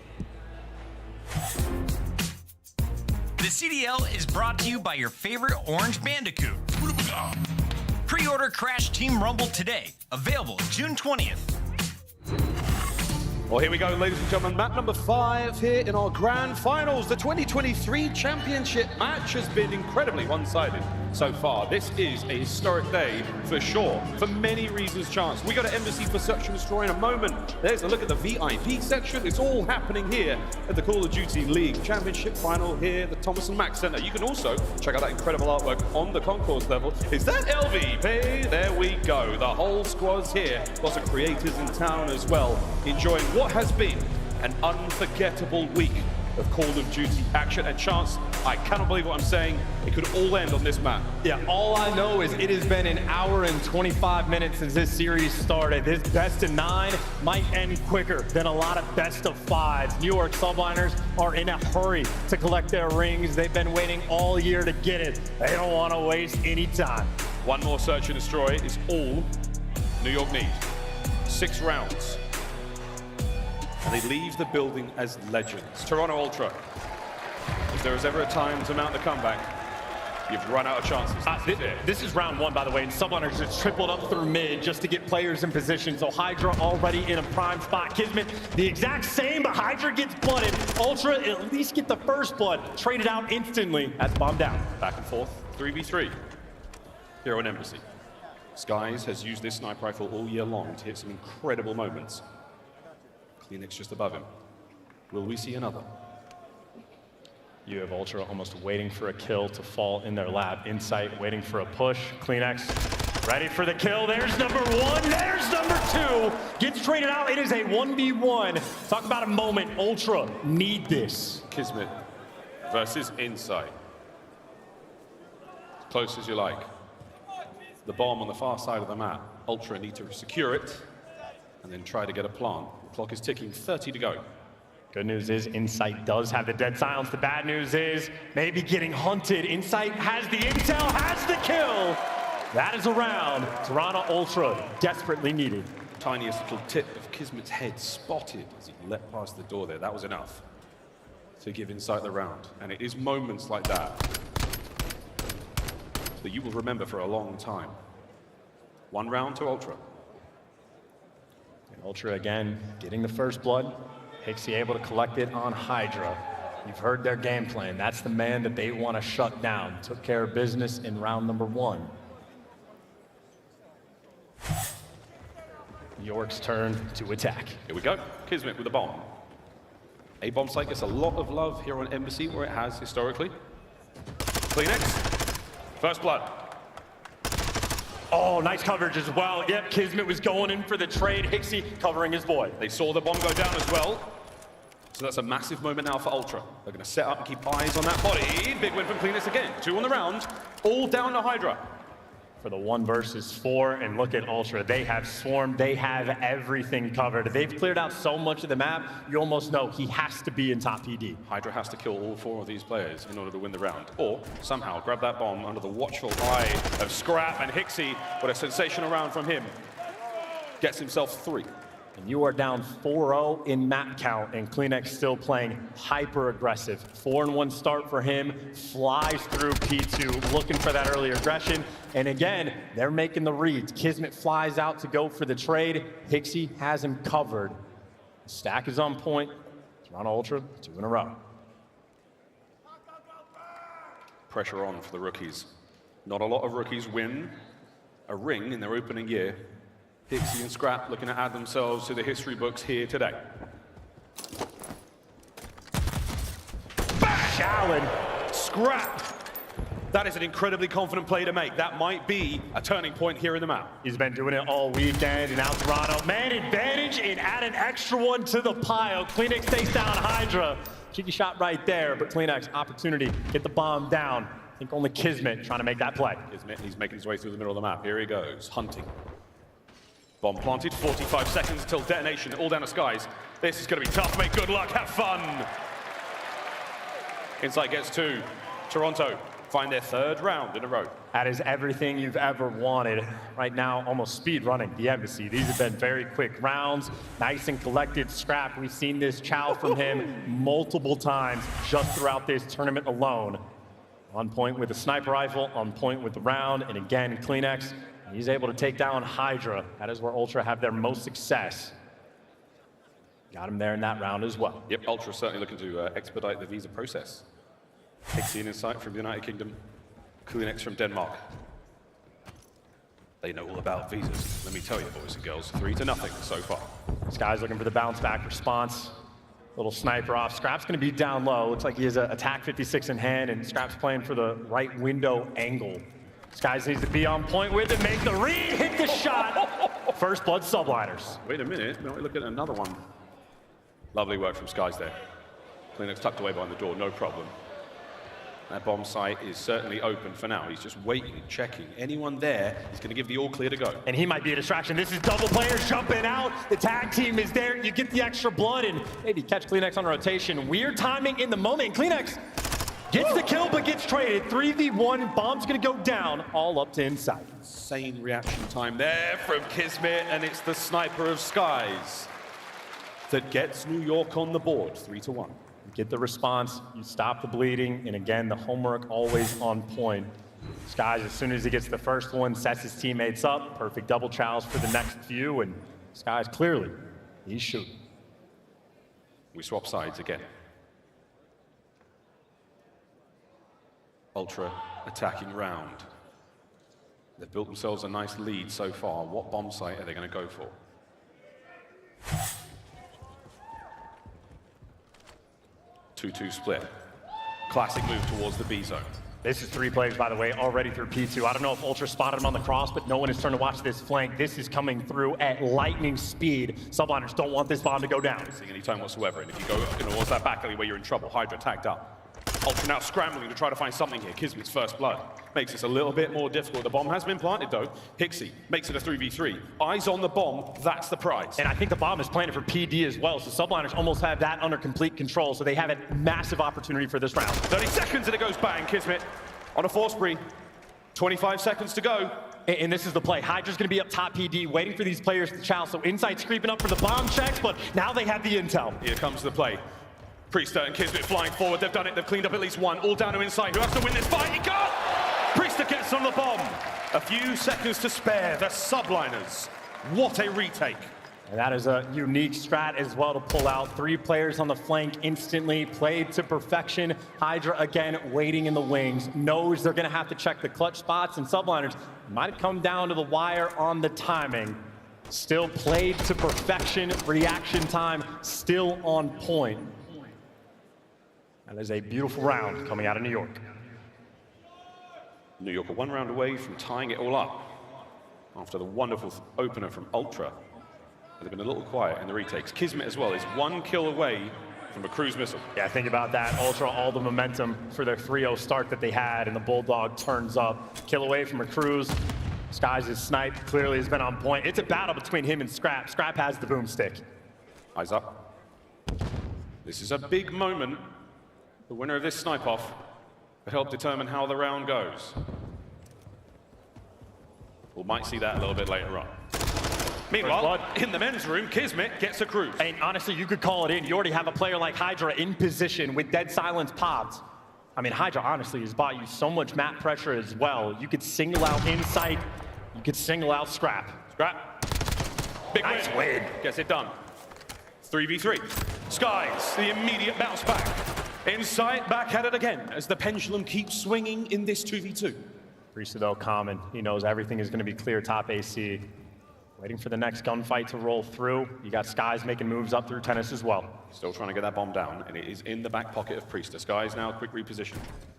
The CDL is brought to you by your favorite Orange Bandicoot. Pre-order Crash Team Rumble today. Available June 20th. Well, here we go, ladies and gentlemen. Map number 5 here in our grand finals. The 2023 championship match has been incredibly one-sided so far. This is a historic day for sure, for many reasons, Chance. We got an aBeZy for Search and Destroy in a moment. There's a look at the VIP section. It's all happening here at the Call of Duty League Championship final here at the Thomas & Mack Center. You can also check out that incredible artwork on the concourse level. Is that LVP? There we go. The whole squad's here. Lots of creators in town as well, enjoying what has been an unforgettable week of Call of Duty action. And Chance, I cannot believe what I'm saying. It could all end on this map. Yeah, all I know is it has been an hour and 25 minutes since this series started. This best of 9 might end quicker than a lot of best of 5s. New York Subliners are in a hurry to collect their rings. They've been waiting all year to get it. They don't want to waste any time. One more Search and Destroy is all New York need. 6 rounds. And they leave the building as legends. Toronto Ultra, if there is ever a time to mount the comeback, you've run out of chances. This is round 1, by the way, and Subliners just tripled up through mid just to get players in position. So HyDra already in a prime spot. KiSMET, the exact same, but HyDra gets blooded. Ultra at least get the first blood, traded out instantly. That's bomb down. Back and forth, 3v3 here on aBeZy. Skyz has used this sniper rifle all year long to hit some incredible moments. CleanX just above him. Will we see another? You have Ultra almost waiting for a kill to fall in their lap. Insight waiting for a push. CleanX ready for the kill. There's number 1. There's number 2. Gets traded out. It is a 1v1. Talk about a moment. Ultra need this. KiSMET versus Insight. As close as you like. The bomb on the far side of the map. Ultra need to secure it and then try to get a plant. The clock is ticking, 30 to go. Good news is Insight does have the dead silence. The bad news is maybe getting hunted. Insight has the intel, has the kill. That is a round. Toronto Ultra desperately needed. Tiniest little tip of KiSMET's head spotted as he leapt past the door there. That was enough to give Insight the round. And it is moments like that that you will remember for a long time. 1 round to Ultra. And Ultra again getting the first blood. HyDra able to collect it on HyDra. You've heard their game plan. That's the man that they want to shut down. Took care of business in round number 1. York's turn to attack. Here we go. KiSMET with a bomb. A bomb site gets a lot of love here on aBeZy, where it has historically. CleanX, first blood. Oh, nice coverage as well. Yep, KiSMET was going in for the trade. HyDra covering his boy. They saw the bomb go down as well. So that's a massive moment now for Ultra. They're going to set up and keep eyes on that body. Big win from CleanX again. 2 on the round. All down to HyDra. for the 1 versus 4, and look at Ultra. They have swarmed, they have everything covered. They've cleared out so much of the map, you almost know he has to be in top PD. HyDra has to kill all 4 of these players in order to win the round, or somehow grab that bomb under the watchful eye of Scrapz, and Hixie, what a sensational round from him, gets himself 3. And you are down 4-0 in map count, and CleanX still playing hyper aggressive. 4-1 start for him, flies through P2, looking for that early aggression. And again, they're making the reads. KiSMET flies out to go for the trade. Hixie has him covered. Stack is on point. Toronto Ultra, 2 in a row. Pressure on for the rookies. Not a lot of rookies win a ring in their opening year. Hixie and Scrapz looking to add themselves to the history books here today. Bang! Scrapz. That is an incredibly confident play to make. That might be a turning point here in the map. He's been doing it all weekend, and now Toronto, man advantage, and add an extra one to the pile. CleanX takes down HyDra. Cheeky shot right there, but CleanX opportunity, get the bomb down. I think only KiSMET trying to make that play. KiSMET, he's making his way through the middle of the map. Here he goes, hunting. Bomb planted, 45 seconds till detonation, all down to Skyz. This is going to be tough, mate. Good luck, have fun. Insight gets 2. Toronto find their 3rd round in a row. That is everything you've ever wanted. Right now, almost speed running the aBeZy. These have been very quick rounds, nice and collected. Scrapz, we've seen this chow from him multiple times just throughout this tournament alone. On point with the sniper rifle, on point with the round, and again, CleanX, he's able to take down HyDra. That is where Ultra have their most success. Got him there in that round as well. Yep, Ultra certainly looking to expedite the visa process. Hixie and Insight from the United Kingdom, CleanX from Denmark. They know all about visas. Let me tell you, boys and girls, 3-0 so far. Skyz looking for the bounce back response. Little sniper off. Scrapz going to be down low. Looks like he has an attack 56 in hand, and Scrapz playing for the right window angle. Skyz needs to be on point with it, make the read, hit the shot. First blood Subliners. Wait a minute, now we look at another one. Lovely work from Skyz there. CleanX tucked away behind the door, no problem. That bomb site is certainly open for now. He's just waiting, checking. Anyone there is going to give the all clear to go. And he might be a distraction. This is double players jumping out. The tag team is there. You get the extra blood and maybe catch CleanX on rotation. Weird timing in the moment. CleanX gets the kill but gets traded. 3v1. Bomb's going to go down. All up to Insight. Insane reaction time there from KiSMET, and it's the sniper of Skyz that gets New York on the board. 3-1. Get the response, you stop the bleeding, and again, the homework always on point. Skyz, as soon as he gets the first one, sets his teammates up, perfect double chows for the next few, and Skyz clearly, he's shooting. We swap sides again. Ultra attacking round. They've built themselves a nice lead so far. What bomb site are they going to go for? 2-2 split. Classic move towards the B zone. This is 3 players, by the way, already through P2. I don't know if Ultra spotted him on the cross, but no one is trying to watch this flank. This is coming through at lightning speed. Subliners don't want this bomb to go down. Not seeing any time whatsoever, and if you go towards that back alley where you're in trouble, HyDra tagged up. Ultra now scrambling to try to find something here. KiSMET's first blood makes this a little bit more difficult. The bomb has been planted though. Hixie makes it a 3v3. Eyes on the bomb, that's the prize. And I think the bomb is planted for PD as well, so Subliners almost have that under complete control, so they have a massive opportunity for this round. 30 seconds and it goes bang. KiSMET on a force spree. 25 seconds to go. And this is the play. HyDra's gonna be up top PD, waiting for these players to chow, so Insight's creeping up for the bomb checks, but now they have the intel. Here comes the play. Priestahh and KiSMET flying forward. They've done it. They've cleaned up at least one. All down to Insight. Who has to win this fight? He got! Priestahh gets on the bomb. A few seconds to spare. The Subliners. What a retake. And that is a unique strat as well to pull out. 3 players on the flank instantly, played to perfection. HyDra again waiting in the wings, knows they're gonna have to check the clutch spots, and Subliners might come down to the wire on the timing. Still played to perfection, reaction time still on point. That is a beautiful round coming out of New York. New York are 1 round away from tying it all up after the wonderful opener from Ultra. They've been a little quiet in the retakes. KiSMET as well is 1 kill away from a cruise missile. Yeah, think about that. Ultra, all the momentum for their 3-0 start that they had, and the Bulldog turns up. Kill away from a cruise. Skyz' snipe clearly has been on point. It's a battle between him and Scrapz. Scrapz has the boomstick. Eyes up. This is a big moment. The winner of this snipe-off will help determine how the round goes. We might see that a little bit later on. Meanwhile, in the men's room, KiSMET gets a cruise. And honestly, you could call it in. You already have a player like HyDra in position with dead silence popped. I mean, HyDra honestly has bought you so much map pressure as well. You could single out Insight. You could single out Scrap. Big nice win. Gets it done. 3v3. Skyz, the immediate bounce back. Insight back at it again as the pendulum keeps swinging in this 2v2. Priestahh though, common. He knows everything is going to be clear top AC. Waiting for the next gunfight to roll through. You got Skyz making moves up through tennis as well. Still trying to get that bomb down, and it is in the back pocket of Priestahh. Skyz now quick reposition.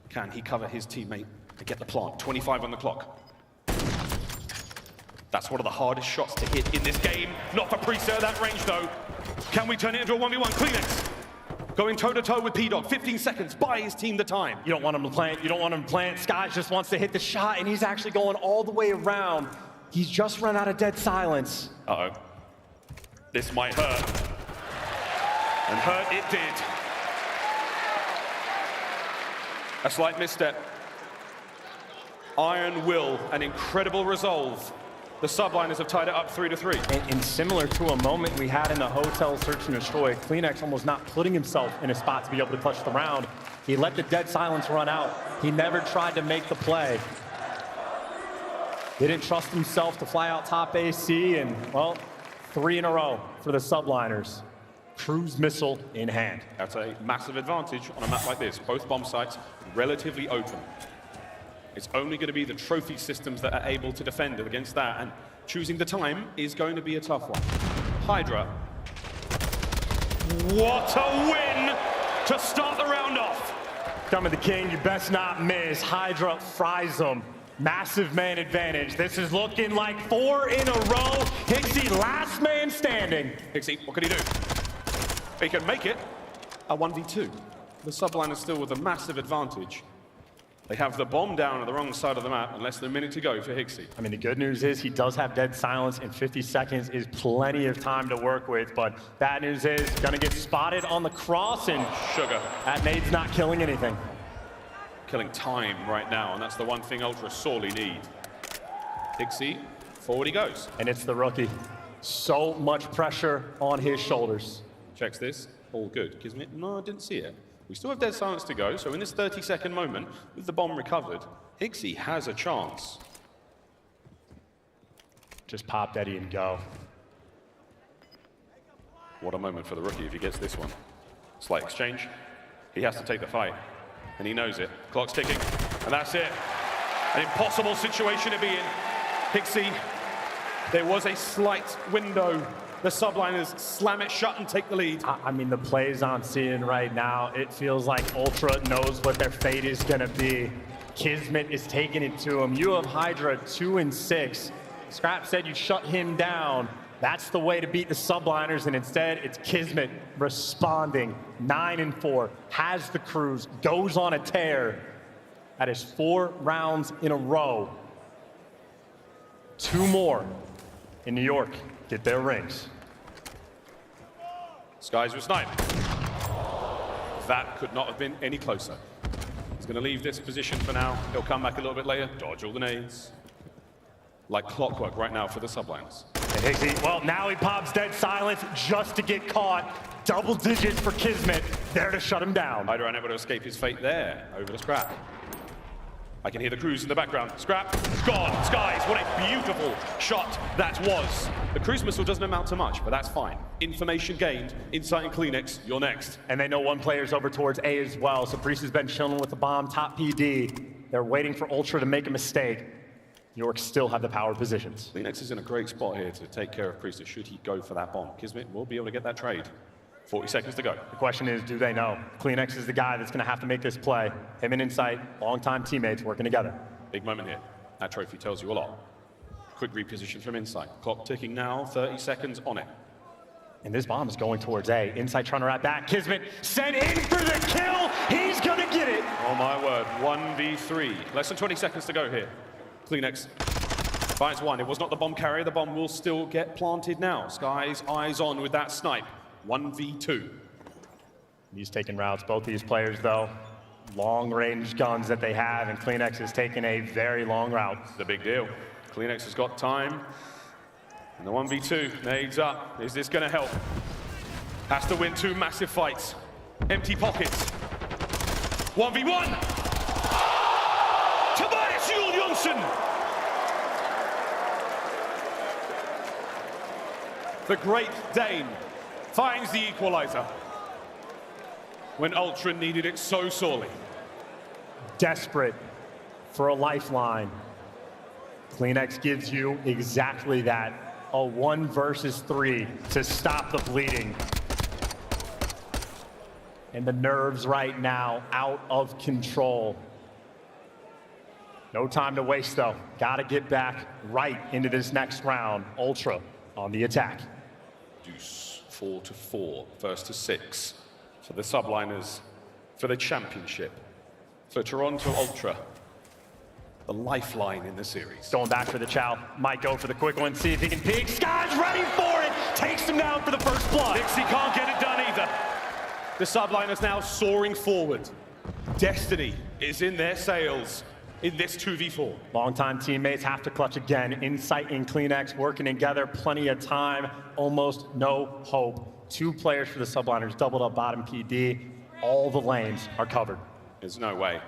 Can he cover his teammate to get the plant? 25 on the clock. That's one of the hardest shots to hit in this game. Not for Priestahh at that range though. Can we turn it into a 1v1? CleanX going toe-to-toe with P-Dog. 15 seconds, buy his team the time. You don't want him to plant, you don't want him to plant. Skyz just wants to hit the shot, and he's actually going all the way around. He's just run out of dead silence. Uh-oh. This might hurt. And hurt it did. A slight misstep. Iron will and incredible resolve. The Subliners have tied it up 3-3. And similar to a moment we had in the hotel search and destroy, CleanX almost not putting himself in a spot to be able to clutch the round. He let the dead silence run out. He never tried to make the play. Didn't trust himself to fly out top AC, and well, 3 in a row for the Subliners. Cruise missile in hand. That's a massive advantage on a map like this. Both bomb sites relatively open. It's only going to be the trophy systems that are able to defend against that, and choosing the time is going to be a tough one. HyDra. What a win to start the round off. Coming the king, you best not miss. HyDra fries them. Massive man advantage. This is looking like 4 in a row. HyDra last man standing. HyDra, what can he do? He can make it a 1v2. The Subliners still with a massive advantage. They have the bomb down on the wrong side of the map and less than a minute to go for HyDra. I mean, the good news is he does have dead silence, and 50 seconds is plenty of time to work with, but bad news is gonna get spotted on the cross, and sugar. That nade's not killing anything. Killing time right now, and that's the one thing Ultra sorely need. HyDra, forward he goes. And it's the rookie. So much pressure on his shoulders. Checks this, all good. KiSMET, no, I didn't see it. We still have dead silence to go, so in this 30-second moment, with the bomb recovered, HyDra has a chance. Just pop Eddie and go. What a moment for the rookie if he gets this one. Slight exchange. He has to take the fight, and he knows it. Clock's ticking, and that's it. An impossible situation to be in. HyDra, there was a slight window. The Subliners slam it shut and take the lead. I mean, the plays I'm seeing right now, it feels like Ultra knows what their fate is gonna be. KiSMET is taking it to him. You have HyDra 2 and 6. Scrapz said you shut him down. That's the way to beat the Subliners, and instead it's KiSMET responding. 9 and 4, has the cruise, goes on a tear. That is 4 rounds in a row. 2 more in New York get their rings. Skyz with snipe. That could not have been any closer. He's going to leave this position for now. He'll come back a little bit later, dodge all the nades. Like clockwork right now for the Subliners. And HyDra, well, now he pops dead silence just to get caught. Double digits for KiSMET, there to shut him down. HyDra unable to escape his fate there, over to Scrap. I can hear the cruise in the background. Scrap, gone. Skyz, what a beautiful shot that was. The cruise missile doesn't amount to much, but that's fine. Information gained, Insight and CleanX, you're next. And they know one player's over towards A as well, so Priesthah's been chilling with the bomb, top PD. They're waiting for Ultra to make a mistake. York still have the power positions. CleanX is in a great spot here to take care of Priestahh should he go for that bomb. KiSMET will be able to get that trade. 40 seconds to go. The question is, do they know? CleanX is the guy that's going to have to make this play. Him and Insight, longtime teammates working together. Big moment here. That trophy tells you a lot. Quick reposition from Insight. Clock ticking now, 30 seconds on it. And this bomb is going towards A. Insight trying to wrap back. KiSMET sent in for the kill. He's going to get it. Oh my word, 1v3. Less than 20 seconds to go here. CleanX Finds one. It was not the bomb carrier. The bomb will still get planted now. Skyz eyes on with that snipe. 1v2. He's taking routes. Both these players, though, long-range guns that they have, and CleanX is taking a very long route. The big deal. CleanX has got time. And the 1v2 nades up. Is this going to help? Has to win 2 massive fights. Empty pockets. 1v1. Tobias Juul-Johnsen. The Great Dane finds the equalizer when Ultra needed it so sorely. Desperate for a lifeline. CleanX gives you exactly that. A 1 versus 3 to stop the bleeding. And the nerves right now out of control. No time to waste though. Gotta get back right into this next round. Ultra on the attack. Deuce, 4-4, first to 6. For the Subliners, for the championship. For Toronto Ultra, the lifeline in the series. Going back for the chow. Might go for the quick one, see if he can peek. Skyz ready for it. Takes him down for the first blood. Nixie can't get it done either. The Subliners now soaring forward. Destiny is in their sails in this 2v4. Longtime teammates have to clutch again. Insight and CleanX working together. Plenty of time. Almost no hope. 2 players for the Subliners doubled up bottom PD. All the lanes are covered. There's no way.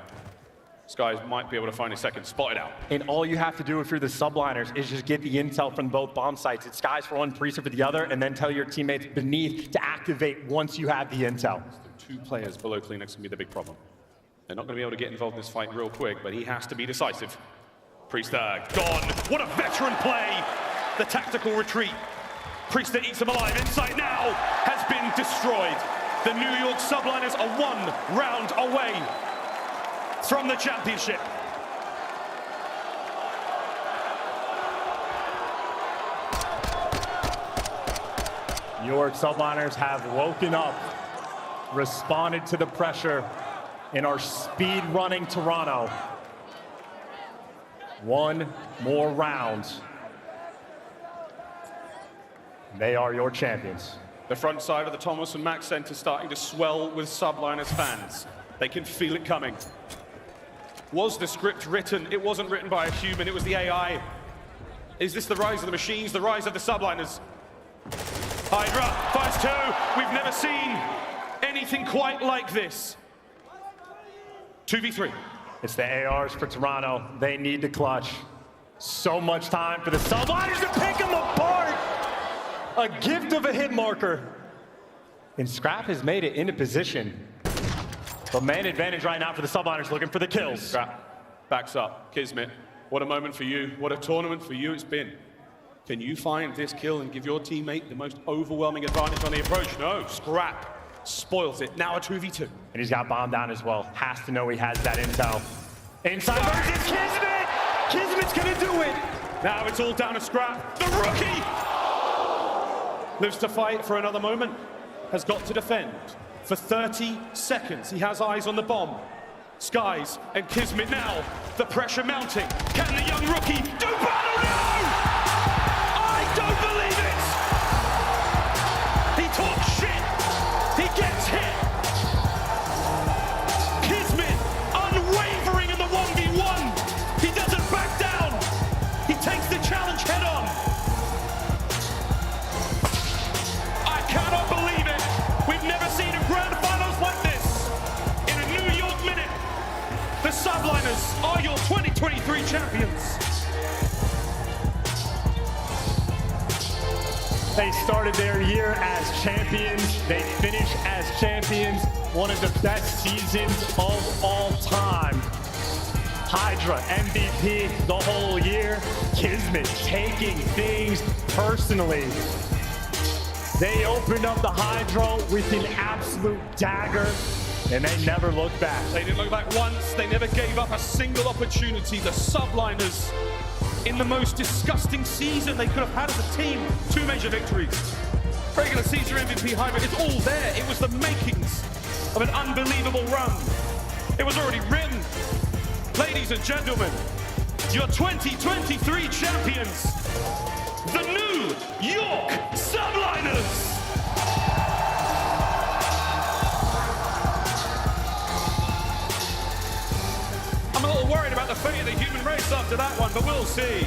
Skyz might be able to find a second spot it out. And all you have to do if you're the Subliners is just get the intel from both bomb sites. It's Skyz for one, Priestahh for the other, and then tell your teammates beneath to activate once you have the intel. The 2 players below CleanX can be the big problem. They're not going to be able to get involved in this fight real quick, but he has to be decisive. Priestahh gone. What a veteran play. The tactical retreat. Priestahh eats him alive. Insight now has been destroyed. The New York Subliners are 1 round away from the championship. York Subliners have woken up, responded to the pressure, and are speed running Toronto. 1 more round. They are your champions. The front side of the Thomas and Mack Center starting to swell with Subliners fans. They can feel it coming. Was the script written? It wasn't written by a human, it was the AI. Is this the rise of the machines, the rise of the Subliners? HyDra finds 2. We've never seen anything quite like this. 2v3. It's the ARs for Toronto. They need to clutch. So much time for the Subliners to pick them apart. A gift of a hit marker. And Scrapz has made it into position. But man advantage right now for the Subliners looking for the kills. Scrapz backs up. KiSMET, what a moment for you. What a tournament for you it's been. Can you find this kill and give your teammate the most overwhelming advantage on the approach? No, Scrapz spoils it. Now a 2v2. And he's got bomb down as well. Has to know he has that intel. Inside versus KiSMET! KiSMET's gonna do it! Now it's all down to Scrapz. The rookie! Lives to fight for another moment. Has got to defend. For 30 seconds, he has eyes on the bomb. Skyz and KiSMET now. The pressure mounting. Can the young rookie do battle? No! I don't believe it! He talks shit! He gets hit! KiSMET unwavering in the 1v1! He doesn't back down! He takes the challenge head on! I cannot believe it! We've never seen a grand finals like this! In a New York minute, the Subliners are your 2023 champions! They started their year as champions. They finish as champions. One of the best seasons of all time. HyDra MVP the whole year. KiSMET taking things personally. They opened up the HyDra with an absolute dagger, and they never looked back. They didn't look back once. They never gave up a single opportunity. The Subliners, in the most disgusting season they could have had as a team, 2 major victories. Regular season MVP HyDra, it's all there. It was the makings of an unbelievable run. It was already written. Ladies and gentlemen, your 2023 champions, the new York Subliners. I'm a little worried about the fate of the human race after that one, but we'll see.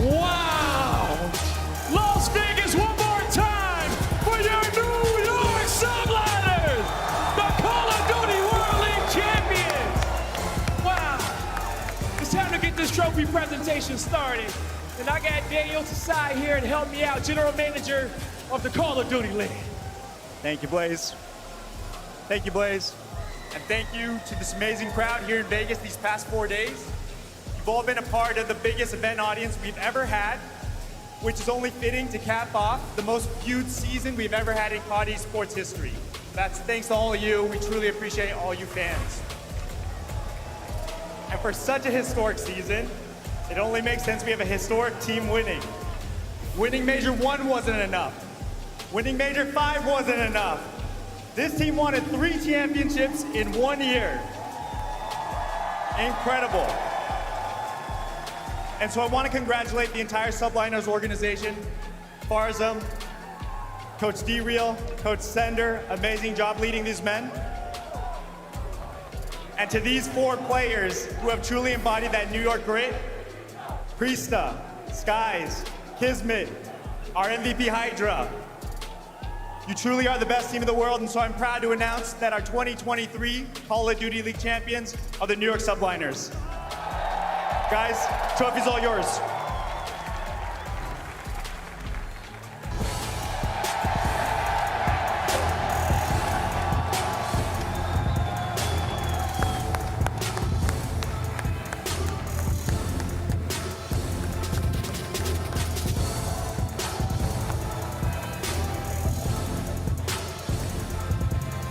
Wow! Las Vegas one more time for your New York Subliners, the Call of Duty World League champions! Wow! It's time to get this trophy presentation started. And I got Daniel Tsai here to help me out, General Manager of the Call of Duty League. Thank you, Blaze. Thank you, Blaze. And thank you to this amazing crowd here in Vegas these past 4 days. You've all been a part of the biggest event audience we've ever had, which is only fitting to cap off the most viewed season we've ever had in COD Esports history. That's thanks to all of you. We truly appreciate all you fans. And for such a historic season, it only makes sense we have a historic team winning. Winning Major 1 wasn't enough. Winning Major 5 wasn't enough. This team won 3 championships in 1 year. Incredible. And so I want to congratulate the entire Subliners organization, Farzam, Coach D-Real, Coach Sender, amazing job leading these men. And to these 4 players who have truly embodied that New York grit, Priestahh, Skyz, KiSMET, our MVP HyDra. You truly are the best team in the world, and so I'm proud to announce that our 2023 Call of Duty League champions are the New York Subliners. Guys, trophy's all yours.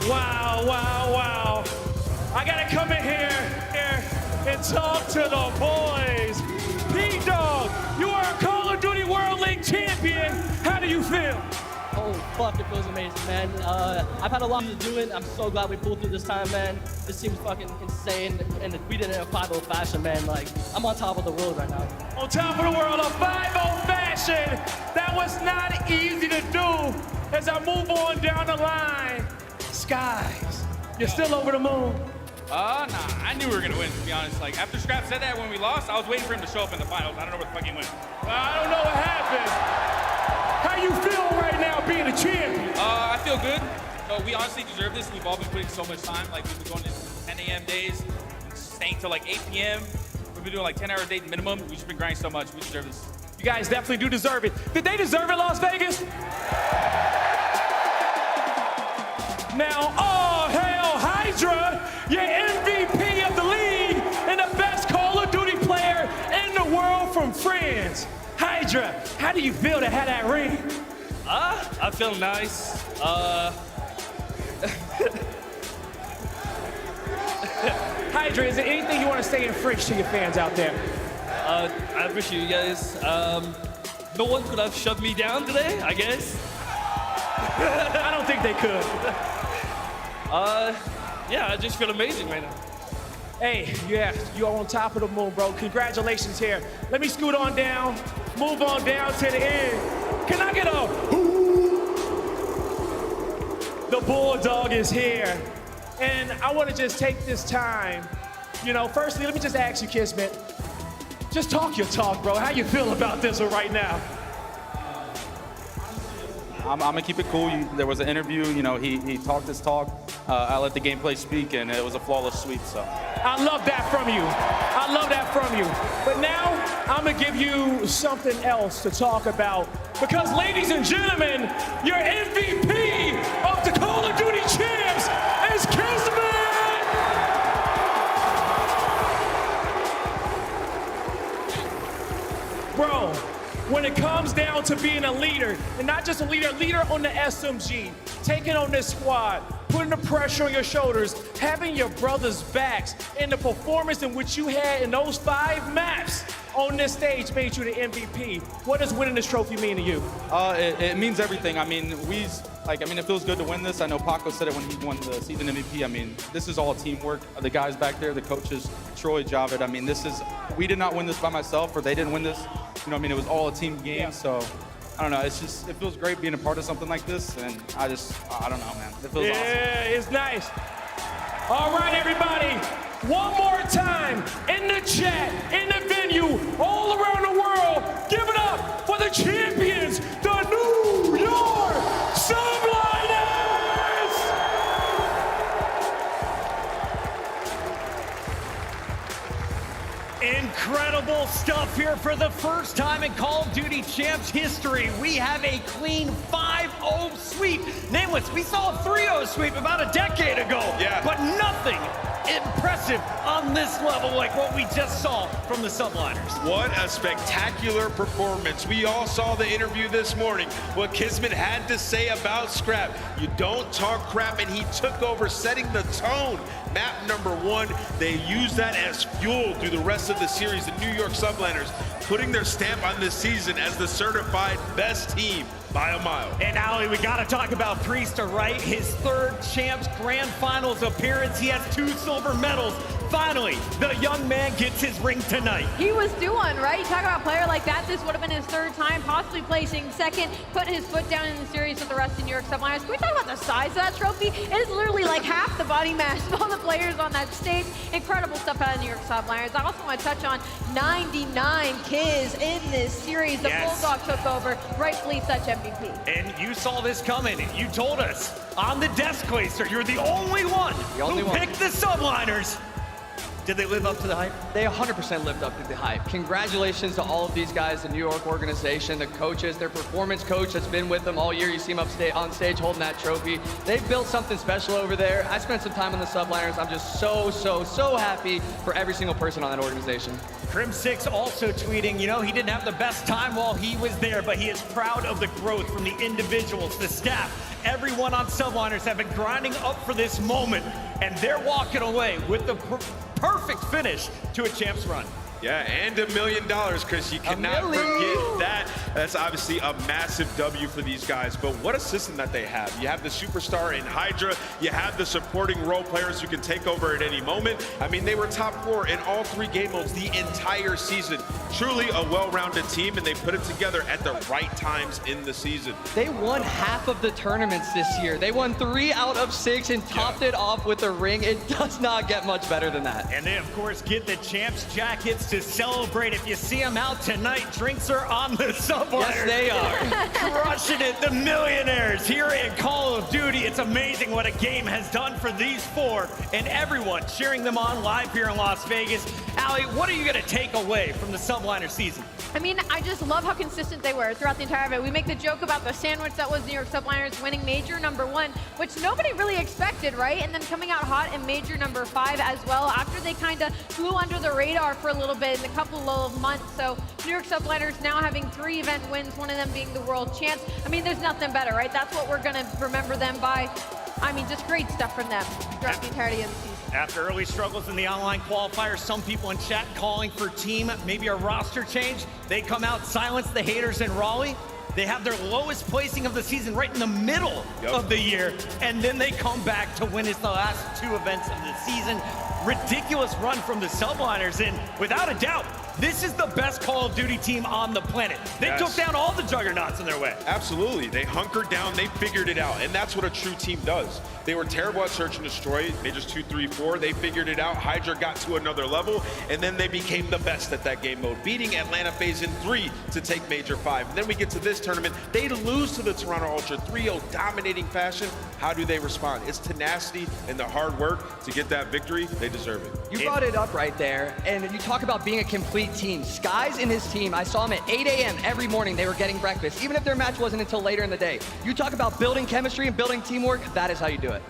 Wow, wow, wow. I gotta come in here and talk to the boys. P-Dog, you are a Call of Duty World League champion. How do you feel? Oh, fuck, it feels amazing, man. I've had a lot to do it. I'm so glad we pulled through this time, man. This seems fucking insane, and we did it in a 5-0 fashion, man. Like, I'm on top of the world right now. On top of the world, a 5-0 fashion. That was not easy to do. As I move on down the line, Skyz, you're still over the moon. Nah, I knew we were gonna win, to be honest. Like, after Scrapz said that when we lost, I was waiting for him to show up in the finals. I don't know where the fuck he went. I don't know what happened. How you feel right now being a champion? I feel good. No, we honestly deserve this. We've all been putting so much time. Like, we've been going into 10 a.m. days, and staying till like 8 p.m. We've been doing like 10-hour days minimum. We've just been grinding so much. We deserve this. You guys definitely do deserve it. Did they deserve it, Las Vegas? Now, all hail HyDra, your MVP of the league and the best Call of Duty player in the world from France. HyDra, how do you feel to have that ring? I feel nice. HyDra, is there anything you want to say in French to your fans out there? I appreciate you guys. No one could have shut me down today, I guess. I don't think they could. Yeah, I just feel amazing right now. Hey, yeah, you're on top of the moon, bro. Congratulations here. Let me scoot on down, move on down to the end. Can I get a whoo? The Bulldog is here. And I want to just take this time. You know, firstly, let me just ask you, KiSMET. Just talk your talk, bro. How you feel about this one right now? I'm gonna keep it cool. There was an interview, you know, he talked his talk. I let the gameplay speak, and it was a flawless sweep, so. I love that from you. I love that from you. But now, I'm gonna give you something else to talk about. Because ladies and gentlemen, your MVP of the Call of Duty champs is KiSMET! Bro, when it comes down to being a leader, and not just a leader on the SMG, taking on this squad, putting the pressure on your shoulders, having your brothers' backs, and the performance in which you had in those 5 maps on this stage made you the MVP. What does winning this trophy mean to you? It means everything. I mean, it feels good to win this. I know Paco said it when he won the season MVP. I mean, this is all teamwork. The guys back there, the coaches, Troy, Javid. I mean, we did not win this by myself, or they didn't win this. You know what I mean? It was all a team game. Yeah. So, I don't know. It feels great being a part of something like this. And I don't know, man. It feels awesome. Yeah, it's nice. All right, everybody. One more time in the chat, in the venue, all around the world, give it up for the champions, the New York Subliners! Incredible stuff here for the first time in Call of Duty Champs history. We have a clean 5-0 sweep. Nameless, we saw a 3-0 sweep about a decade ago, but nothing impressive on this level like what we just saw from the Subliners. What a spectacular performance. We all saw the interview this morning, what KiSMET had to say about Scrapz. You don't talk crap, and he took over, setting the tone. Map number 1, they used that as fuel through the rest of the series. The New York Subliners putting their stamp on this season as the certified best team by a mile. And Ali, we gotta talk about Priestahh, right? His 3rd Champs Grand Finals appearance. He has 2 silver medals. Finally, the young man gets his ring tonight. He was due one, right? You talk about a player like that, this would have been his 3rd time, possibly placing 2nd, putting his foot down in the series with the rest of New York Subliners. Can we talk about the size of that trophy? It is literally like half the body mass of all the players on that stage. Incredible stuff out of New York Subliners. I also want to touch on 99 kills in this series. The Bulldog took over, rightfully such MVP. And you saw this coming. You told us on the desk placer, you're the only one who picked the Subliners. Did they live up to the hype? They 100% lived up to the hype. Congratulations to all of these guys, the New York organization, the coaches, their performance coach that's been with them all year. You see him on stage holding that trophy. They've built something special over there. I spent some time on the Subliners. I'm just so happy for every single person on that organization. Kremp6 also tweeting, you know, he didn't have the best time while he was there, but he is proud of the growth from the individuals, the staff. Everyone on Subliners have been grinding up for this moment, and they're walking away with the perfect finish to a champs run. Yeah, and $1 million, Chris. You cannot forget that. That's obviously a massive W for these guys. But what a system that they have. You have the superstar in HyDra. You have the supporting role players who can take over at any moment. I mean, they were top 4 in all 3 game modes the entire season. Truly a well-rounded team, and they put it together at the right times in the season. They won half of the tournaments this year. They won 3 out of 6 and topped it off with a ring. It does not get much better than that. And they, of course, get the champs jackets to celebrate. If you see them out tonight, drinks are on the Subliners. Yes, they are. Crushing it, the millionaires here in Call of Duty. It's amazing what a game has done for these 4 and everyone cheering them on live here in Las Vegas. Ali, what are you going to take away from the Subliner season? I mean, I just love how consistent they were throughout the entire event. We make the joke about the sandwich that was New York Subliners winning major number 1, which nobody really expected, right? And then coming out hot in major number 5 as well, after they kind of flew under the radar for a little bit in a couple of months. So New York Subliners now having 3 event wins, one of them being the world champs. I mean, there's nothing better, right? That's what we're going to remember them by. I mean, just great stuff from them throughout the entirety of the season. After early struggles in the online qualifiers, some people in chat calling for team, maybe a roster change. They come out, silence the haters in Raleigh. They have their lowest placing of the season right in the middle of the year, and then they come back to win the last 2 events of the season. Ridiculous run from the Subliners, and without a doubt, this is the best Call of Duty team on the planet. They took down all the juggernauts in their way. Absolutely. They hunkered down. They figured it out. And that's what a true team does. They were terrible at search and destroy. Majors 2, 3, 4. They figured it out. HyDra got to another level. And then they became the best at that game mode, beating Atlanta FaZe in 3 to take Major 5. And then we get to this tournament. They lose to the Toronto Ultra 3-0 dominating fashion. How do they respond? It's tenacity and the hard work to get that victory. They deserve it. You brought it up right there. And you talk about being a complete team. Skyz and his team, I saw him at 8 a.m. every morning. They were getting breakfast, even if their match wasn't until later in the day. You talk about building chemistry and building teamwork, that is how you do it.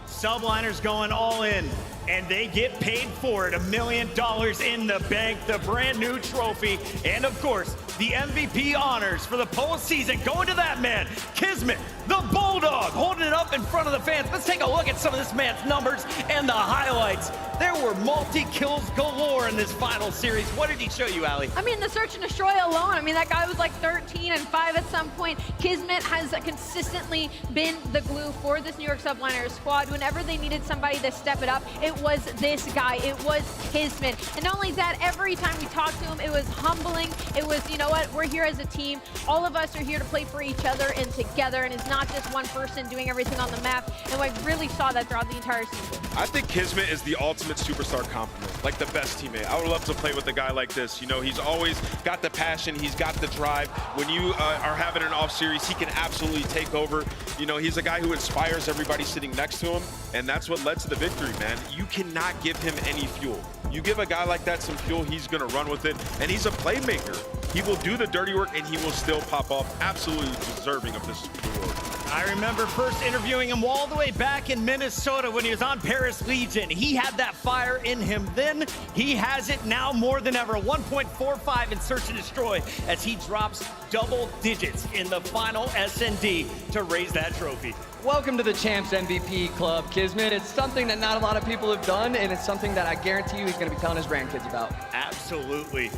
Subliners going all in, and they get paid for it. $1 million in the bank, the brand new trophy, and of course, the MVP honors for the postseason going to that man, KiSMET, the Bulldog, holding it up in front of the fans. Let's take a look at some of this man's numbers and the highlights. There were multi-kills galore in this final series. What did he show you, Allie? I mean, the search and destroy alone, I mean, that guy was like 13 and 5 at some point. KiSMET has consistently been the glue for this New York Subliners squad. Whenever they needed somebody to step it up, it was this guy. It was KiSMET. And not only that, every time we talked to him, it was humbling. It was, you know what, we're here as a team. All of us are here to play for each other and together, and it's not just one person doing everything on the map. And I really saw that throughout the entire season. I think KiSMET is the ultimate superstar compliment, like the best teammate. I would love to play with a guy like this. You know, he's always got the passion, he's got the drive. When you are having an off series, he can absolutely take over. You know, he's a guy who inspires everybody sitting next to him, and that's what led to the victory, man. You cannot give him any fuel. You give a guy like that some fuel, he's gonna run with it, and he's a playmaker. He will do the dirty work, and he will still pop off. Absolutely deserving of this reward. I remember first interviewing him all the way back in Minnesota when he was on Paris Legion. He had that fire in him then. He has it now more than ever. 1.45 in search and destroy as he drops double digits in the final SND to raise that trophy. Welcome to the Champs MVP Club, KiSMET. It's something that not a lot of people have done, and it's something that I guarantee you he's going to be telling his grandkids about. Absolutely.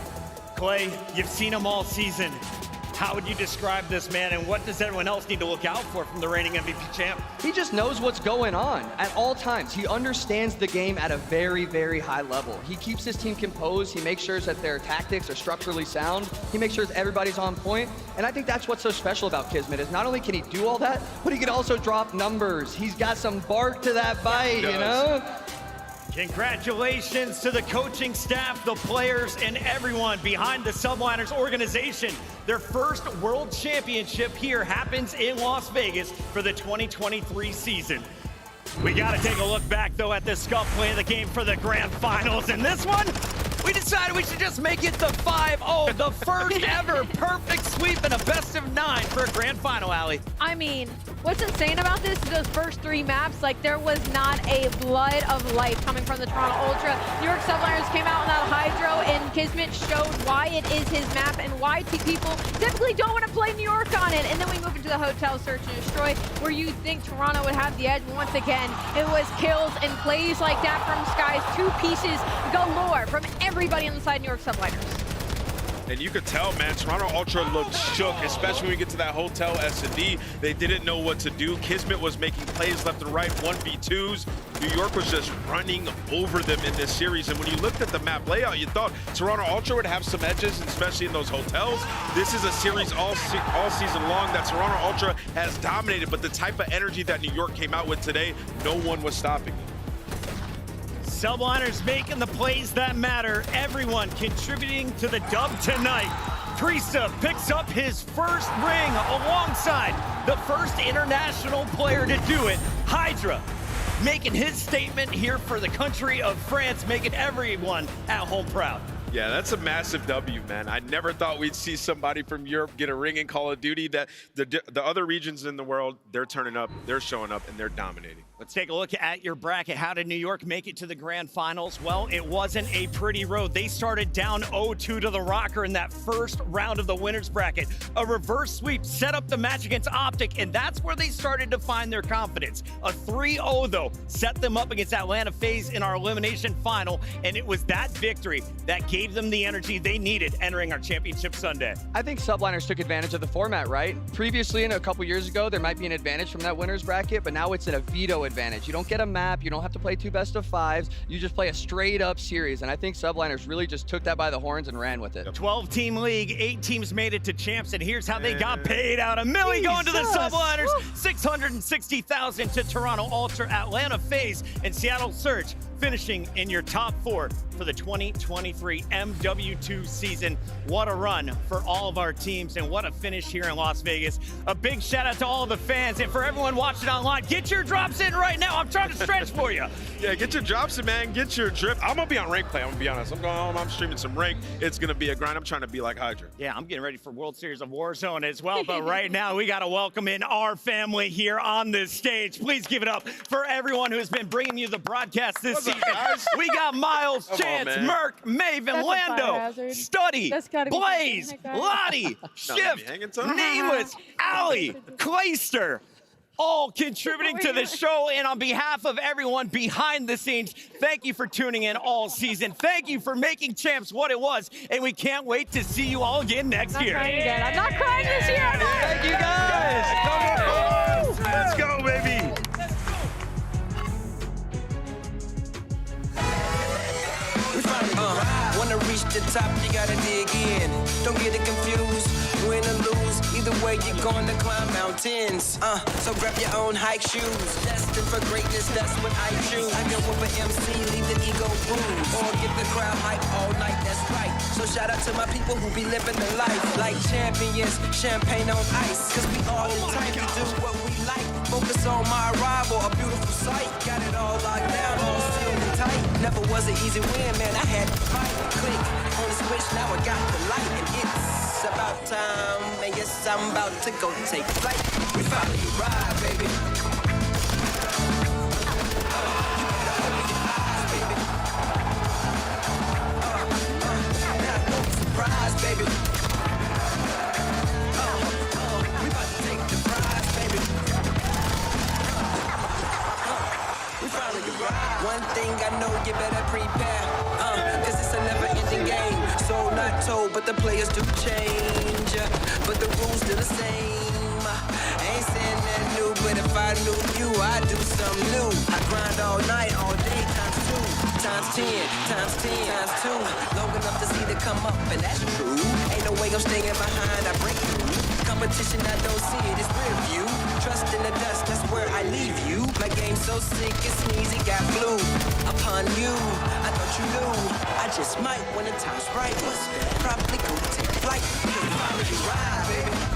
Clay, you've seen him all season. How would you describe this man, and what does everyone else need to look out for from the reigning MVP champ? He just knows what's going on at all times. He understands the game at a very, very high level. He keeps his team composed. He makes sure that their tactics are structurally sound. He makes sure that everybody's on point. And I think that's what's so special about KiSMET is not only can he do all that, but he can also drop numbers. He's got some bark to that bite, you know? Congratulations to the coaching staff, the players, and everyone behind the Subliners organization. Their first World Championship here happens in Las Vegas for the 2023 season. We got to take a look back, though, at this scuff play of the game for the grand finals. And this one, we decided we should just make it the 5-0, the first ever perfect sweep and a best-of-9 for a grand final, Allie. I mean, what's insane about this is those first 3 maps, like there was not a blood of life coming from the Toronto Ultra. New York Subliners came out on that HyDra, and KiSMET showed why it is his map and why people typically don't want to play New York on it. And then we move into the hotel search and destroy, where you think Toronto would have the edge. Once again, it was kills and plays like that from Skyz. 2 pieces galore from everybody on the side of New York Subliners. And you could tell, man, Toronto Ultra looked shook, especially when we get to that hotel S&D. They didn't know what to do. KiSMET was making plays left and right, 1v2s. New York was just running over them in this series. And when you looked at the map layout, you thought Toronto Ultra would have some edges, especially in those hotels. This is a series all season long that Toronto Ultra has dominated, but the type of energy that New York came out with today, no one was stopping them. Subliners making the plays that matter. Everyone contributing to the dub tonight. Priestahh picks up his first ring alongside the first international player to do it, HyDra, making his statement here for the country of France, making everyone at home proud. Yeah, that's a massive W, man. I never thought we'd see somebody from Europe get a ring in Call of Duty. That the other regions in the world, they're turning up, they're showing up, and they're dominating. Let's take a look at your bracket. How did New York make it to the grand finals? Well, it wasn't a pretty road. They started down 0-2 to the Røkkr in that first round of the winners bracket. A reverse sweep set up the match against OpTic, and that's where they started to find their confidence. A 3-0, though, set them up against Atlanta FaZe in our elimination final, and it was that victory that gave them the energy they needed entering our championship Sunday. I think Subliners took advantage of the format, right? Previously, a couple years ago, there might be an advantage from that winners bracket, but now it's a veto advantage. You don't get a map, you don't have to play 2 best-of-5s, you just play a straight-up series, and I think Subliners really just took that by the horns and ran with it. 12-team league, 8 teams made it to champs, and here's how they got paid out. $1 million going to the Subliners, $660,000 to Toronto Ultra, Atlanta FaZe, and Seattle Surge, finishing in your top 4 for the 2023 MW2 season. What a run for all of our teams, and what a finish here in Las Vegas. A big shout out to all of the fans, and for everyone watching online, get your drops in right now. I'm trying to stretch for you. Yeah, get your drops in, man. Get your drip. I'm gonna be on rank play, I'm gonna be honest. I'm going home, I'm streaming some rank. It's gonna be a grind. I'm trying to be like HyDra. Yeah, I'm getting ready for World Series of Warzone as well, but right now we gotta welcome in our family here on this stage. Please give it up for everyone who has been bringing you the broadcast this season. We got Miles, Chance, Merc, Maven, That's a fire Lando, hazard. Studdy, That's gotta be Blaze, something. Oh my God. Lottie, Shift, Nameless, Ali, Clayster, all contributing to the show. And on behalf of everyone behind the scenes, thank you for tuning in all season. Thank you for making Champs what it was. And we can't wait to see you all again next year. Crying again. I'm not crying this year. Thank you guys. Let's go, baby. Wanna reach the top, you gotta dig in. Don't get it confused, win or lose. Either way, you're gonna climb mountains. So grab your own hike shoes. Destined for greatness, that's what I choose. I can whoop an MC, leave the ego bruised. Or give the crowd hype all night, that's right. So shout out to my people who be living the life like champions, champagne on ice. Cause we all in time to do what we like. Focus on my arrival, a beautiful sight. Got it all locked down, all sealed and tight. Never was an easy win, man, I had to fight. Click on the switch, now I got the light. And it's about time, and yes, I'm about to go take flight. We finally arrived, baby. Surprise, baby. We about to take the prize, baby. We finally arrived. One thing I know, you better prepare. Cause it's a never-ending game. So not told, but the players do change. But the rules still the same. I ain't saying that new, but if I knew you, I'd do something new. I grind all night, all day, times 2, times 10, times 10, times 2. Long enough to see the come up, and that's true. Ain't no way I'm staying behind, I break through. Competition, I don't see it, it's rear view. Trust in the dust, that's where I leave you. My game's so sick, it's sneezy, got blue. Upon you, I thought you knew. I just might when the time's right. Probably go take flight. Finally ride, baby.